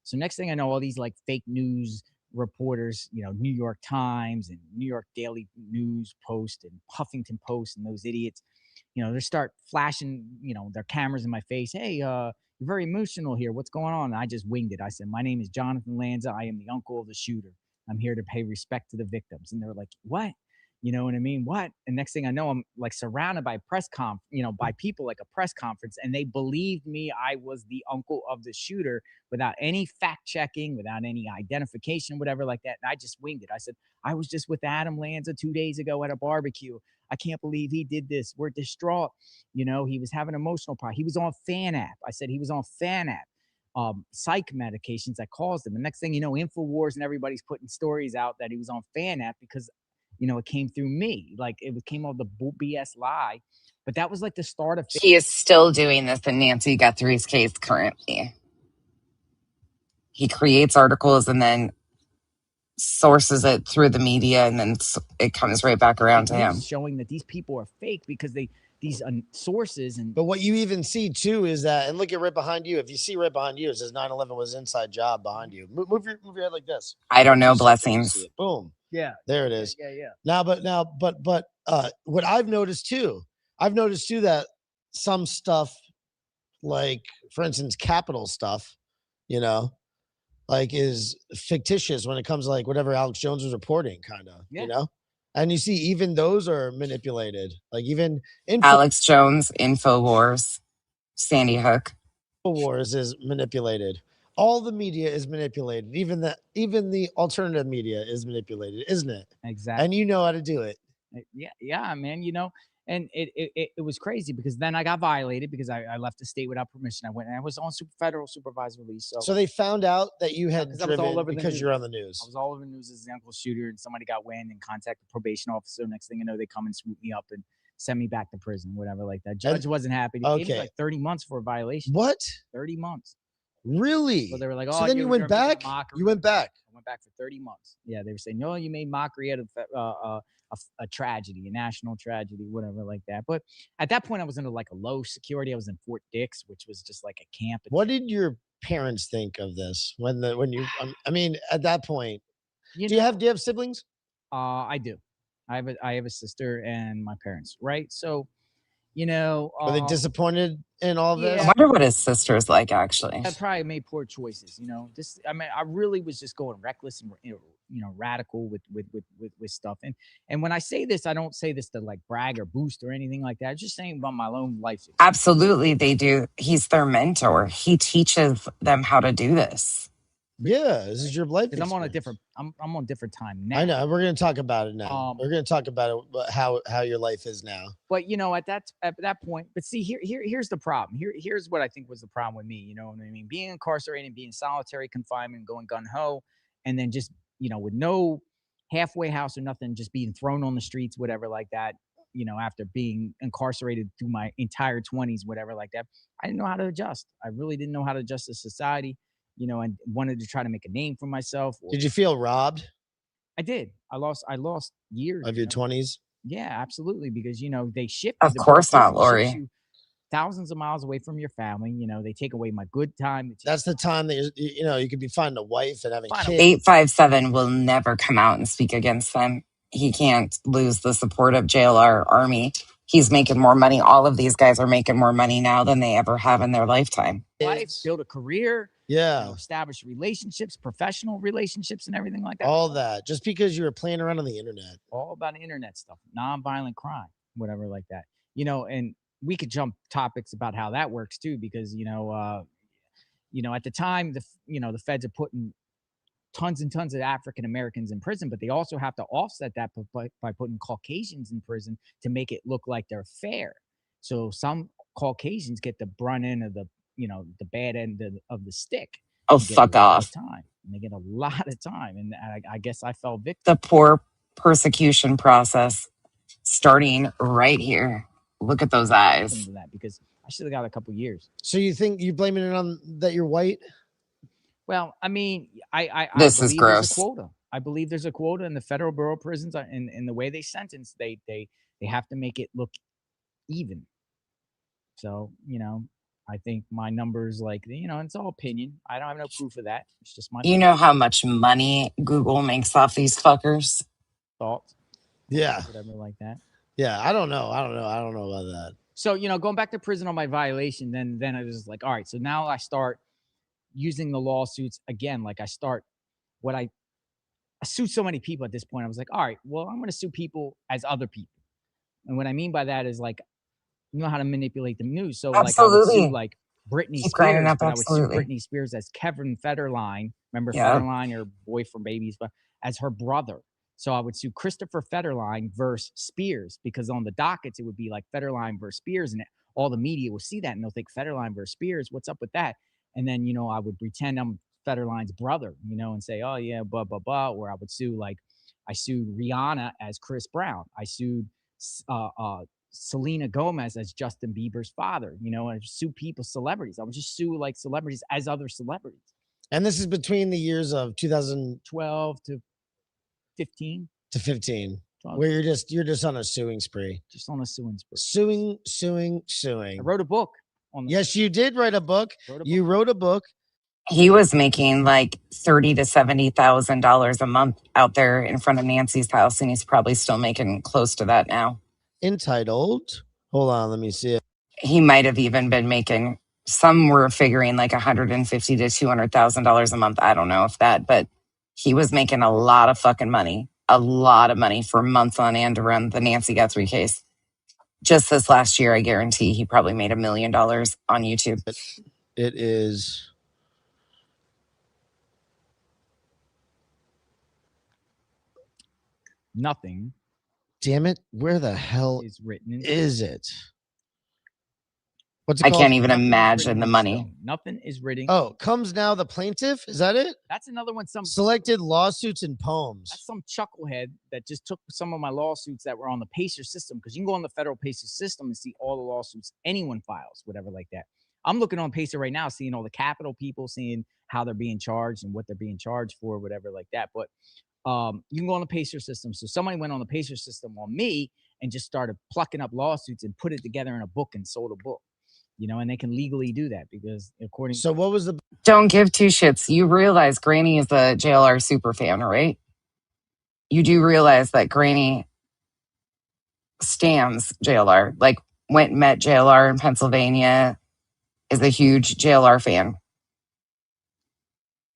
So next thing I know, all these like fake news reporters, you know, New York Times and New York Daily News Post and Huffington Post and those idiots, you know, they start flashing, you know, their cameras in my face. Hey, you're very emotional here. What's going on? And I just winged it. I said, my name is Jonathan Lanza. I am the uncle of the shooter. I'm here to pay respect to the victims. And they were like, what? You know what I mean? What? And next thing I know, I'm like surrounded by by people like a press conference. And they believed me. I was the uncle of the shooter without any fact checking, without any identification, whatever like that. And I just winged it. I said, I was just with Adam Lanza 2 days ago at a barbecue. I can't believe he did this. We're distraught. You know, he was having emotional problem. He was on FANAP. I said he was on FANAP. Psych medications that caused him. The next thing you know, InfoWars and everybody's putting stories out that he was on FANAP because, you know, it came through me. Like it came out the BS lie. But that was like the start of. He is still doing this in Nancy Guthrie's case currently. He creates articles and then sources it through the media, and then it comes right back around to him. Showing that these people are fake because these sources and. But what you even see too is that, and look at right behind you. If you see right behind you, it says 9/11 was an inside job behind you. Move your head like this. I don't know. Blessings. Boom. Yeah. There it is. Yeah. But what I've noticed too that some stuff, like for instance, capital stuff, you know, like is fictitious when it comes to like whatever Alex Jones was reporting, kind of, you know. And you see, even those are manipulated. Like even Alex Jones, InfoWars, Sandy Hook. InfoWars is manipulated. All the media is manipulated. Even the alternative media is manipulated, isn't it? Exactly. And you know how to do it. Yeah, man. You know, and it was crazy because then I got violated because I left the state without permission. I went and I was on federal supervised release. So they found out that you had driven all over because you're on the news. I was all over the news as the uncle shooter, and somebody got wind and contacted the probation officer. Next thing you know, they come and swoop me up and send me back to prison, whatever like that. Judge wasn't happy. He gave me like 30 months for a violation. What? 30 months. Really? So they were like, so then you went back? You went back? I went back for 30 months. Yeah, they were saying, no, you made mockery out of a tragedy, a national tragedy, whatever like that. But at that point, I was under like a low security. I was in Fort Dix, which was just like a camp. What did your parents think of this when you? I mean, at that point, do you have siblings? I do. I have a sister and my parents. Right. So, you know, were they disappointed in all of this? I wonder what his sister's like. Actually, I probably made poor choices. You know, I really was just going reckless and radical with stuff. And when I say this, I don't say this to like brag or boost or anything like that. I'm just saying about my own life experience. Absolutely, they do. He's their mentor. He teaches them how to do this. Yeah, this is your life. I'm on a different. I'm on different time now. I know. We're going to talk about it now. We're going to talk about it, how your life is now. But you know, at that point. But see, here's the problem. Here's what I think was the problem with me. You know what I mean? Being incarcerated, being solitary confinement, going gun ho, and then just with no halfway house or nothing, just being thrown on the streets, whatever like that. You know, after being incarcerated through my entire 20s, whatever like that, I didn't know how to adjust. I really didn't know how to adjust to society. You know, and wanted to try to make a name for myself. Did you feel robbed? I did. I lost years of your 20s. Yeah, absolutely. Because they ship Of the Bureau course not, Prison ships Lori. you thousands of miles away from your family. They take away my good time. That's the time that you could be finding a wife and having kids. 857 will never come out and speak against them. He can't lose the support of JLR Army. He's making more money. All of these guys are making more money now than they ever have in their lifetime. Life, build a career, Yeah. establish relationships, professional relationships, and everything like that. All that just because you were playing around on the internet. All about internet stuff, nonviolent crime, whatever like that. And we could jump topics about how that works too, because at the time the feds are putting tons and tons of African Americans in prison, but they also have to offset that by putting Caucasians in prison to make it look like they're fair. So some Caucasians get the brunt end of the bad end of the stick. Oh, They get fuck a lot of off. time, and they get a lot of time, and I guess I fell victim. The poor persecution process starting right here. Look at those eyes. To that because I should have got a couple years. So you think you're blaming it on that you're white? Well, I mean, I This is believe there's gross. a quota. I believe there's a quota in the federal bureau of prisons, in the way they sentence. They have to make it look even. So I think my numbers, it's all opinion. I don't have no proof of that. It's just my You know how much money Google makes off these fuckers? thoughts. Yeah. Whatever like that. Yeah, I don't know about that. So, going back to prison on my violation, then I was like, all right, so now I start using the lawsuits again. Like I sued so many people at this point. I was like, all right, well, I'm going to sue people as other people. And what I mean by that is you know how to manipulate the news. So Absolutely. I would sue Britney Keep grinding Spears, up, but I would sue absolutely. Britney Spears as Kevin Federline. Remember Yeah. Federline, her boy from Babies, but as her brother. So I would sue Christopher Federline versus Spears, because on the dockets, it would be like Federline versus Spears, and all the media will see that and they'll think Federline versus Spears. What's up with that? And then, I would pretend I'm Federline's brother, and say, oh yeah, blah, blah, blah. Or I would sue, I sued Rihanna as Chris Brown. I sued Selena Gomez as Justin Bieber's father. I sue people, celebrities. I would just sue celebrities as other celebrities. And this is between the years of 2012 to 15. To 15. Where you're just on a suing spree. Just on a suing spree. Suing. I wrote a book. Yes, you did write a book. You wrote a book. He was making $30,000 to $70,000 a month out there in front of Nancy's house, and he's probably still making close to that now. Entitled. Hold on, let me see it. He might have even been making. Some were figuring $150,000 to $200,000 a month. I don't know if that, but he was making a lot of fucking money, for months on end around the Nancy Guthrie case. Just this last year, I guarantee he probably made $1 million on YouTube. It is nothing. Damn it! Where the hell is written? Is it? What's it I called? can't even imagine the money. Nothing is written. Oh, comes now the plaintiff. Is that it? That's another one. Some selected lawsuits and poems. That's some chucklehead that just took some of my lawsuits that were on the PACER system, because you can go on the federal PACER system and see all the lawsuits anyone files, whatever like that. I'm looking on PACER right now, seeing all the capital people, seeing how they're being charged and what they're being charged for, whatever like that. But you can go on the PACER system. So somebody went on the PACER system on me and just started plucking up lawsuits and put it together in a book and sold a book. And they can legally do that because according. So what was the? Don't give two shits. You realize Granny is a JLR super fan, right? You do realize that Granny stands JLR. Went and met JLR in Pennsylvania, is a huge JLR fan.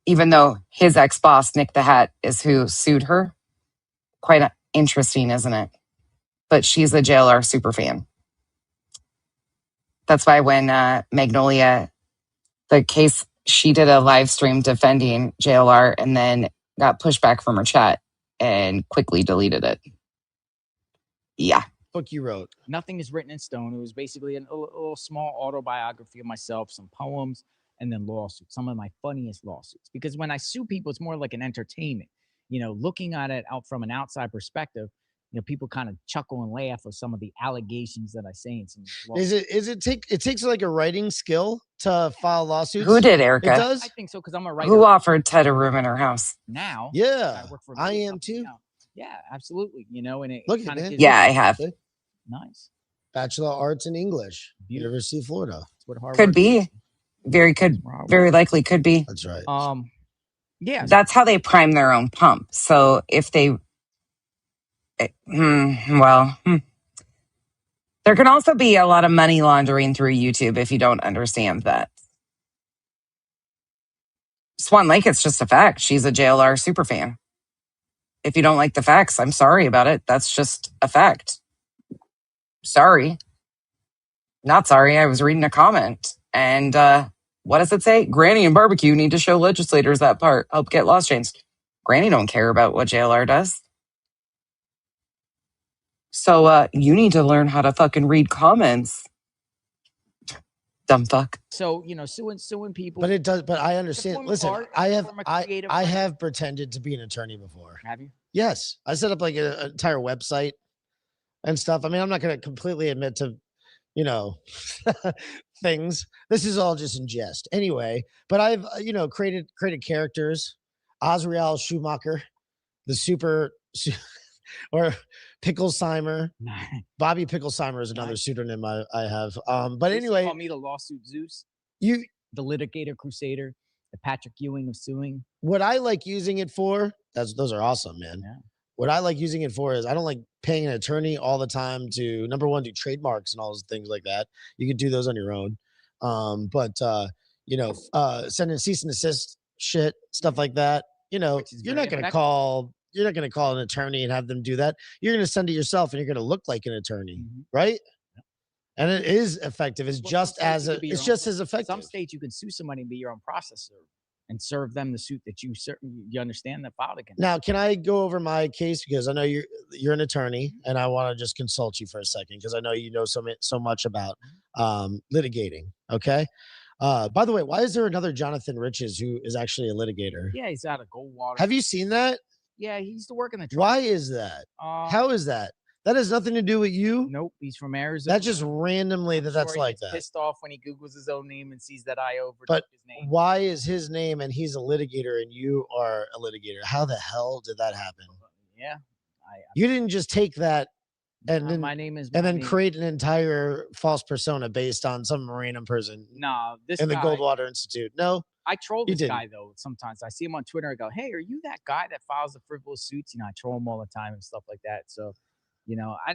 Even though his ex-boss, Nick the Hat, is who sued her. Quite interesting, isn't it? But she's a JLR super fan. That's why when Magnolia, the case, she did a live stream defending JLR and then got pushback from her chat and quickly deleted it. Yeah. Book you wrote. Nothing is written in stone. It was basically a little small autobiography of myself, some poems, and then lawsuits, some of my funniest lawsuits. Because when I sue people, it's more like an entertainment. Looking at it out from an outside perspective, people kind of chuckle and laugh at some of the allegations that I say in some of Is these lawsuits. it takes like a writing skill to file lawsuits? Who did, It Erica? does? I think so because I'm a writer. Who offered Ted a room in her house? Now. Yeah, I work for a I media am company too. now. Yeah, absolutely. And it Look at kind of it. gives Yeah, I have. Nice. Bachelor of Arts in English, University of Florida. That's what hard Could work be. is. Very likely could be. That's right. Yeah. That's how they prime their own pump. So if they, there can also be a lot of money laundering through YouTube if you don't understand that. Swan Lake, it's just a fact. She's a JLR super fan. If you don't like the facts, I'm sorry about it. That's just a fact. Sorry. Not sorry. I was reading a comment. And what does it say? Granny and barbecue need to show legislators that part. Help get laws changed. Granny don't care about what JLR does. So you need to learn how to fucking read comments. Dumb fuck. So suing people. But it does. But I understand. form of Listen, art, I have form of creative I writing. have pretended to be an attorney before. Have you? Yes, I set up like an entire website and stuff. I mean, I'm not going to completely admit to, things. This is all just in jest, anyway. But I've created characters. Azrael Schumacher, the super, or Picklesheimer. Bobby Picklesheimer is another pseudonym I have. But They used to anyway, call me the lawsuit Zeus. the litigator crusader, the Patrick Ewing of suing. what I like using it for, those are awesome, man. Yeah. What I like using it for is I don't like paying an attorney all the time to, number one, do trademarks and all those things like that. You can do those on your own. Sending cease and desist shit, stuff like that. You're not going to call an attorney and have them do that. You're going to send it yourself and you're going to look like an attorney, right? And it is effective. It's just as effective. Some states you can sue somebody and be your own processor and serve them the suit that you understand that filed against. Now, can I go over my case, because I know you're an attorney, and I want to just consult you for a second because I know you know so much about litigating. Okay. By the way, why is there another Jonathan Riches who is actually a litigator? Yeah, he's out of Goldwater. Have you seen that? Yeah, he used to work in the. Why is that? How is that? That has nothing to do with you. Nope, he's from Arizona. That's just randomly that's like that. Pissed off when he Googles his own name and sees that I overtook But his name. why is his name and he's a litigator and you are a litigator? How the hell did that happen? Yeah, You didn't just take that and then my name is and then my name. create an entire false persona based on some random person No, this in the guy- Goldwater Institute. No, I troll you this didn't. guy though. Sometimes I see him on Twitter. I go, "Hey, are you that guy that files the frivolous suits?" I troll him all the time and stuff like that. So,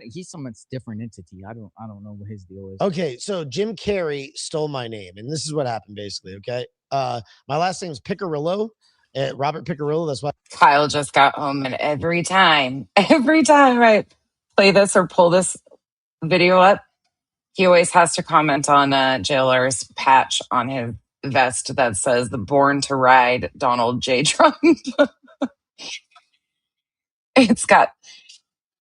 he's some different entity. I don't know what his deal is. Okay, so Jim Carrey stole my name, and this is what happened basically. Okay, my last name is Picarillo, Robert Picarillo. That's why Kyle just got home, and every time I play this or pull this video up, he always has to comment on JLR's patch on his vest that says "The Born to Ride Donald J. Trump." It's got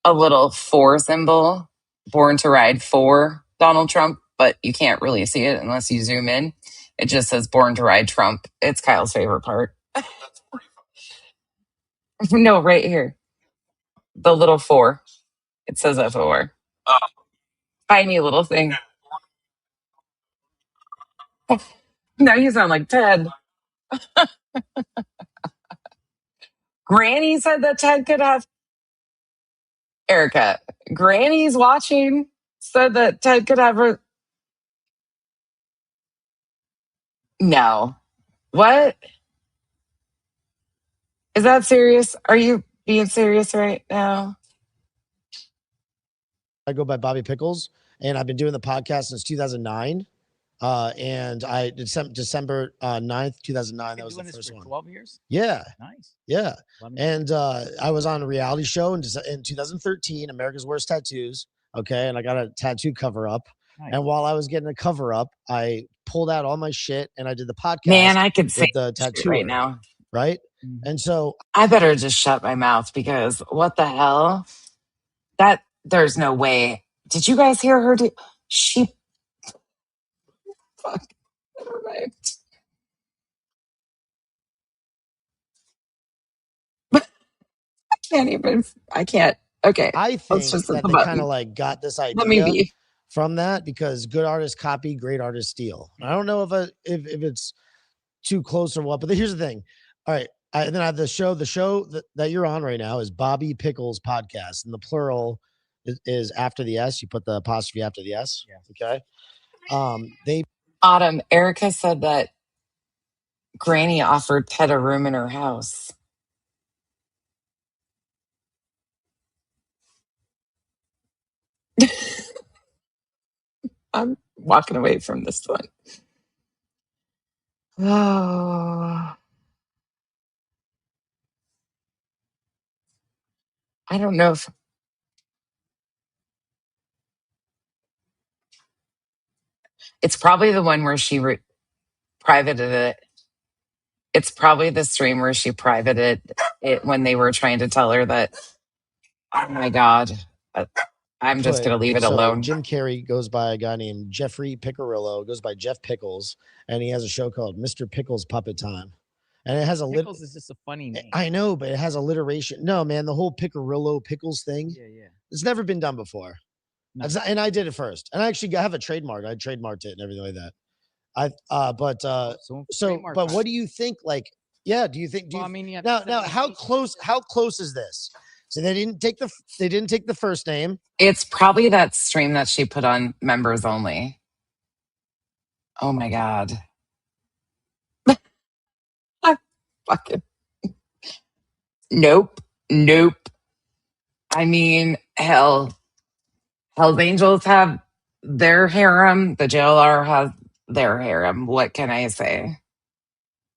a little 4 symbol, Born to Ride for Donald Trump, but you can't really see it unless you zoom in. It just says Born to Ride Trump. It's Kyle's favorite part. No, right here. The little 4. It says FOR. Tiny little thing. Now you sound like Ted. Granny said that Ted could have. Erica, Granny's watching, said that Ted could have her. No. What? Is that serious? Are you being serious right now? I go by Bobby Pickles, and I've been doing the podcast since 2009. And December 9th, 2009. That was the first one. 12 years. Yeah. Nice. Yeah. And I was on a reality show in 2013, America's Worst Tattoos. Okay. And I got a tattoo cover up. Nice. And while I was getting a cover up, I pulled out all my shit and I did the podcast. Man, I could with say the shit tattoo right now. Right. And so I better just shut my mouth because what the hell? There's no way. Did you guys hear her do? She. Fuck. Perfect. I can't. Okay. I Let's think just hit that the they kind button. of like got this Let me idea be. from that because good artists copy, great artists steal. I don't know if it's too close or what, but here's the thing. All right. And then I have the show that you're on right now is Bobby Pickles podcast, and the plural is after the S. You put the apostrophe after the S. Yeah. Okay. They Autumn, Erica said that Granny offered Ted a room in her house. I'm walking away from this one. Oh, I don't know if it's probably the one where she privated it. It's probably the stream where she privated it when they were trying to tell her that, oh my God, I'm just going to leave it alone. Jim Carrey goes by a guy named Jeffrey Piccirillo, goes by Jeff Pickles, and he has a show called Mr. Pickles Puppet Time. And it has a Pickles is just a funny name. I know, but it has alliteration. No, man, the whole Piccirillo Pickles thing. Yeah. It's never been done before. No. And I did it first. And I actually have a trademark. I trademarked it and everything like that. But what do you think? Like, yeah, do you think? Now, how close is this? So they didn't take the first name. It's probably that stream that she put on members only. Oh my God. Fucking. Nope. I mean, Hell's Angels have their harem. The JLR has their harem. What can I say? At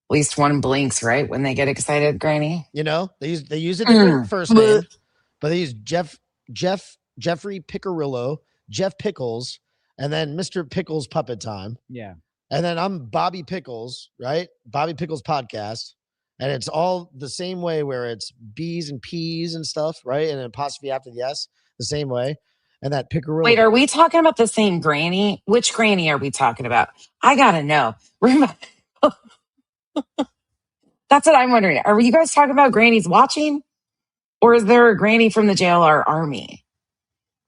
least one blinks, right? When they get excited, Granny. You know, they use a different first name, but they use Jeffrey Piccirillo, Jeff Pickles, and then Mr. Pickles Puppet Time. Yeah. And then I'm Bobby Pickles, right? Bobby Pickles Podcast. And it's all the same way where it's B's and P's and stuff, right? And an apostrophe after the S, the same way. And that Piccirillo. Wait, are we talking about the same Granny? Which Granny are we talking about? I gotta know. That's what I'm wondering. Are you guys talking about Granny's watching? Or is there a Granny from the JLR army?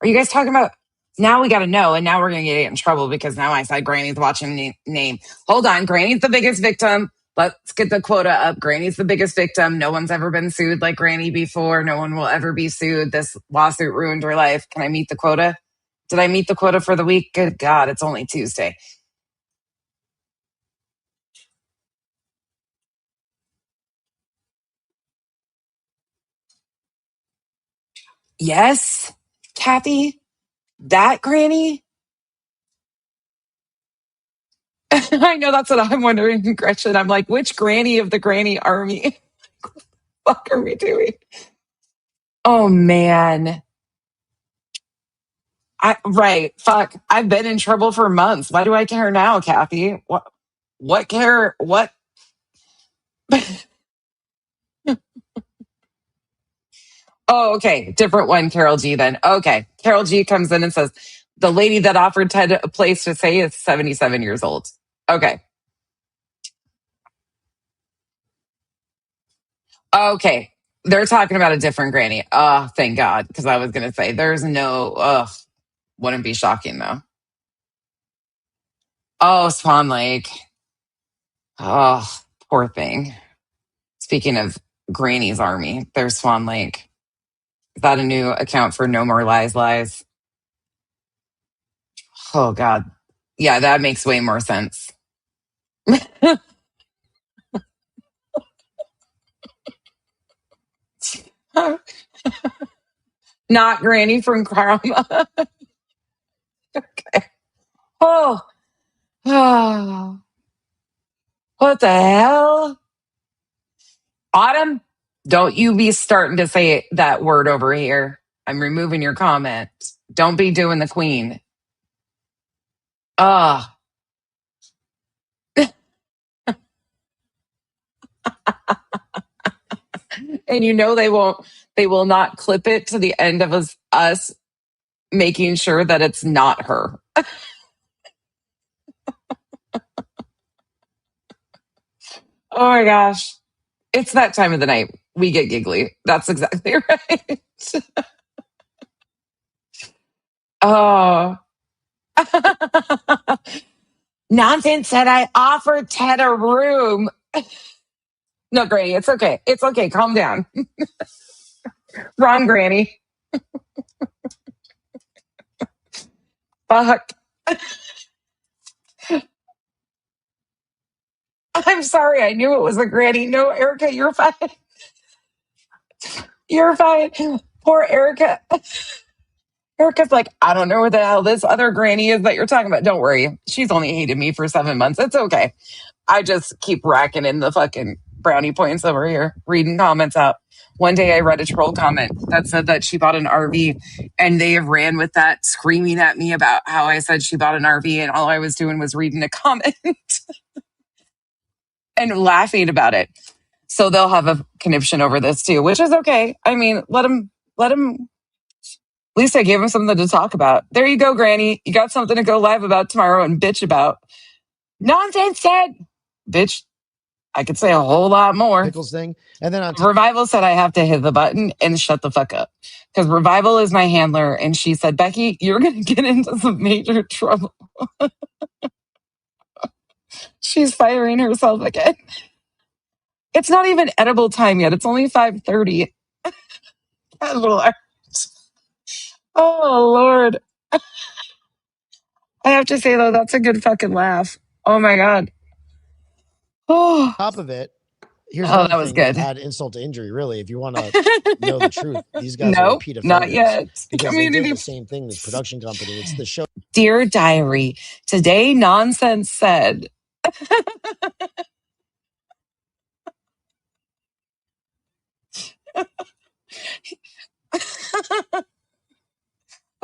Are you guys talking about... Now we got to know, and now we're going to get in trouble because now I said Granny's watching name. Hold on. Granny's the biggest victim. Let's get the quota up. Granny's the biggest victim. No one's ever been sued like Granny before. No one will ever be sued. This lawsuit ruined her life. Can I meet the quota? Did I meet the quota for the week? Good God, it's only Tuesday. Yes, Kathy, that Granny. I know that's what I'm wondering, Gretchen. I'm like, which Granny of the Granny army? What the fuck are we doing? Oh man. Right. Fuck. I've been in trouble for months. Why do I care now, Kathy? What care? What? Oh, okay. Different one, Carol G then. Okay. Carol G comes in and says, the lady that offered Ted a place to stay is 77 years old. Okay. Okay. They're talking about a different Granny. Oh, thank God. Because I was going to say, there's no, wouldn't be shocking though. Oh, Swan Lake. Oh, poor thing. Speaking of Granny's army, there's Swan Lake. Is that a new account for No More Lies Lies? Oh, God. Yeah, that makes way more sense. Not Granny from Karma. Okay. Oh. What the hell? Autumn, don't you be starting to say that word over here. I'm removing your comment. Don't be doing the queen. And you know they will not clip it to the end of us making sure that it's not her. Oh my gosh. It's that time of the night. We get giggly. That's exactly right. Oh. Nonsense said I offered Ted a room. No, Granny, it's okay. It's okay. Calm down. Wrong, Granny. Fuck. I'm sorry. I knew it was a Granny. No, Erica, you're fine. You're fine. Poor Erica. Erica's like, I don't know what the hell this other Granny is that you're talking about. Don't worry. She's only hated me for 7 months. It's okay. I just keep racking in the fucking brownie points over here, reading comments out. One day I read a troll comment that said that she bought an RV, and they have ran with that, screaming at me about how I said she bought an RV, and all I was doing was reading a comment and laughing about it. So they'll have a conniption over this too, which is okay. I mean, let them. At least I gave him something to talk about. There you go, Granny. You got something to go live about tomorrow and bitch about. Nonsense said, bitch. I could say a whole lot more. Pickles thing. And then on Revival said I have to hit the button and shut the fuck up. Because Revival is my handler. And she said, Becky, you're going to get into some major trouble. She's firing herself again. It's not even edible time yet. It's only 5:30. Casual art. Oh, Lord. I have to say, though, that's a good fucking laugh. Oh, my God. Oh. Top of it, here's Oh, another that was thing good. to add insult to injury, really. If you want to know the truth, these guys are Nope, repeat offenders. not yet. Because they did Community. the same thing, this production company. It's the show. Dear Diary, today Nonsense said.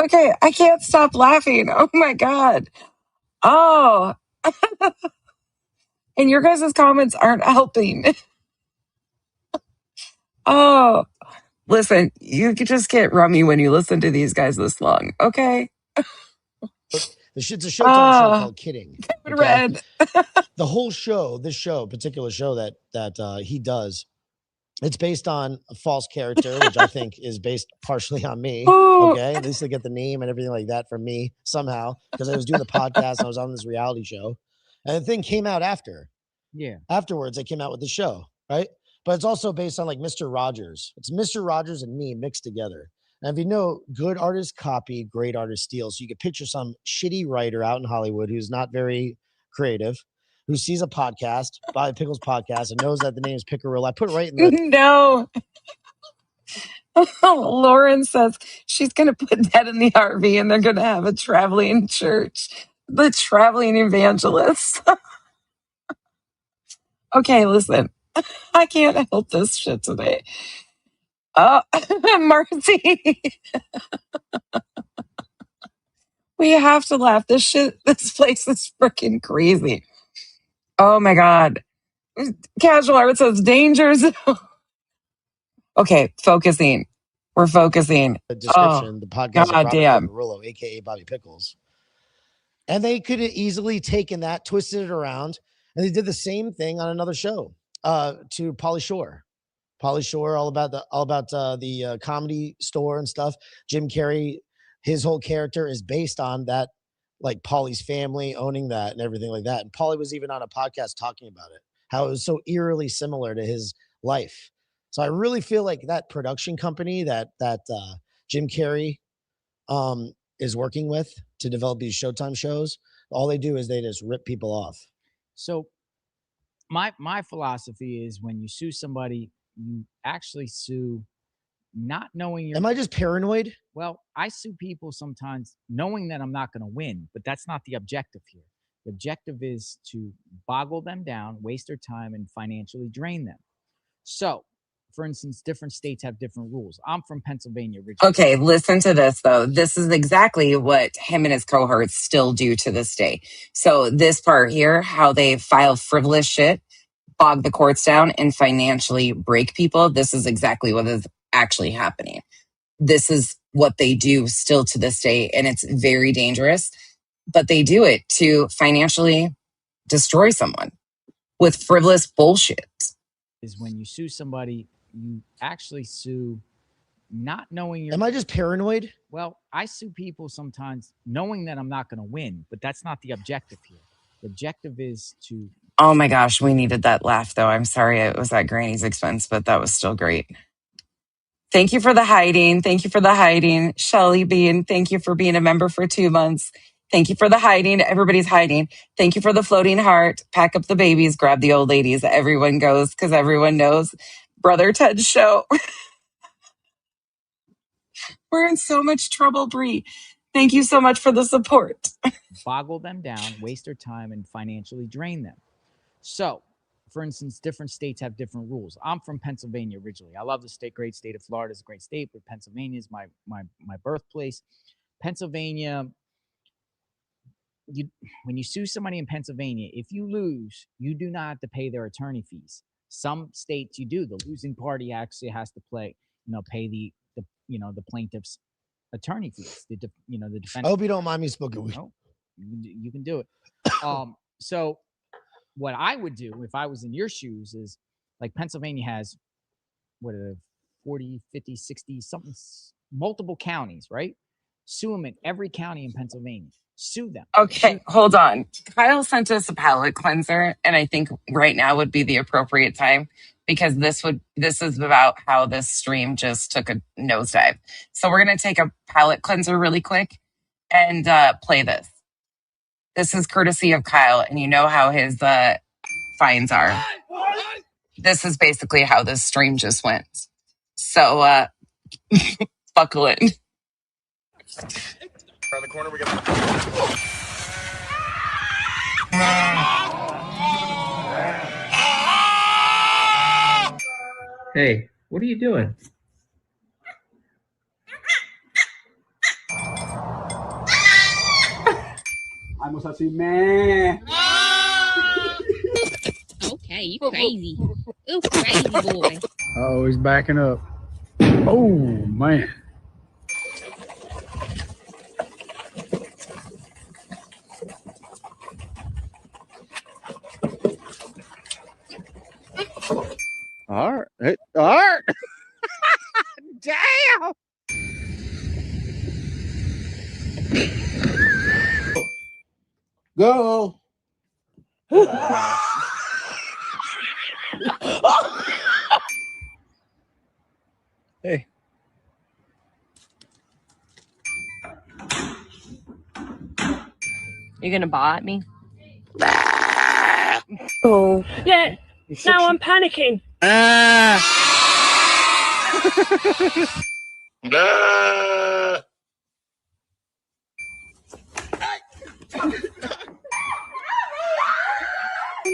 Okay, I can't stop laughing. Oh my God. Oh. And your guys' comments aren't helping. Oh. Listen, you could just get rummy when you listen to these guys this long, okay? It's a Showtime show called Kidding. Okay? Red. The whole show, particular show that he does, it's based on a false character, which I think is based partially on me. Okay, at least they get the name and everything like that from me somehow, because I was doing the podcast and I was on this reality show, and the thing came out after. Yeah. Afterwards, they came out with the show, right? But it's also based on like Mr. Rogers. It's Mr. Rogers and me mixed together. And if you know, good artists copy, great artists steal. So you could picture some shitty writer out in Hollywood who's not very creative, who sees a podcast, Bobby Pickles podcast, and knows that the name is Pickerel. I put it right in the No. Lauren says she's going to put that in the RV and they're going to have a traveling church. The traveling evangelist. Okay, listen. I can't help this shit today. Oh, Marcy. We have to laugh. This place is freaking crazy. Oh my God. Casual Art says danger zone. Okay, focusing. We're focusing. The description, the podcast of God Robert damn. Piccarello, aka Bobby Pickles. And they could have easily taken that, twisted it around, and they did the same thing on another show to Pauly Shore. Pauly Shore, all about the comedy store and stuff. Jim Carrey, his whole character is based on that, like Pauly's family owning that and everything like that. And Pauly was even on a podcast talking about it, how it was so eerily similar to his life. So I really feel like that production company that Jim Carrey is working with to develop these Showtime shows, all they do is they just rip people off. So my philosophy is when you sue somebody, you actually sue not knowing Am I just paranoid? Well, I sue people sometimes knowing that I'm not going to win, but that's not the objective here. The objective is to boggle them down, waste their time, and financially drain them. So, for instance, different states have different rules. I'm from Pennsylvania originally. Okay, listen to this, though. This is exactly what him and his cohorts still do to this day. So this part here, how they file frivolous shit, bog the courts down, and financially break people, this is exactly what is actually happening. This is what they do still to this day, and it's very dangerous. But they do it to financially destroy someone with frivolous bullshit. Is when you sue somebody, you actually sue not knowing your. Am I just paranoid? Well, I sue people sometimes knowing that I'm not going to win, but that's not the objective here. The objective is to. Oh my gosh, we needed that laugh though. I'm sorry it was at Granny's expense, but that was still great. Thank you for the hiding. Thank you for the hiding. Shelly Bean, thank you for being a member for 2 months. Thank you for the hiding. Everybody's hiding. Thank you for the floating heart. Pack up the babies, grab the old ladies. Everyone goes because everyone knows Brother Ted's show. We're in so much trouble, Bree. Thank you so much for the support. Boggle them down, waste their time, and financially drain them. So, for instance, different states have different rules. I'm from Pennsylvania originally. I love the state, great state of Florida is a great state, but Pennsylvania is my birthplace. Pennsylvania, when you sue somebody in Pennsylvania, if you lose, you do not have to pay their attorney fees. Some states you do. The losing party actually has to pay the plaintiff's attorney fees. The defendant. I hope you don't mind me smoking weed. No, you can do it. So what I would do if I was in your shoes is, like, Pennsylvania has 40, 50, 60 something, multiple counties, right? Sue them in every county in Pennsylvania. Sue them. Okay, hold on. Kyle sent us a palate cleanser, and I think right now would be the appropriate time because this is about how this stream just took a nosedive. So we're gonna take a palate cleanser really quick and play this. This is courtesy of Kyle, and you know how his fines are. This is basically how this stream just went. So buckle in. Around the corner, we got. Hey, what are you doing? I must have seen man. Okay, you crazy. You crazy boy. Oh, he's backing up. Oh, man. All right. All right. Damn! Go. Hey. You gonna bite me? Oh. Yeah. Now I'm panicking. Don't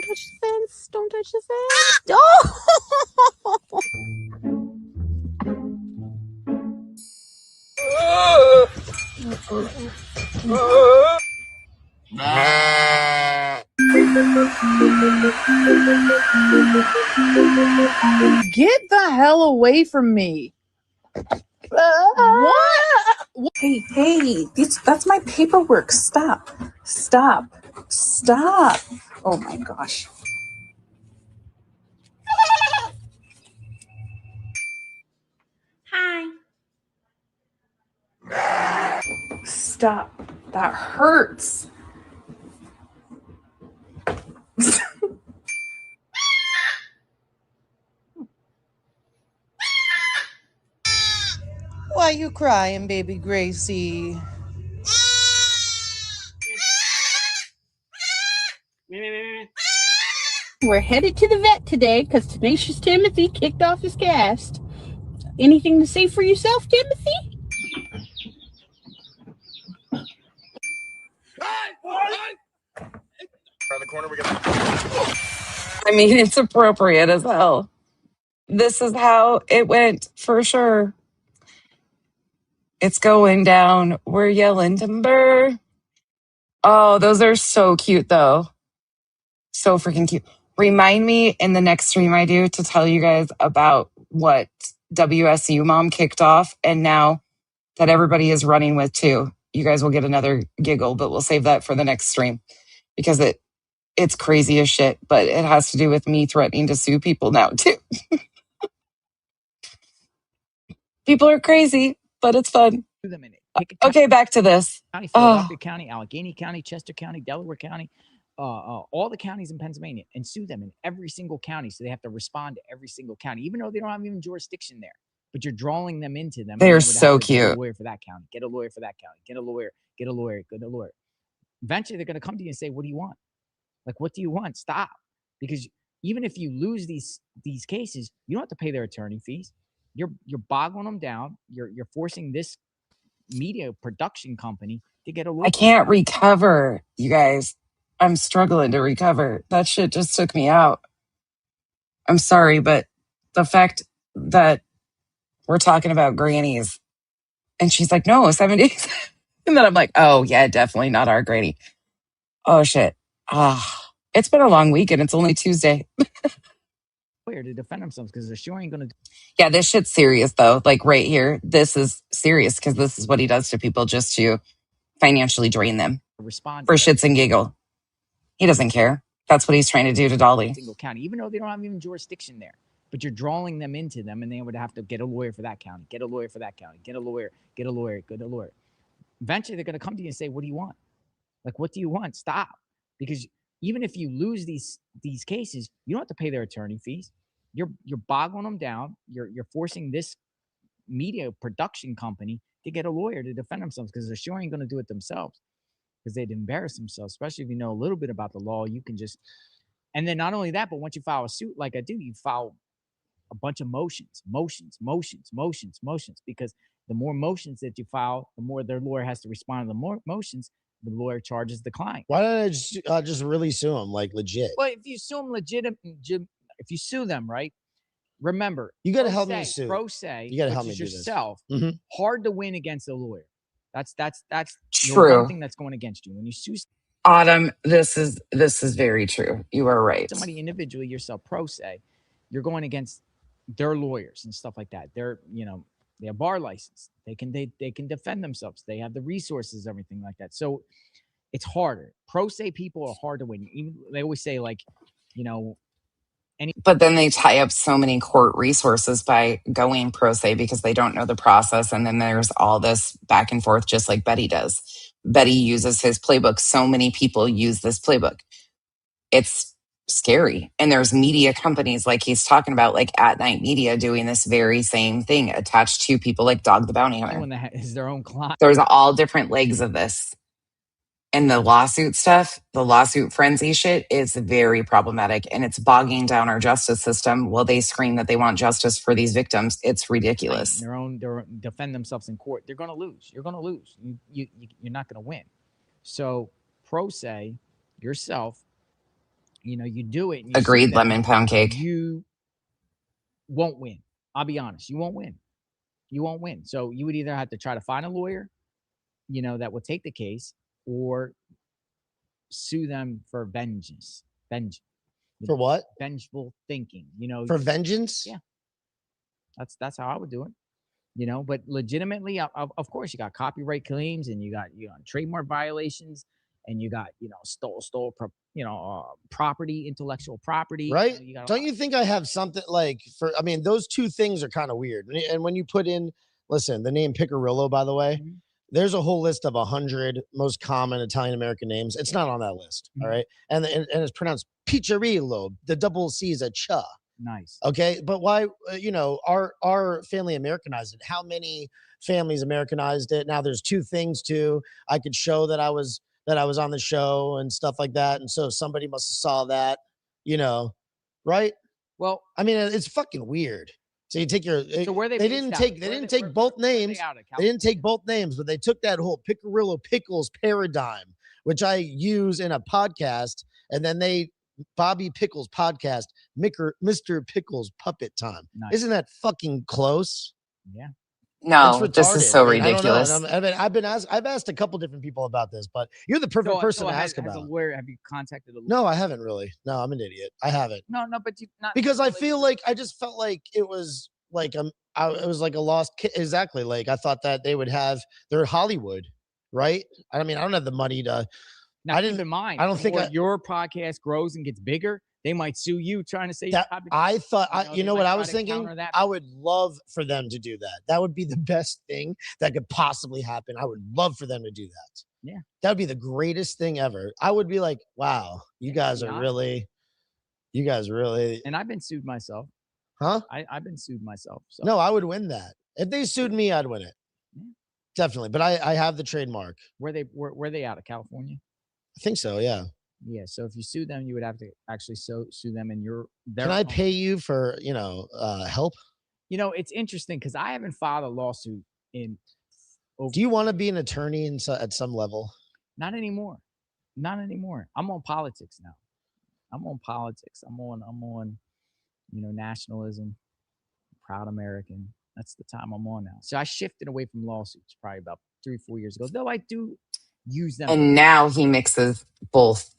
touch the fence. Don't touch the fence. Oh! Get the hell away from me. What? Hey, that's my paperwork. Stop. Oh my gosh. Hi. Stop. That hurts. Why you crying, baby Gracie? We're headed to the vet today because Tenacious Timothy kicked off his cast. Anything to say for yourself, Timothy? Around the corner, we got. I mean, it's appropriate as hell. This is how it went for sure. It's going down. We're yelling timber. Oh, those are so cute, though. So freaking cute. Remind me in the next stream I do to tell you guys about what WSU Mom kicked off, and now that everybody is running with too. You guys will get another giggle, but we'll save that for the next stream because it's crazy as shit, but it has to do with me threatening to sue people now too. People are crazy, but it's fun. Okay, back to this. County, Oh, Philadelphia County, Allegheny County, Chester County, Delaware County, all the counties in Pennsylvania, and sue them in every single county. So they have to respond to every single county, even though they don't have even jurisdiction there. But you're drawing them into them. They're and they would have so to get a cute. lawyer for that county. Get a lawyer for that county. Get a lawyer. Get a lawyer. Get a lawyer. Eventually, they're going to come to you and say, "What do you want? Like, what do you want? Stop!" Because even if you lose these cases, you don't have to pay their attorney fees. You're boggling them down. You're forcing this media production company to get a lawyer. I can't recover, you guys. I'm struggling to recover. That shit just took me out. I'm sorry, but the fact that we're talking about grannies and she's like, no, 70s. And then I'm like, oh, yeah, definitely not our granny. Oh, shit. It's been a long week and it's only Tuesday. Lawyer to defend themselves because they're sure ain't going to. Yeah, this shit's serious, though. Like right here, this is serious because this is what he does to people just to financially drain them Respond for to shits and giggle. He doesn't care. That's what he's trying to do to Dolly. single county, even though they don't have even jurisdiction there. But you're drawing them into them, and they would have to get a lawyer for that county. Get a lawyer for that county. Get a lawyer. Get a lawyer. Get a lawyer. Eventually, they're going to come to you and say, "What do you want? Like, what do you want? Stop!" Because even if you lose these cases, you don't have to pay their attorney fees. You're boggling them down. You're forcing this media production company to get a lawyer to defend themselves because they're sure ain't going to do it themselves because they'd embarrass themselves, especially if you know a little bit about the law. You can just, and then not only that, but once you file a suit like I do, you file a bunch of motions, because the more motions that you file, the more their lawyer has to respond to the more motions, the lawyer charges the client. Why don't I just really sue him, like legit? Well, if you sue them if you sue them, right? Remember, You got to help me sue. Pro se, You got to which help me is do this. yourself. Mhm. Hard to win against a lawyer. That's True. one thing that's going against you when you sue Autumn, this is very true. You are right. somebody individually, yourself, pro se, you're going against their lawyers and stuff like that. They're they have bar license. They can defend themselves. They have the resources, everything like that. So it's harder. Pro se people are hard to win. Even they always say like, But then they tie up so many court resources by going pro se because they don't know the process. And then there's all this back and forth, just like Betty does. Betty uses his playbook. So many people use this playbook. It's scary. And there's media companies like he's talking about, like At Night Media, doing this very same thing attached to people like Dog the Bounty Hunter. anyone that is their own client. There's all different legs of this. And the lawsuit stuff, the lawsuit frenzy shit is very problematic and it's bogging down our justice system while they scream that they want justice for these victims. It's ridiculous. They're defend themselves in court. They're going to lose. You're going to lose. You're not going to win. So pro se yourself, you do it. And you Agreed, sue them, lemon pound cake. You won't win. I'll be honest. You won't win. You won't win. So you would either have to try to find a lawyer, that will take the case, or sue them for vengeance. For what? Vengeful thinking. For vengeance? Yeah. That's how I would do it. But legitimately, of course, you got copyright claims and you got trademark violations and you got stole property, intellectual property. Right? Don't you think I have something like those two things are kind of weird. And when you put in, listen, the name Picarillo, by the way, there's a whole list of 100 most common Italian American names. It's not on that list. All right. And it's pronounced Piccirillo. The double C is a cha. Nice. Okay. But why, our family Americanized it. How many families Americanized it? Now there's two things too. I could show that I was on the show and stuff like that. And so somebody must have saw that, right? Well, it's fucking weird. So you take so where they didn't take both names. They didn't take both names, but they took that whole Picarillo Pickles paradigm, which I use in a podcast, and then Bobby Pickles podcast, Mr. Pickles Puppet Time. Nice. Isn't that fucking close? Yeah. No, this is so ridiculous. I've asked a couple different people about this, but you're the perfect person to ask about. Have you contacted a lawyer? No, I haven't really. No, I'm an idiot. I haven't. No, but you not because I feel like I just felt like it was like it was like a lost kid. Exactly. Like I thought that they would have their Hollywood, right? I don't have the money to. Now, keep in mind, I don't think your podcast grows and gets bigger, They might sue you trying to say That I thought, you know they what might I try was to thinking? counter that. I would love for them to do that. That would be the best thing that could possibly happen. I would love for them to do that. Yeah. That would be the greatest thing ever. I would be like, wow, you guys be are honest. really, you guys really. And I've been sued myself. Huh? I've been sued myself. So. No, I would win that. If they sued me, I'd win it. Definitely. But I have the trademark. Were they out of California? I think so, yeah. Yeah. So if you sue them, you would have to actually sue them in their Can I own- pay you for, help? You know, it's interesting because I haven't filed a lawsuit in Do you want to be an attorney at some level? Not anymore. Not anymore. I'm on politics now. I'm on politics. I'm on, nationalism, proud American. That's the time I'm on now. So I shifted away from lawsuits probably about 3-4 years ago, though I do use them. And now he mixes both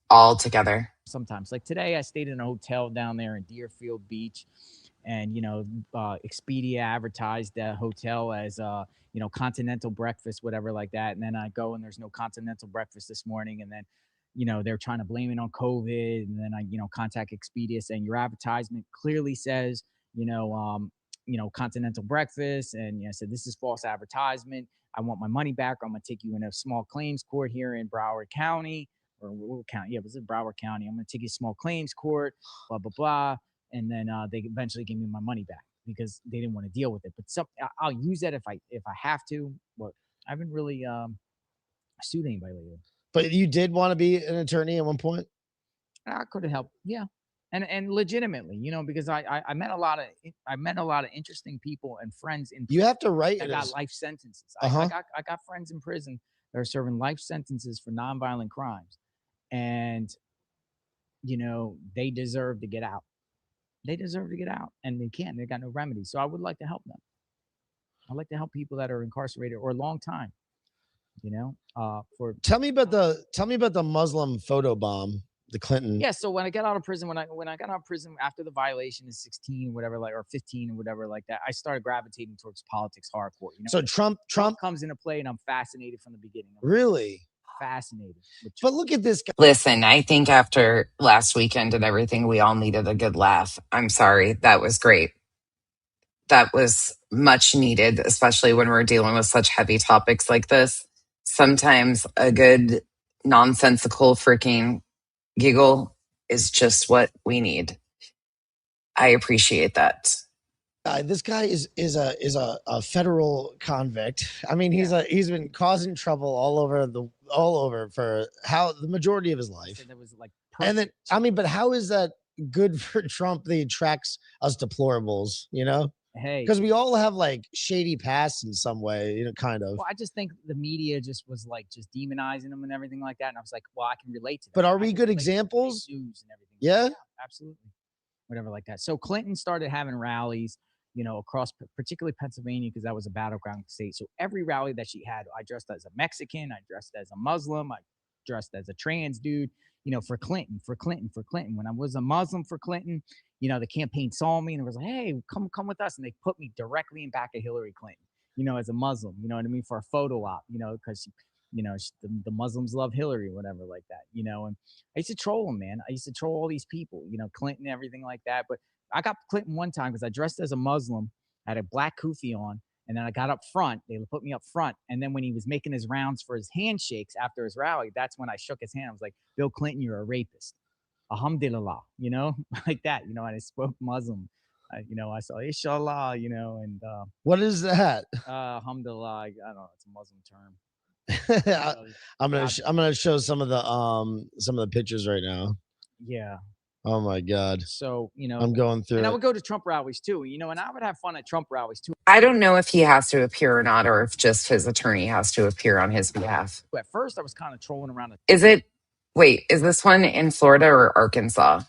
all together. Sometimes. Like today, I stayed in a hotel down there in Deerfield Beach, and Expedia advertised that hotel as continental breakfast, whatever like that. And then I go and there's no continental breakfast this morning, and then they're trying to blame it on COVID, and then I contact Expedia saying your advertisement clearly says continental breakfast, and I said this is false advertisement. I want my money back, or I'm gonna take you in a small claims court here in Broward County. Or what county? Yeah, it was in Broward County. I'm going to take you to small claims court, blah, blah, blah. And then they eventually gave me my money back because they didn't want to deal with it. But I'll use that if I have to. But I haven't really sued anybody lately. But you did want to be an attorney at one point? I could have helped. Yeah. And legitimately, because I met a lot of interesting people and friends in You have to write that it got as- life sentences. Uh-huh. I got friends in prison that are serving life sentences for nonviolent crimes. And, they deserve to get out. They deserve to get out, and they can't. They got no remedy. So I would like to help them. I'd like to help people that are incarcerated or a long time. Tell me about the Muslim photo bomb, the Clinton. Yeah. So when I got out of prison, when I got out of prison after the violation is 16, whatever, or 15, or whatever like that, I started gravitating towards politics hardcore. So Trump comes into play, and I'm fascinated from the beginning. Really fascinated. But look at this guy. Listen, I think after last weekend and everything, we all needed a good laugh. I'm sorry. That was great. That was much needed, especially when we're dealing with such heavy topics like this. Sometimes a good nonsensical freaking giggle is just what we need. I appreciate that. This guy is a federal convict. I mean, he's been causing trouble all over for the majority of his life. That was like and then but how is that good for Trump? That he attracts us deplorables, Hey, because we all have like shady pasts in some way, kind of. Well, I just think the media just was like just demonizing them and everything like that, and I was like, well, I can relate to that. But are we good examples? News and everything. Yeah, absolutely. Whatever like that. So Clinton started having rallies, across particularly Pennsylvania, because that was a battleground state. So every rally that she had, I dressed as a Mexican, I dressed as a Muslim, I dressed as a trans dude, for Clinton. When I was a Muslim for Clinton, the campaign saw me and was like, hey, come with us. And they put me directly in back of Hillary Clinton, as a Muslim, you know what I mean? For a photo op, because, the Muslims love Hillary, whatever like that, and I used to troll them, man. I used to troll all these people, Clinton, everything like that. But I got Clinton one time because I dressed as a Muslim, had a black kufi on, and then I got up front. They put me up front. And then when he was making his rounds for his handshakes after his rally, that's when I shook his hand. I was like, Bill Clinton, you're a rapist. Alhamdulillah, like that, and I spoke Muslim. I saw Inshallah, and what is that? Alhamdulillah, I don't know, it's a Muslim term. I'm gonna show some of the pictures right now. Yeah. Oh my God. So, I'm going through. And I it. would go to Trump rallies too, and I would have fun at Trump rallies too. I don't know if he has to appear or not, or if just his attorney has to appear on his behalf. At first, I was kind of trolling around. Is this one in Florida or Arkansas?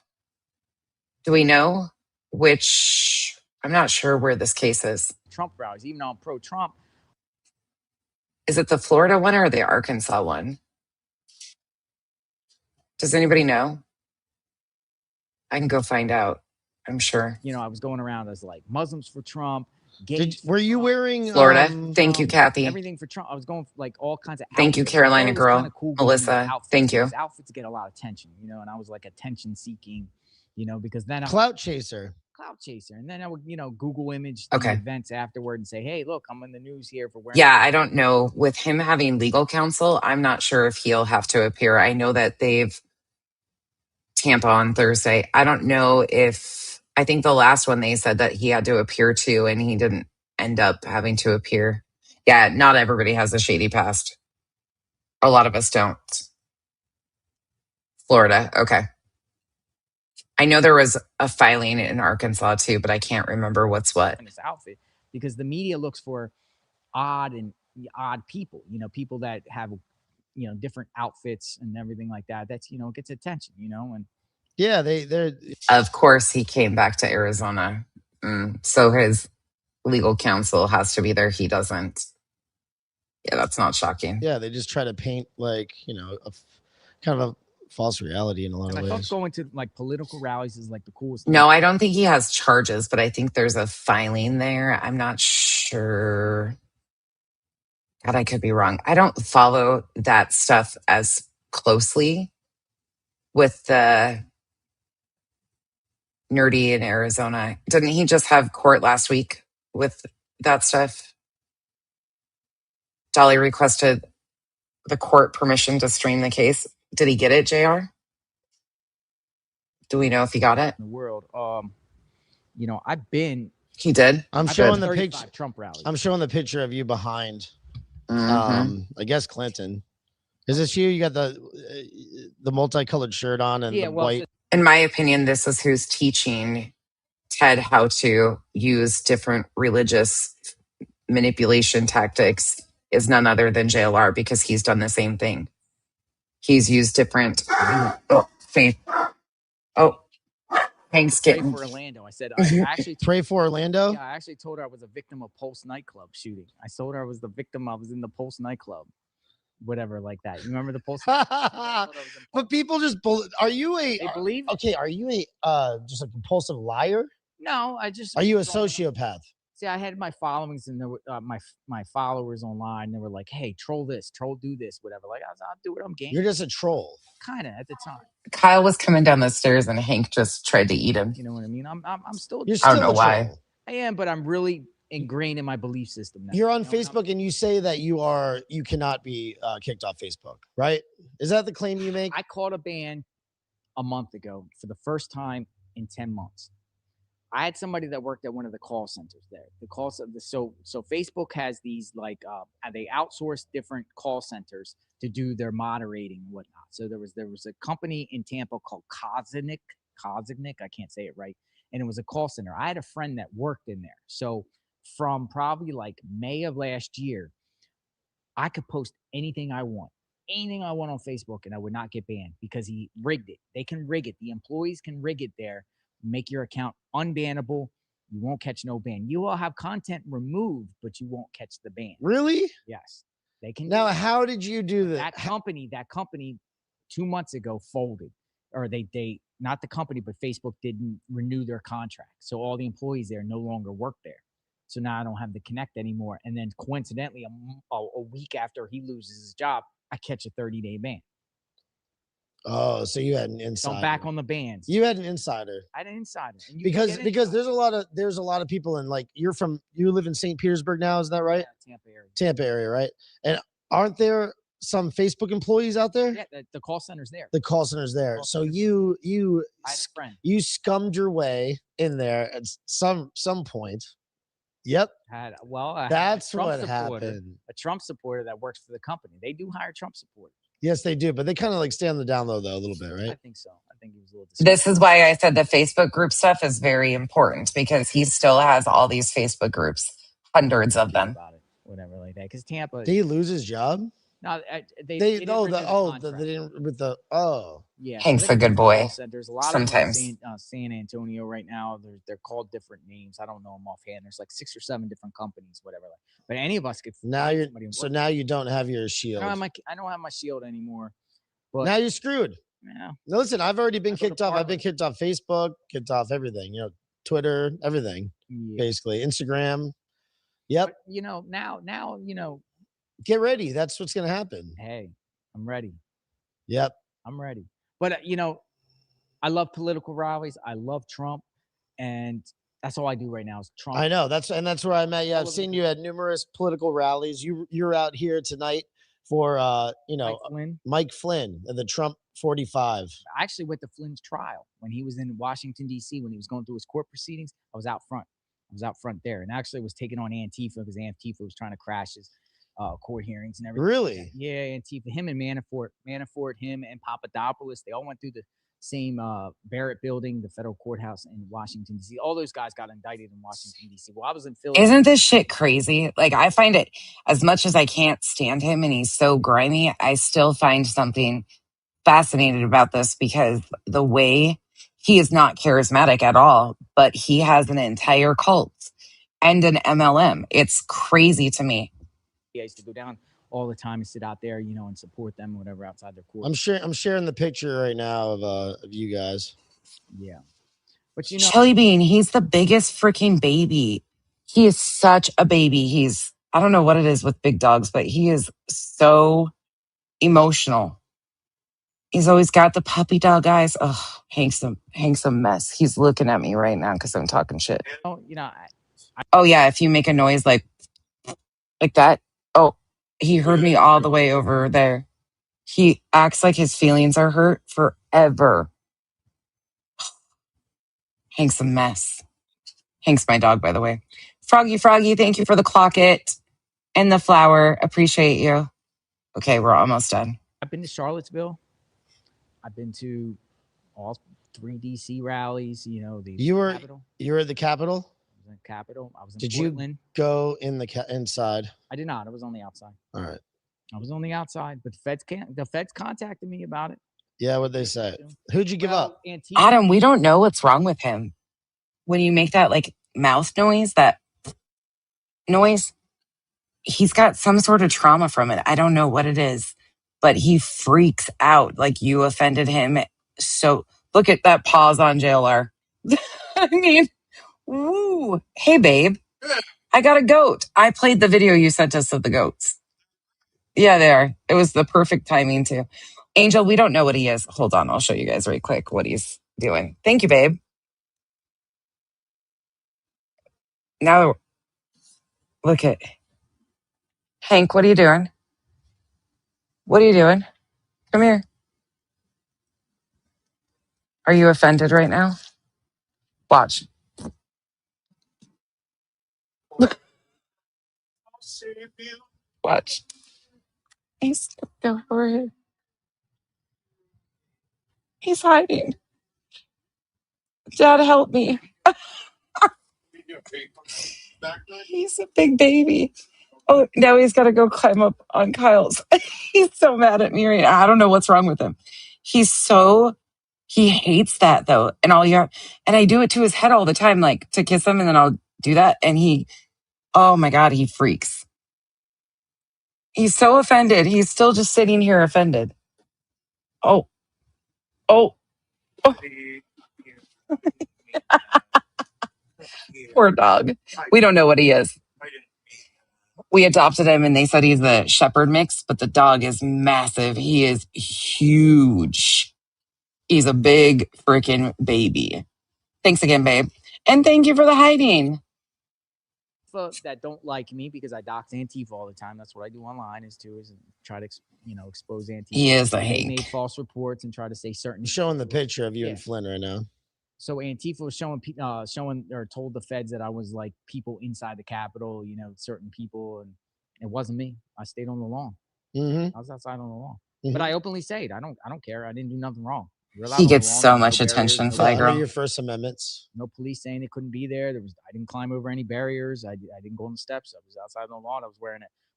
Do we know which? I'm not sure where this case is. Trump rallies, even though I'm pro-Trump. Is it the Florida one or the Arkansas one? Does anybody know? I can go find out. I'm sure. I was going around as like Muslims for Trump. Were you wearing Florida? Thank you, Kathy. Everything for Trump. I was going for like all kinds of. Thank you, Carolina girl. Cool Melissa. Thank you. Outfits get a lot of attention, and I was like attention seeking. You know, because then Clout chaser. And then I would, Google image the Okay. events afterward and say, hey, look, I'm in the news here for wearing. Yeah, I don't know. With him having legal counsel, I'm not sure if he'll have to appear. I know that they've Tampa on Thursday. I don't know if, I think the last one they said that he had to appear to, and he didn't end up having to appear. Yeah, not everybody has a shady past. A lot of us don't. Florida, okay. I know there was a filing in Arkansas too, but I can't remember what's what. This outfit, because the media looks for odd people, people that have, different outfits and everything like that. That's, gets attention, and yeah, they're. Of course, he came back to Arizona, so his legal counsel has to be there. He doesn't. Yeah, that's not shocking. Yeah, they just try to paint like kind of a false reality in a lot of ways. I thought going to like political rallies is like the coolest. No, I don't think he has charges, but I think there's a filing there. I'm not sure. God, I could be wrong. I don't follow that stuff as closely with the nerdy in Arizona. Didn't he just have court last week with that stuff? Dolly requested the court permission to stream the case. Did he get it, JR? Do we know if he got it? In the world, I've been. He did. I'm showing the picture. Trump rally. I'm showing the picture of you behind. Mm-hmm. I guess Clinton. Is this you? You got the multicolored shirt on and the white. In my opinion, this is who's teaching Ted how to use different religious manipulation tactics is none other than JLR, because he's done the same thing. He's used different faith. Oh, Hank's getting. Pray for Orlando. I said, I actually pray for Orlando. Yeah, I actually told her I was a victim of Pulse nightclub shooting. I told her I was the victim. I was in the Pulse nightclub, whatever, like that. You remember the Pulse? But people just are you a? They believe. Okay, are you a just a compulsive liar? No, I just. Are you a sociopath? See, I had my followings and there were, my followers online. They were like, "Hey, troll this, troll do this, whatever." Like, I'll do what I'm game. You're just a troll, kind of at the time. Kyle was coming down the stairs and Hank just tried to eat him. You know what I mean? I'm still. You're still I don't know why. troll. I am, but I'm really ingrained in my belief system now. You're on Facebook and you say that you cannot be kicked off Facebook, right? Is that the claim you make? I caught a ban a month ago for the first time in 10 months. I had somebody that worked at one of the call centers there. The call center, so Facebook has these like they outsource different call centers to do their moderating and whatnot. So there was a company in Tampa called Koznick. I can't say it right. And it was a call center. I had a friend that worked in there. So from probably like May of last year, I could post anything I want on Facebook, and I would not get banned because he rigged it. They can rig it. The employees can rig it there. Make your account unbannable. You won't catch no ban. You will have content removed, but you won't catch the ban. Really? Yes. They can. Now, how did you do that? That company 2 months ago folded, or they not the company, but Facebook didn't renew their contract. So all the employees there no longer work there. So now I don't have the connect anymore. And then coincidentally, a week after he loses his job, I catch a 30-day ban. Oh, so you had an insider. So I'm back on the bans. You had an insider. I had an insider. And Because there's a lot of people in, like, you live in St. Petersburg now, is that right? Yeah, Tampa area. Tampa area, right? And aren't there some Facebook employees out there? Yeah, the call center's there. The call center's there. So you I had a friend. You scummed your way in there at some point. Yep. That's what happened. A Trump supporter that works for the company. They do hire Trump supporters. Yes, they do, but they kind of like stay on the down low though a little bit, right? I think so. I think he was a little. This is why I said the Facebook group stuff is very important, because he still has all these Facebook groups, hundreds of them. About it, whatever like that. Because Tampa. Did he lose his job? No, they didn't with the yeah. Hank's a good boy. There's a lot sometimes. of them in San Antonio right now. They're called different names. I don't know them offhand. There's like 6 or 7 different companies, whatever. But any of us could. Now you don't have your shield. I don't have my shield anymore. But now you're screwed. Yeah. Now listen, I've already been kicked off. I've been kicked off Facebook, kicked off everything. Twitter, everything, basically Instagram. Yep. But, now. Get ready. That's what's going to happen. Hey, I'm ready. Yep. I'm ready. But, I love political rallies. I love Trump, and that's all I do right now is Trump. I know that's where I met you. I've seen you at numerous political rallies. You're out here tonight for Mike Flynn and the Trump 45. I actually went to Flynn's trial when he was in Washington D.C. when he was going through his court proceedings. I was out front. There, and actually was taking on Antifa because Antifa was trying to crash his court hearings and everything. Really? Yeah, Antifa. Him and Manafort, him and Papadopoulos. They all went through the same Barrett building, the federal courthouse in Washington, D.C. All those guys got indicted in Washington, D.C. Well, I was in Philly. Isn't this shit crazy? Like, I find it, as much as I can't stand him and he's so grimy, I still find something fascinated about this because the way he is not charismatic at all, but he has an entire cult and an MLM. It's crazy to me. I used to go down all the time and sit out there, and support them, whatever, outside their court. I'm sharing the picture right now of you guys. Yeah. But Shelly Bean, he's the biggest freaking baby. He is such a baby. I don't know what it is with big dogs, but he is so emotional. He's always got the puppy dog eyes. Oh, Hank's a mess. He's looking at me right now because I'm talking shit. Oh, Oh yeah, if you make a noise like that. Oh, he heard me all the way over there. He acts like his feelings are hurt forever. Hank's a mess. Hank's my dog, by the way. Froggy, thank you for the clock it and the flower. Appreciate you. Okay, we're almost done. I've been to Charlottesville. I've been to all 3 DC rallies. You were at the Capitol. I was in the Capitol. I was in Did Portland. you go in the inside? I did not. I was on the outside. All right. I was on the outside, but the feds contacted me about it. Yeah, what'd they say? Who'd you give up? Antifa. Adam, we don't know what's wrong with him. When you make that like mouth noise, he's got some sort of trauma from it. I don't know what it is, but he freaks out like you offended him. So look at that pause on JLR. I mean, woo. Hey, babe. I got a goat. I played the video you sent us of the goats. Yeah, they are. It was the perfect timing too. Angel, we don't know what he is. Hold on. I'll show you guys right quick what he's doing. Thank you, babe. Now, look at Hank. What are you doing? What are you doing? Come here. Are you offended right now? Watch. Watch. He's over here. He's hiding. Dad, help me. He's a big baby. Oh, now he's got to go climb up on Kyle's. He's so mad at me right now. I don't know what's wrong with him. He hates that though. And I do it to his head all the time, like to kiss him, and then I'll do that. And oh my God, he freaks. He's so offended. He's still just sitting here offended. Oh. Poor dog. We don't know what he is. We adopted him and they said he's a shepherd mix, but the dog is massive. He is huge. He's a big freaking baby. Thanks again, babe. And thank you for the hiding. That don't like me because I dox Antifa all the time. That's what I do online is try to expose Antifa. He is a They Hank. made false reports and try to say certain. I'm showing the picture of you and Flynn right now. So Antifa was showing or told the feds that I was like people inside the Capitol, certain people, and it wasn't me. I stayed on the lawn. Mm-hmm. I was outside on the lawn, but I openly say it. I don't care. I didn't do nothing wrong. He gets so much attention, Fly Girl. Your First Amendments. No police saying they couldn't be there. I didn't climb over any barriers. I didn't go on the steps. I was outside on the lawn. I was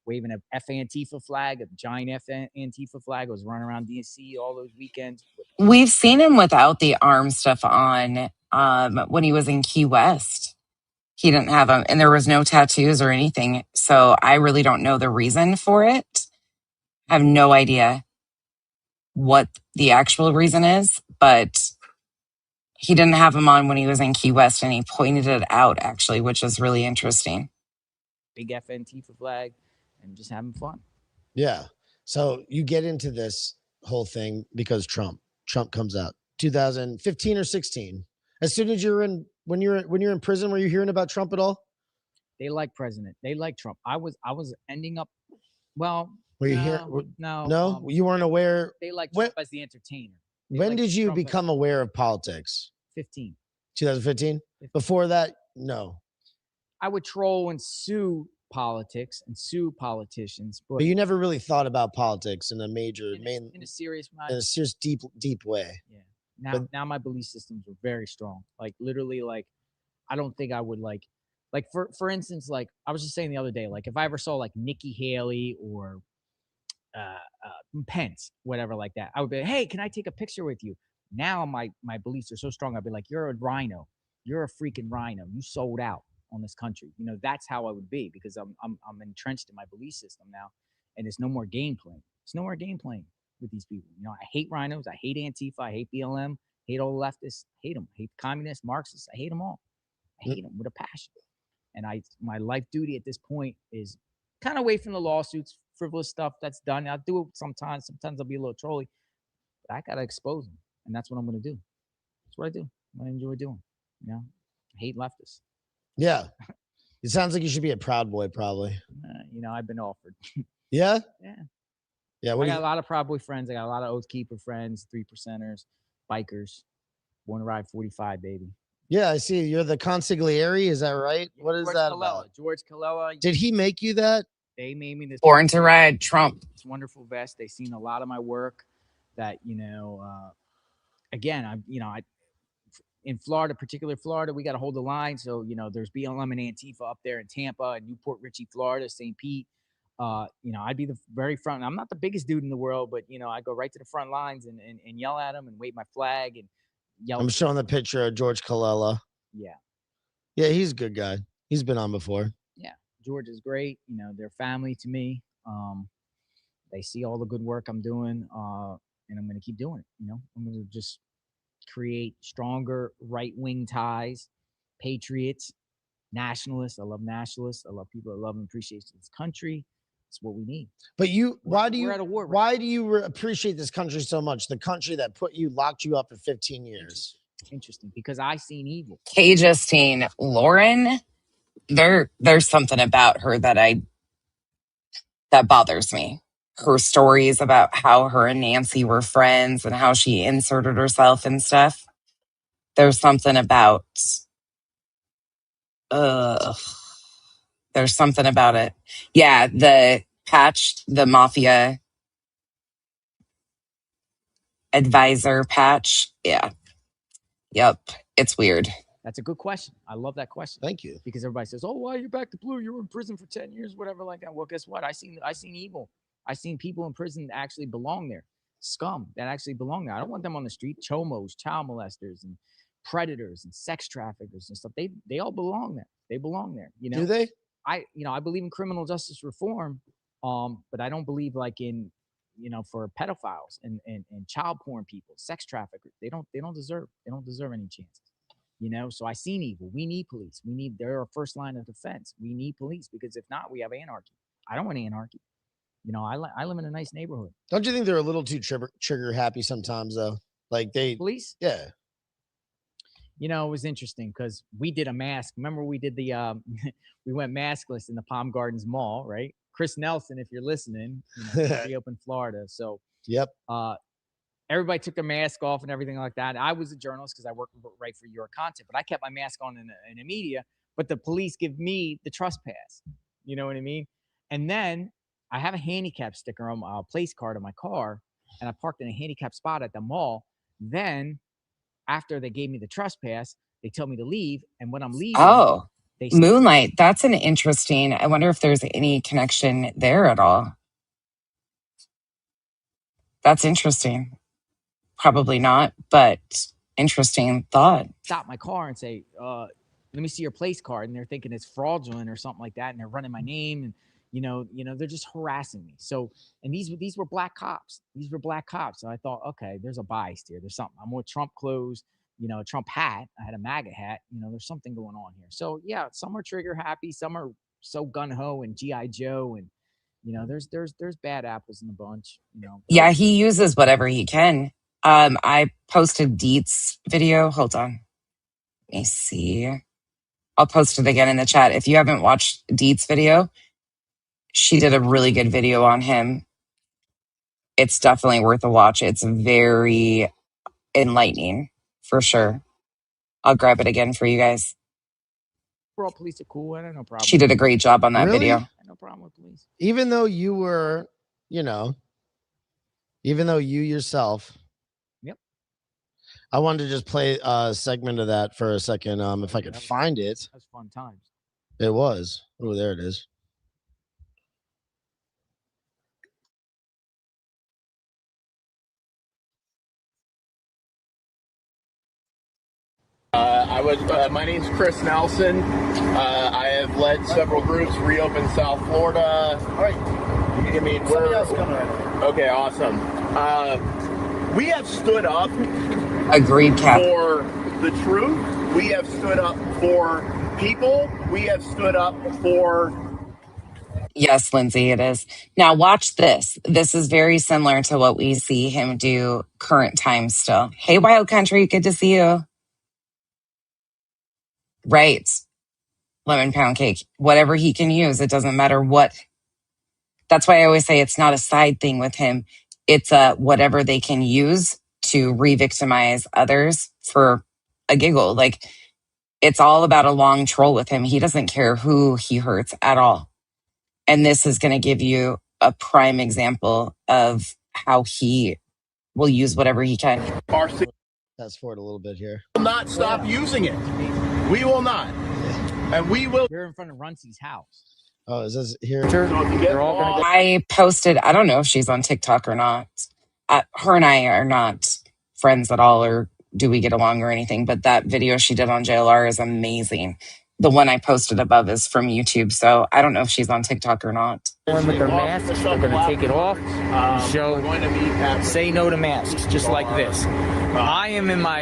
waving a F Antifa flag, a giant F Antifa flag. I was running around DC all those weekends. We've seen him without the arm stuff on when he was in Key West. He didn't have them, and there was no tattoos or anything. So I really don't know the reason for it. I have no idea what the actual reason is, but he didn't have them on when he was in Key West, and he pointed it out, actually, which is really interesting. Big F Antifa flag and just having fun. Yeah. So you get into this whole thing because Trump comes out. 2015 or 16. As soon as you're in, when you're in prison, were you hearing about Trump at all? They like president. They like Trump. I was ending up. Well, Were you no, you weren't aware. They like Trump as the entertainer. When did you become aware of politics? 15. 2015. Before that, no. I would troll and sue politics and sue politicians, But you never really thought about politics in a major, in a serious in a serious, deep way. Yeah. Now my belief systems are very strong. Like literally, like I don't think I would like for instance, like I was just saying the other day, like if I ever saw like Nikki Haley or Pence, whatever like that, I would be like, hey, can I take a picture with you? Now my beliefs are so strong. I'd be like, you're a rhino. You're a freaking rhino. You sold out on this country. You know, that's how I would be because I'm entrenched in my belief system now, and there's no more game playing. There's no more game playing with these people. You know, I hate rhinos. I hate Antifa. I hate BLM. Hate all the leftists. Hate them. Hate communists, Marxists. I hate them all. I hate them with a passion. And my life duty at this point is kind of away from the lawsuits, frivolous stuff that's done. I'll do it sometimes. Sometimes I'll be a little trolly, but I gotta expose them, and that's what I'm gonna do. That's what I do. I enjoy doing. You know, I hate leftists. Yeah, it sounds like you should be a Proud Boy, probably. You know, I've been offered. Yeah. Yeah. Yeah. I got a lot of Proud Boy friends. I got a lot of Oath Keeper friends, 3%ers, bikers. Born to Ride 45, baby. Yeah, I see. You're the consigliere. Is that right? What is that about? George Colella. Did he make you that? They made me this. Born to Ride Trump. This wonderful vest. They've seen a lot of my work. That again, in Florida, particular Florida, we got to hold the line. So there's BLM and Antifa up there in Tampa and Newport Richey, Florida, St. Pete. I'd be the very front. I'm not the biggest dude in the world, but I go right to the front lines and yell at them and wave my flag and yell. I'm showing the picture of George Colella. Yeah. Yeah, he's a good guy. He's been on before. Yeah, George is great. They're family to me. They see all the good work I'm doing, and I'm going to keep doing it. I'm going to just create stronger right-wing ties, patriots, nationalists. I love nationalists. I love people that love and appreciate this country. It's what we need. But why do you appreciate this country so much? The country that locked you up for 15 years. Interesting, because I seen evil. Hey, Justine, Lauren, there's something about her that bothers me. Her stories about how her and Nancy were friends and how she inserted herself and stuff. There's something about, there's something about it. Yeah, the patch, the mafia advisor patch. Yeah. Yep. It's weird. That's a good question. I love that question. Thank you. Because everybody says, "Oh, why are you back to blue? You were in prison for 10 years, whatever like that." Well, guess what? I seen evil. I seen people in prison that actually belong there. Scum that actually belong there. I don't want them on the street. Chomos, child molesters, and predators and sex traffickers and stuff. They all belong there. They belong there. Do they? I believe in criminal justice reform, but I don't believe like in for pedophiles and child porn people, sex traffickers. They don't deserve any chances. So I seen evil. We need police. They're our first line of defense. We need police because if not, we have anarchy. I don't want anarchy. I live in a nice neighborhood. Don't you think they're a little too trigger happy sometimes though? Like police? Yeah. It was interesting because we did a mask. Remember we did the we went maskless in the Palm Gardens Mall, right? Chris Nelson, if you're listening, reopened Florida. So yep. Everybody took their mask off and everything like that. I was a journalist because I work right for your content, but I kept my mask on in the media. But the police give me the trespass. You know what I mean? And then I have a handicap sticker on my place card on my car, and I parked in a handicap spot at the mall. Then, after they gave me the trespass, they tell me to leave. And when I'm leaving, Moonlight. That's an interesting. I wonder if there's any connection there at all. That's interesting. Probably not, but interesting thought. Stop my car and say, "Let me see your place card," and they're thinking it's fraudulent or something like that, and they're running my name and. They're just harassing me. So, and these were black cops. These were black cops. So I thought, okay, there's a bias here. There's something. I'm with Trump clothes, a Trump hat. I had a MAGA hat. There's something going on here. So yeah, some are trigger happy. Some are so gun ho and G.I. Joe, and there's bad apples in the bunch. Yeah, he uses whatever he can. I posted Deet's video. Hold on. Let me see. I'll post it again in the chat. If you haven't watched Deet's video, she did a really good video on him. It's definitely worth a watch. It's very enlightening for sure. I'll grab it again for you guys. We're all police are cool. I don't no problem. She did a great job on that Really? video. No problem with police. Even though you were, even though you yourself. Yep. I wanted to just play a segment of that for a second. If I could find it. That's fun times. It was. Oh, there it is. My name's Chris Nelson. I have led several groups, reopen South Florida. All right. I mean, somebody else coming right. Okay, awesome. We have stood up. Agreed, Cap. For the truth. We have stood up for people. We have stood up for. Yes, Lindsay, it is. Now watch this. This is very similar to what we see him do current time still. Hey, Wild Country, good to see you. Right. Lemon pound cake. Whatever he can use. It doesn't matter what. That's why I always say it's not a side thing with him. It's whatever they can use to re-victimize others for a giggle. Like, it's all about a long troll with him. He doesn't care who he hurts at all. And this is going to give you a prime example of how he will use whatever he can. Fast forward a little bit here. Will not stop using it. We will not. And we will. You're in front of Runcie's house. Oh, is this here? I posted, I don't know if she's on TikTok or not. Her and I are not friends at all, or do we get along or anything, but that video she did on JLR is amazing. The one I posted above is from YouTube, so I don't know if she's on TikTok or not. With their masks, they're going to take it off. Say no to masks, just like this. I am in my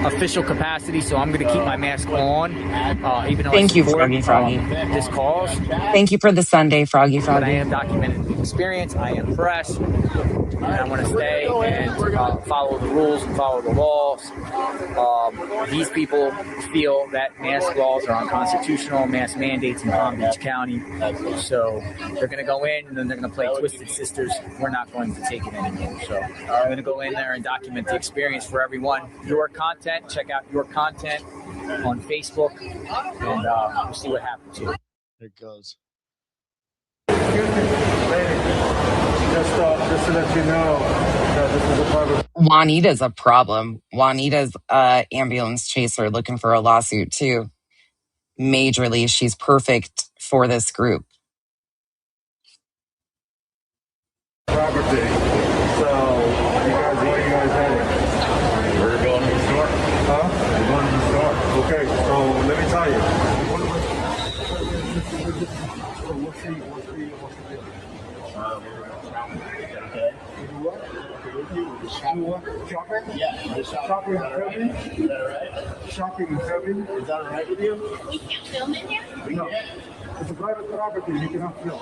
official capacity, so I'm going to keep my mask on. Even though Thank you, Froggy Froggy. This cause. Thank you for the Sunday, Froggy But Froggy. I am documenting the experience. I am press. And I want to stay and follow the rules and follow the laws. These people feel that mask laws are unconstitutional, mask mandates in Palm Beach County. So they're going to go in and then they're going to play Twisted Sisters. We're not going to take it anymore. So I'm going to go in there and document the experience for everyone. Your content, check out your content on Facebook, and we'll see what happens here. There it goes. Just to let you know that this is a private. Juanita's a problem. Juanita's ambulance chaser looking for a lawsuit too. Majorly, she's perfect for this group. Property. So, where are you guys heading? We're going to the store. Huh? We're going to the store. Okay, so let me tell you. What's the deal? Shopping? Yeah. Shopping and filming? Is that alright? Shopping and filming? Is that alright with you? We can't film in here? No. It's a private property. You cannot film.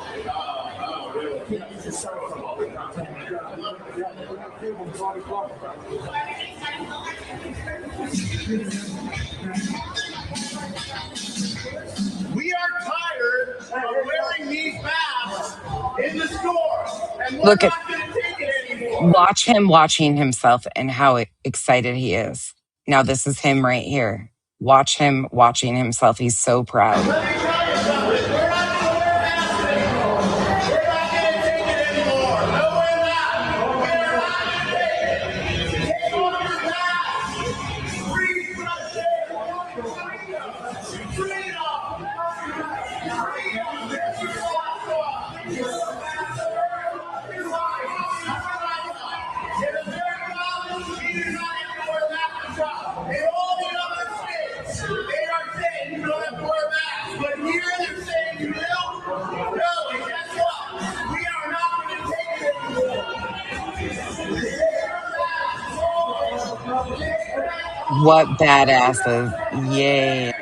We are tired of wearing these masks in the store. And we're Look at, not going to take it anymore. watch him watching himself and how excited he is. Now this is him right here. Watch him watching himself. He's so proud. What badasses. Yay.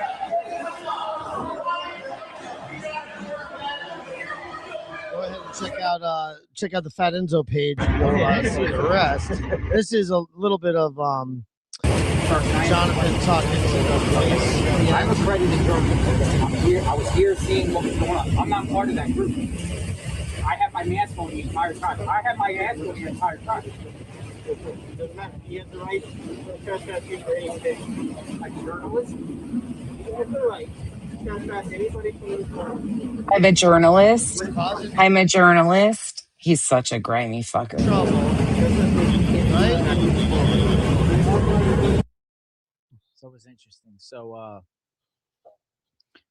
Go ahead and check check out the Fat Enzo page. You'll see the rest. This is a little bit of Jonathan talking to the police. I was ready to go. I was here seeing what was going on. I'm not part of that group. I had my mask on the entire time. I had my mask on the entire time. You have the right to trespass you for anything. A journalist? You have the right to trespass anybody from this room. I'm a journalist. I'm a journalist. He's such a grimy fucker. So it was interesting. So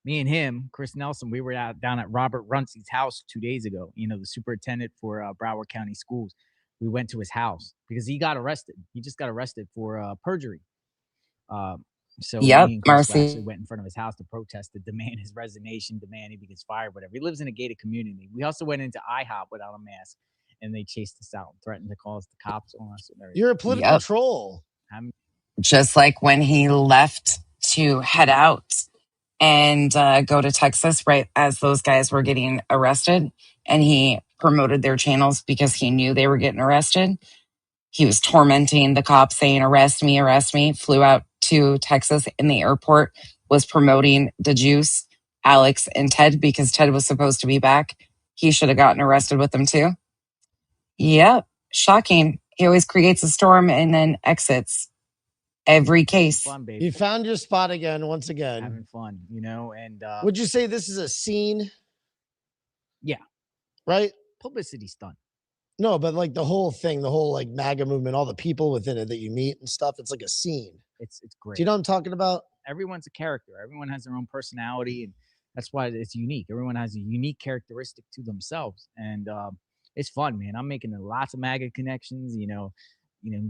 me and him, Chris Nelson, we were down at Robert Runcie's house 2 days ago. You know, the superintendent for Broward County Schools. We went to his house because he got arrested. He just got arrested for perjury. So Yep, me and Chris Marcy. actually went in front of his house to protest, to demand his resignation, demand he gets fired, whatever. He lives in a gated community. We also went into IHOP without a mask, and they chased us out and threatened to call us the cops on us. And everything. You're a political troll. Just like when he left to head out and go to Texas right as those guys were getting arrested, and he promoted their channels because he knew they were getting arrested. He was tormenting the cops, saying, arrest me, flew out to Texas in the airport, was promoting the Juice, Alex, and Ted because Ted was supposed to be back. He should have gotten arrested with them too. Yep, shocking. He always creates a storm and then exits every case. Fun, baby. You found your spot again, once again. Having fun, you know, and would you say this is a scene? Yeah. Right? Publicity stunt. No, but like the whole thing, the whole like MAGA movement, all the people within it that you meet and stuff, it's like a scene. It's great. Do you know what I'm talking about? Everyone's a character. Everyone has their own personality, and that's why it's unique. Everyone has a unique characteristic to themselves, and it's fun, man. I'm making lots of MAGA connections, you know,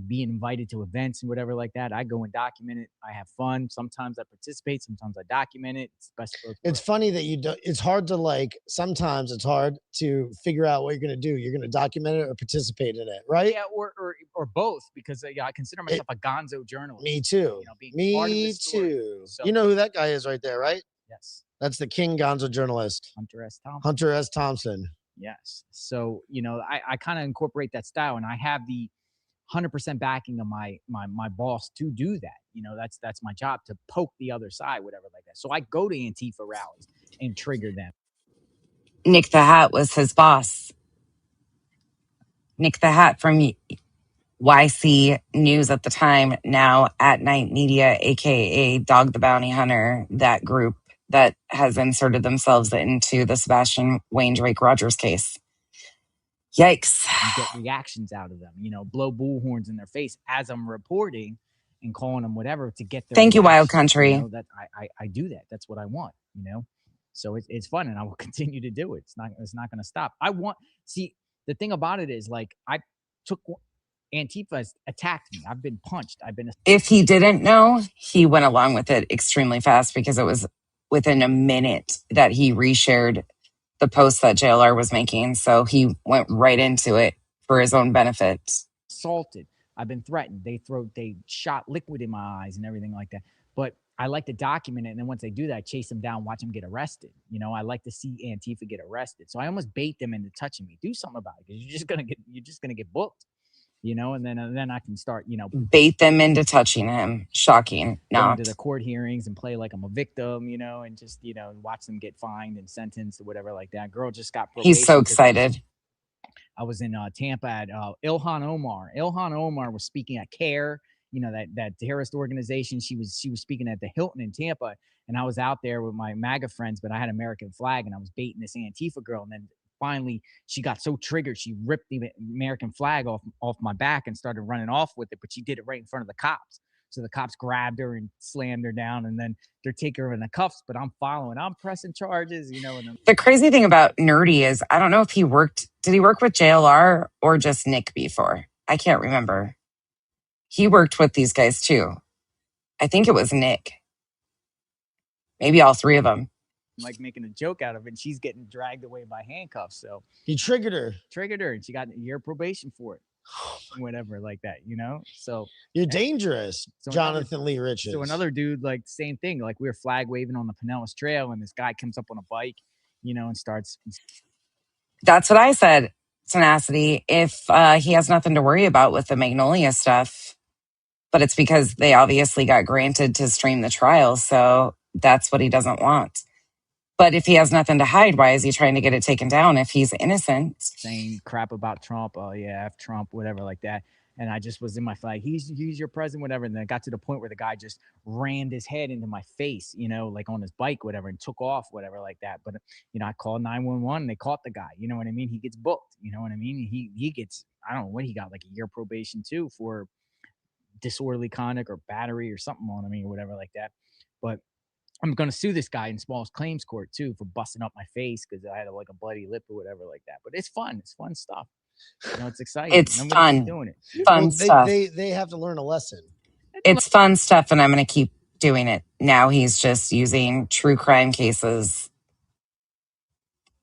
being invited to events and whatever like that. I go and document it. I have fun. Sometimes I participate. Sometimes I document it. It's best. It's funny that you don't. It's hard to like. Sometimes it's hard to figure out what you're going to do. You're going to document it or participate in it, right? Yeah, or both, because I consider myself a gonzo journalist. Me too. You know, being part of Me this story. too. So, You know who that guy is right there, right? Yes. That's the King Gonzo journalist, Hunter S. Thompson. Hunter S. Thompson. Yes. So, you know, I kind of incorporate that style, and I have the 100% backing of my boss to do that. You know, that's my job, to poke the other side, whatever like that. So I go to Antifa rallies and trigger them. Nick the Hat was his boss. Nick the Hat from YC News at the time, now At Night Media, aka Dog the Bounty Hunter, that group that has inserted themselves into the Sebastian Wayne Drake Rogers case. Yikes. You get reactions out of them, you know, blow bullhorns in their face as I'm reporting and calling them whatever to get their Thank you, Wild reaction. Country. You know, that I do that. That's what I want, you know. So it's fun, and I will continue to do it. It's not going to stop. See, the thing about it is, like, I took Antifa attacked me. I've been punched. If he didn't know, he went along with it extremely fast because it was within a minute that he reshared the post that JLR was making. So he went right into it for his own benefit. Assaulted. I've been threatened. They shot liquid in my eyes and everything like that. But I like to document it, and then once they do that, chase them down, watch them get arrested. You know, I like to see Antifa get arrested. So I almost bait them into touching me. Do something about it, because you're just gonna get booked. You know, and then I can start, you know, bait them into touching him. Shocking. Go Not. into the court hearings and play like I'm a victim, you know, and just, you know, watch them get fined and sentenced or whatever like that. Girl just got probation. He's so excited. I was in Tampa at Ilhan Omar. Ilhan Omar was speaking at CARE, you know, that terrorist organization. She was speaking at the Hilton in Tampa, and I was out there with my MAGA friends, but I had American flag, and I was baiting this Antifa girl, and then finally she got so triggered she ripped the American flag off my back and started running off with it, but she did it right in front of the cops. So the cops grabbed her and slammed her down, and then they're taking her in the cuffs, but I'm following. I'm pressing charges, you know. The crazy thing about Nerdy is, I don't know if did he work with JLR or just Nick before? I can't remember. He worked with these guys too. I think it was Nick. Maybe all three of them. Like making a joke out of it, and she's getting dragged away by handcuffs. So he triggered her, and she got a year probation for it. Whatever like that, you know. So you're dangerous, so Jonathan Lee Richards. So another dude, like, same thing, like we were flag waving on the Pinellas Trail, and this guy comes up on a bike, you know, and starts That's what I said, Tenacity. If he has nothing to worry about with the Magnolia stuff, but it's because they obviously got granted to stream the trial, so that's what he doesn't want. But if he has nothing to hide, why is he trying to get it taken down if he's innocent? Saying crap about Trump, oh yeah, F Trump, whatever like that. And I just was in my flag. He's your president, whatever. And then it got to the point where the guy just rammed his head into my face, you know, like on his bike, whatever, and took off, whatever, like that. But you know, I called 911 and they caught the guy. You know what I mean? He gets booked. You know what I mean? He gets, I don't know what he got, like a year probation too for disorderly conduct or battery or something on him or whatever like that. But I'm going to sue this guy in small claims court too for busting up my face because I had like a bloody lip or whatever like that. But it's fun. It's fun stuff. You know, it's exciting. It's I'm gonna fun. keep doing it. Fun stuff. They have to learn a lesson. It's fun stuff, and I'm going to keep doing it. Now he's just using true crime cases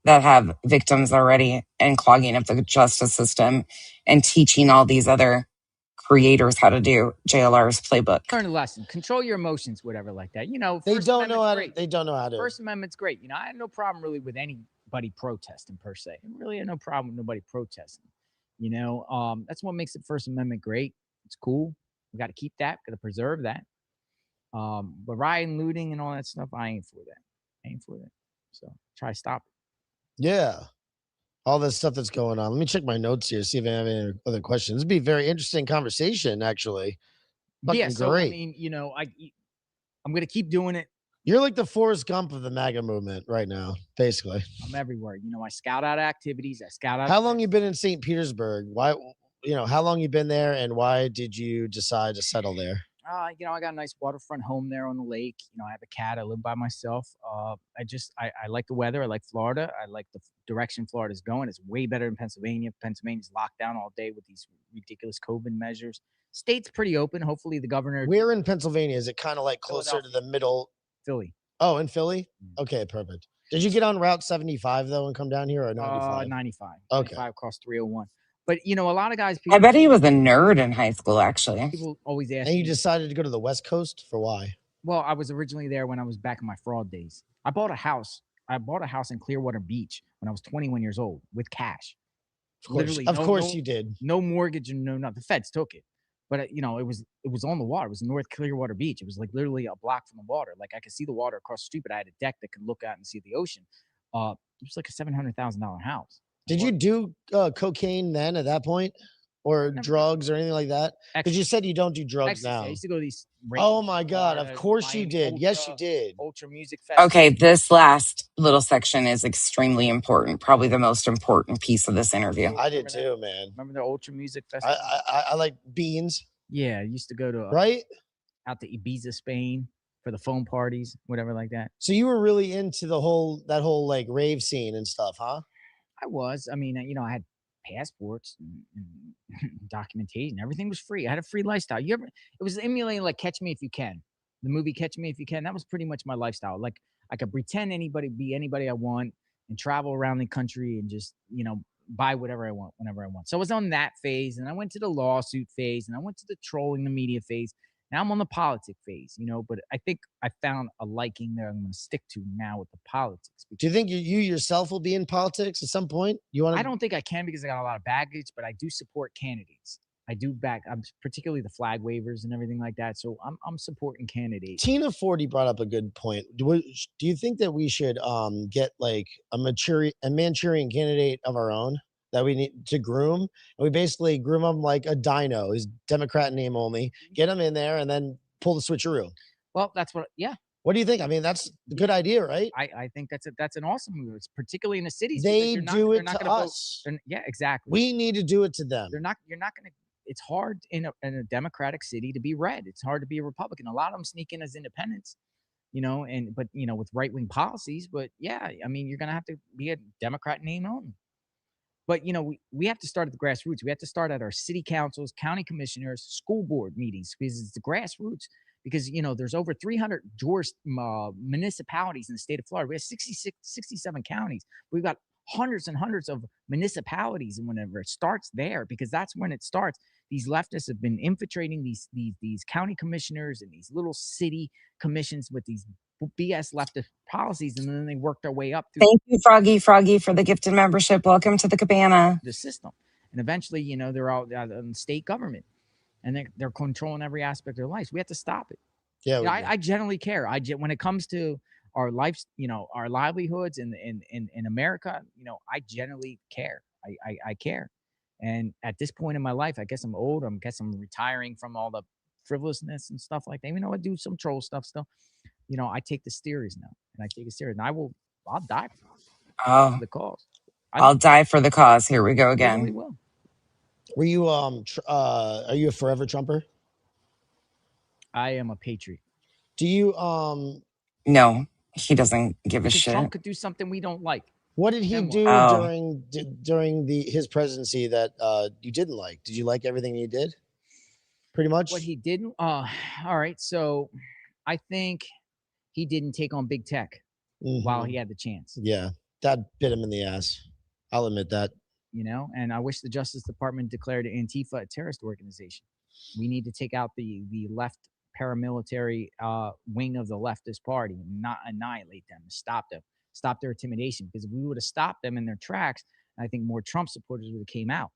that have victims already and clogging up the justice system and teaching all these other creators how to do JLR's playbook. Learn a lesson. Control your emotions, whatever like that. You know, They don't know how to. They don't know how to. First Amendment's great. You know, I had no problem really with anybody protesting per se. I really had no problem with nobody protesting. You know, that's what makes the First Amendment great. It's cool. We got to keep that. Got to preserve that. But rioting, looting, and all that stuff, I ain't for that. I ain't for that. So try to stop it. Yeah. All this stuff that's going on. Let me check my notes here, see if I have any other questions. This would be a very interesting conversation, actually. Fucking Yeah. So great. I mean, you know, I'm gonna keep doing it. You're like the Forrest Gump of the MAGA movement right now, basically. I'm everywhere. You know, I scout out activities. I scout out. How long you been in St. Petersburg? Why, you know, how long you been there, and why did you decide to settle there? You know, I got a nice waterfront home there on the lake. You know, I have a cat. I live by myself. I like the weather. I like Florida. I like the direction Florida's going. It's way better than Pennsylvania. Pennsylvania's locked down all day with these ridiculous COVID measures. State's pretty open. Hopefully the governor. Where in Pennsylvania? Is it kind of like closer to the middle? Philly. Oh, in Philly? Okay, perfect. Did you get on Route 75 though and come down here, or 95? 95. Okay. 95 across 301. But you know, a lot of guys. I bet he was a nerd in high school, actually. People always ask. And you me, decided to go to the West Coast for why? Well, I was originally there when I was back in my fraud days. I bought a house in Clearwater Beach when I was 21 years old with cash. Of course you did. No mortgage and no nothing. The feds took it, but you know, it was on the water. It was North Clearwater Beach. It was like literally a block from the water. Like I could see the water across the street, but I had a deck that could look out and see the ocean. It was like a $700,000 house. Did you do cocaine then at that point, or drugs or anything like that? Because you said you don't do drugs Ecstasy. now. I used to go to these. Oh my God! Of course you did. Yes, you did. Ultra music festival. Okay, this last little section is extremely important. Probably the most important piece of this interview. I did too, man. Remember the Ultra Music Festival? I like beans. Yeah, I used to go to right out to Ibiza, Spain for the foam parties, whatever like that. So you were really into that whole like rave scene and stuff, huh? I was. I mean, you know, I had passports and documentation. Everything was free. I had a free lifestyle. It was emulating like Catch Me If You Can. The movie Catch Me If You Can. That was pretty much my lifestyle. Like I could pretend be anybody I want and travel around the country and just, you know, buy whatever I want, whenever I want. So I was on that phase, and I went to the lawsuit phase, and I went to the trolling the media phase. Now I'm on the politic phase, you know, but I think I found a liking there I'm going to stick to now with the politics. Do you think you yourself will be in politics at some point? I don't think I can because I got a lot of baggage, but I do support candidates. I'm particularly the flag waivers and everything like that. So I'm supporting candidates. Tina Forty brought up a good point. Do you think that we should get like a Manchurian candidate of our own that we need to groom? And we basically groom them like a dino, his Democrat name only, get him in there and then pull the switcheroo. Well, yeah. What do you think? I mean, that's a good idea, right? I think that's an awesome move. It's particularly in the cities. They do it to us. Yeah, exactly. We need to do it to them. You're not going to. It's hard in a Democratic city to be red. It's hard to be a Republican. A lot of them sneak in as independents, you know, but you know, with right-wing policies. But yeah, I mean, you're going to have to be a Democrat name only. But, you know, we have to start at the grassroots. We have to start at our city councils, county commissioners, school board meetings, because it's the grassroots. Because, you know, there's over 300 municipalities in the state of Florida. We have 67 counties. We've got hundreds and hundreds of municipalities. And whenever it starts there, because that's when it starts, these leftists have been infiltrating these county commissioners and these little city commissions with these BS leftist policies, and then they work their way up through Thank you, Froggy, for the gifted membership. Welcome to the cabana. the system. And eventually, you know, they're all in state government, and they're controlling every aspect of their lives. We have to stop it. Yeah, You know, I generally care. When it comes to our lives, you know, our livelihoods in America, you know, I generally care. I care. And at this point in my life, I guess I'm old. I guess I'm retiring from all the frivolousness and stuff like that. Even though I do some troll stuff still, you know, I take this serious now, and I take it serious. And I'll die for the cause. I'll die for the cause. Here we go again. Really will. Were you are you a forever Trumper? I am a patriot. Do you No, he doesn't give a Because shit. Trump could do something we don't like. What did he Then do what? during his presidency that you didn't like? Did you like everything he did? Pretty much. What he didn't. All right. So I think he didn't take on big tech while he had the chance. Yeah, that bit him in the ass. I'll admit that. You know, and I wish the Justice Department declared Antifa a terrorist organization. We need to take out the left paramilitary wing of the leftist party, not annihilate them, stop their intimidation. Because if we would have stopped them in their tracks, I think more Trump supporters would have came out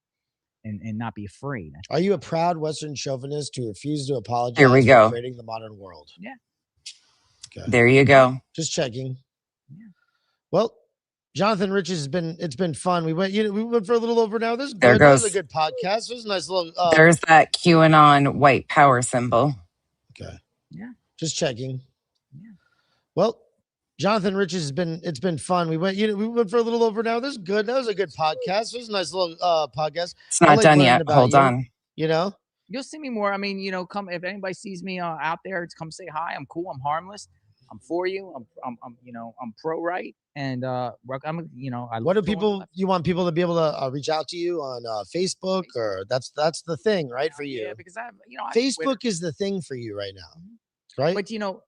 and not be afraid. Are you a proud Western chauvinist who refused to apologize Here we go. for creating the modern world? Yeah. Okay. There you go. Just checking. Yeah. Well, Jonathan Rich it's been fun. We went for a little over now. This is good. There That was goes. a good podcast. It was a nice little There's that QAnon white power symbol. Okay. Yeah. Just checking. Yeah. Well, Jonathan Rich it's been fun. We went for a little over now. This is good. That was a good podcast. It was a nice little podcast. It's not done yet. Hold on. You know? You'll see me more. I mean, you know, come if anybody sees me out there, it's come say hi. I'm cool. I'm harmless. I'm for you. I'm you know, I'm pro right. And I'm, you know, What do people you want people to be able to reach out to you on Facebook, or that's the thing, right? For you. Yeah, because I have, you know, Facebook is the thing for you right now. Right? But you know,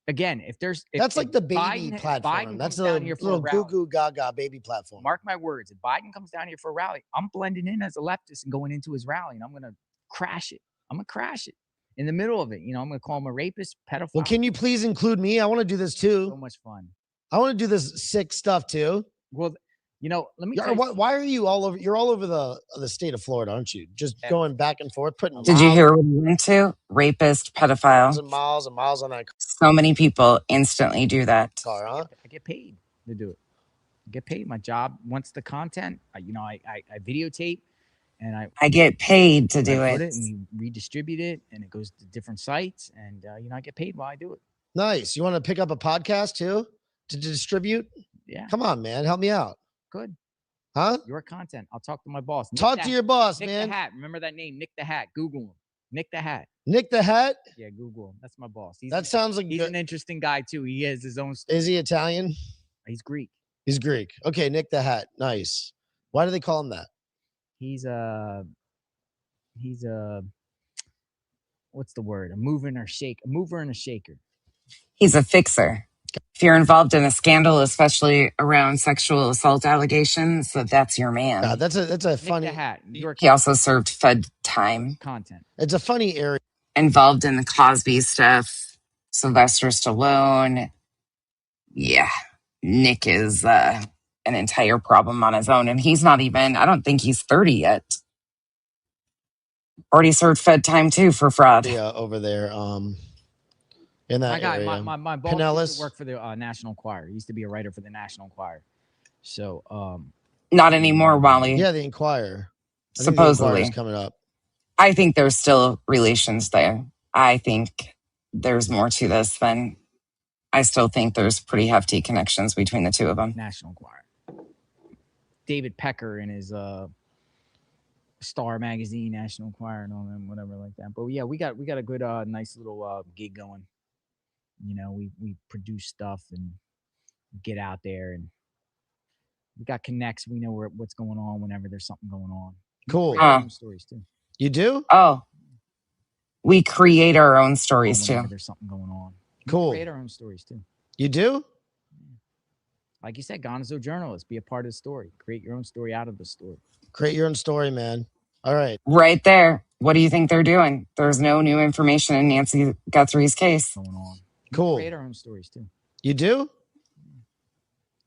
again, if that's like the baby Biden, platform. Biden That's comes the down here for a little rally, goo goo gaga baby platform. Mark my words. If Biden comes down here for a rally, I'm blending in as a leftist and going into his rally, and I'm gonna crash it. I'm gonna crash it in the middle of it. You know, I'm gonna call him a rapist, pedophile. Well, can you please include me? I want to do this too. So much fun. I want to do this sick stuff too. Well, you know, let me. Why are you all over? You're all over the state of Florida, aren't you? Just going back and forth, putting. Did you hear what he went to? Rapist, pedophile. Miles and miles on that. So many people instantly do that. Car, huh? I get paid to do it. I get paid. My job. Once the content, you know, I videotape, and I get paid to do put it. and we redistribute it, and it goes to different sites, and you know, I get paid while I do it. Nice. You want to pick up a podcast too to distribute? Yeah. Come on, man. Help me out. Good. Huh? Your content. I'll talk to my boss. Talk to your boss, Nick man. the Hat. Remember that name, Nick the Hat. Google him. Nick the Hat. Nick the Hat? Yeah, Google him. That's my boss. That sounds like he's an interesting guy too. He has his own story. Is he Italian? He's Greek. He's Greek. Okay, Nick the Hat. Nice. Why do they call him that? He's a what's the word? A mover and a shaker. He's a fixer. If you're involved in a scandal, especially around sexual assault allegations, that's your man. God, that's a funny. Nick the Hat. He also served Fed time. Content. It's a funny area. Involved in the Cosby stuff. Sylvester Stallone. Yeah, Nick is an entire problem on his own, and he's not even. I don't think he's 30 yet. Already served Fed time too for fraud. Yeah, over there. In that area. My boss used to work for the National Enquirer. He used to be a writer for the National Enquirer. So not anymore, Wally. Yeah, the Enquirer. Supposedly is coming up. I think there's still relations there. I think there's more to this than I still think there's pretty hefty connections between the two of them. National Enquirer. David Pecker in his Star Magazine, National Enquirer, and all them, whatever like that. But yeah, we got a good nice little gig going. You know, we produce stuff and get out there, and we got connects. We know what's going on whenever there's something going on. Cool. Stories too. You do? Oh, we create our own stories too. There's something going on. Cool. We create our own stories too. You do? Like you said, gonzo journalist, be a part of the story. Create your own story out of the story. Create your own story, man. All right. Right there. What do you think they're doing? There's no new information in Nancy Guthrie's case. Going on. Cool. Create our own stories too. You do?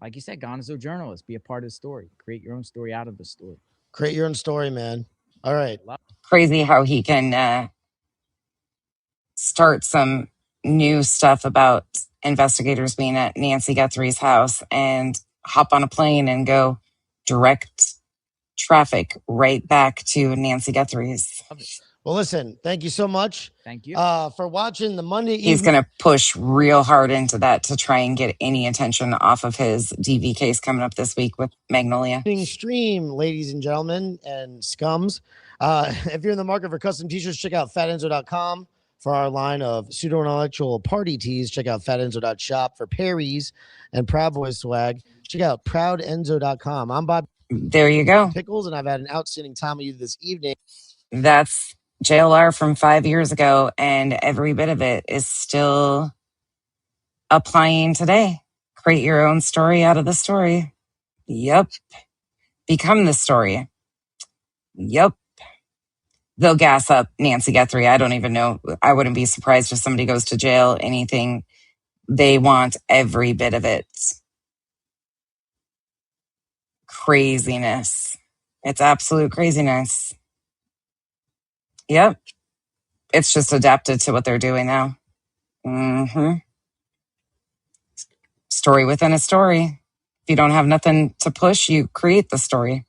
Like you said, gonzo journalist, be a part of the story. Create your own story out of the story. Create your own story, man. All right. Crazy how he can start some new stuff about investigators being at Nancy Guthrie's house and hop on a plane and go direct traffic right back to Nancy Guthrie's. Well, listen, thank you so much. Thank you. For watching the Monday He's evening. going to push real hard into that to try and get any attention off of his DV case coming up this week with Magnolia. Stream, ladies and gentlemen and scums. If you're in the market for custom t-shirts, check out fatenzo.com for our line of pseudo-intellectual party tees. Check out fatenzo.shop for Perry's and Proud Boys swag. Check out proudenzo.com. I'm Bob. There you go. Pickles, and I've had an outstanding time with you this evening. That's JLR from 5 years ago, and every bit of it is still applying today. Create your own story out of the story. Yep. Become the story. Yep. They'll gas up Nancy Guthrie. I don't even know. I wouldn't be surprised if somebody goes to jail, anything. They want every bit of it. Craziness. It's absolute craziness. Yep. It's just adapted to what they're doing now. Mm-hmm. Story within a story. If you don't have nothing to push, you create the story.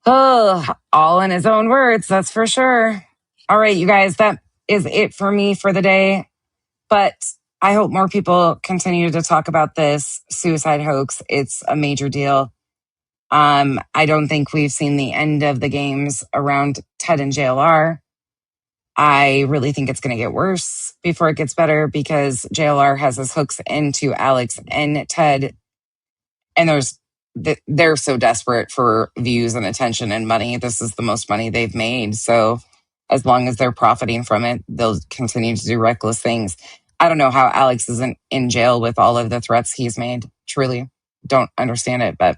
Oh, all in his own words, that's for sure. All right, you guys, that is it for me for the day. But I hope more people continue to talk about this suicide hoax. It's a major deal. I don't think we've seen the end of the games around Ted and JLR. I really think it's going to get worse before it gets better because JLR has his hooks into Alex and Ted. And they're so desperate for views and attention and money. This is the most money they've made. So as long as they're profiting from it, they'll continue to do reckless things. I don't know how Alex isn't in jail with all of the threats he's made. Truly don't understand it. But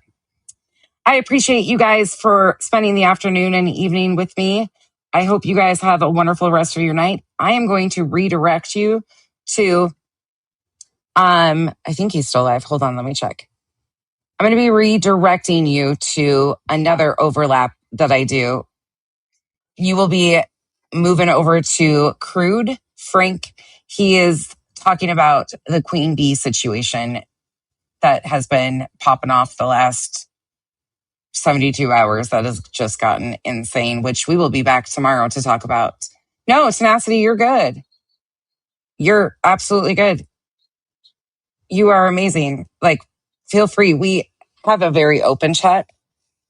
I appreciate you guys for spending the afternoon and evening with me. I hope you guys have a wonderful rest of your night. I am going to redirect you to, I think he's still alive. Hold on, let me check. I'm going to be redirecting you to another overlap that I do. You will be moving over to Crude Frank. He is talking about the Queen Bee situation that has been popping off the last 72 hours. That has just gotten insane, which we will be back tomorrow to talk about. No, Tenacity, you're good. You're absolutely good. You are amazing. Like, feel free. We have a very open chat.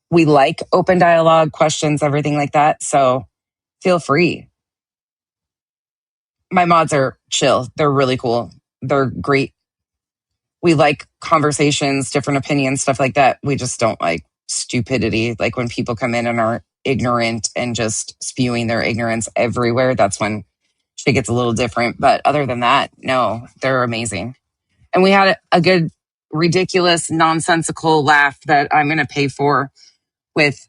We like open dialogue, questions, everything like that. So feel free. My mods are chill. They're really cool. They're great. We like conversations, different opinions, stuff like that. We just don't like stupidity. Like when people come in and are ignorant and just spewing their ignorance everywhere, that's when shit gets a little different. But other than that, no, they're amazing. And we had a good, ridiculous, nonsensical laugh that I'm going to pay for with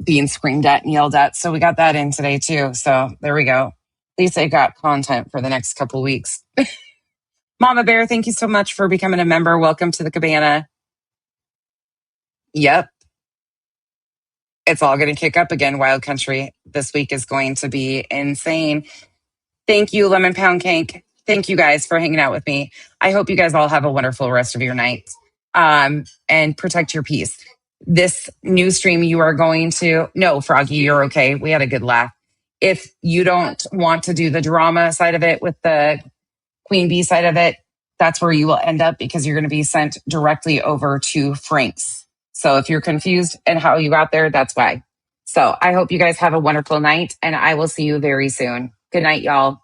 being screamed at and yelled at. So we got that in today too. So there we go. At least I got content for the next couple weeks. Mama Bear, thank you so much for becoming a member. Welcome to the cabana. Yep. It's all going to kick up again, Wild Country. This week is going to be insane. Thank you, Lemon Pound Cake. Thank you guys for hanging out with me. I hope you guys all have a wonderful rest of your night. And protect your peace. This new stream you are going to... No, Froggy, you're okay. We had a good laugh. If you don't want to do the drama side of it with the Queen Bee side of it, that's where you will end up because you're going to be sent directly over to Frank's. So if you're confused and how you got there, that's why. So I hope you guys have a wonderful night and I will see you very soon. Good night, y'all.